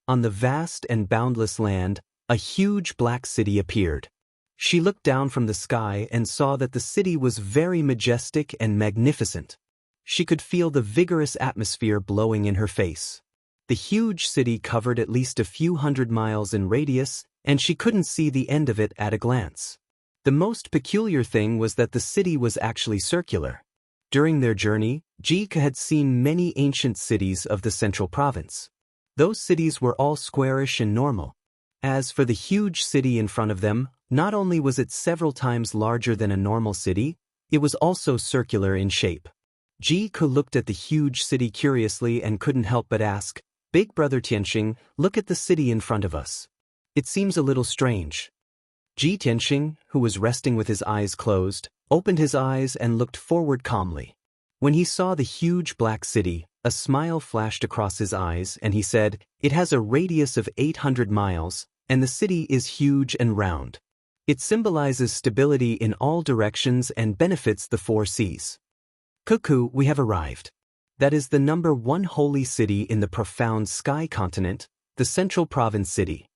Speaker 1: On the vast and boundless land, a huge black city appeared. She looked down from the sky and saw that the city was very majestic and magnificent. She could feel the vigorous atmosphere blowing in her face. The huge city covered at least a few hundred miles in radius, and she couldn't see the end of it at a glance. The most peculiar thing was that the city was actually circular. During their journey, Ji Ku had seen many ancient cities of the central province. Those cities were all squarish and normal. As for the huge city in front of them, not only was it several times larger than a normal city, it was also circular in shape. Ji-ku looked at the huge city curiously and couldn't help but ask, "Big brother Tianxing, look at the city in front of us. It seems a little strange." Ji Tianxing, who was resting with his eyes closed, opened his eyes and looked forward calmly. When he saw the huge black city, a smile flashed across his eyes and he said, "It has a radius of 800 miles, and the city is huge and round. It symbolizes stability in all directions and benefits the 4 seas. Cuckoo, we have arrived. That is the number 1 holy city in the profound sky continent, the central province city."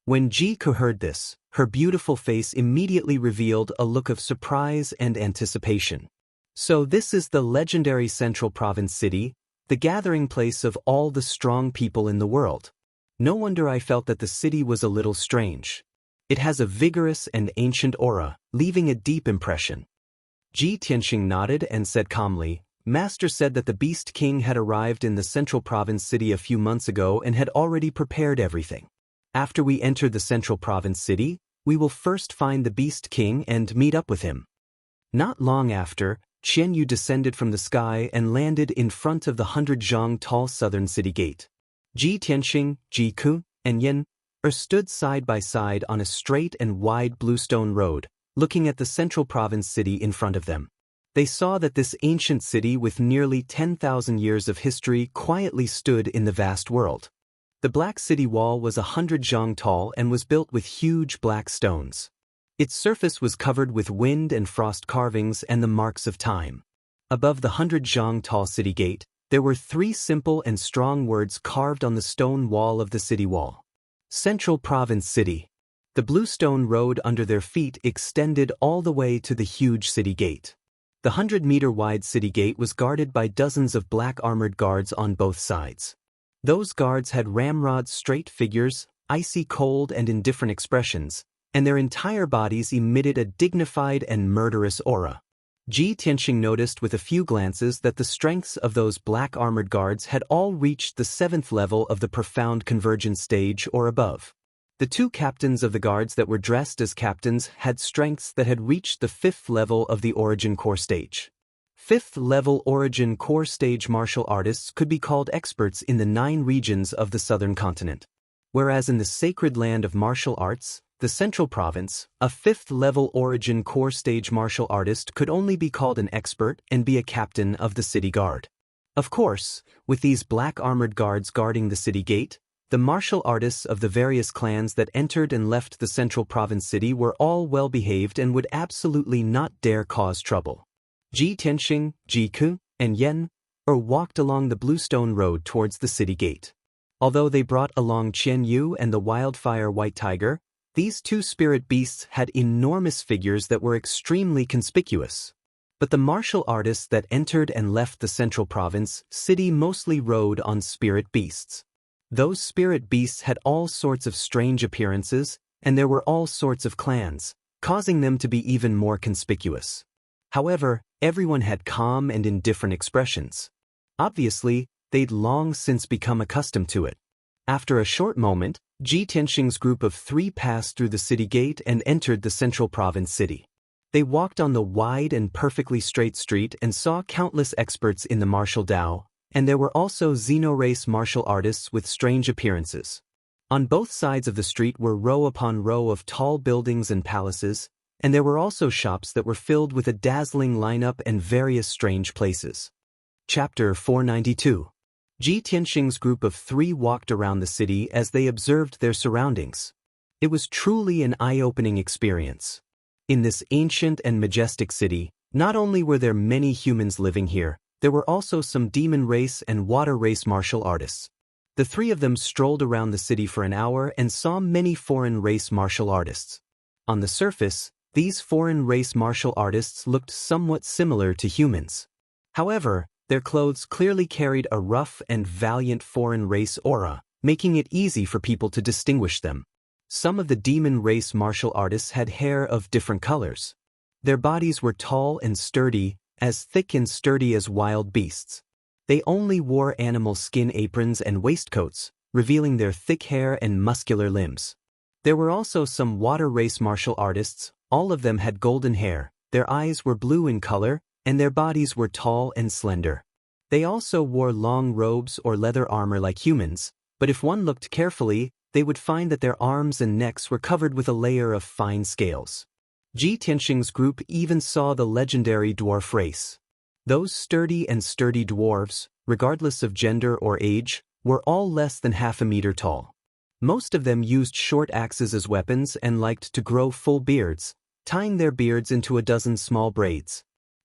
Speaker 1: When Ji-ku heard this, her beautiful face immediately revealed a look of surprise and anticipation. So this is the legendary central province city, the gathering place of all the strong people in the world. No wonder I felt that the city was a little strange. It has a vigorous and ancient aura, leaving a deep impression. Ji Tianxing nodded and said calmly, "Master said that the Beast King had arrived in the central province city a few months ago and had already prepared everything. After we enter the central province city, we will first find the Beast King and meet up with him." Not long after, Qian Yu descended from the sky and landed in front of the 100-zhang tall southern city gate. Ji Tianxing, Ji-ku, and Yen stood side by side on a straight and wide bluestone road, looking at the central province city in front of them. They saw that this ancient city with nearly 10,000 years of history quietly stood in the vast world. The black city wall was 100 zhang tall and was built with huge black stones. Its surface was covered with wind and frost carvings and the marks of time. Above the 100 zhang tall city gate, there were 3 simple and strong words carved on the stone wall of the city wall. Central Province City. The blue stone road under their feet extended all the way to the huge city gate. The 100-meter-wide city gate was guarded by dozens of black armored guards on both sides. Those guards had ramrod straight figures, icy cold and indifferent expressions, and their entire bodies emitted a dignified and murderous aura. Ji Tianxing noticed with a few glances that the strengths of those black armored guards had all reached the 7th level of the profound convergence stage or above. The 2 captains of the guards that were dressed as captains had strengths that had reached the 5th level of the origin core stage. 5th level origin core stage martial artists could be called experts in the 9 regions of the southern continent. Whereas in the sacred land of martial arts, the central province, a 5th level origin core stage martial artist could only be called an expert and be a captain of the city guard. Of course, with these black armored guards guarding the city gate, the martial artists of the various clans that entered and left the central province city were all well-behaved and would absolutely not dare cause trouble. Ji Tianxing, Ji-ku, and Yen walked along the bluestone road towards the city gate. Although they brought along Qian Yu and the wildfire white tiger, these 2 spirit beasts had enormous figures that were extremely conspicuous. But the martial artists that entered and left the central province city mostly rode on spirit beasts. Those spirit beasts had all sorts of strange appearances, and there were all sorts of clans, causing them to be even more conspicuous. However, everyone had calm and indifferent expressions. Obviously, they'd long since become accustomed to it. After a short moment, Ji Tianxing's group of 3 passed through the city gate and entered the central province city. They walked on the wide and perfectly straight street and saw countless experts in the martial Dao, and there were also xenorace martial artists with strange appearances. On both sides of the street were row upon row of tall buildings and palaces, and there were also shops that were filled with a dazzling lineup and various strange places. Chapter 492. Ji Tianxing's group of 3 walked around the city as they observed their surroundings. It was truly an eye-opening experience. In this ancient and majestic city, not only were there many humans living here, there were also some demon race and water race martial artists. The 3 of them strolled around the city for an hour and saw many foreign race martial artists. On the surface, these foreign race martial artists looked somewhat similar to humans. However, their clothes clearly carried a rough and valiant foreign race aura, making it easy for people to distinguish them. Some of the demon race martial artists had hair of different colors. Their bodies were tall and sturdy, as thick and sturdy as wild beasts. They only wore animal skin aprons and waistcoats, revealing their thick hair and muscular limbs. There were also some water race martial artists. All of them had golden hair, their eyes were blue in color, and their bodies were tall and slender. They also wore long robes or leather armor like humans, but if one looked carefully, they would find that their arms and necks were covered with a layer of fine scales. Ji Tianxing's group even saw the legendary dwarf race. Those sturdy dwarves, regardless of gender or age, were all less than half a meter tall. Most of them used short axes as weapons and liked to grow full beards, tying their beards into a dozen small braids.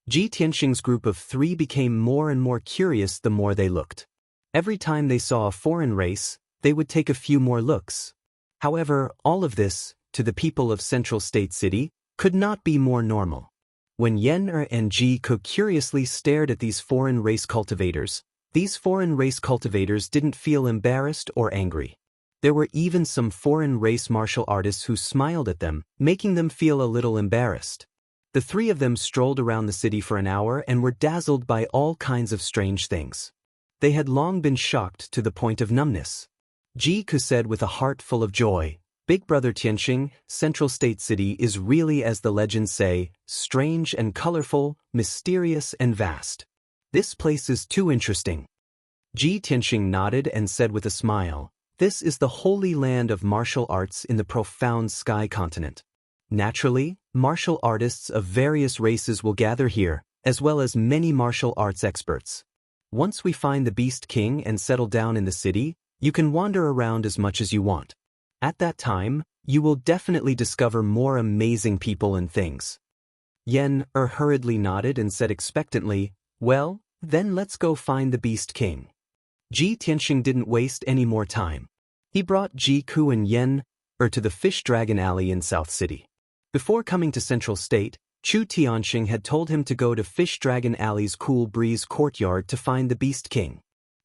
Speaker 1: Ji Tianxing's group of 3 became more and more curious the more they looked. Every time they saw a foreign race, they would take a few more looks. However, all of this, to the people of Central State City, could not be more normal. When Yen and Ji Ku curiously stared at these foreign race cultivators didn't feel embarrassed or angry. There were even some foreign race martial artists who smiled at them, making them feel a little embarrassed. The 3 of them strolled around the city for an hour and were dazzled by all kinds of strange things. They had long been shocked to the point of numbness. Ji Ku said with a heart full of joy, "Big Brother Tianxing, Central State City is really, as the legends say, strange and colorful, mysterious and vast. This place is too interesting." Ji Tianxing nodded and said with a smile, "This is the holy land of martial arts in the profound Sky Continent. Naturally, martial artists of various races will gather here, as well as many martial arts experts. Once we find the Beast King and settle down in the city, you can wander around as much as you want. At that time, you will definitely discover more amazing people and things." Yen hurriedly nodded and said expectantly, "Well, then let's go find the Beast King." Ji Tianxing didn't waste any more time. He brought Ji Ku and Yen to the Fish Dragon Alley in South City. Before coming to Central State, Chu Tianxing had told him to go to Fish Dragon Alley's Cool Breeze courtyard to find the Beast King.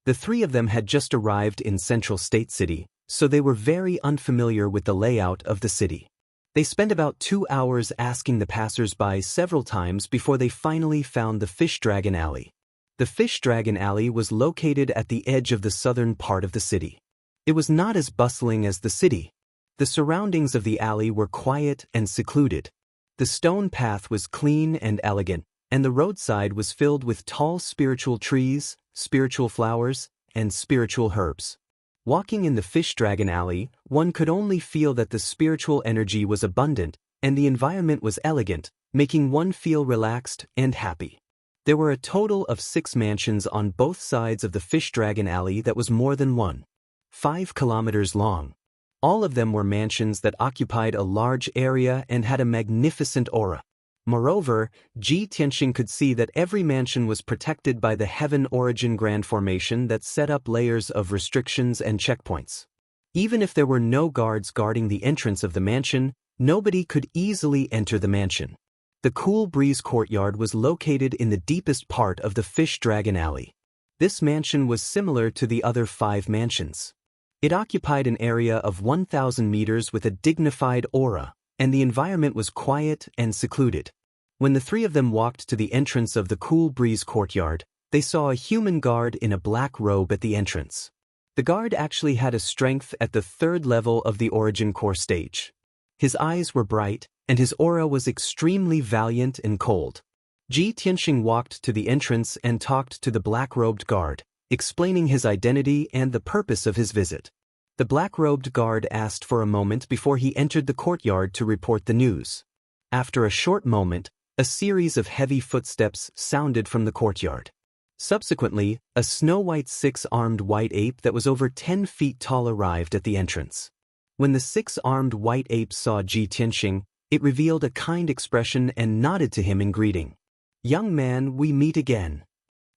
Speaker 1: The 3 of them had just arrived in Central State City, so they were very unfamiliar with the layout of the city. They spent about 2 hours asking the passers-by several times before they finally found the Fish Dragon Alley. The Fish Dragon Alley was located at the edge of the southern part of the city. It was not as bustling as the city. The surroundings of the alley were quiet and secluded. The stone path was clean and elegant, and the roadside was filled with tall spiritual trees, spiritual flowers, and spiritual herbs. Walking in the Fish Dragon Alley, one could only feel that the spiritual energy was abundant, and the environment was elegant, making one feel relaxed and happy. There were a total of 6 mansions on both sides of the Fish Dragon Alley that was more than 1.5 kilometers long. All of them were mansions that occupied a large area and had a magnificent aura. Moreover, Ji Tianxing could see that every mansion was protected by the Heaven Origin Grand Formation that set up layers of restrictions and checkpoints. Even if there were no guards guarding the entrance of the mansion, nobody could easily enter the mansion. The Cool Breeze courtyard was located in the deepest part of the Fish Dragon Alley. This mansion was similar to the other 5 mansions. It occupied an area of 1,000 meters with a dignified aura, and the environment was quiet and secluded. When the 3 of them walked to the entrance of the Cool Breeze courtyard, they saw a human guard in a black robe at the entrance. The guard actually had a strength at the 3rd level of the Origin Core stage. His eyes were bright, and his aura was extremely valiant and cold. Ji Tianxing walked to the entrance and talked to the black-robed guard, explaining his identity and the purpose of his visit. The black-robed guard asked for a moment before he entered the courtyard to report the news. After a short moment, a series of heavy footsteps sounded from the courtyard. Subsequently, a snow-white 6-armed white ape that was over 10 feet tall arrived at the entrance. When the 6-armed white ape saw Ji Tianxing, it revealed a kind expression and nodded to him in greeting. "Young man, we meet again."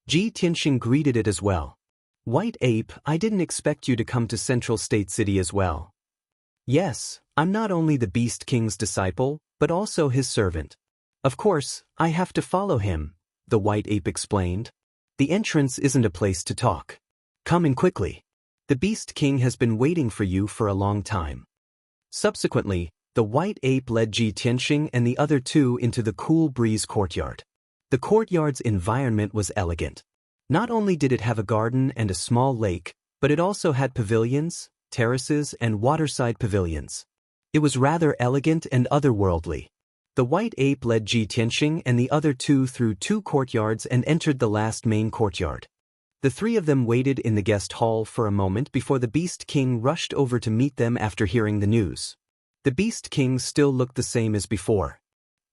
Speaker 1: Ji Tianxing greeted it as well. "White ape, I didn't expect you to come to Central State City as well." "Yes, I'm not only the Beast King's disciple, but also his servant. Of course, I have to follow him," the white ape explained. "The entrance isn't a place to talk. Come in quickly. The Beast King has been waiting for you for a long time." Subsequently, the white ape led Ji Tianxing and the other 2 into the Cool Breeze courtyard. The courtyard's environment was elegant. Not only did it have a garden and a small lake, but it also had pavilions, terraces, and waterside pavilions. It was rather elegant and otherworldly. The white ape led Ji Tianxing and the other two through 2 courtyards and entered the last main courtyard. The 3 of them waited in the guest hall for a moment before the Beast King rushed over to meet them after hearing the news. The Beast King still looked the same as before.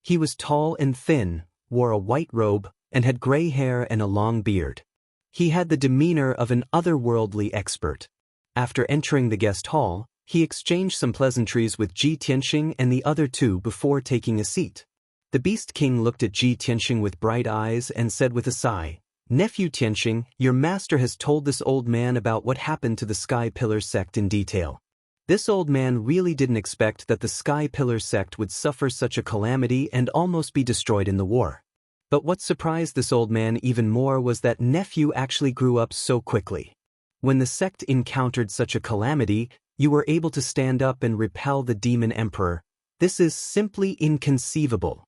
Speaker 1: He was tall and thin, wore a white robe, and had gray hair and a long beard. He had the demeanor of an otherworldly expert. After entering the guest hall, he exchanged some pleasantries with Ji Tianxing and the other 2 before taking a seat. The Beast King looked at Ji Tianxing with bright eyes and said with a sigh, "Nephew Tianxing, your master has told this old man about what happened to the Sky Pillar sect in detail. This old man really didn't expect that the Sky Pillar sect would suffer such a calamity and almost be destroyed in the war. But what surprised this old man even more was that nephew actually grew up so quickly. When the sect encountered such a calamity, you were able to stand up and repel the demon emperor. This is simply inconceivable."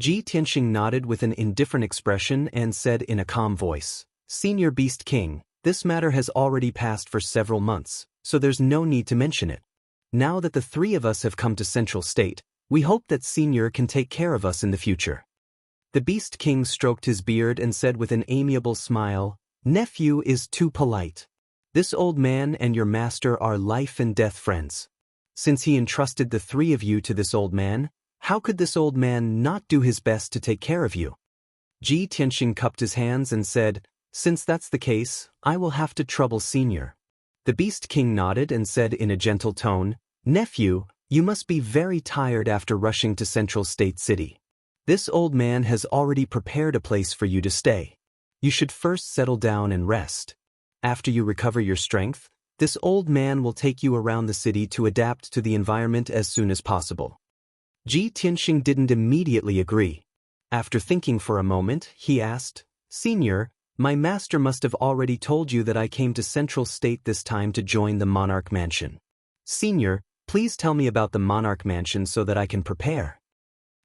Speaker 1: Ji Tianxing nodded with an indifferent expression and said in a calm voice, "Senior Beast King, this matter has already passed for several months, so there's no need to mention it. Now that the 3 of us have come to Central State, we hope that Senior can take care of us in the future." The Beast King stroked his beard and said with an amiable smile, "Nephew is too polite. This old man and your master are life and death friends. Since he entrusted the 3 of you to this old man, how could this old man not do his best to take care of you?" Ji Tianxing cupped his hands and said, "Since that's the case, I will have to trouble Senior." The Beast King nodded and said in a gentle tone, "Nephew, you must be very tired after rushing to Central State City. This old man has already prepared a place for you to stay. You should first settle down and rest. After you recover your strength, this old man will take you around the city to adapt to the environment as soon as possible." Ji Tianxing didn't immediately agree. After thinking for a moment, he asked, "Senior, my master must have already told you that I came to Central State this time to join the Monarch Mansion. Senior, please tell me about the Monarch Mansion so that I can prepare."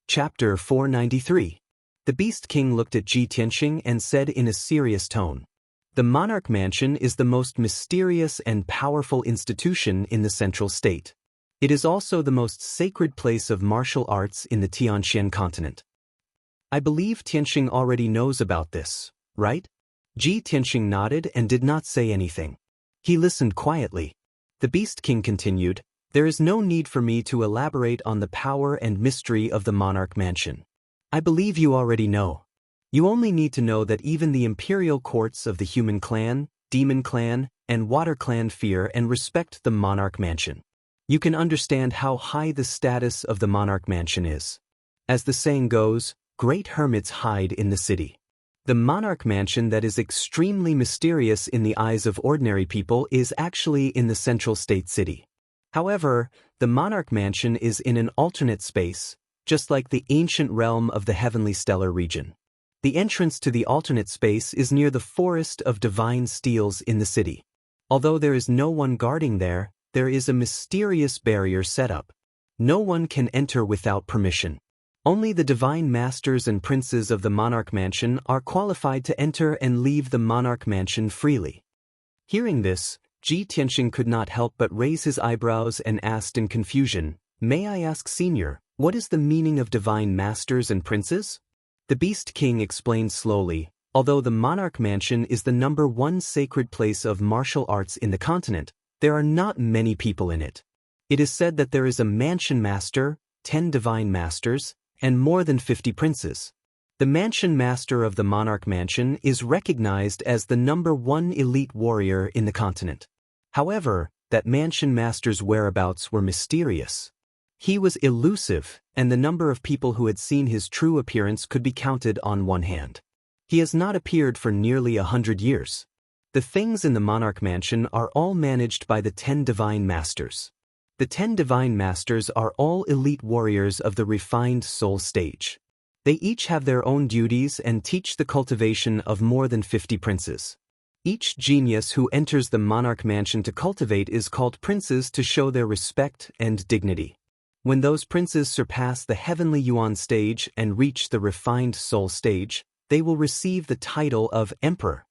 Speaker 1: Chapter 493. The Beast King looked at Ji Tianxing and said in a serious tone, "The Monarch Mansion is the most mysterious and powerful institution in the Central State. It is also the most sacred place of martial arts in the Tianxian continent. I believe Tianxing already knows about this, right?" Ji Tianxing nodded and did not say anything. He listened quietly. The Beast King continued, "There is no need for me to elaborate on the power and mystery of the Monarch Mansion. I believe you already know. You only need to know that even the imperial courts of the Human Clan, Demon Clan, and Water Clan fear and respect the Monarch Mansion. You can understand how high the status of the Monarch Mansion is. As the saying goes, great hermits hide in the city. The Monarch Mansion that is extremely mysterious in the eyes of ordinary people is actually in the Central State City. However, the Monarch Mansion is in an alternate space, just like the ancient realm of the Heavenly Stellar region. The entrance to the alternate space is near the Forest of Divine Steels in the city. Although there is no one guarding there, there is a mysterious barrier set up. No one can enter without permission. Only the divine masters and princes of the Monarch Mansion are qualified to enter and leave the Monarch Mansion freely." Hearing this, Ji Tianxing could not help but raise his eyebrows and asked in confusion, "May I ask, Senior, what is the meaning of divine masters and princes?" The Beast King explained slowly, "Although the Monarch Mansion is the #1 sacred place of martial arts in the continent, there are not many people in it. It is said that there is a mansion master, 10 divine masters, and more than 50 princes. The mansion master of the Monarch Mansion is recognized as the #1 elite warrior in the continent. However, that mansion master's whereabouts were mysterious. He was elusive, and the number of people who had seen his true appearance could be counted on one hand. He has not appeared for nearly 100 years. The things in the Monarch Mansion are all managed by the 10 divine masters. The 10 divine masters are all elite warriors of the refined soul stage. They each have their own duties and teach the cultivation of more than 50 princes. Each genius who enters the Monarch Mansion to cultivate is called princes to show their respect and dignity. When those princes surpass the heavenly yuan stage and reach the refined soul stage, they will receive the title of emperor.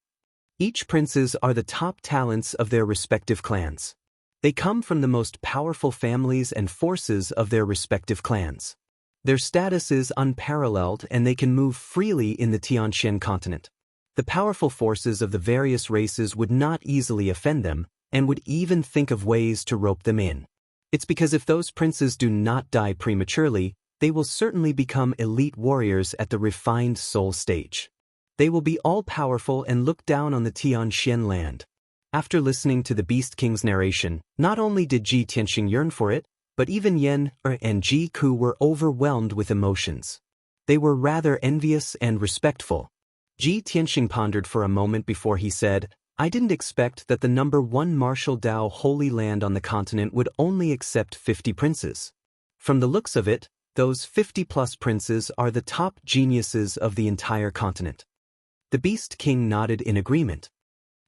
Speaker 1: Each princes are the top talents of their respective clans. They come from the most powerful families and forces of their respective clans. Their status is unparalleled and they can move freely in the Tianxian continent. The powerful forces of the various races would not easily offend them and would even think of ways to rope them in. It's because if those princes do not die prematurely, they will certainly become elite warriors at the refined soul stage. They will be all-powerful and look down on the Tianxian land. After listening to the Beast King's narration, not only did Ji Tianxing yearn for it, but even Yan and Ji Ku were overwhelmed with emotions. They were rather envious and respectful. Ji Tianxing pondered for a moment before he said, I didn't expect that the number 1 martial Dao Holy Land on the continent would only accept 50 princes. From the looks of it, those 50-plus princes are the top geniuses of the entire continent. The Beast King nodded in agreement.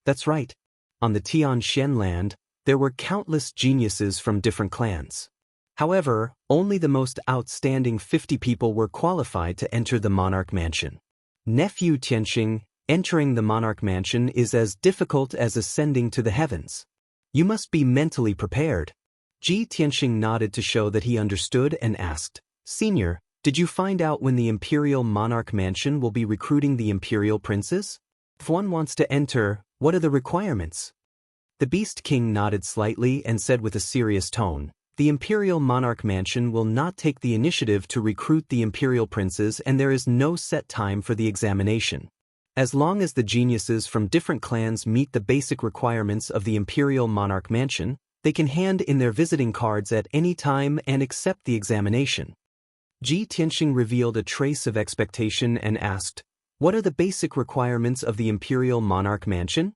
Speaker 1: That's right. On the Tianxian land, there were countless geniuses from different clans. However, only the most outstanding 50 people were qualified to enter the monarch mansion. Nephew Tianxing, entering the monarch mansion is as difficult as ascending to the heavens. You must be mentally prepared. Ji Tianxing nodded to show that he understood and asked, Senior, did you find out when the imperial monarch mansion will be recruiting the imperial princes? If one wants to enter, what are the requirements? The Beast King nodded slightly and said with a serious tone, the imperial monarch mansion will not take the initiative to recruit the imperial princes and there is no set time for the examination. As long as the geniuses from different clans meet the basic requirements of the imperial monarch mansion, they can hand in their visiting cards at any time and accept the examination. Ji Tianxing revealed a trace of expectation and asked, what are the basic requirements of the imperial monarch mansion?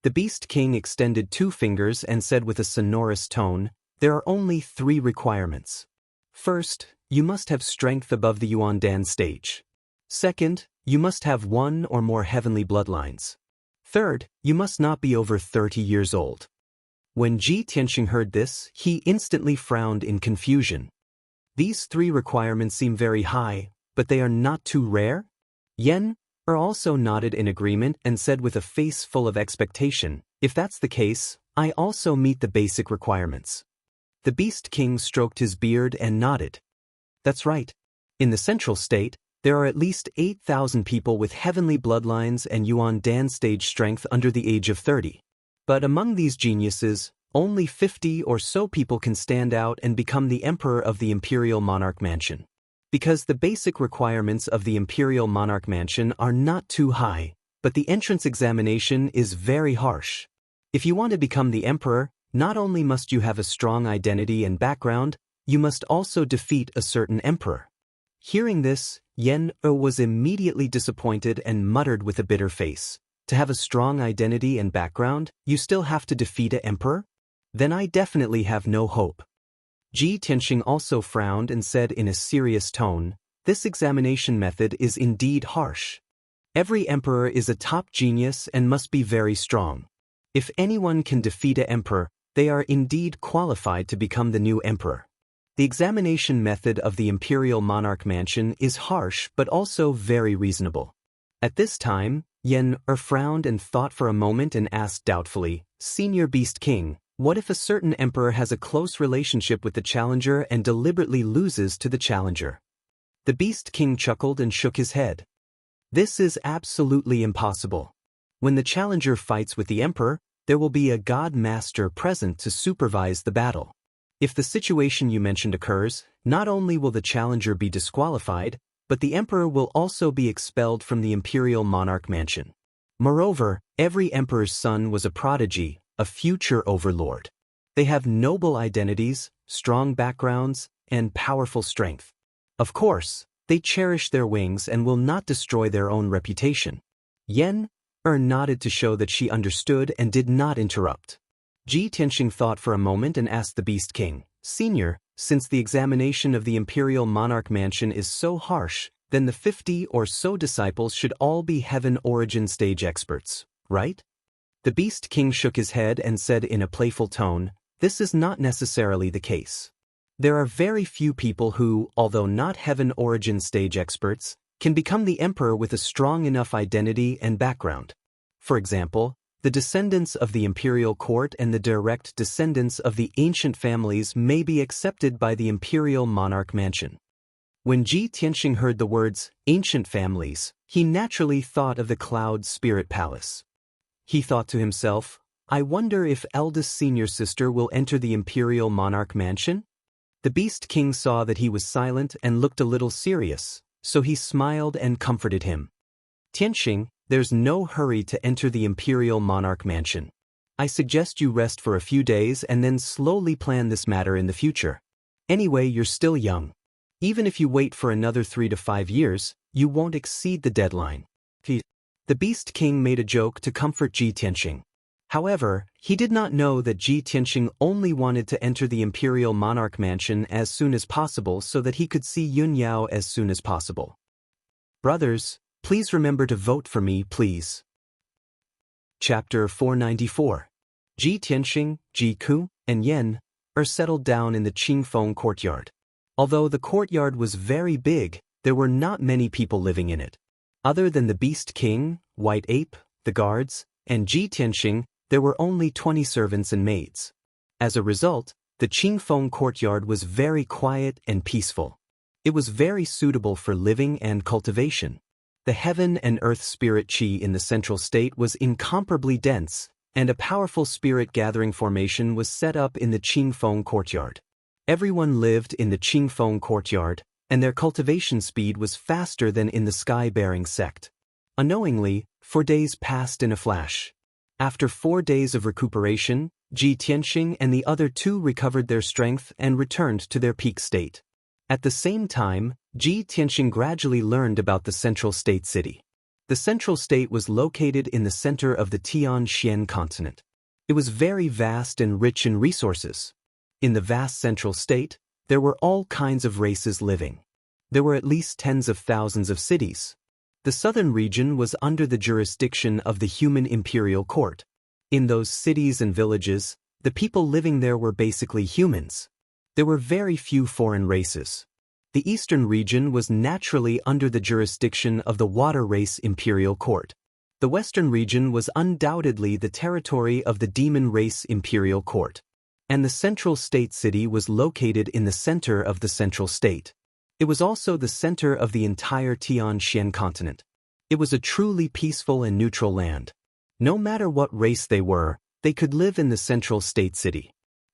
Speaker 1: The Beast King extended 2 fingers and said with a sonorous tone, there are only 3 requirements. First, you must have strength above the Yuandan stage. Second, you must have 1 or more heavenly bloodlines. Third, you must not be over 30 years old. When Ji Tianxing heard this, he instantly frowned in confusion. These 3 requirements seem very high, but they are not too rare? Yan also nodded in agreement and said with a face full of expectation, if that's the case, I also meet the basic requirements. The Beast King stroked his beard and nodded. That's right. In the central state, there are at least 8,000 people with heavenly bloodlines and Yuandan stage strength under the age of 30. But among these geniuses, only 50 or so people can stand out and become the emperor of the imperial monarch mansion. Because the basic requirements of the imperial monarch mansion are not too high, but the entrance examination is very harsh. If you want to become the emperor, not only must you have a strong identity and background, you must also defeat a certain emperor. Hearing this, Yan was immediately disappointed and muttered with a bitter face. To have a strong identity and background, you still have to defeat an emperor? Then I definitely have no hope. Ji Tianxing also frowned and said in a serious tone, this examination method is indeed harsh. Every emperor is a top genius and must be very strong. If anyone can defeat an emperor, they are indeed qualified to become the new emperor. The examination method of the imperial monarch mansion is harsh but also very reasonable. At this time, Yan frowned and thought for a moment and asked doubtfully, Senior Beast King, what if a certain emperor has a close relationship with the challenger and deliberately loses to the challenger? The Beast King chuckled and shook his head. This is absolutely impossible. When the challenger fights with the emperor, there will be a god master present to supervise the battle. If the situation you mentioned occurs, not only will the challenger be disqualified, but the emperor will also be expelled from the imperial monarch mansion. Moreover, every emperor's son was a prodigy, a future overlord. They have noble identities, strong backgrounds, and powerful strength. Of course, they cherish their wings and will not destroy their own reputation. Yan nodded to show that she understood and did not interrupt. Ji Tianxing thought for a moment and asked the Beast King, Senior, since the examination of the imperial monarch mansion is so harsh, then the 50 or so disciples should all be heaven origin stage experts, right? The Beast King shook his head and said in a playful tone, this is not necessarily the case. There are very few people who, although not heaven origin stage experts, can become the emperor with a strong enough identity and background. For example, the descendants of the imperial court and the direct descendants of the ancient families may be accepted by the imperial monarch mansion. When Ji Tianxing heard the words, ancient families, he naturally thought of the Cloud Spirit Palace. He thought to himself, I wonder if eldest senior sister will enter the Imperial Monarch Mansion? The Beast King saw that he was silent and looked a little serious, so he smiled and comforted him. Tianxing, there's no hurry to enter the Imperial Monarch Mansion. I suggest you rest for a few days and then slowly plan this matter in the future. Anyway, you're still young. Even if you wait for another 3 to 5 years, you won't exceed the deadline. The Beast King made a joke to comfort Ji Tianxing. However, he did not know that Ji Tianxing only wanted to enter the Imperial Monarch Mansion as soon as possible so that he could see Yun Yao as soon as possible. Brothers, please remember to vote for me, please. Chapter 494. Ji Tianxing, Ji Ku, and Yen are settled down in the Qingfeng courtyard. Although the courtyard was very big, there were not many people living in it. Other than the Beast King, White Ape, the guards, and Ji Tianxing, there were only 20 servants and maids. As a result, the Qingfeng courtyard was very quiet and peaceful. It was very suitable for living and cultivation. The heaven and earth spirit qi in the central state was incomparably dense, and a powerful spirit gathering formation was set up in the Qingfeng courtyard. Everyone lived in the Qingfeng courtyard, and their cultivation speed was faster than in the sky-bearing sect. Unknowingly, 4 days passed in a flash. After 4 days of recuperation, Ji Tianxing and the other 2 recovered their strength and returned to their peak state. At the same time, Ji Tianxing gradually learned about the central state city. The central state was located in the center of the Tianxian continent. It was very vast and rich in resources. In the vast central state, there were all kinds of races living. There were at least tens of thousands of cities. The southern region was under the jurisdiction of the human imperial court. In those cities and villages, the people living there were basically humans. There were very few foreign races. The eastern region was naturally under the jurisdiction of the water race imperial court. The western region was undoubtedly the territory of the demon race imperial court. And the central state city was located in the center of the central state. It was also the center of the entire Tianxian continent. It was a truly peaceful and neutral land. No matter what race they were, they could live in the central state city.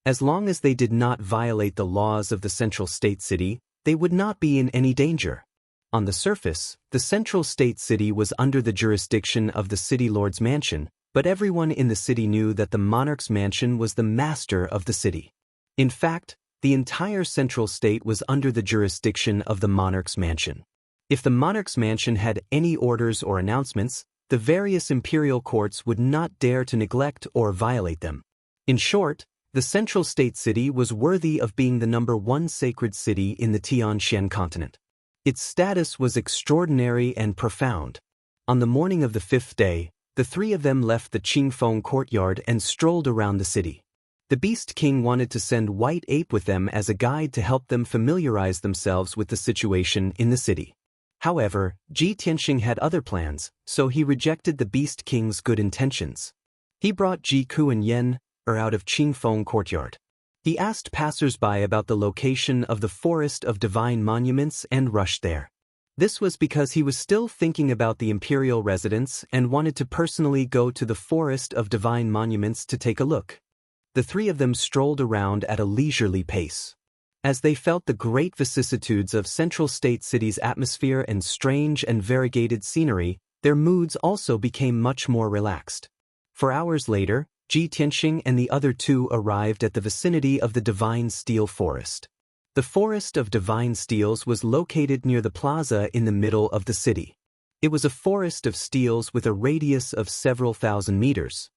Speaker 1: As long as they did not violate the laws of the central state city, they would not be in any danger. On the surface, the central state city was under the jurisdiction of the city lord's mansion, but everyone in the city knew that the monarch's mansion was the master of the city. In fact, the entire central state was under the jurisdiction of the monarch's mansion. If the monarch's mansion had any orders or announcements, the various imperial courts would not dare to neglect or violate them. In short, the central state city was worthy of being the #1 sacred city in the Tianxian continent. Its status was extraordinary and profound. On the morning of the 5th day, the 3 of them left the Qingfeng courtyard and strolled around the city. The Beast King wanted to send White Ape with them as a guide to help them familiarize themselves with the situation in the city. However, Ji Tianxing had other plans, so he rejected the Beast King's good intentions. He brought Ji Ku and Yen out of Qingfeng courtyard. He asked passers-by about the location of the Forest of Divine Monuments and rushed there. This was because he was still thinking about the imperial residence and wanted to personally go to the Forest of Divine Monuments to take a look. The 3 of them strolled around at a leisurely pace. As they felt the great vicissitudes of Central State City's atmosphere and strange and variegated scenery, their moods also became much more relaxed. 4 hours later, Ji Tianxing and the other 2 arrived at the vicinity of the Divine Steel Forest. The Forest of Divine Steels was located near the plaza in the middle of the city. It was a forest of steels with a radius of several thousand meters.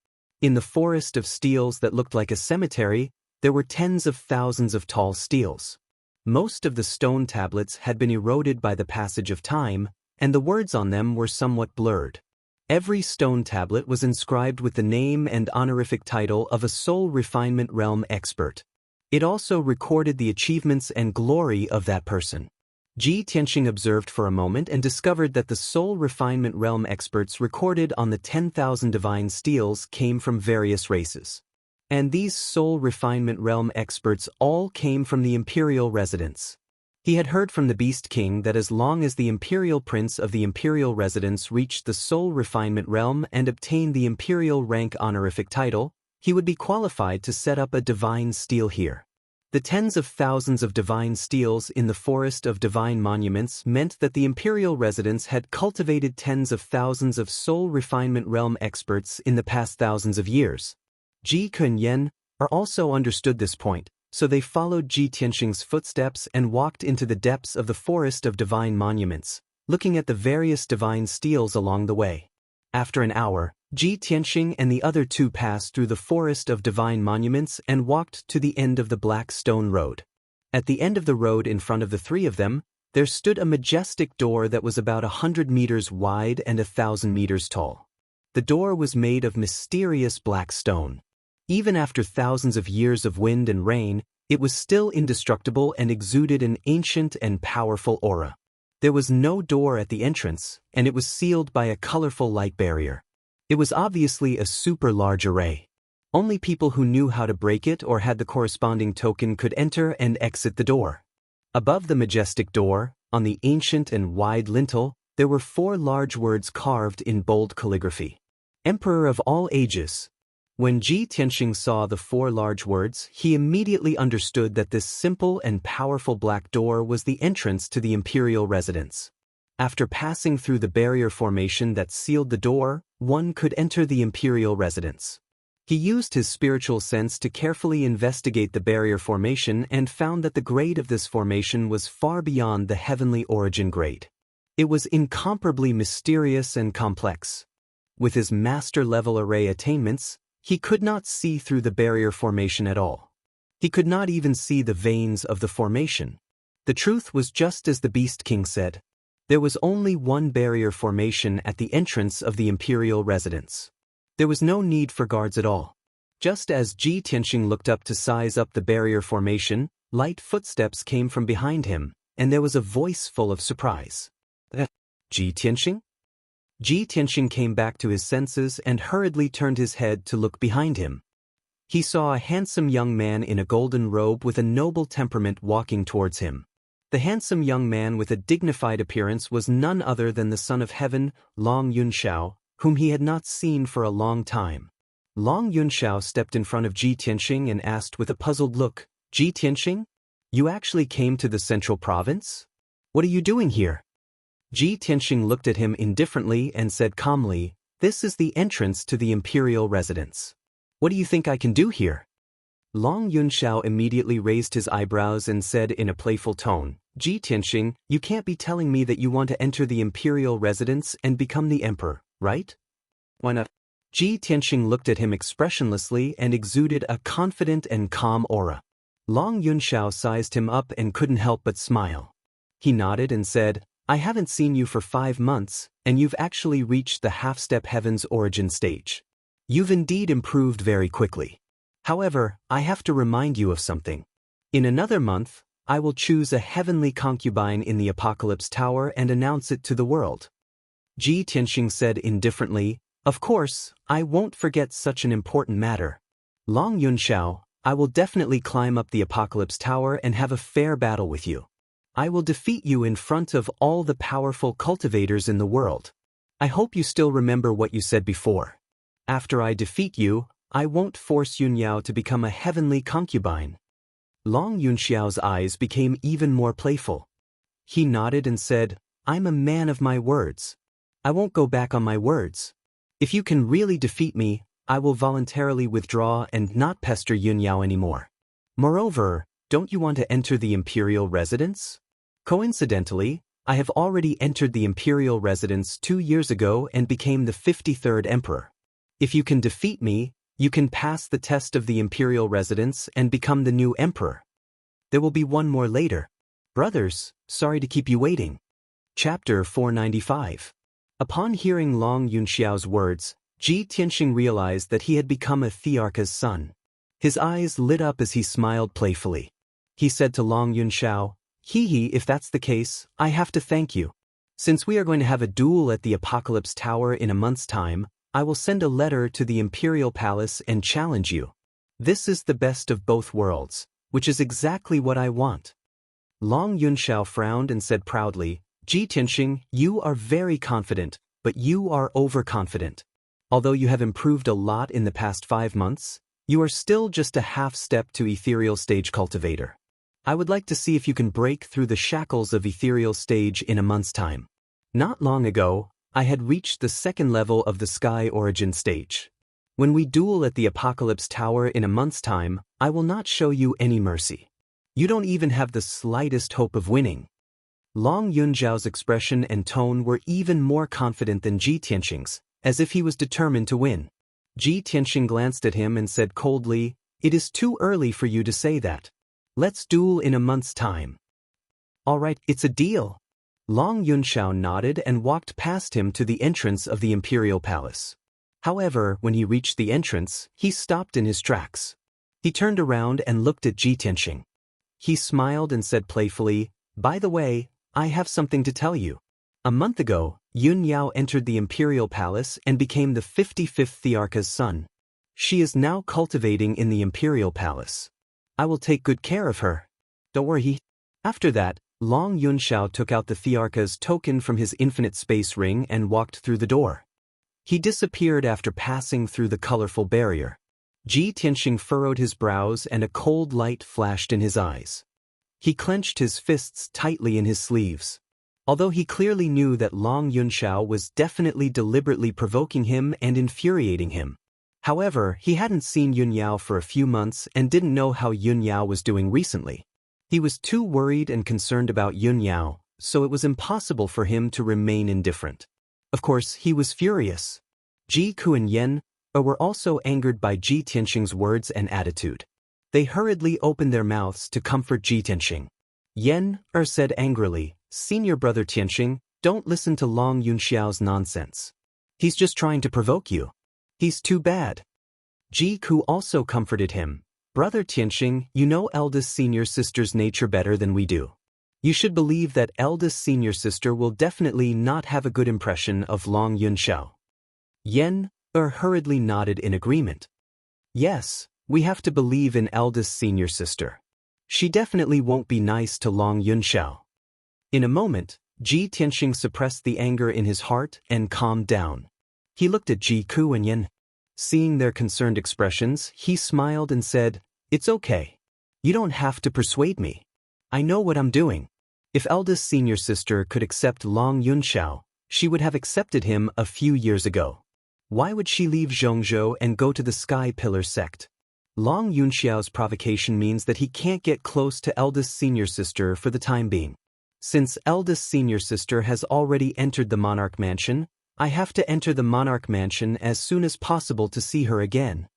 Speaker 1: In the forest of steels that looked like a cemetery, there were tens of thousands of tall steels. Most of the stone tablets had been eroded by the passage of time, and the words on them were somewhat blurred. Every stone tablet was inscribed with the name and honorific title of a soul refinement realm expert. It also recorded the achievements and glory of that person. Ji Tianxing observed for a moment and discovered that the soul refinement realm experts recorded on the 10,000 divine steels came from various races. And these soul refinement realm experts all came from the imperial residence. He had heard from the Beast King that as long as the imperial prince of the imperial residence reached the soul refinement realm and obtained the imperial rank honorific title, he would be qualified to set up a divine stele here. The tens of thousands of divine steles in the forest of divine monuments meant that the imperial residence had cultivated tens of thousands of soul refinement realm experts in the past thousands of years. Ji Kunyen also understood this point, so they followed Ji Tianxing's footsteps and walked into the depths of the forest of divine monuments, looking at the various divine steles along the way. After an hour, Ji Tianxing and the other two passed through the forest of divine monuments and walked to the end of the black stone road. At the end of the road in front of the three of them, there stood a majestic door that was about 100 meters wide and 1,000 meters tall. The door was made of mysterious black stone. Even after thousands of years of wind and rain, it was still indestructible and exuded an ancient and powerful aura. There was no door at the entrance, and it was sealed by a colorful light barrier. It was obviously a super large array. Only people who knew how to break it or had the corresponding token could enter and exit the door. Above the majestic door, on the ancient and wide lintel, there were 4 large words carved in bold calligraphy. Emperor of all ages. When Ji Tianxing saw the 4 large words, he immediately understood that this simple and powerful black door was the entrance to the imperial residence. After passing through the barrier formation that sealed the door, one could enter the imperial residence. He used his spiritual sense to carefully investigate the barrier formation and found that the grade of this formation was far beyond the heavenly origin grade. It was incomparably mysterious and complex. With his master-level array attainments, he could not see through the barrier formation at all. He could not even see the veins of the formation. The truth was just as the Beast King said. There was only one barrier formation at the entrance of the imperial residence. There was no need for guards at all. Just as Ji Tianxing looked up to size up the barrier formation, light footsteps came from behind him, and there was a voice full of surprise. Ji Tianxing? Ji Tianxing came back to his senses and hurriedly turned his head to look behind him. He saw a handsome young man in a golden robe with a noble temperament walking towards him. The handsome young man with a dignified appearance was none other than the son of heaven, Long Yunxiao, whom he had not seen for a long time. Long Yunxiao stepped in front of Ji Tianxing and asked with a puzzled look, Ji Tianxing? You actually came to the central province? What are you doing here? Ji Tianxing looked at him indifferently and said calmly, This is the entrance to the imperial residence. What do you think I can do here? Long Yunxiao immediately raised his eyebrows and said in a playful tone, Ji Tianxing, you can't be telling me that you want to enter the imperial residence and become the emperor, right? Why not? Ji Tianxing looked at him expressionlessly and exuded a confident and calm aura. Long Yunxiao sized him up and couldn't help but smile. He nodded and said, I haven't seen you for 5 months, and you've actually reached the half-step heaven's origin stage. You've indeed improved very quickly. However, I have to remind you of something. In another month, I will choose a heavenly concubine in the Apocalypse Tower and announce it to the world. Ji Tianxing said indifferently, Of course, I won't forget such an important matter. Long Yunxiao, I will definitely climb up the Apocalypse Tower and have a fair battle with you. I will defeat you in front of all the powerful cultivators in the world. I hope you still remember what you said before. After I defeat you, I won't force Yunyao to become a heavenly concubine. Long Yunxiao's eyes became even more playful. He nodded and said, I'm a man of my words. I won't go back on my words. If you can really defeat me, I will voluntarily withdraw and not pester Yunyao anymore. Moreover, don't you want to enter the imperial residence? Coincidentally, I have already entered the imperial residence 2 years ago and became the 53rd emperor. If you can defeat me, you can pass the test of the imperial residence and become the new emperor. There will be one more later. Brothers, sorry to keep you waiting. Chapter 495. Upon hearing Long Yunxiao's words, Ji Tianxing realized that he had become a Thearcha's son. His eyes lit up as he smiled playfully. He said to Long Yunxiao, if that's the case, I have to thank you. Since we are going to have a duel at the Apocalypse Tower in a month's time, I will send a letter to the Imperial Palace and challenge you. This is the best of both worlds, which is exactly what I want. Long Yunxiao frowned and said proudly, Ji Tianxing, you are very confident, but you are overconfident. Although you have improved a lot in the past 5 months, you are still just a half step to ethereal stage cultivator. I would like to see if you can break through the shackles of ethereal stage in a month's time. Not long ago, I had reached the second level of the sky origin stage. When we duel at the Apocalypse Tower in a month's time, I will not show you any mercy. You don't even have the slightest hope of winning. Long Yunjiao's expression and tone were even more confident than Ji Tianxing's, as if he was determined to win. Ji Tianxing glanced at him and said coldly, It is too early for you to say that. Let's duel in a month's time. All right, it's a deal. Long Yunxiao nodded and walked past him to the entrance of the Imperial Palace. However, when he reached the entrance, he stopped in his tracks. He turned around and looked at Ji Tianxing. He smiled and said playfully, By the way, I have something to tell you. A month ago, Yun Yao entered the Imperial Palace and became the 55th Thearcha's son. She is now cultivating in the Imperial Palace. I will take good care of her. Don't worry. After that, Long Yunxiao took out the Thearcha's token from his infinite space ring and walked through the door. He disappeared after passing through the colorful barrier. Ji Tianxing furrowed his brows and a cold light flashed in his eyes. He clenched his fists tightly in his sleeves. Although he clearly knew that Long Yunxiao was definitely deliberately provoking him and infuriating him. However, he hadn't seen Yun Yao for a few months and didn't know how Yun Yao was doing recently. He was too worried and concerned about Yun Yao, so it was impossible for him to remain indifferent. Of course, he was furious. Ji Ku and Yen were also angered by Ji Tianxing's words and attitude. They hurriedly opened their mouths to comfort Ji Tianxing. Yen said angrily, Senior brother Tianxing, don't listen to Long Yunxiao's nonsense. He's just trying to provoke you. He's too bad. Ji Ku also comforted him. Brother Tianxing, you know eldest senior sister's nature better than we do. You should believe that eldest senior sister will definitely not have a good impression of Long Yunxiao. Yen hurriedly nodded in agreement. Yes, we have to believe in eldest senior sister. She definitely won't be nice to Long Yunxiao. In a moment, Ji Tianxing suppressed the anger in his heart and calmed down. He looked at Ji Ku and Yen. Seeing their concerned expressions, he smiled and said, It's okay. You don't have to persuade me. I know what I'm doing. If eldest senior sister could accept Long Yunxiao, she would have accepted him a few years ago. Why would she leave Zhongzhou and go to the Sky Pillar sect? Long Yunxiao's provocation means that he can't get close to eldest senior sister for the time being. Since eldest senior sister has already entered the Monarch Mansion, I have to enter the Monarch Mansion as soon as possible to see her again.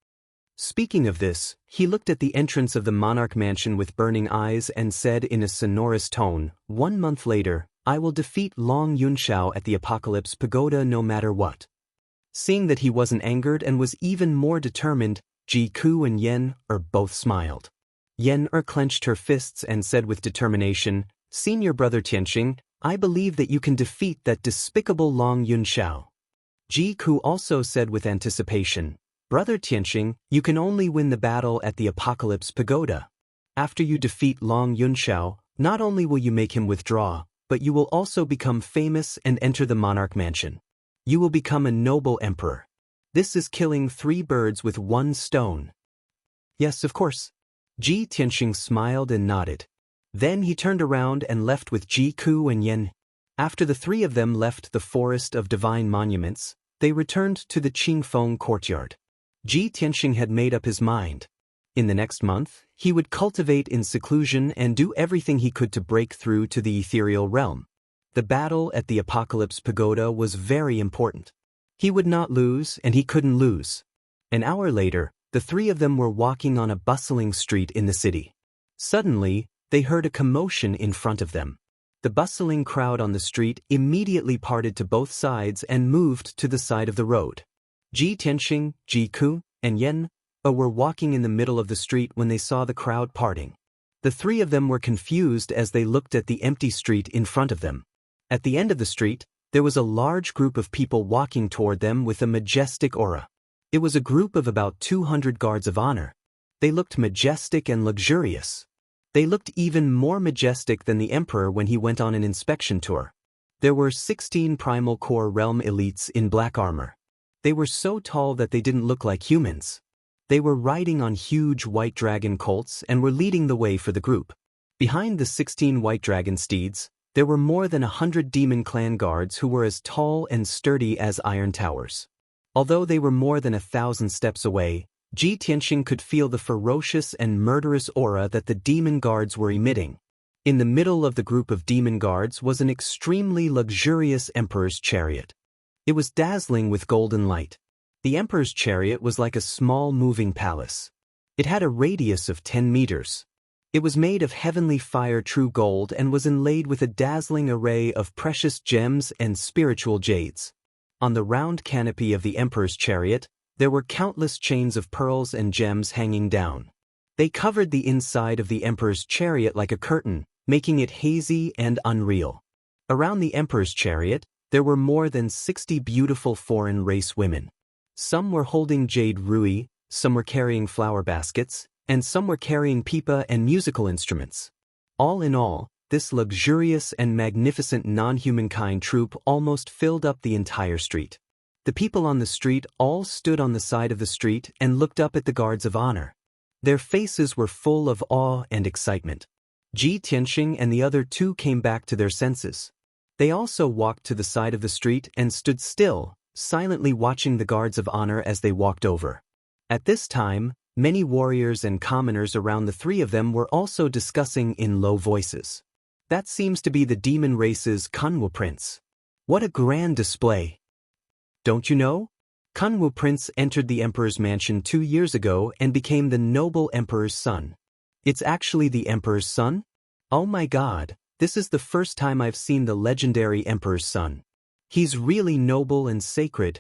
Speaker 1: Speaking of this, he looked at the entrance of the Monarch Mansion with burning eyes and said in a sonorous tone, 1 month later, I will defeat Long Yunxiao at the Apocalypse Pagoda no matter what. Seeing that he wasn't angered and was even more determined, Ji Ku and Yen both smiled. Yen clenched her fists and said with determination, Senior brother Tianxing, I believe that you can defeat that despicable Long Yunxiao. Ji Ku also said with anticipation, Brother Tianxing, you can only win the battle at the Apocalypse Pagoda. After you defeat Long Yunxiao, not only will you make him withdraw, but you will also become famous and enter the Monarch Mansion. You will become a noble emperor. This is killing 3 birds with 1 stone. Yes, of course. Ji Tianxing smiled and nodded. Then he turned around and left with Ji Ku and Yen. After the 3 of them left the Forest of Divine Monuments, they returned to the Qingfeng courtyard. Ji Tianxing had made up his mind. In the next month, he would cultivate in seclusion and do everything he could to break through to the ethereal realm. The battle at the Apocalypse Pagoda was very important. He would not lose and he couldn't lose. An hour later, the 3 of them were walking on a bustling street in the city. Suddenly, they heard a commotion in front of them. The bustling crowd on the street immediately parted to both sides and moved to the side of the road. Ji Tianxing, Ji Ku, and Yen were walking in the middle of the street when they saw the crowd parting. The 3 of them were confused as they looked at the empty street in front of them. At the end of the street, there was a large group of people walking toward them with a majestic aura. It was a group of about 200 guards of honor. They looked majestic and luxurious. They looked even more majestic than the Emperor when he went on an inspection tour. There were 16 Primal Core Realm elites in black armor. They were so tall that they didn't look like humans. They were riding on huge white dragon colts and were leading the way for the group. Behind the 16 white dragon steeds, there were more than 100 demon clan guards who were as tall and sturdy as iron towers. Although they were more than 1,000 steps away, Ji Tianxing could feel the ferocious and murderous aura that the demon guards were emitting. In the middle of the group of demon guards was an extremely luxurious emperor's chariot. It was dazzling with golden light. The emperor's chariot was like a small moving palace. It had a radius of 10 meters. It was made of heavenly fire true gold and was inlaid with a dazzling array of precious gems and spiritual jades. On the round canopy of the emperor's chariot, there were countless chains of pearls and gems hanging down. They covered the inside of the emperor's chariot like a curtain, making it hazy and unreal. Around the emperor's chariot, there were more than 60 beautiful foreign race women. Some were holding jade rui, some were carrying flower baskets, and some were carrying pipa and musical instruments. All in all, this luxurious and magnificent non-humankind troupe almost filled up the entire street. The people on the street all stood on the side of the street and looked up at the guards of honor. Their faces were full of awe and excitement. Ji Tianxing and the other two came back to their senses. They also walked to the side of the street and stood still, silently watching the guards of honor as they walked over. At this time, many warriors and commoners around the three of them were also discussing in low voices. That seems to be the demon race's Kunwu Prince. What a grand display! Don't you know? Kunwu Prince entered the Emperor's mansion 2 years ago and became the noble Emperor's son. It's actually the Emperor's son? Oh my God, this is the first time I've seen the legendary Emperor's son. He's really noble and sacred.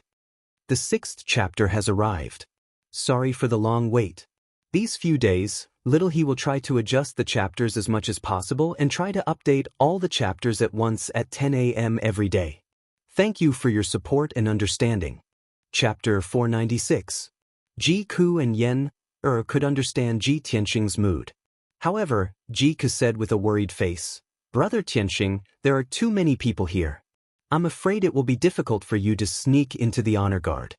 Speaker 1: The 6th chapter has arrived. Sorry for the long wait. These few days, Little He will try to adjust the chapters as much as possible and try to update all the chapters at once at 10 a.m. every day. Thank you for your support and understanding. Chapter 496. Ji Ku and Yen could understand Ji Tianxing's mood. However, Ji Ku said with a worried face, "Brother Tianxing, there are too many people here. I'm afraid it will be difficult for you to sneak into the honor guard."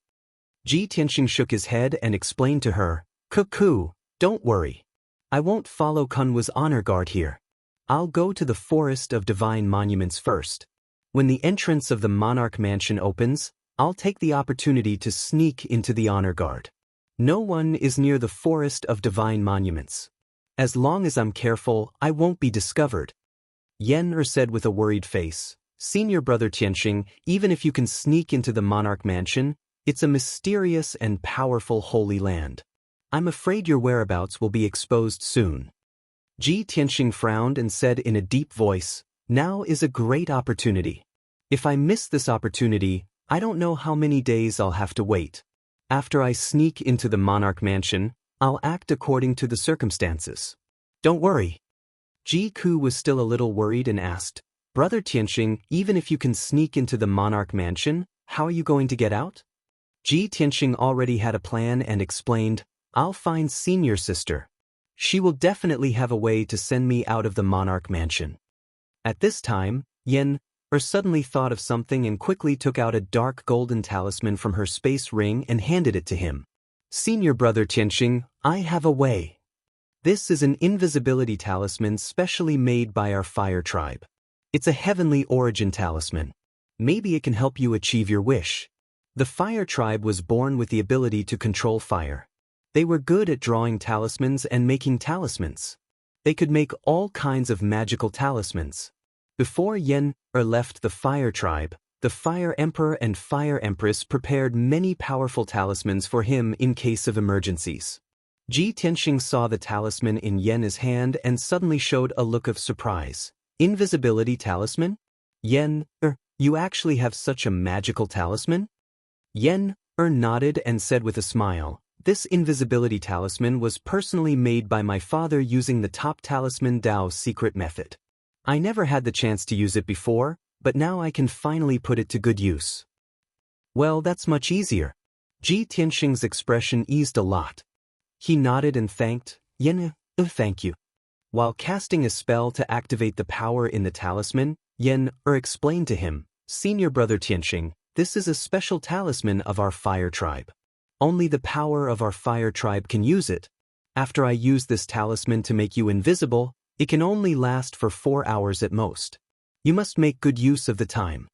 Speaker 1: Ji Tianxing shook his head and explained to her, "Cuckoo, don't worry. I won't follow Kunwu's honor guard here. I'll go to the Forest of Divine Monuments first. When the entrance of the Monarch Mansion opens, I'll take the opportunity to sneak into the honor guard. No one is near the Forest of Divine Monuments. As long as I'm careful, I won't be discovered." Yen said with a worried face, "Senior Brother Tianxing, even if you can sneak into the Monarch Mansion, it's a mysterious and powerful holy land. I'm afraid your whereabouts will be exposed soon." Ji Tianxing frowned and said in a deep voice, "Now is a great opportunity. If I miss this opportunity, I don't know how many days I'll have to wait. After I sneak into the Monarch Mansion, I'll act according to the circumstances. Don't worry." Ji Ku was still a little worried and asked, "Brother Tianxing, even if you can sneak into the Monarch Mansion, how are you going to get out?" Ji Tianxing already had a plan and explained, "I'll find Senior Sister. She will definitely have a way to send me out of the Monarch Mansion." At this time, Yen suddenly thought of something and quickly took out a dark golden talisman from her space ring and handed it to him. "Senior Brother Tianxing, I have a way. This is an invisibility talisman specially made by our fire tribe. It's a heavenly origin talisman. Maybe it can help you achieve your wish." The fire tribe was born with the ability to control fire. They were good at drawing talismans and making talismans. They could make all kinds of magical talismans. Before Yen left the fire tribe, the Fire Emperor and Fire Empress prepared many powerful talismans for him in case of emergencies. Ji Tianxing saw the talisman in Yen's hand and suddenly showed a look of surprise. "Invisibility talisman? Yen, you actually have such a magical talisman?" Yen nodded and said with a smile, "This invisibility talisman was personally made by my father using the top talisman Dao secret method. I never had the chance to use it before, but now I can finally put it to good use." "Well, that's much easier." Ji Tianxing's expression eased a lot. He nodded and thanked Yen. "Thank you." While casting a spell to activate the power in the talisman, Yen explained to him, "Senior brother Tianxing, this is a special talisman of our fire tribe. Only the power of our fire tribe can use it. After I use this talisman to make you invisible, it can only last for 4 hours at most. You must make good use of the time."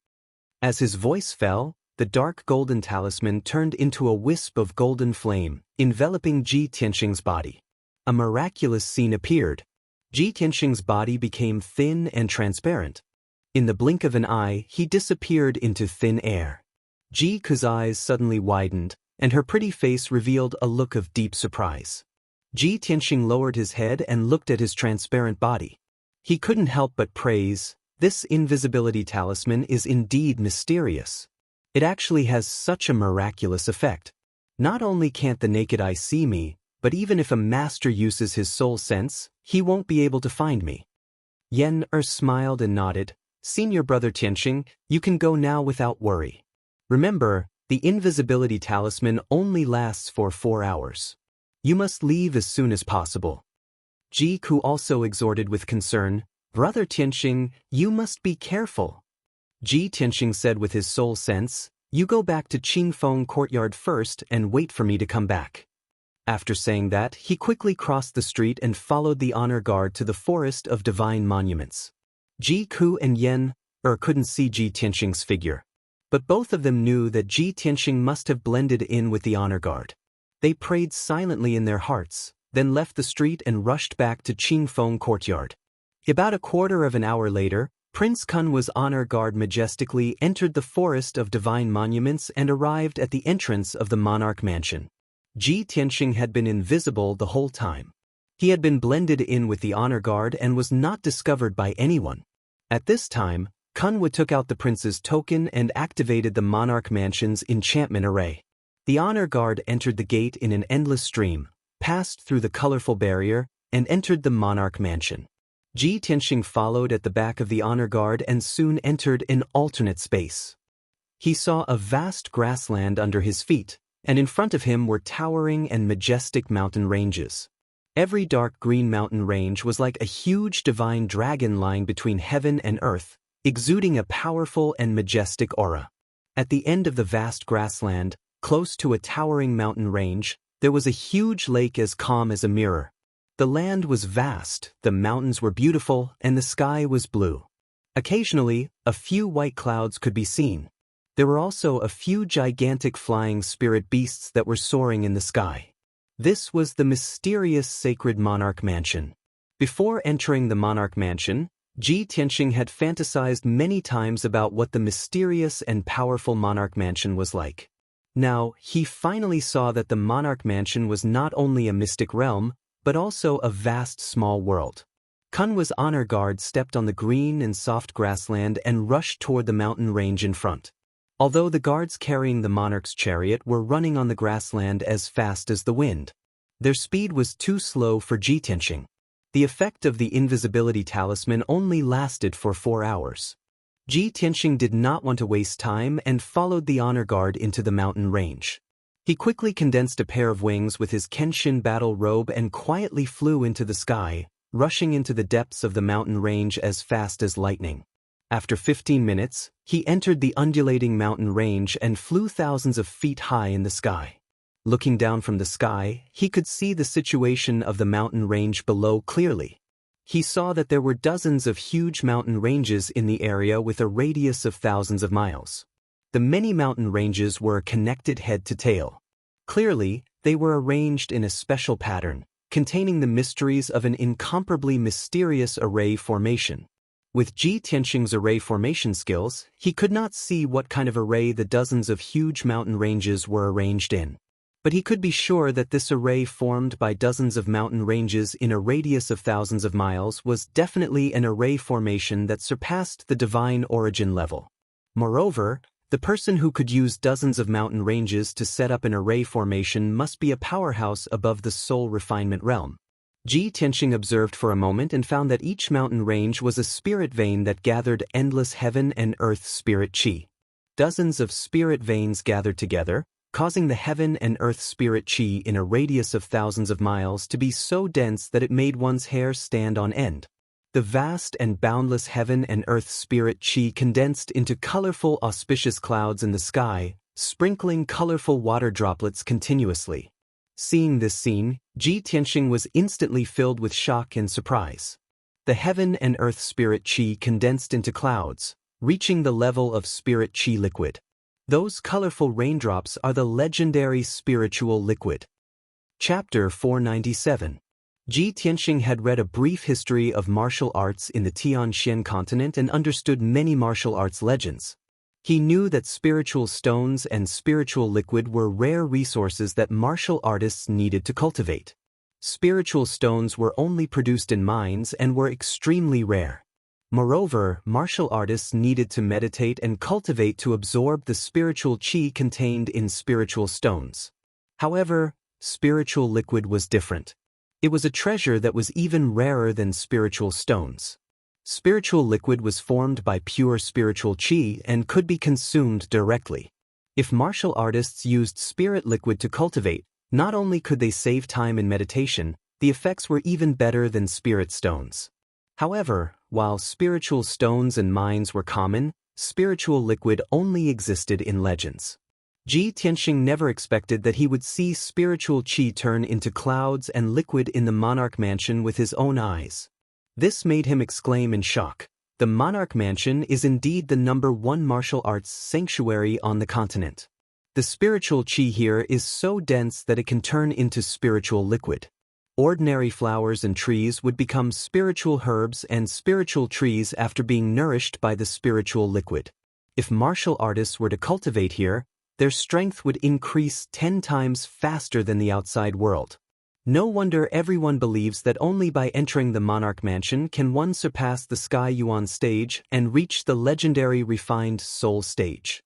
Speaker 1: As his voice fell, the dark golden talisman turned into a wisp of golden flame, enveloping Ji Tianxing's body. A miraculous scene appeared. Ji Tianxing's body became thin and transparent. In the blink of an eye, he disappeared into thin air. Ji Ku's eyes suddenly widened, and her pretty face revealed a look of deep surprise. Ji Tianxing lowered his head and looked at his transparent body. He couldn't help but praise, "This invisibility talisman is indeed mysterious. It actually has such a miraculous effect. Not only can't the naked eye see me, but even if a master uses his soul sense, he won't be able to find me." Yen smiled and nodded, "Senior brother Tianxing, you can go now without worry. Remember, the invisibility talisman only lasts for 4 hours. You must leave as soon as possible." Ji Ku also exhorted with concern, "Brother Tianxing, you must be careful." Ji Tianxing said with his soul sense, "You go back to Qingfeng courtyard first and wait for me to come back." After saying that, he quickly crossed the street and followed the honor guard to the forest of divine monuments. Ji Ku and Yen couldn't see Ji Tianxing's figure, but both of them knew that Ji Tianxing must have blended in with the honor guard. They prayed silently in their hearts, then left the street and rushed back to Qingfeng courtyard. About a quarter of an hour later, Prince Kun was honor guard majestically entered the forest of divine monuments and arrived at the entrance of the monarch mansion. Ji Tianxing had been invisible the whole time. He had been blended in with the honor guard and was not discovered by anyone. At this time, Kun took out the prince's token and activated the monarch mansion's enchantment array. The honor guard entered the gate in an endless stream, passed through the colorful barrier, and entered the monarch mansion. Ji Tianxing followed at the back of the honor guard and soon entered an alternate space. He saw a vast grassland under his feet, and in front of him were towering and majestic mountain ranges. Every dark green mountain range was like a huge divine dragon lying between heaven and earth, exuding a powerful and majestic aura. At the end of the vast grassland, close to a towering mountain range, there was a huge lake as calm as a mirror. The land was vast, the mountains were beautiful, and the sky was blue. Occasionally, a few white clouds could be seen. There were also a few gigantic flying spirit beasts that were soaring in the sky. This was the mysterious sacred monarch mansion. Before entering the monarch mansion, Ji Tianxing had fantasized many times about what the mysterious and powerful monarch mansion was like. Now, he finally saw that the monarch mansion was not only a mystic realm, but also a vast small world. Kun's honor guard stepped on the green and soft grassland and rushed toward the mountain range in front. Although the guards carrying the monarch's chariot were running on the grassland as fast as the wind, their speed was too slow for Ji Tianxing. The effect of the invisibility talisman only lasted for 4 hours. Ji Tianxing did not want to waste time and followed the honor guard into the mountain range. He quickly condensed a pair of wings with his Kenshin battle robe and quietly flew into the sky, rushing into the depths of the mountain range as fast as lightning. After 15 minutes, he entered the undulating mountain range and flew thousands of feet high in the sky. Looking down from the sky, he could see the situation of the mountain range below clearly. He saw that there were dozens of huge mountain ranges in the area with a radius of thousands of miles. The many mountain ranges were connected head to tail. Clearly, they were arranged in a special pattern, containing the mysteries of an incomparably mysterious array formation. With Ji Tianxing's array formation skills, he could not see what kind of array the dozens of huge mountain ranges were arranged in. But he could be sure that this array formed by dozens of mountain ranges in a radius of thousands of miles was definitely an array formation that surpassed the divine origin level. Moreover, the person who could use dozens of mountain ranges to set up an array formation must be a powerhouse above the soul refinement realm. Ji Tianxing observed for a moment and found that each mountain range was a spirit vein that gathered endless heaven and earth spirit qi. Dozens of spirit veins gathered together, causing the heaven and earth spirit chi in a radius of thousands of miles to be so dense that it made one's hair stand on end. The vast and boundless heaven and earth spirit chi condensed into colorful auspicious clouds in the sky, sprinkling colorful water droplets continuously. Seeing this scene, Ji Tianxing was instantly filled with shock and surprise. The heaven and earth spirit chi condensed into clouds, reaching the level of spirit chi liquid. Those colorful raindrops are the legendary spiritual liquid. Chapter 497. Ji Tianxing had read a brief history of martial arts in the Tianxian continent and understood many martial arts legends. He knew that spiritual stones and spiritual liquid were rare resources that martial artists needed to cultivate. Spiritual stones were only produced in mines and were extremely rare. Moreover, martial artists needed to meditate and cultivate to absorb the spiritual chi contained in spiritual stones. However, spiritual liquid was different. It was a treasure that was even rarer than spiritual stones. Spiritual liquid was formed by pure spiritual chi and could be consumed directly. If martial artists used spirit liquid to cultivate, not only could they save time in meditation, the effects were even better than spirit stones. However, while spiritual stones and mines were common, spiritual liquid only existed in legends. Ji Tianxing never expected that he would see spiritual chi turn into clouds and liquid in the monarch mansion with his own eyes. This made him exclaim in shock. The monarch mansion is indeed the #1 martial arts sanctuary on the continent. The spiritual chi here is so dense that it can turn into spiritual liquid. Ordinary flowers and trees would become spiritual herbs and spiritual trees after being nourished by the spiritual liquid. If martial artists were to cultivate here, their strength would increase 10 times faster than the outside world. No wonder everyone believes that only by entering the monarch mansion can one surpass the Sky Yuan stage and reach the legendary refined soul stage.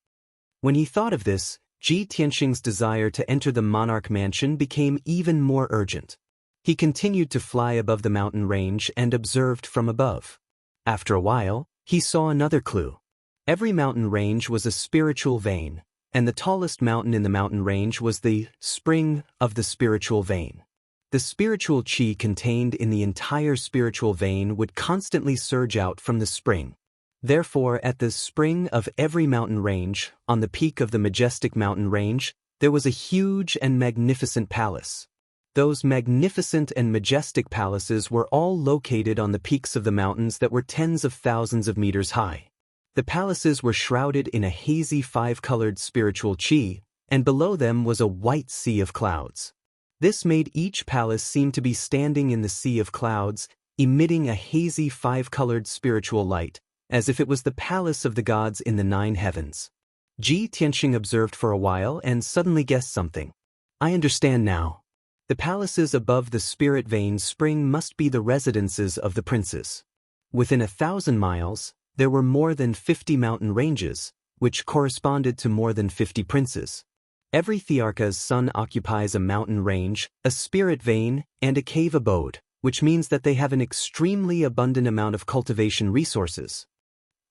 Speaker 1: When he thought of this, Ji Tianxing's desire to enter the monarch mansion became even more urgent. He continued to fly above the mountain range and observed from above. After a while, he saw another clue. Every mountain range was a spiritual vein, and the tallest mountain in the mountain range was the spring of the spiritual vein. The spiritual chi contained in the entire spiritual vein would constantly surge out from the spring. Therefore, at the spring of every mountain range, on the peak of the majestic mountain range, there was a huge and magnificent palace. Those magnificent and majestic palaces were all located on the peaks of the mountains that were tens of thousands of meters high. The palaces were shrouded in a hazy 5-colored spiritual chi, and below them was a white sea of clouds. This made each palace seem to be standing in the sea of clouds, emitting a hazy 5-colored spiritual light, as if it was the palace of the gods in the 9 heavens. Ji Tianxing observed for a while and suddenly guessed something. I understand now. The palaces above the spirit vein spring must be the residences of the princes. Within 1,000 miles, there were more than 50 mountain ranges, which corresponded to more than 50 princes. Every Thearka's son occupies a mountain range, a spirit vein, and a cave abode, which means that they have an extremely abundant amount of cultivation resources.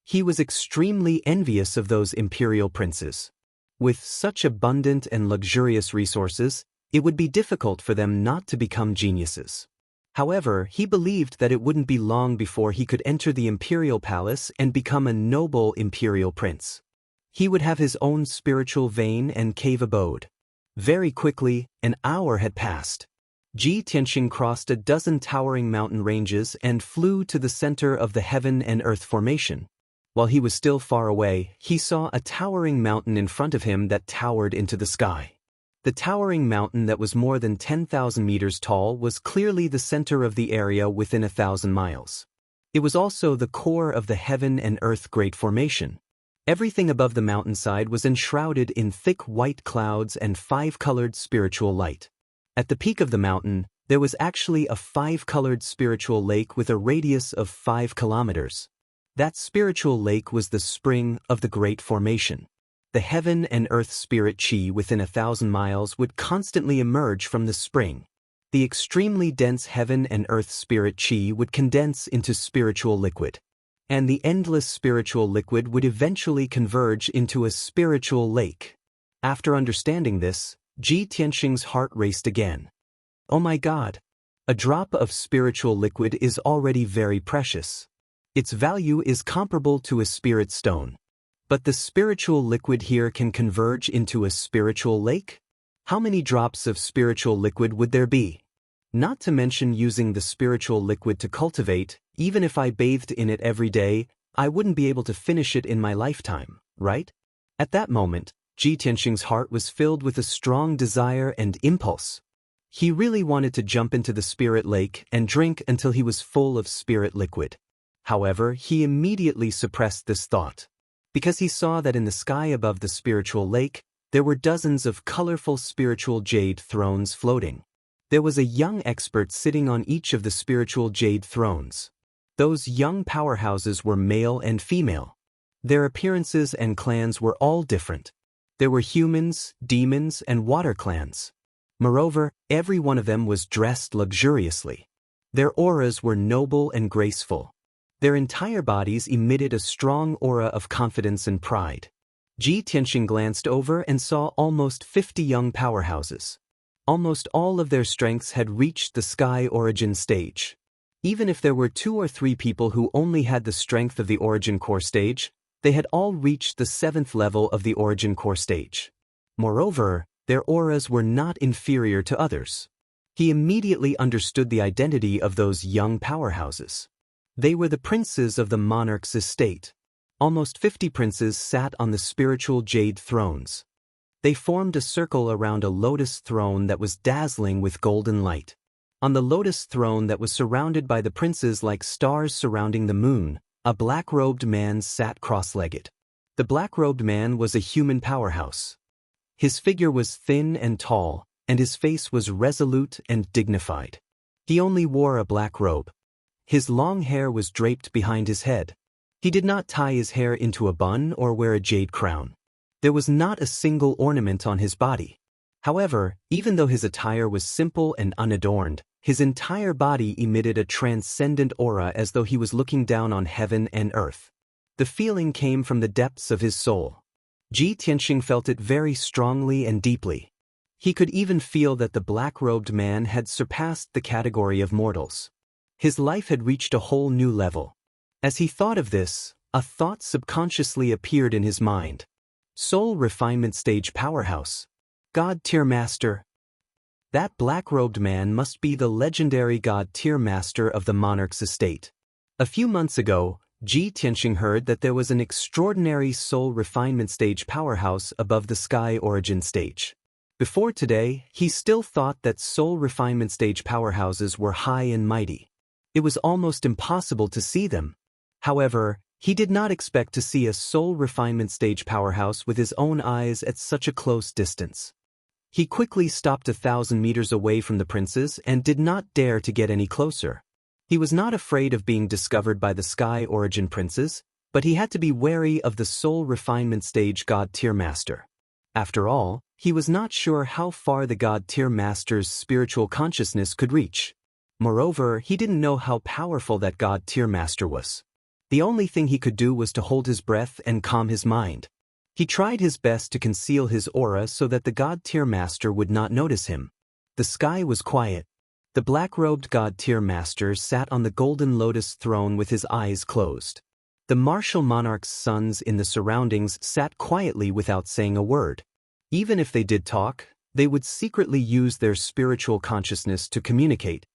Speaker 1: He was extremely envious of those imperial princes. With such abundant and luxurious resources, it would be difficult for them not to become geniuses. However, he believed that it wouldn't be long before he could enter the imperial palace and become a noble imperial prince. He would have his own spiritual vein and cave abode. Very quickly, an hour had passed. Ji Tianxing crossed a dozen towering mountain ranges and flew to the center of the heaven and earth formation. While he was still far away, he saw a towering mountain in front of him that towered into the sky. The towering mountain that was more than 10,000 meters tall was clearly the center of the area within 1,000 miles. It was also the core of the heaven and earth great formation. Everything above the mountainside was enshrouded in thick white clouds and 5-colored spiritual light. At the peak of the mountain, there was actually a 5-colored spiritual lake with a radius of 5 kilometers. That spiritual lake was the spring of the great formation. The heaven and earth spirit chi within 1,000 miles would constantly emerge from the spring. The extremely dense heaven and earth spirit chi would condense into spiritual liquid. And the endless spiritual liquid would eventually converge into a spiritual lake. After understanding this, Ji Tianxing's heart raced again. Oh my God! A drop of spiritual liquid is already very precious. Its value is comparable to a spirit stone. But the spiritual liquid here can converge into a spiritual lake? How many drops of spiritual liquid would there be? Not to mention using the spiritual liquid to cultivate, even if I bathed in it every day, I wouldn't be able to finish it in my lifetime, right? At that moment, Ji Tianxing's heart was filled with a strong desire and impulse. He really wanted to jump into the spirit lake and drink until he was full of spirit liquid. However, he immediately suppressed this thought, because he saw that in the sky above the spiritual lake, there were dozens of colorful spiritual jade thrones floating. There was a young expert sitting on each of the spiritual jade thrones. Those young powerhouses were male and female. Their appearances and clans were all different. There were humans, demons, and water clans. Moreover, every one of them was dressed luxuriously. Their auras were noble and graceful. Their entire bodies emitted a strong aura of confidence and pride. Ji Tianxing glanced over and saw almost 50 young powerhouses. Almost all of their strengths had reached the sky origin stage. Even if there were 2 or 3 people who only had the strength of the origin core stage, they had all reached the 7th level of the origin core stage. Moreover, their auras were not inferior to others. He immediately understood the identity of those young powerhouses. They were the princes of the monarch's estate. Almost 50 princes sat on the spiritual jade thrones. They formed a circle around a lotus throne that was dazzling with golden light. On the lotus throne that was surrounded by the princes like stars surrounding the moon, a black-robed man sat cross-legged. The black-robed man was a human powerhouse. His figure was thin and tall, and his face was resolute and dignified. He only wore a black robe. His long hair was draped behind his head. He did not tie his hair into a bun or wear a jade crown. There was not a single ornament on his body. However, even though his attire was simple and unadorned, his entire body emitted a transcendent aura as though he was looking down on heaven and earth. The feeling came from the depths of his soul. Ji Tianxing felt it very strongly and deeply. He could even feel that the black-robed man had surpassed the category of mortals. His life had reached a whole new level. As he thought of this, a thought subconsciously appeared in his mind. Soul Refinement Stage Powerhouse. God-tier Master. That black-robed man must be the legendary God-tier Master of the monarch's estate. A few months ago, Ji Tianxing heard that there was an extraordinary Soul Refinement Stage powerhouse above the Sky Origin stage. Before today, he still thought that Soul Refinement Stage powerhouses were high and mighty. It was almost impossible to see them. However, he did not expect to see a Soul Refinement Stage powerhouse with his own eyes at such a close distance. He quickly stopped 1,000 meters away from the princes and did not dare to get any closer. He was not afraid of being discovered by the Sky Origin princes, but he had to be wary of the Soul Refinement Stage God-tier Master. After all, he was not sure how far the God-tier Master's spiritual consciousness could reach. Moreover, he didn't know how powerful that God-tier Master was. The only thing he could do was to hold his breath and calm his mind. He tried his best to conceal his aura so that the God-tier Master would not notice him. The sky was quiet. The black-robed God-tier Master sat on the golden lotus throne with his eyes closed. The martial monarch's sons in the surroundings sat quietly without saying a word. Even if they did talk, they would secretly use their spiritual consciousness to communicate.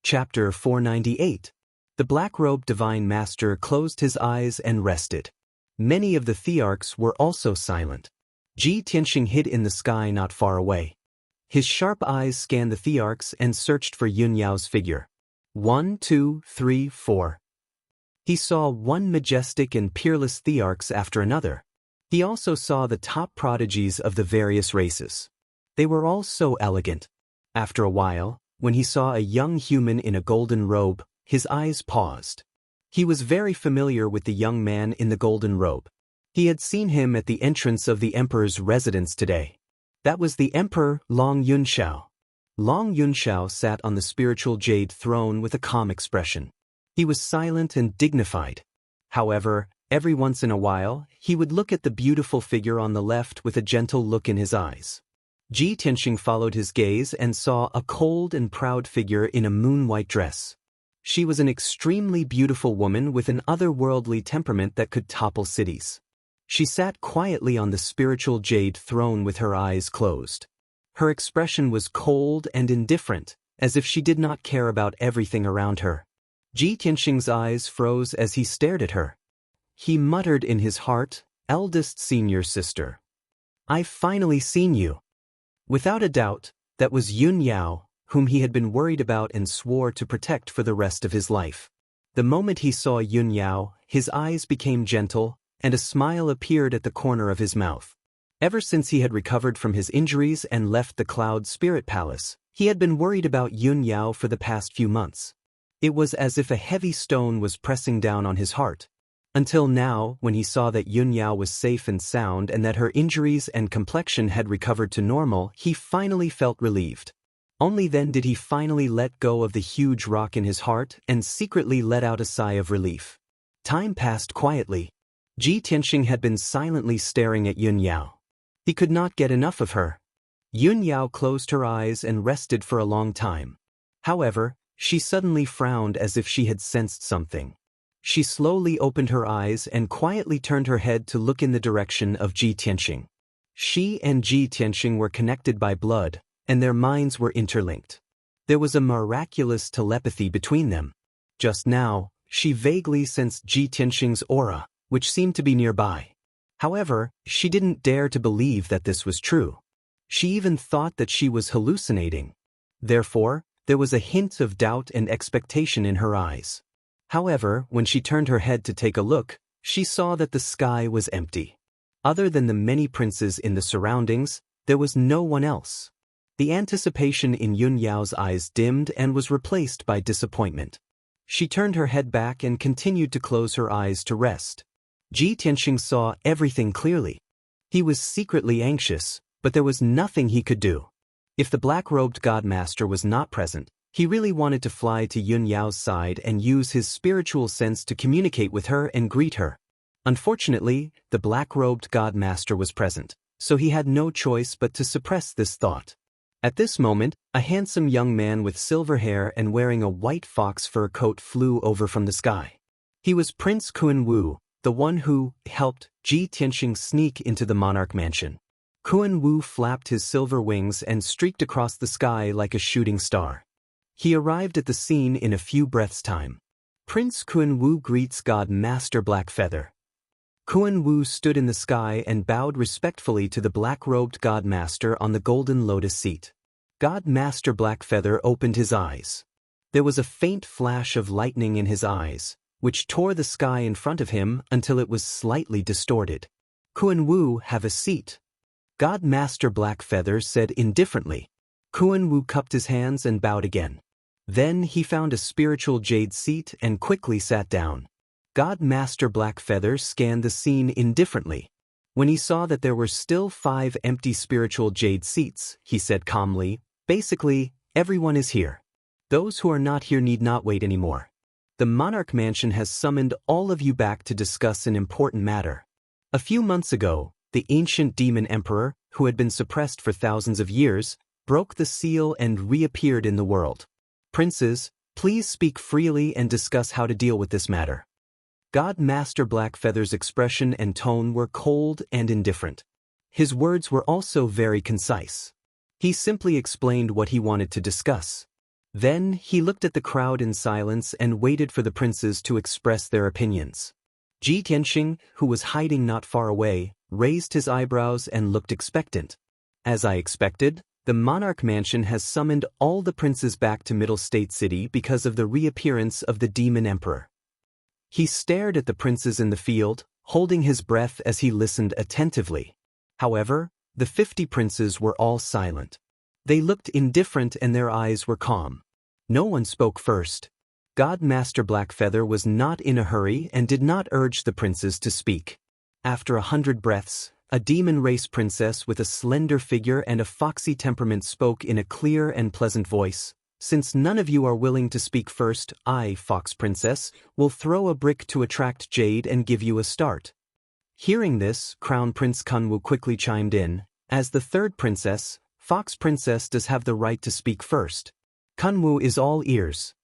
Speaker 1: Chapter 498. The black-robed Divine Master closed his eyes and rested. Many of the thearchs were also silent. Ji Tianxing hid in the sky not far away. His sharp eyes scanned the thearchs and searched for Yun Yao's figure. 1, 2, 3, 4. He saw one majestic and peerless thearchs after another. He also saw the top prodigies of the various races. They were all so elegant. After a while, when he saw a young human in a golden robe, his eyes paused. He was very familiar with the young man in the golden robe. He had seen him at the entrance of the emperor's residence today. That was the Emperor Long Yunshao. Long Yunshao sat on the spiritual jade throne with a calm expression. He was silent and dignified. However, Every once in a while, he would look at the beautiful figure on the left with a gentle look in his eyes. Ji Tianxing followed his gaze and saw a cold and proud figure in a moon-white dress. She was an extremely beautiful woman with an otherworldly temperament that could topple cities. She sat quietly on the spiritual jade throne with her eyes closed. Her expression was cold and indifferent, as if she did not care about everything around her. Ji Tianxing's eyes froze as he stared at her. He muttered in his heart, "Eldest senior sister. I've finally seen you." Without a doubt, that was Yun Yao, whom he had been worried about and swore to protect for the rest of his life. The moment he saw Yun Yao, his eyes became gentle, and a smile appeared at the corner of his mouth. Ever since he had recovered from his injuries and left the Cloud Spirit Palace, he had been worried about Yun Yao for the past few months. It was as if a heavy stone was pressing down on his heart. Until now, when he saw that Yun Yao was safe and sound and that her injuries and complexion had recovered to normal, he finally felt relieved. Only then did he finally let go of the huge rock in his heart and secretly let out a sigh of relief. Time passed quietly. Ji Tianxing had been silently staring at Yun Yao. He could not get enough of her. Yun Yao closed her eyes and rested for a long time. However, she suddenly frowned as if she had sensed something. She slowly opened her eyes and quietly turned her head to look in the direction of Ji Tianxing. She and Ji Tianxing were connected by blood, and their minds were interlinked. There was a miraculous telepathy between them. Just now, she vaguely sensed Ji Tianxing's aura, which seemed to be nearby. However, she didn't dare to believe that this was true. She even thought that she was hallucinating. Therefore, there was a hint of doubt and expectation in her eyes. However, when she turned her head to take a look, she saw that the sky was empty. Other than the many princes in the surroundings, there was no one else. The anticipation in Yun Yao's eyes dimmed and was replaced by disappointment. She turned her head back and continued to close her eyes to rest. Ji Tianxing saw everything clearly. He was secretly anxious, but there was nothing he could do. If the black-robed God Master was not present, he really wanted to fly to Yun Yao's side and use his spiritual sense to communicate with her and greet her. Unfortunately, the black-robed God Master was present, so he had no choice but to suppress this thought. At this moment, a handsome young man with silver hair and wearing a white fox fur coat flew over from the sky. He was Prince Kuan Wu, the one who helped Ji Tianxing sneak into the monarch mansion. Kuan Wu flapped his silver wings and streaked across the sky like a shooting star. He arrived at the scene in a few breaths' time. Prince Kuan Wu greets God Master Blackfeather. Kuan Wu stood in the sky and bowed respectfully to the black-robed God Master on the golden lotus seat. God Master Blackfeather opened his eyes. There was a faint flash of lightning in his eyes, which tore the sky in front of him until it was slightly distorted. Kuan Wu, have a seat. God Master Blackfeather said indifferently. Kuan Wu cupped his hands and bowed again. Then he found a spiritual jade seat and quickly sat down. God Master Blackfeather scanned the scene indifferently. When he saw that there were still 5 empty spiritual jade seats, he said calmly, "Basically, everyone is here. Those who are not here need not wait anymore. The Monarch Mansion has summoned all of you back to discuss an important matter. A few months ago, the ancient demon emperor, who had been suppressed for thousands of years, broke the seal and reappeared in the world. Princes, please speak freely and discuss how to deal with this matter." God Master Blackfeather's expression and tone were cold and indifferent. His words were also very concise. He simply explained what he wanted to discuss. Then he looked at the crowd in silence and waited for the princes to express their opinions. Ji Tianxing, who was hiding not far away, raised his eyebrows and looked expectant. As I expected, the Monarch Mansion has summoned all the princes back to Middle State City because of the reappearance of the Demon Emperor. He stared at the princes in the field, holding his breath as he listened attentively. However, the 50 princes were all silent. They looked indifferent and their eyes were calm. No one spoke first. God Master Blackfeather was not in a hurry and did not urge the princes to speak. After 100 breaths, a demon race princess with a slender figure and a foxy temperament spoke in a clear and pleasant voice, Since none of you are willing to speak first, I, Fox Princess, will throw a brick to attract Jade and give you a start." Hearing this, Crown Prince Kunwu quickly chimed in, "As the third princess, Fox Princess does have the right to speak first." Kunwu is all ears.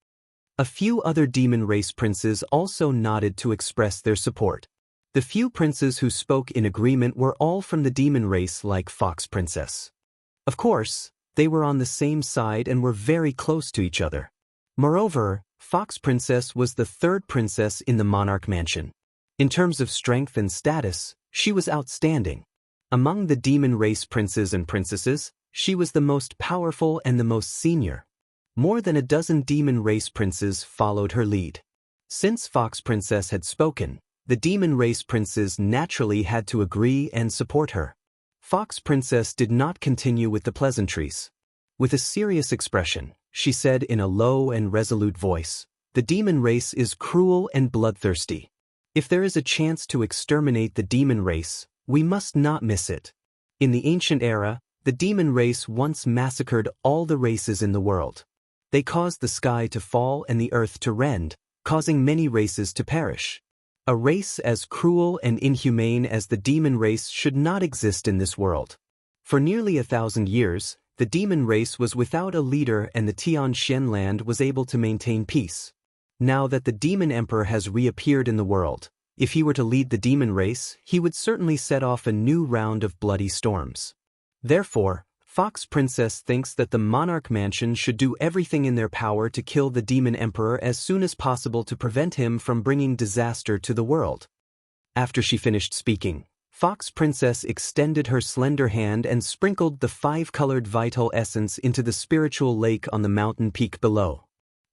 Speaker 1: A few other demon race princes also nodded to express their support. The few princes who spoke in agreement were all from the demon race like Fox Princess. Of course, they were on the same side and were very close to each other. Moreover, Fox Princess was the third princess in the monarch mansion. In terms of strength and status, she was outstanding. Among the demon race princes and princesses, she was the most powerful and the most senior. More than a dozen demon race princes followed her lead. Since Fox Princess had spoken, the demon race princes naturally had to agree and support her. Fox Princess did not continue with the pleasantries. With a serious expression, she said in a low and resolute voice, "The demon race is cruel and bloodthirsty. If there is a chance to exterminate the demon race, we must not miss it. In the ancient era, the demon race once massacred all the races in the world. They caused the sky to fall and the earth to rend, causing many races to perish. A race as cruel and inhumane as the demon race should not exist in this world. For nearly 1,000 years, the demon race was without a leader and the Tianxian land was able to maintain peace. Now that the demon emperor has reappeared in the world, if he were to lead the demon race, he would certainly set off a new round of bloody storms. Therefore, Fox Princess thinks that the monarch mansion should do everything in their power to kill the demon emperor as soon as possible to prevent him from bringing disaster to the world." After she finished speaking, Fox Princess extended her slender hand and sprinkled the 5-colored vital essence into the spiritual lake on the mountain peak below.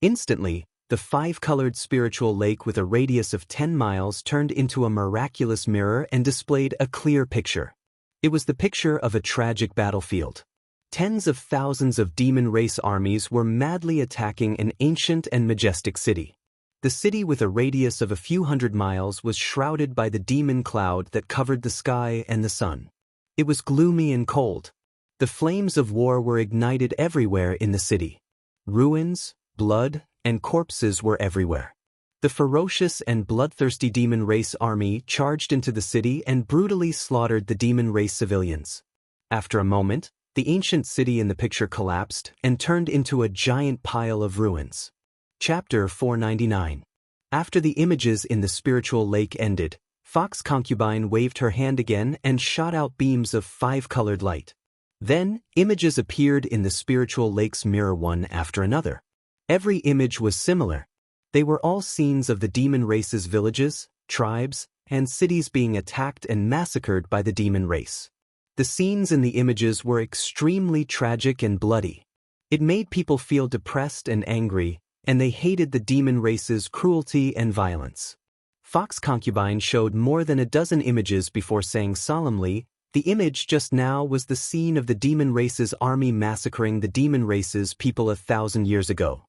Speaker 1: Instantly, the 5-colored spiritual lake with a radius of 10 miles turned into a miraculous mirror and displayed a clear picture. It was the picture of a tragic battlefield. Tens of thousands of demon race armies were madly attacking an ancient and majestic city. The city with a radius of a few hundred miles was shrouded by the demon cloud that covered the sky and the sun. It was gloomy and cold. The flames of war were ignited everywhere in the city. Ruins, blood, and corpses were everywhere. The ferocious and bloodthirsty demon race army charged into the city and brutally slaughtered the demon race civilians. After a moment, the ancient city in the picture collapsed and turned into a giant pile of ruins. Chapter 499. After the images in the spiritual lake ended, Fox Concubine waved her hand again and shot out beams of 5-colored light. Then, images appeared in the spiritual lake's mirror one after another. Every image was similar. They were all scenes of the demon race's villages, tribes, and cities being attacked and massacred by the demon race. The scenes in the images were extremely tragic and bloody. It made people feel depressed and angry, and they hated the demon race's cruelty and violence. Fox Concubine showed more than a dozen images before saying solemnly, "The image just now was the scene of the demon race's army massacring the demon race's people 1,000 years ago.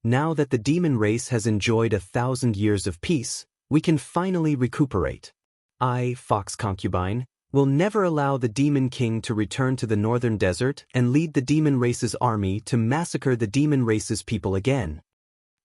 Speaker 1: Now that the demon race has enjoyed 1,000 years of peace, we can finally recuperate. I, Fox Concubine, will never allow the Demon King to return to the northern desert and lead the demon race's army to massacre the demon race's people again."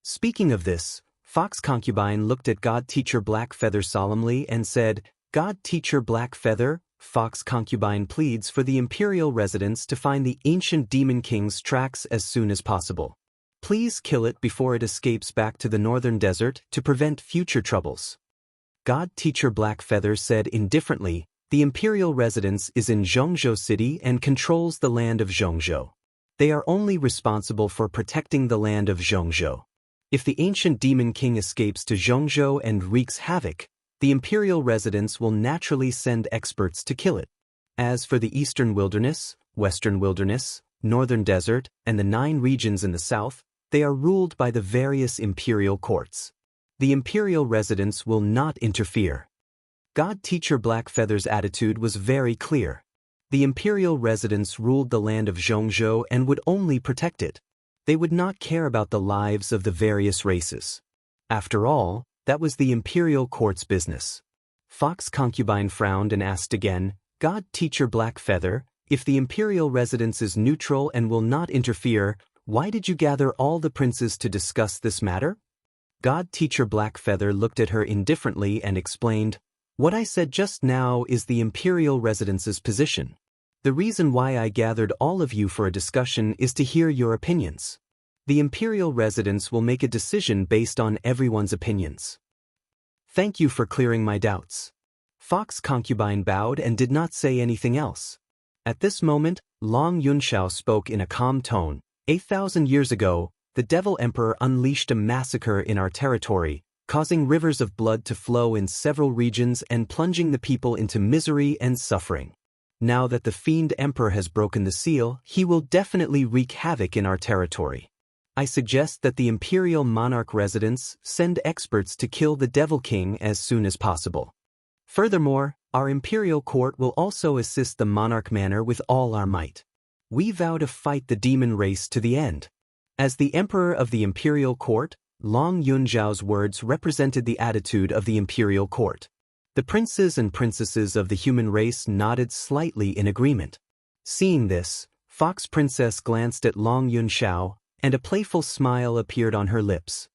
Speaker 1: Speaking of this, Fox Concubine looked at God Teacher Blackfeather solemnly and said, "God Teacher Blackfeather, Fox Concubine pleads for the imperial residents to find the ancient Demon King's tracks as soon as possible. Please kill it before it escapes back to the northern desert to prevent future troubles." God Teacher Blackfeather said indifferently, "The imperial residence is in Zhongzhou City and controls the land of Zhongzhou. They are only responsible for protecting the land of Zhongzhou. If the ancient Demon King escapes to Zhongzhou and wreaks havoc, the imperial residents will naturally send experts to kill it. As for the eastern wilderness, western wilderness, northern desert, and the 9 regions in the south, they are ruled by the various imperial courts. The imperial residents will not interfere." God Teacher Blackfeather's attitude was very clear. The imperial residents ruled the land of Zhongzhou and would only protect it. They would not care about the lives of the various races. After all, that was the imperial court's business. Fox Concubine frowned and asked again, "God Teacher Blackfeather, if the imperial residence is neutral and will not interfere, Why did you gather all the princes to discuss this matter? God teacher Blackfeather looked at her indifferently and explained, "What I said just now is the imperial residence's position. The reason why I gathered all of you for a discussion is to hear your opinions. The imperial residence will make a decision based on everyone's opinions." "Thank you for clearing my doubts." Fox concubine bowed and did not say anything else. At this moment, Long Yunshao spoke in a calm tone. 8,000 years ago, the Devil Emperor unleashed a massacre in our territory, causing rivers of blood to flow in several regions and plunging the people into misery and suffering. Now that the Fiend Emperor has broken the seal, he will definitely wreak havoc in our territory. I suggest that the Imperial Monarch residence send experts to kill the Devil King as soon as possible. Furthermore, our Imperial Court will also assist the Monarch Manor with all our might. We vow to fight the demon race to the end. As the Emperor of the Imperial Court, Long Yunzhao's words represented the attitude of the Imperial Court. The princes and princesses of the human race nodded slightly in agreement. Seeing this, Fox Princess glanced at Long Yunshao, and a playful smile appeared on her lips.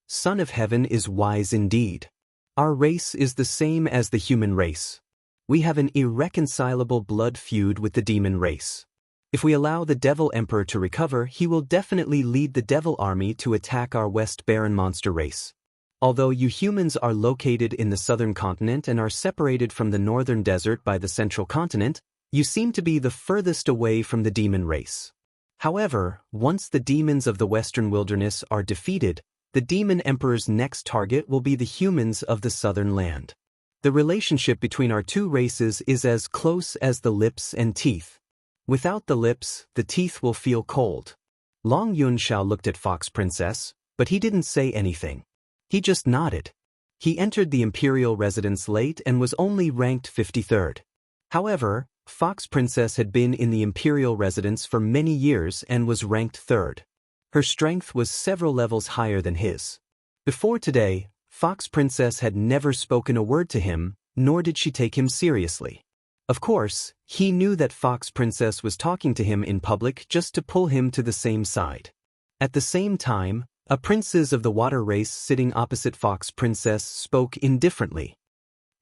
Speaker 1: Son of Heaven is wise indeed. Our race is the same as the human race. We have an irreconcilable blood feud with the demon race. If we allow the Devil Emperor to recover, he will definitely lead the Devil Army to attack our West Baron monster race. Although you humans are located in the southern continent and are separated from the northern desert by the central continent, you seem to be the furthest away from the demon race. However, once the demons of the western wilderness are defeated, the Demon Emperor's next target will be the humans of the southern land. The relationship between our two races is as close as the lips and teeth. Without the lips, the teeth will feel cold. Long Yunshao looked at Fox Princess, but he didn't say anything. He just nodded. He entered the imperial residence late and was only ranked 53rd. However, Fox Princess had been in the imperial residence for many years and was ranked 3rd. Her strength was several levels higher than his. Before today, Fox Princess had never spoken a word to him, nor did she take him seriously. Of course, he knew that Fox Princess was talking to him in public just to pull him to the same side. At the same time, a princess of the water race sitting opposite Fox Princess spoke indifferently.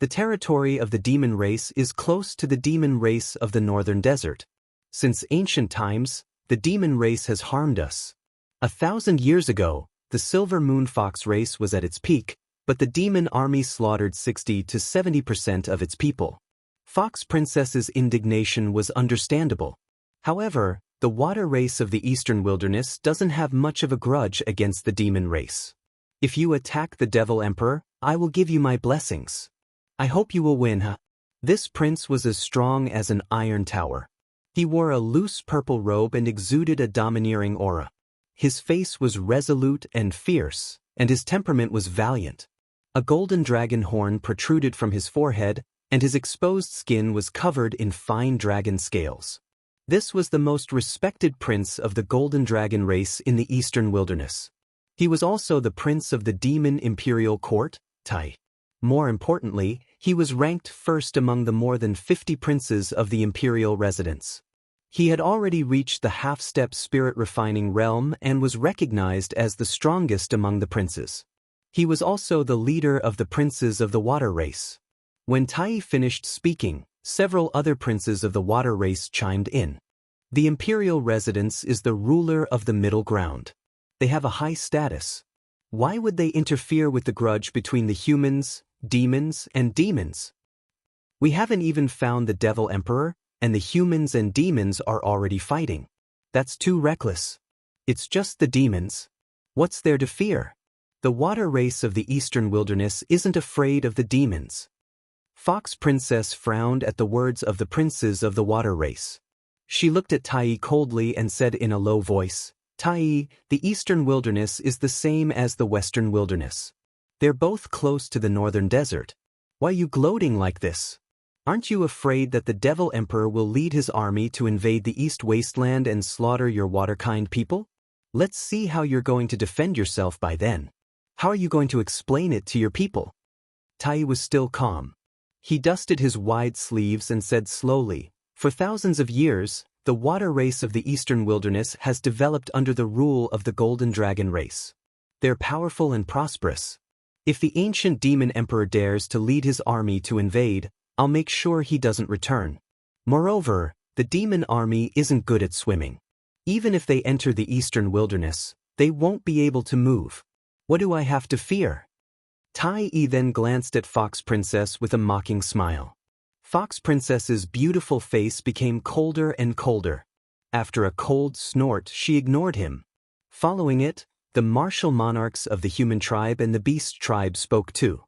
Speaker 1: The territory of the demon race is close to the demon race of the northern desert. Since ancient times, the demon race has harmed us. 1,000 years ago, the Silver Moon Fox race was at its peak, but the demon army slaughtered 60 to 70% of its people. Fox Princess's indignation was understandable. However, the water race of the eastern wilderness doesn't have much of a grudge against the demon race. If you attack the Devil Emperor, I will give you my blessings. I hope you will win, huh? This prince was as strong as an iron tower. He wore a loose purple robe and exuded a domineering aura. His face was resolute and fierce, and his temperament was valiant. A golden dragon horn protruded from his forehead, and his exposed skin was covered in fine dragon scales. This was the most respected prince of the golden dragon race in the eastern wilderness. He was also the prince of the demon imperial court, Tai. More importantly, he was ranked first among the more than 50 princes of the imperial residence. He had already reached the half-step spirit-refining realm and was recognized as the strongest among the princes. He was also the leader of the princes of the water race. When Tai finished speaking, several other princes of the water race chimed in. The imperial residence is the ruler of the middle ground. They have a high status. Why would they interfere with the grudge between the humans, demons, and demons? We haven't even found the Devil Emperor, and the humans and demons are already fighting. That's too reckless. It's just the demons. What's there to fear? The water race of the eastern wilderness isn't afraid of the demons. Fox Princess frowned at the words of the princes of the water race. She looked at Tai coldly and said in a low voice, Tai, the eastern wilderness is the same as the western wilderness. They're both close to the northern desert. Why are you gloating like this? Aren't you afraid that the Devil Emperor will lead his army to invade the East Wasteland and slaughter your water-kind people? Let's see how you're going to defend yourself by then. How are you going to explain it to your people? Tai was still calm. He dusted his wide sleeves and said slowly, For thousands of years, The water race of the eastern wilderness has developed under the rule of the Golden Dragon race. They're powerful and prosperous. If the ancient demon emperor dares to lead his army to invade, I'll make sure he doesn't return. Moreover, the demon army isn't good at swimming. Even if they enter the eastern wilderness, they won't be able to move. What do I have to fear? Tai then glanced at Fox Princess with a mocking smile. Fox Princess's beautiful face became colder and colder. After a cold snort, she ignored him. Following it, the martial monarchs of the human tribe and the beast tribe spoke too.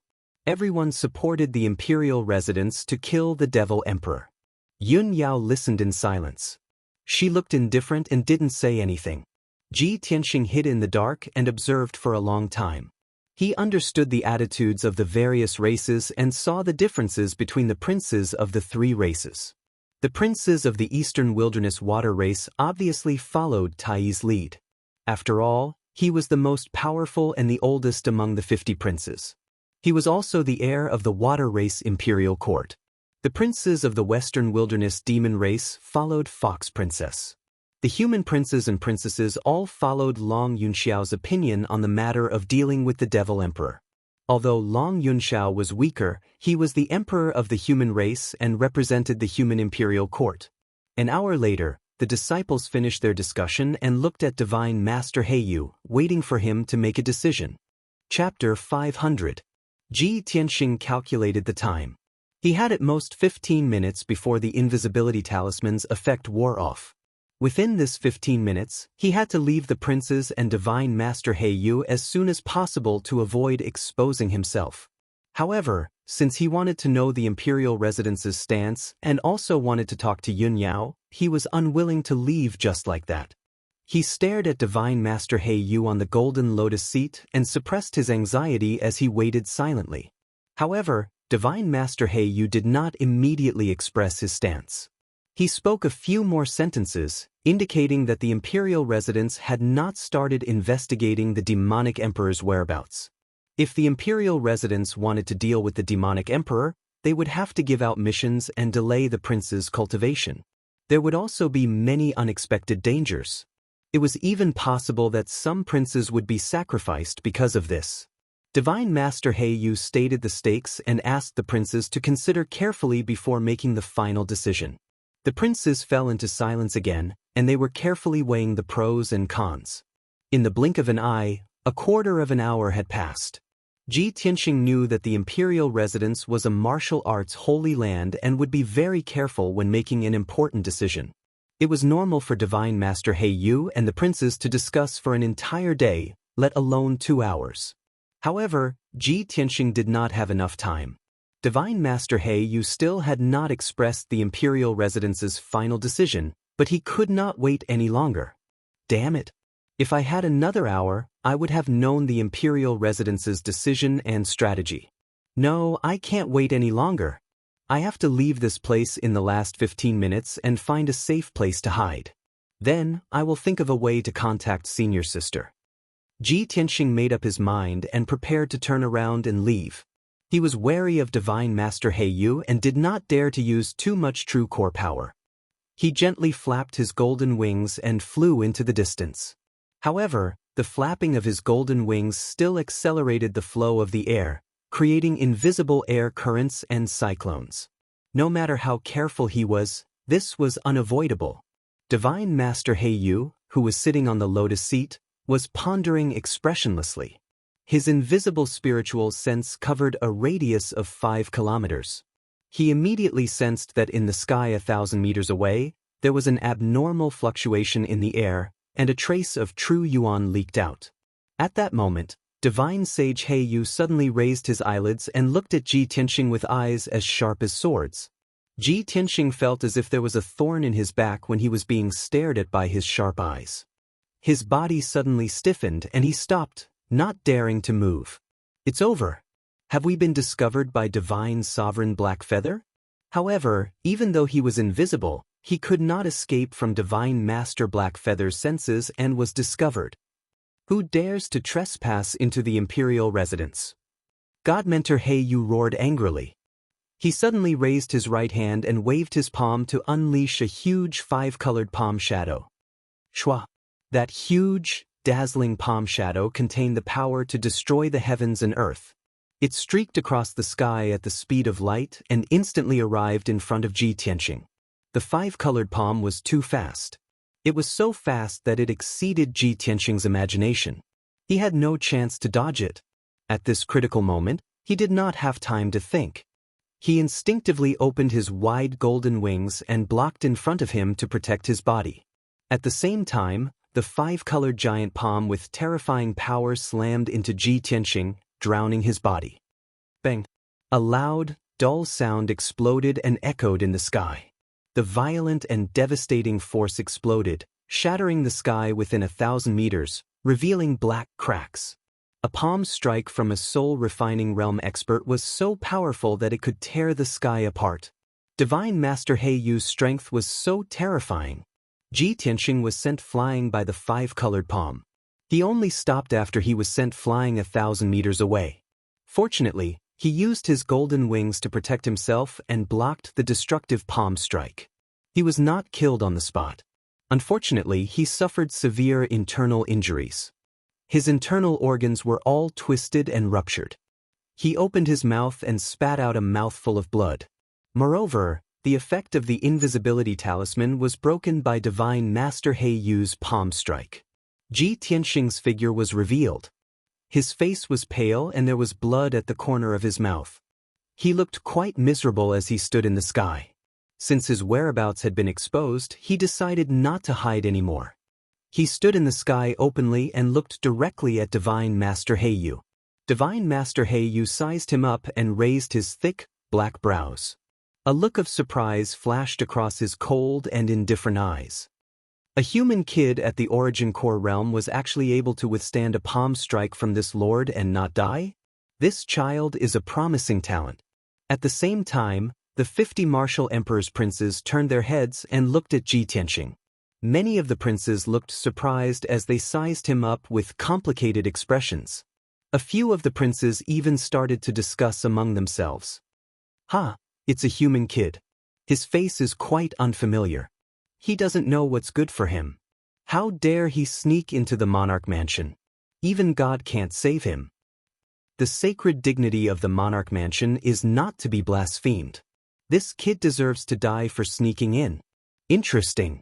Speaker 1: Everyone supported the imperial residents to kill the devil emperor. Yun Yao listened in silence. She looked indifferent and didn't say anything. Ji Tianxing hid in the dark and observed for a long time. He understood the attitudes of the various races and saw the differences between the princes of the three races. The princes of the eastern wilderness water race obviously followed Tai's lead. After all, he was the most powerful and the oldest among the 50 princes. He was also the heir of the water race imperial court. The princes of the western wilderness demon race followed Fox Princess. The human princes and princesses all followed Long Yunxiao's opinion on the matter of dealing with the devil emperor. Although Long Yunxiao was weaker, he was the emperor of the human race and represented the human imperial court. An hour later, the disciples finished their discussion and looked at Divine Master Heyu, waiting for him to make a decision. Chapter 500. Ji Tianxing calculated the time. He had at most 15 minutes before the invisibility talisman's effect wore off. Within this 15 minutes, he had to leave the princes and Divine Master Heyu as soon as possible to avoid exposing himself. However, since he wanted to know the imperial residence's stance and also wanted to talk to Yun Yao, he was unwilling to leave just like that. He stared at Divine Master Heyu on the golden lotus seat and suppressed his anxiety as he waited silently. However, Divine Master Heyu did not immediately express his stance. He spoke a few more sentences, indicating that the imperial residents had not started investigating the demonic emperor's whereabouts. If the imperial residents wanted to deal with the demonic emperor, they would have to give out missions and delay the prince's cultivation. There would also be many unexpected dangers. It was even possible that some princes would be sacrificed because of this. Divine Master Heyu stated the stakes and asked the princes to consider carefully before making the final decision. The princes fell into silence again, and they were carefully weighing the pros and cons. In the blink of an eye, a quarter of an hour had passed. Ji Tianxing knew that the imperial residence was a martial arts holy land and would be very careful when making an important decision. It was normal for Divine Master Heyu and the princes to discuss for an entire day, let alone 2 hours. However, Ji Tianxing did not have enough time. Divine Master Heyu still had not expressed the imperial residence's final decision, but he could not wait any longer. Damn it! If I had another hour, I would have known the imperial residence's decision and strategy. No, I can't wait any longer. I have to leave this place in the last 15 minutes and find a safe place to hide. Then, I will think of a way to contact senior sister. Ji Tianxing made up his mind and prepared to turn around and leave. He was wary of Divine Master Heyu and did not dare to use too much true core power. He gently flapped his golden wings and flew into the distance. However, the flapping of his golden wings still accelerated the flow of the air, creating invisible air currents and cyclones. No matter how careful he was, this was unavoidable. Divine Master Heyu, who was sitting on the lotus seat, was pondering expressionlessly. His invisible spiritual sense covered a radius of 5 kilometers. He immediately sensed that in the sky 1,000 meters away, there was an abnormal fluctuation in the air, and a trace of true yuan leaked out. At that moment, Divine Sage Heyu suddenly raised his eyelids and looked at Ji Tianxing with eyes as sharp as swords. Ji Tianxing felt as if there was a thorn in his back when he was being stared at by his sharp eyes. His body suddenly stiffened and he stopped, not daring to move. It's over. Have we been discovered by Divine Sovereign Blackfeather? However, even though he was invisible, he could not escape from Divine Master Blackfeather's senses and was discovered. Who dares to trespass into the imperial residence? God Mentor Heyu roared angrily. He suddenly raised his right hand and waved his palm to unleash a huge 5-colored palm shadow. Shwa! That huge, dazzling palm shadow contained the power to destroy the heavens and earth. It streaked across the sky at the speed of light and instantly arrived in front of Ji Tianqing. The 5-colored palm was too fast. It was so fast that it exceeded Ji Tianqing's imagination. He had no chance to dodge it. At this critical moment, he did not have time to think. He instinctively opened his wide golden wings and blocked in front of him to protect his body. At the same time, the 5-colored giant palm with terrifying power slammed into Ji Tianqing, drowning his body. Bang! A loud, dull sound exploded and echoed in the sky. The violent and devastating force exploded, shattering the sky within 1,000 meters, revealing black cracks. A palm strike from a soul-refining realm expert was so powerful that it could tear the sky apart. Divine Master He Yu's strength was so terrifying. Ji Tianqing was sent flying by the 5-colored palm. He only stopped after he was sent flying 1,000 meters away. Fortunately, he used his golden wings to protect himself and blocked the destructive palm strike. He was not killed on the spot. Unfortunately, he suffered severe internal injuries. His internal organs were all twisted and ruptured. He opened his mouth and spat out a mouthful of blood. Moreover, the effect of the invisibility talisman was broken by Divine Master He Yu's palm strike. Ji Tianqing's figure was revealed. His face was pale and there was blood at the corner of his mouth. He looked quite miserable as he stood in the sky. Since his whereabouts had been exposed, he decided not to hide anymore. He stood in the sky openly and looked directly at Divine Master He Yu. Divine Master He Yu sized him up and raised his thick, black brows. A look of surprise flashed across his cold and indifferent eyes. A human kid at the Origin Core realm was actually able to withstand a palm strike from this lord and not die? This child is a promising talent. At the same time, the 50 martial emperor's princes turned their heads and looked at Ji Tianqing. Many of the princes looked surprised as they sized him up with complicated expressions. A few of the princes even started to discuss among themselves. It's a human kid. His face is quite unfamiliar. He doesn't know what's good for him. How dare he sneak into the monarch mansion? Even God can't save him. The sacred dignity of the monarch mansion is not to be blasphemed. This kid deserves to die for sneaking in. Interesting.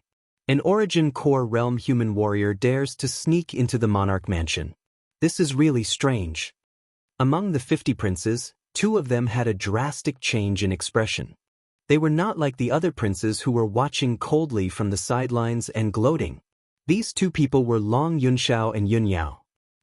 Speaker 1: An Origin Core realm human warrior dares to sneak into the monarch mansion. This is really strange. Among the 50 princes, 2 of them had a drastic change in expression. They were not like the other princes who were watching coldly from the sidelines and gloating. These 2 people were Long Yunxiao and Yun Yao.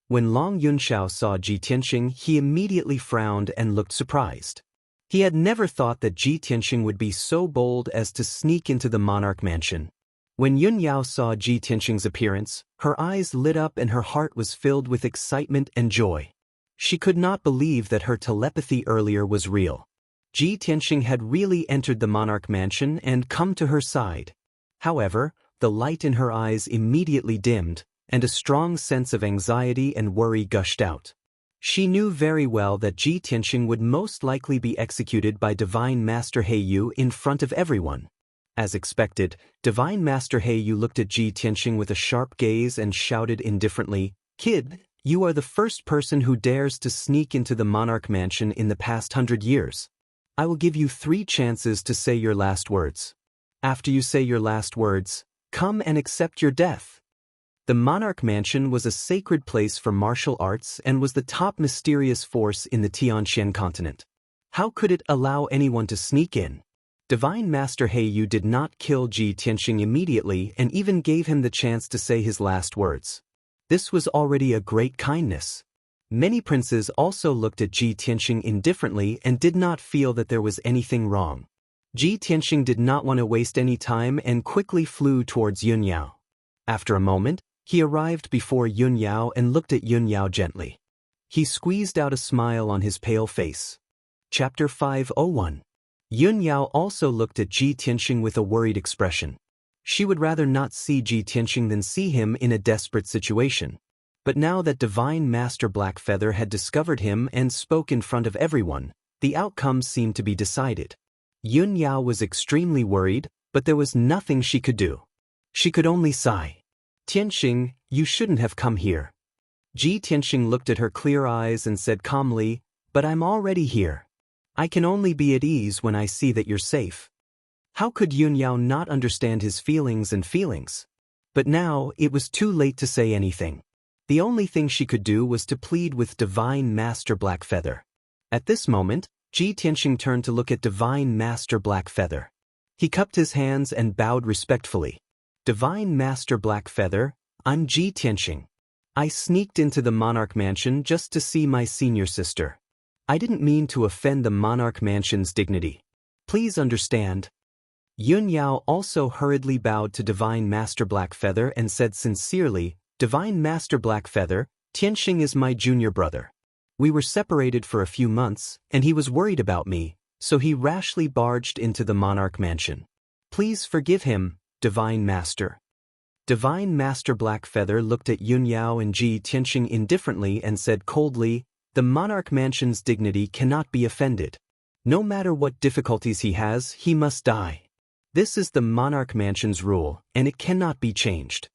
Speaker 1: When Long Yunxiao saw Ji Tianqing, he immediately frowned and looked surprised. He had never thought that Ji Tianqing would be so bold as to sneak into the monarch mansion. When Yun Yao saw Ji Tianqing's appearance, her eyes lit up and her heart was filled with excitement and joy. She could not believe that her telepathy earlier was real. Ji Tianqing had really entered the monarch mansion and come to her side. However, the light in her eyes immediately dimmed, and a strong sense of anxiety and worry gushed out. She knew very well that Ji Tianqing would most likely be executed by Divine Master He Yu in front of everyone. As expected, Divine Master He Yu looked at Ji Tianqing with a sharp gaze and shouted indifferently, "Kid, you are the first person who dares to sneak into the monarch mansion in the past 100 years. I will give you 3 chances to say your last words. After you say your last words, come and accept your death." The monarch mansion was a sacred place for martial arts and was the top mysterious force in the Tianqian continent. How could it allow anyone to sneak in? Divine Master He Yu did not kill Ji Tianqing immediately and even gave him the chance to say his last words. This was already a great kindness. Many princes also looked at Ji Tianqing indifferently and did not feel that there was anything wrong. Ji Tianqing did not want to waste any time and quickly flew towards Yun Yao. After a moment, he arrived before Yun Yao and looked at Yun Yao gently. He squeezed out a smile on his pale face. Chapter 501. Yun Yao also looked at Ji Tianqing with a worried expression. She would rather not see Ji Tianqing than see him in a desperate situation. But now that Divine Master Blackfeather had discovered him and spoke in front of everyone, The outcome seemed to be decided. Yun Yao was extremely worried, but there was nothing she could do. She could only sigh. Tianxing, you shouldn't have come here. Ji Tianxing looked at her clear eyes and said calmly, but I'm already here. I can only be at ease when I see that you're safe. How could Yun Yao not understand his feelings? But now, it was too late to say anything. The only thing she could do was to plead with Divine Master Blackfeather. At this moment, Ji Tianxing turned to look at Divine Master Blackfeather. He cupped his hands and bowed respectfully. Divine Master Blackfeather, I'm Ji Tianxing. I sneaked into the Monarch Mansion just to see my senior sister. I didn't mean to offend the Monarch Mansion's dignity. Please understand. Yun Yao also hurriedly bowed to Divine Master Blackfeather and said sincerely, Divine Master Blackfeather, Tianxing is my junior brother. We were separated for a few months, and he was worried about me, so he rashly barged into the Monarch Mansion. Please forgive him, Divine Master. Divine Master Blackfeather looked at Yun Yao and Ji Tianxing indifferently and said coldly, the Monarch Mansion's dignity cannot be offended. No matter what difficulties he has, he must die. This is the Monarch Mansion's rule, and it cannot be changed.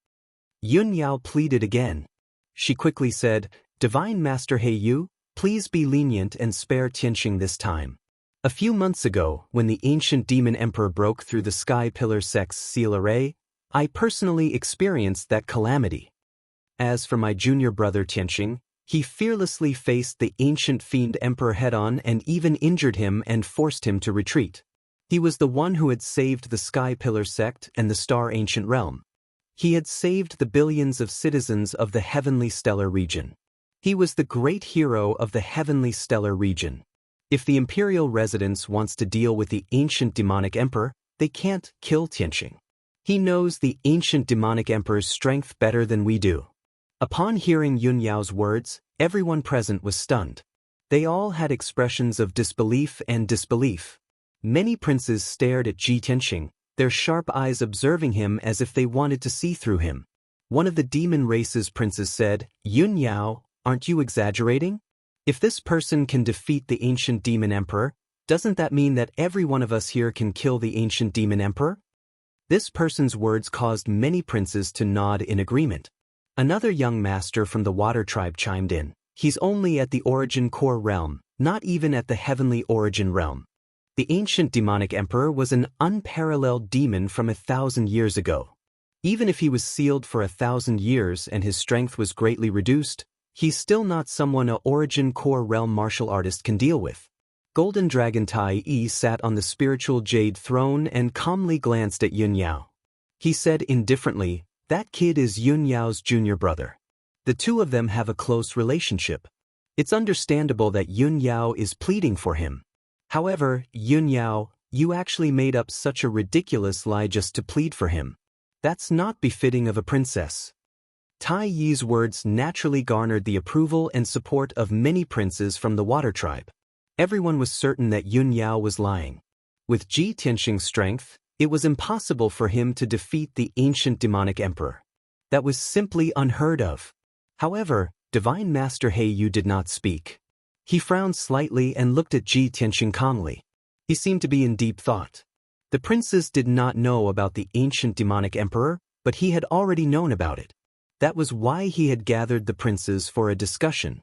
Speaker 1: Yun Yao pleaded again. She quickly said, Divine Master Heiyu, please be lenient and spare Tianxing this time. A few months ago, when the ancient demon emperor broke through the Sky Pillar sect's seal array, I personally experienced that calamity. As for my junior brother Tianxing, he fearlessly faced the ancient fiend emperor head-on and even injured him and forced him to retreat. He was the one who had saved the Sky Pillar sect and the Star Ancient Realm. He had saved the billions of citizens of the Heavenly Stellar region. He was the great hero of the Heavenly Stellar region. If the Imperial Residence wants to deal with the ancient demonic emperor, they can't kill Tianxing. He knows the ancient demonic emperor's strength better than we do. Upon hearing Yun Yao's words, everyone present was stunned. They all had expressions of disbelief and disbelief. Many princes stared at Ji Tianxing, their sharp eyes observing him as if they wanted to see through him. One of the demon race's princes said, Yun Yao, aren't you exaggerating? If this person can defeat the ancient demon emperor, doesn't that mean that every one of us here can kill the ancient demon emperor? This person's words caused many princes to nod in agreement. Another young master from the Water Tribe chimed in. He's only at the Origin Core realm, not even at the Heavenly Origin realm. The ancient demonic emperor was an unparalleled demon from 1,000 years ago. Even if he was sealed for 1,000 years and his strength was greatly reduced, he's still not someone a Origin Core realm martial artist can deal with. Golden Dragon Tai Yi sat on the spiritual jade throne and calmly glanced at Yun Yao. He said indifferently, that kid is Yun Yao's junior brother. The two of them have a close relationship. It's understandable that Yun Yao is pleading for him. However, Yun Yao, you actually made up such a ridiculous lie just to plead for him. That's not befitting of a princess. Tai Yi's words naturally garnered the approval and support of many princes from the Water Tribe. Everyone was certain that Yun Yao was lying. With Ji Tianxing's strength, it was impossible for him to defeat the ancient demonic emperor. That was simply unheard of. However, Divine Master Heiyu did not speak. He frowned slightly and looked at Ji Tianxing calmly. He seemed to be in deep thought. The princes did not know about the ancient demonic emperor, but he had already known about it. That was why he had gathered the princes for a discussion.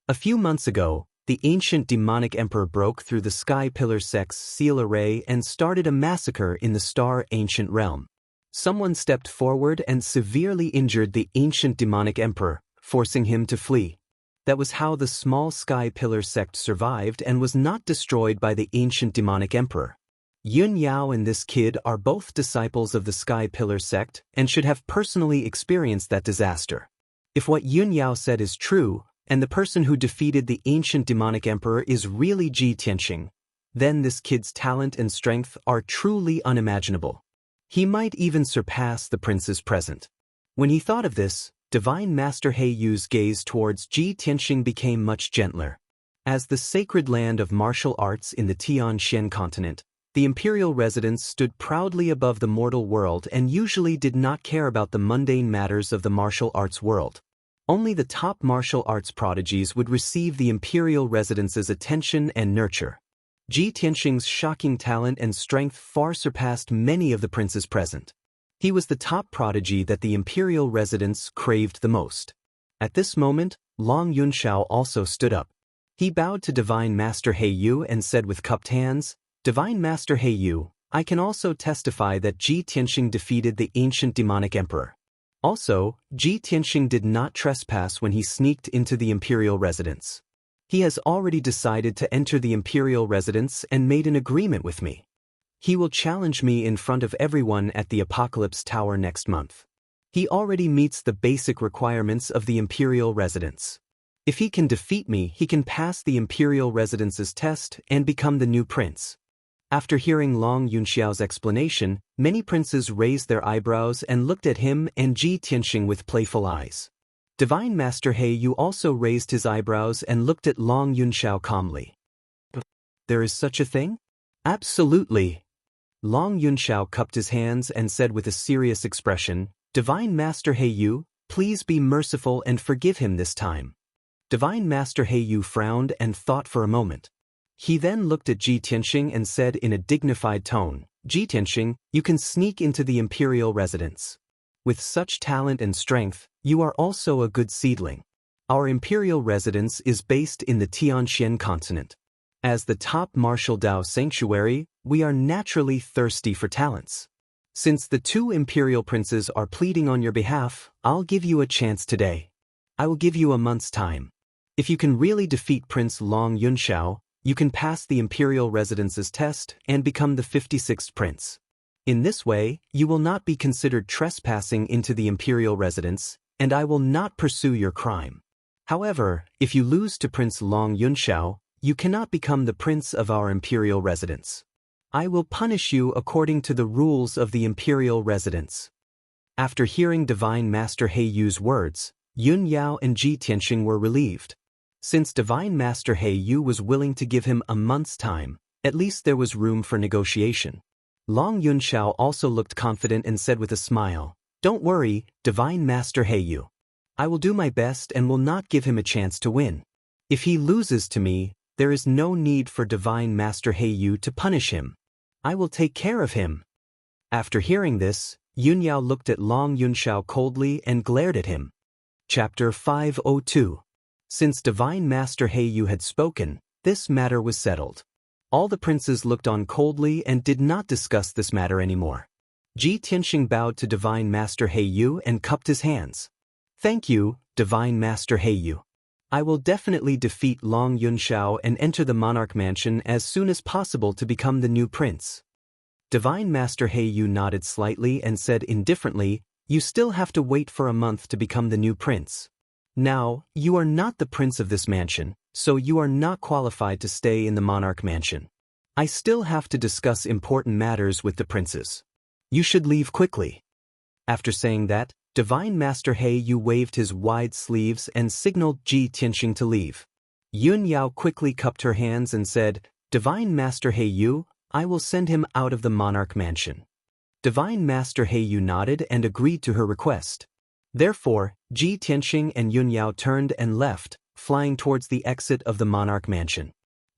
Speaker 1: A few months ago, the ancient demonic emperor broke through the Sky Pillar sect's seal array and started a massacre in the Star Ancient Realm. Someone stepped forward and severely injured the ancient demonic emperor, forcing him to flee. That was how the small Sky Pillar sect survived and was not destroyed by the ancient demonic emperor. Yun Yao and this kid are both disciples of the Sky Pillar sect and should have personally experienced that disaster. If what Yun Yao said is true, and the person who defeated the ancient demonic emperor is really Ji Tianxing, then this kid's talent and strength are truly unimaginable. He might even surpass the princes present. When he thought of this, Divine Master Heiyu's gaze towards Ji Tianxing became much gentler. As the sacred land of martial arts in the Tianxian continent, the imperial residence stood proudly above the mortal world and usually did not care about the mundane matters of the martial arts world. Only the top martial arts prodigies would receive the imperial residence's attention and nurture. Ji Tianxing's shocking talent and strength far surpassed many of the princes present. He was the top prodigy that the imperial residence craved the most. At this moment, Long Yunxiao also stood up. He bowed to Divine Master He Yu and said with cupped hands, "Divine Master He Yu, I can also testify that Ji Tianxing defeated the ancient demonic emperor. Also, Ji Tianxing did not trespass when he sneaked into the imperial residence. He has already decided to enter the imperial residence and made an agreement with me. He will challenge me in front of everyone at the Apocalypse Tower next month. He already meets the basic requirements of the imperial residence. If he can defeat me, he can pass the imperial residence's test and become the new prince." After hearing Long Yunxiao's explanation, many princes raised their eyebrows and looked at him and Ji Tianxing with playful eyes. Divine Master He Yu also raised his eyebrows and looked at Long Yunxiao calmly. "There is such a thing?" "Absolutely." Long Yunxiao cupped his hands and said with a serious expression, "Divine Master He Yu, please be merciful and forgive him this time." Divine Master He Yu frowned and thought for a moment. He then looked at Ji Tianxing and said in a dignified tone, "Ji Tianxing, you can sneak into the imperial residence. With such talent and strength, you are also a good seedling. Our imperial residence is based in the Tianxian continent. As the top martial Dao sanctuary, we are naturally thirsty for talents. Since the two imperial princes are pleading on your behalf, I'll give you a chance today. I will give you a month's time. If you can really defeat Prince Long Yunxiao, you can pass the imperial residence's test and become the 56th prince. In this way, you will not be considered trespassing into the imperial residence, and I will not pursue your crime. However, if you lose to Prince Long Yunxiao, you cannot become the prince of our imperial residence. I will punish you according to the rules of the imperial residence." After hearing Divine Master He Yu's words, Yun Yao and Ji Tianxing were relieved. Since Divine Master He Yu was willing to give him a month's time, at least there was room for negotiation. Long Yunxiao also looked confident and said with a smile, "Don't worry, Divine Master He Yu. I will do my best and will not give him a chance to win. If he loses to me, there is no need for Divine Master He Yu to punish him. I will take care of him." After hearing this, Yun Yao looked at Long Yunxiao coldly and glared at him. Chapter 502. Since Divine Master He Yu had spoken, this matter was settled. All the princes looked on coldly and did not discuss this matter anymore. Ji Tianxing bowed to Divine Master He Yu and cupped his hands. "Thank you, Divine Master He Yu. I will definitely defeat Long Yunxiao and enter the monarch mansion as soon as possible to become the new prince." Divine Master He Yu nodded slightly and said indifferently, "You still have to wait for a month to become the new prince. Now, you are not the prince of this mansion, so you are not qualified to stay in the monarch mansion. I still have to discuss important matters with the princes. You should leave quickly." After saying that, Divine Master He Yu waved his wide sleeves and signaled Ji Tianxing to leave. Yun Yao quickly cupped her hands and said, "Divine Master He Yu, I will send him out of the monarch mansion." Divine Master He Yu nodded and agreed to her request. Therefore, Ji Tianxing and Yun Yao turned and left, flying towards the exit of the monarch mansion.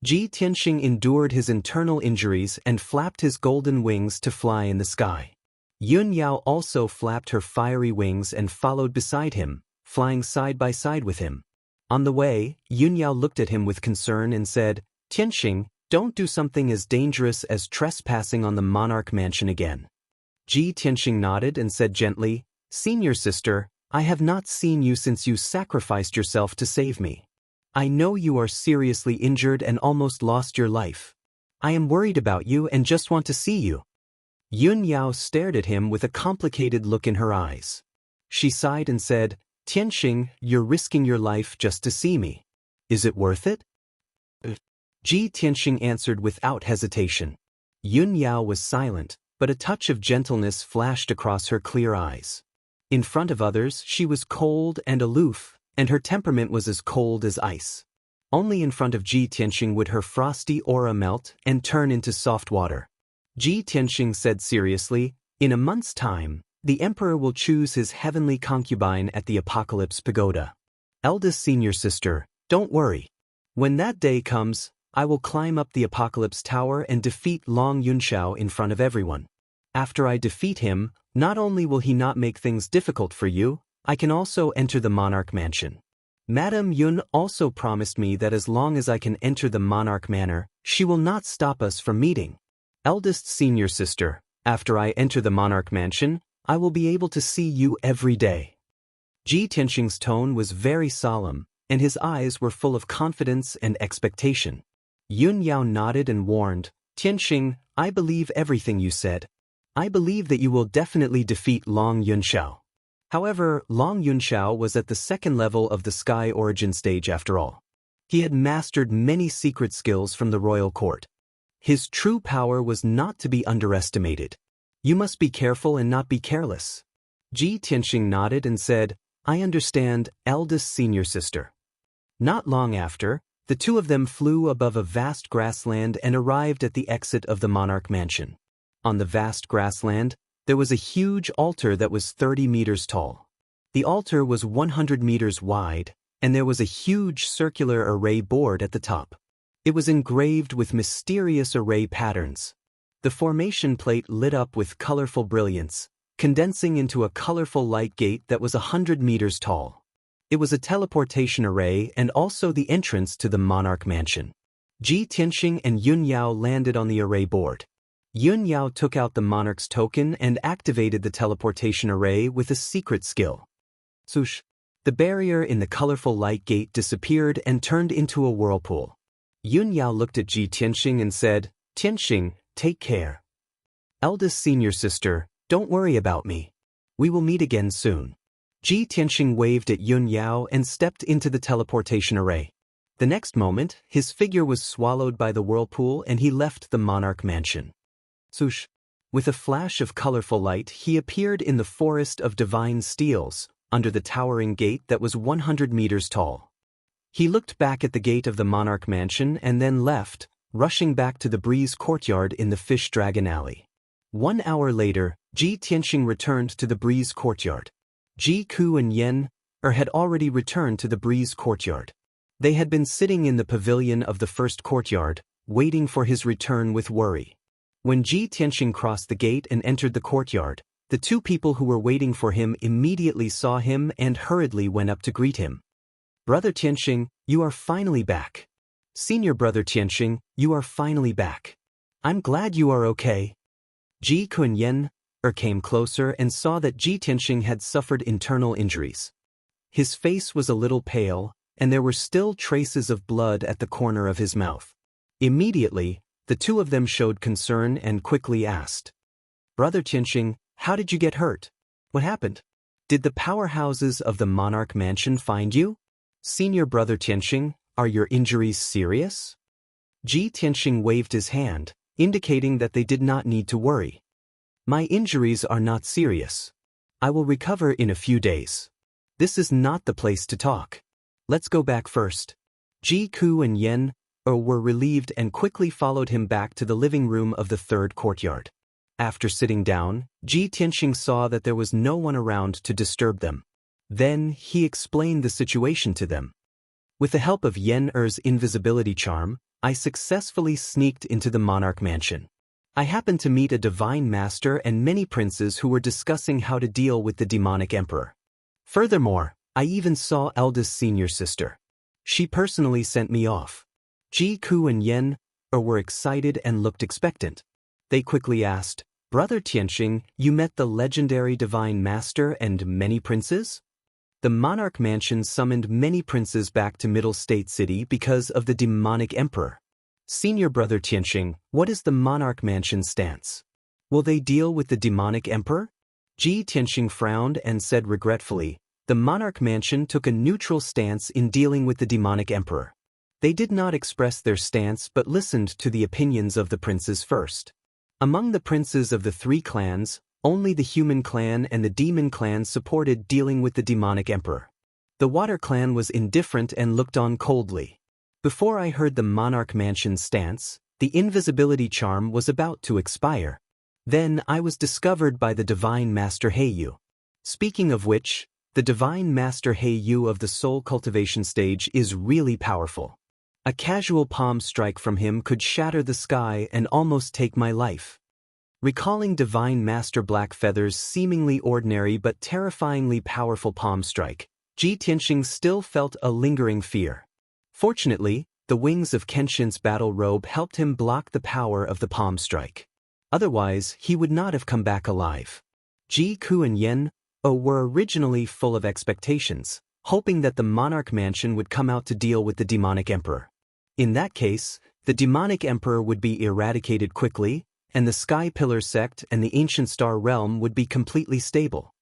Speaker 1: Ji Tianxing endured his internal injuries and flapped his golden wings to fly in the sky. Yun Yao also flapped her fiery wings and followed beside him, flying side by side with him. On the way, Yun Yao looked at him with concern and said, "Tianxing, don't do something as dangerous as trespassing on the monarch mansion again." Ji Tianxing nodded and said gently, "Senior sister, I have not seen you since you sacrificed yourself to save me. I know you are seriously injured and almost lost your life. I am worried about you and just want to see you." Yun Yao stared at him with a complicated look in her eyes. She sighed and said, "Tianxing, you're risking your life just to see me. Is it worth it?" Ji Tianxing answered without hesitation. Yun Yao was silent, but a touch of gentleness flashed across her clear eyes. In front of others, she was cold and aloof, and her temperament was as cold as ice. Only in front of Ji Tianxing would her frosty aura melt and turn into soft water. Ji Tianxing said seriously, "In a month's time, the emperor will choose his heavenly concubine at the Apocalypse Pagoda. Eldest senior sister, don't worry. When that day comes, I will climb up the Apocalypse Tower and defeat Long Yunxiao in front of everyone. After I defeat him, not only will he not make things difficult for you, I can also enter the Monarch Mansion. Madame Yun also promised me that as long as I can enter the Monarch Manor, she will not stop us from meeting. Eldest senior sister, after I enter the Monarch Mansion, I will be able to see you every day. Ji Tianxing's tone was very solemn, and his eyes were full of confidence and expectation. Yun Yao nodded and warned, Tianxing, I believe everything you said. I believe that you will definitely defeat Long Yunxiao. However, Long Yunxiao was at the second level of the Sky Origin stage after all. He had mastered many secret skills from the royal court. His true power was not to be underestimated. You must be careful and not be careless. Ji Tianxing nodded and said, I understand, eldest senior sister. Not long after, the two of them flew above a vast grassland and arrived at the exit of the Monarch Mansion. On the vast grassland, there was a huge altar that was 30 meters tall. The altar was 100 meters wide, and there was a huge circular array board at the top. It was engraved with mysterious array patterns. The formation plate lit up with colorful brilliance, condensing into a colorful light gate that was 100 meters tall. It was a teleportation array and also the entrance to the Monarch Mansion. Ji Tianxing and Yun Yao landed on the array board. Yun Yao took out the Monarch's token and activated the teleportation array with a secret skill. Swoosh! The barrier in the colorful light gate disappeared and turned into a whirlpool. Yun Yao looked at Ji Tianxing and said, Tianxing, take care. Eldest senior sister, don't worry about me. We will meet again soon. Ji Tianxing waved at Yun Yao and stepped into the teleportation array. The next moment, his figure was swallowed by the whirlpool and he left the Monarch Mansion. Swoosh! With a flash of colorful light, he appeared in the forest of divine steels, under the towering gate that was 100 meters tall. He looked back at the gate of the Monarch Mansion and then left, rushing back to the Breeze Courtyard in the Fish Dragon Alley. 1 hour later, Ji Tianxing returned to the Breeze Courtyard. Ji Ku and Yen had already returned to the Breeze Courtyard. They had been sitting in the pavilion of the first courtyard, waiting for his return with worry. When Ji Tianxing crossed the gate and entered the courtyard, the two people who were waiting for him immediately saw him and hurriedly went up to greet him. Brother Tianxing, you are finally back. Senior brother Tianxing, you are finally back. I'm glad you are okay. Ji Kunyen came closer and saw that Ji Tianxing had suffered internal injuries. His face was a little pale, and there were still traces of blood at the corner of his mouth. Immediately, the two of them showed concern and quickly asked, Brother Tianxing, how did you get hurt? What happened? Did the powerhouses of the Monarch Mansion find you? Senior brother Tianxing, are your injuries serious? Ji Tianxing waved his hand, indicating that they did not need to worry. My injuries are not serious. I will recover in a few days. This is not the place to talk. Let's go back first. Ji Ku and Yen were relieved and quickly followed him back to the living room of the third courtyard. After sitting down, Ji Tianxing saw that there was no one around to disturb them. Then he explained the situation to them. With the help of Yen Er's invisibility charm, I successfully sneaked into the Monarch Mansion. I happened to meet a divine master and many princes who were discussing how to deal with the demonic emperor. Furthermore, I even saw eldest senior sister. She personally sent me off. Ji Ku and Yen were excited and looked expectant. They quickly asked, Brother Tianxing, you met the legendary divine master and many princes? The Monarch Mansion summoned many princes back to Middle State City because of the demonic emperor. Senior brother Tianxing, what is the Monarch Mansion's stance? Will they deal with the demonic emperor? Ji Tianxing frowned and said regretfully, the Monarch Mansion took a neutral stance in dealing with the demonic emperor. They did not express their stance but listened to the opinions of the princes first. Among the princes of the three clans, only the human clan and the demon clan supported dealing with the demonic emperor. The water clan was indifferent and looked on coldly. Before I heard the Monarch Mansion's stance, the invisibility charm was about to expire. Then I was discovered by the divine master Heiyu. Speaking of which, The Divine Master He Yu of the soul cultivation stage is really powerful. A casual palm strike from him could shatter the sky and almost take my life. Recalling Divine Master Black Feather's seemingly ordinary but terrifyingly powerful palm strike, Ji Tianxing still felt a lingering fear. Fortunately, the wings of Kenshin's battle robe helped him block the power of the palm strike. Otherwise, he would not have come back alive. Ji Ku and Yen were originally full of expectations, hoping that the monarch mansion would come out to deal with the demonic emperor. In that case, the demonic emperor would be eradicated quickly, and the Sky Pillar sect and the Ancient Star Realm would be completely stable.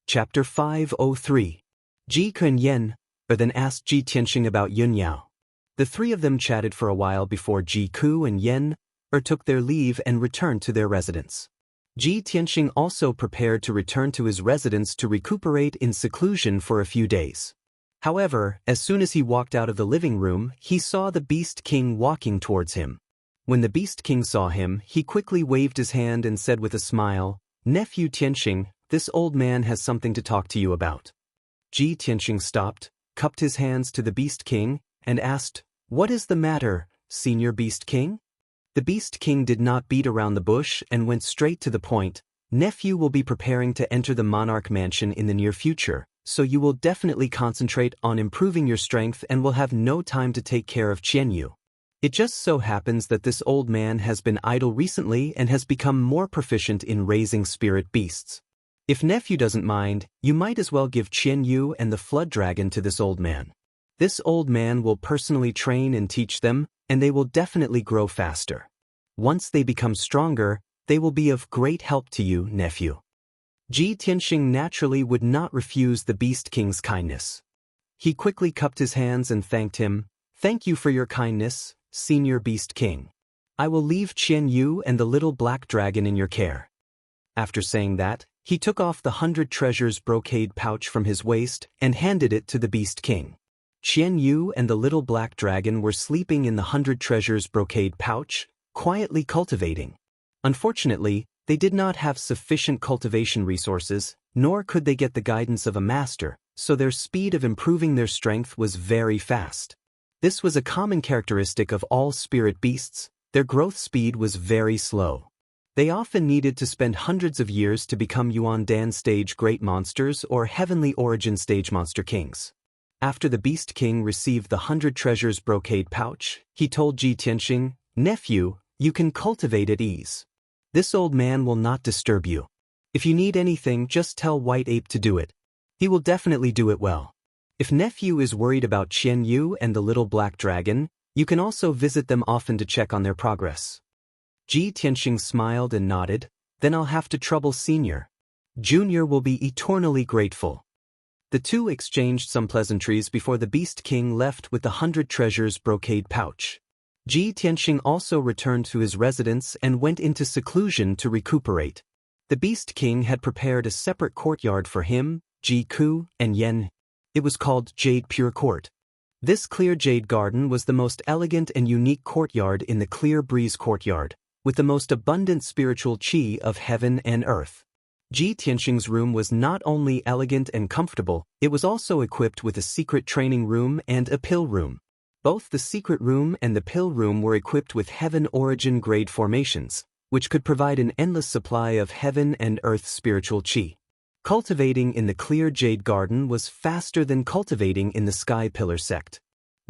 Speaker 1: Chapter 503. Ji Ku and Yen then asked Ji Tianxing about Yun Yao. The three of them chatted for a while before Ji Ku and Yen took their leave and returned to their residence. Ji Tianxing also prepared to return to his residence to recuperate in seclusion for a few days. However, as soon as he walked out of the living room, he saw the Beast King walking towards him. When the Beast King saw him, he quickly waved his hand and said with a smile, "Nephew Tianxing, this old man has something to talk to you about." Ji Tianxing stopped, cupped his hands to the Beast King, and asked, "What is the matter, Senior Beast King?" The Beast King did not beat around the bush and went straight to the point. "Nephew will be preparing to enter the monarch mansion in the near future, so you will definitely concentrate on improving your strength and will have no time to take care of Qianyu. It just so happens that this old man has been idle recently and has become more proficient in raising spirit beasts. If nephew doesn't mind, you might as well give Qianyu and the Flood Dragon to this old man. This old man will personally train and teach them, and they will definitely grow faster. Once they become stronger, they will be of great help to you, nephew." Ji Tianxing naturally would not refuse the Beast King's kindness. He quickly cupped his hands and thanked him. "Thank you for your kindness, Senior Beast King. I will leave Qianyu and the little black dragon in your care." After saying that, he took off the 100 treasures brocade pouch from his waist and handed it to the Beast King. Qianyu and the little black dragon were sleeping in the 100 treasures brocade pouch, quietly cultivating. Unfortunately, they did not have sufficient cultivation resources, nor could they get the guidance of a master, so their speed of improving their strength was very fast. This was a common characteristic of all spirit beasts. Their growth speed was very slow. They often needed to spend hundreds of years to become Yuan Dan stage great monsters or heavenly origin stage monster kings. After the Beast King received the 100 treasures brocade pouch, he told Ji Tianxing, "Nephew, you can cultivate at ease. This old man will not disturb you. If you need anything, just tell White Ape to do it. He will definitely do it well. If nephew is worried about Qianyu and the little black dragon, you can also visit them often to check on their progress." Ji Tianxing smiled and nodded. "Then I'll have to trouble Senior. Junior will be eternally grateful." The two exchanged some pleasantries before the Beast King left with the 100 treasures brocade pouch. Ji Tianxing also returned to his residence and went into seclusion to recuperate. The Beast King had prepared a separate courtyard for him, Ji Ku, and Yen. It was called Jade Pure Court. This clear jade garden was the most elegant and unique courtyard in the Clear Breeze Courtyard, with the most abundant spiritual qi of heaven and earth. Ji Tianxing's room was not only elegant and comfortable, it was also equipped with a secret training room and a pill room. Both the secret room and the pill room were equipped with heaven origin grade formations, which could provide an endless supply of heaven and earth spiritual qi. Cultivating in the clear jade garden was faster than cultivating in the Sky Pillar sect.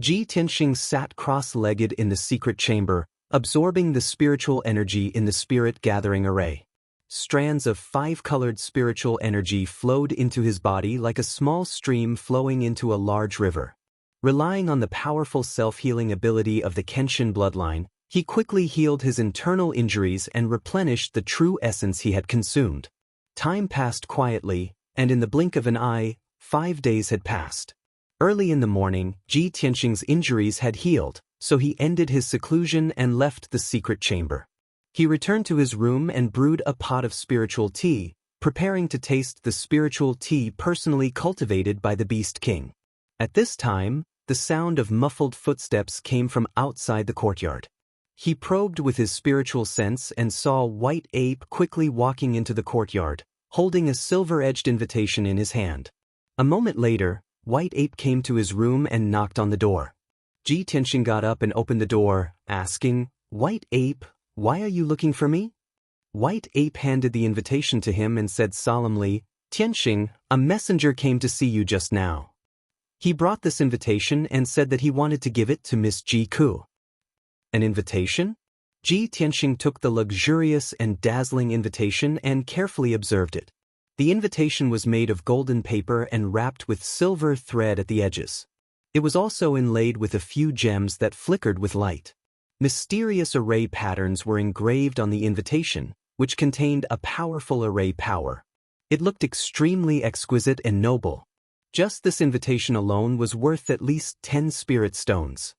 Speaker 1: Ji Tianxing sat cross-legged in the secret chamber, absorbing the spiritual energy in the spirit gathering array. Strands of 5-colored spiritual energy flowed into his body like a small stream flowing into a large river. Relying on the powerful self-healing ability of the Kenshin bloodline, he quickly healed his internal injuries and replenished the true essence he had consumed. Time passed quietly, and in the blink of an eye, 5 days had passed. Early in the morning, Ji Tianxing's injuries had healed, so he ended his seclusion and left the secret chamber. He returned to his room and brewed a pot of spiritual tea, preparing to taste the spiritual tea personally cultivated by the Beast King. At this time, the sound of muffled footsteps came from outside the courtyard. He probed with his spiritual sense and saw White Ape quickly walking into the courtyard, holding a silver-edged invitation in his hand. A moment later, White Ape came to his room and knocked on the door. Ji Tianxing got up and opened the door, asking, "White Ape, why are you looking for me?" White Ape handed the invitation to him and said solemnly, "Tianxing, a messenger came to see you just now. He brought this invitation and said that he wanted to give it to Miss Ji Ku." An invitation? Ji Tianxing took the luxurious and dazzling invitation and carefully observed it. The invitation was made of golden paper and wrapped with silver thread at the edges. It was also inlaid with a few gems that flickered with light. Mysterious array patterns were engraved on the invitation, which contained a powerful array power. It looked extremely exquisite and noble. Just this invitation alone was worth at least 10 spirit stones.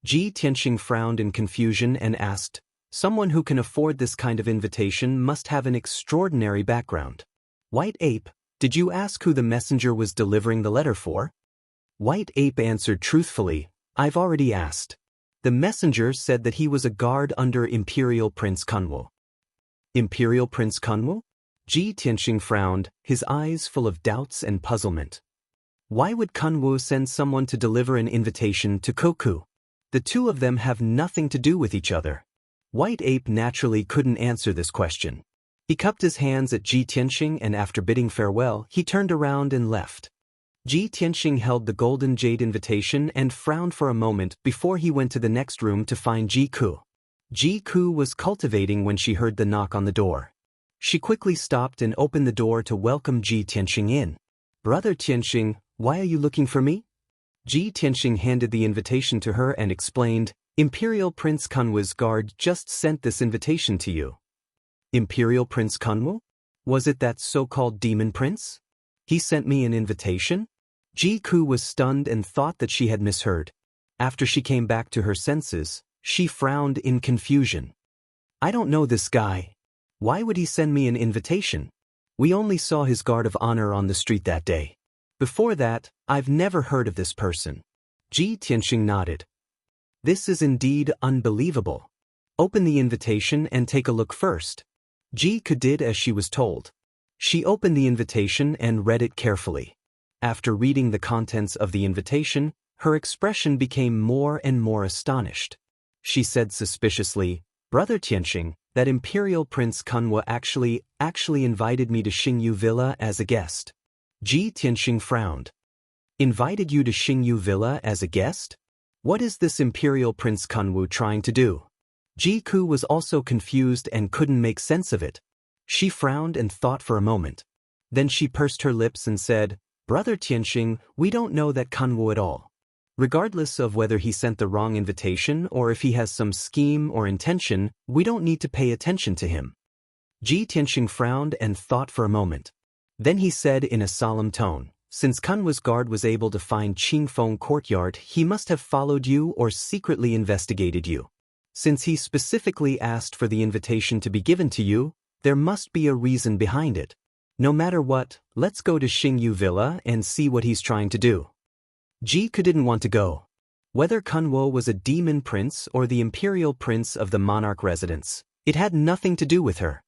Speaker 1: Ji Tianxing frowned in confusion and asked, "Someone who can afford this kind of invitation must have an extraordinary background. White Ape, did you ask who the messenger was delivering the letter for?" White Ape answered truthfully, "I've already asked. The messenger said that he was a guard under Imperial Prince Kunwu." Imperial Prince Kunwu? Ji Tianxing frowned, his eyes full of doubts and puzzlement. Why would Kunwu send someone to deliver an invitation to Koku? The two of them have nothing to do with each other. White Ape naturally couldn't answer this question. He cupped his hands at Ji Tianxing and after bidding farewell, he turned around and left. Ji Tianxing held the golden jade invitation and frowned for a moment before he went to the next room to find Ji Ku. Ji Ku was cultivating when she heard the knock on the door. She quickly stopped and opened the door to welcome Ji Tianxing in. "Brother Tianxing, why are you looking for me?" Ji Tianxing handed the invitation to her and explained, "Imperial Prince Kunwu's guard just sent this invitation to you." Imperial Prince Kunwu? Was it that so-called demon prince? He sent me an invitation? Ji Ku was stunned and thought that she had misheard. After she came back to her senses, she frowned in confusion. "I don't know this guy. Why would he send me an invitation? We only saw his guard of honor on the street that day. Before that, I've never heard of this person." Ji Tianxing nodded. "This is indeed unbelievable. Open the invitation and take a look first." Ji Ku did as she was told. She opened the invitation and read it carefully. After reading the contents of the invitation, her expression became more and more astonished. She said suspiciously, "Brother Tianxing, that Imperial Prince Kunwu actually invited me to Xingyu Villa as a guest." Ji Tianxing frowned. "Invited you to Xingyu Villa as a guest? What is this Imperial Prince Kunwu trying to do?" Ji Ku was also confused and couldn't make sense of it. She frowned and thought for a moment. Then she pursed her lips and said, "Brother Tianxing, we don't know that Kunwu at all. Regardless of whether he sent the wrong invitation or if he has some scheme or intention, we don't need to pay attention to him." Ji Tianxing frowned and thought for a moment. Then he said in a solemn tone, "Since Kunwu's guard was able to find Qingfeng Courtyard, he must have followed you or secretly investigated you. Since he specifically asked for the invitation to be given to you, there must be a reason behind it. No matter what, let's go to Xingyu Villa and see what he's trying to do." Ji Ku didn't want to go. Whether Kunwu was a demon prince or the imperial prince of the monarch residence, it had nothing to do with her.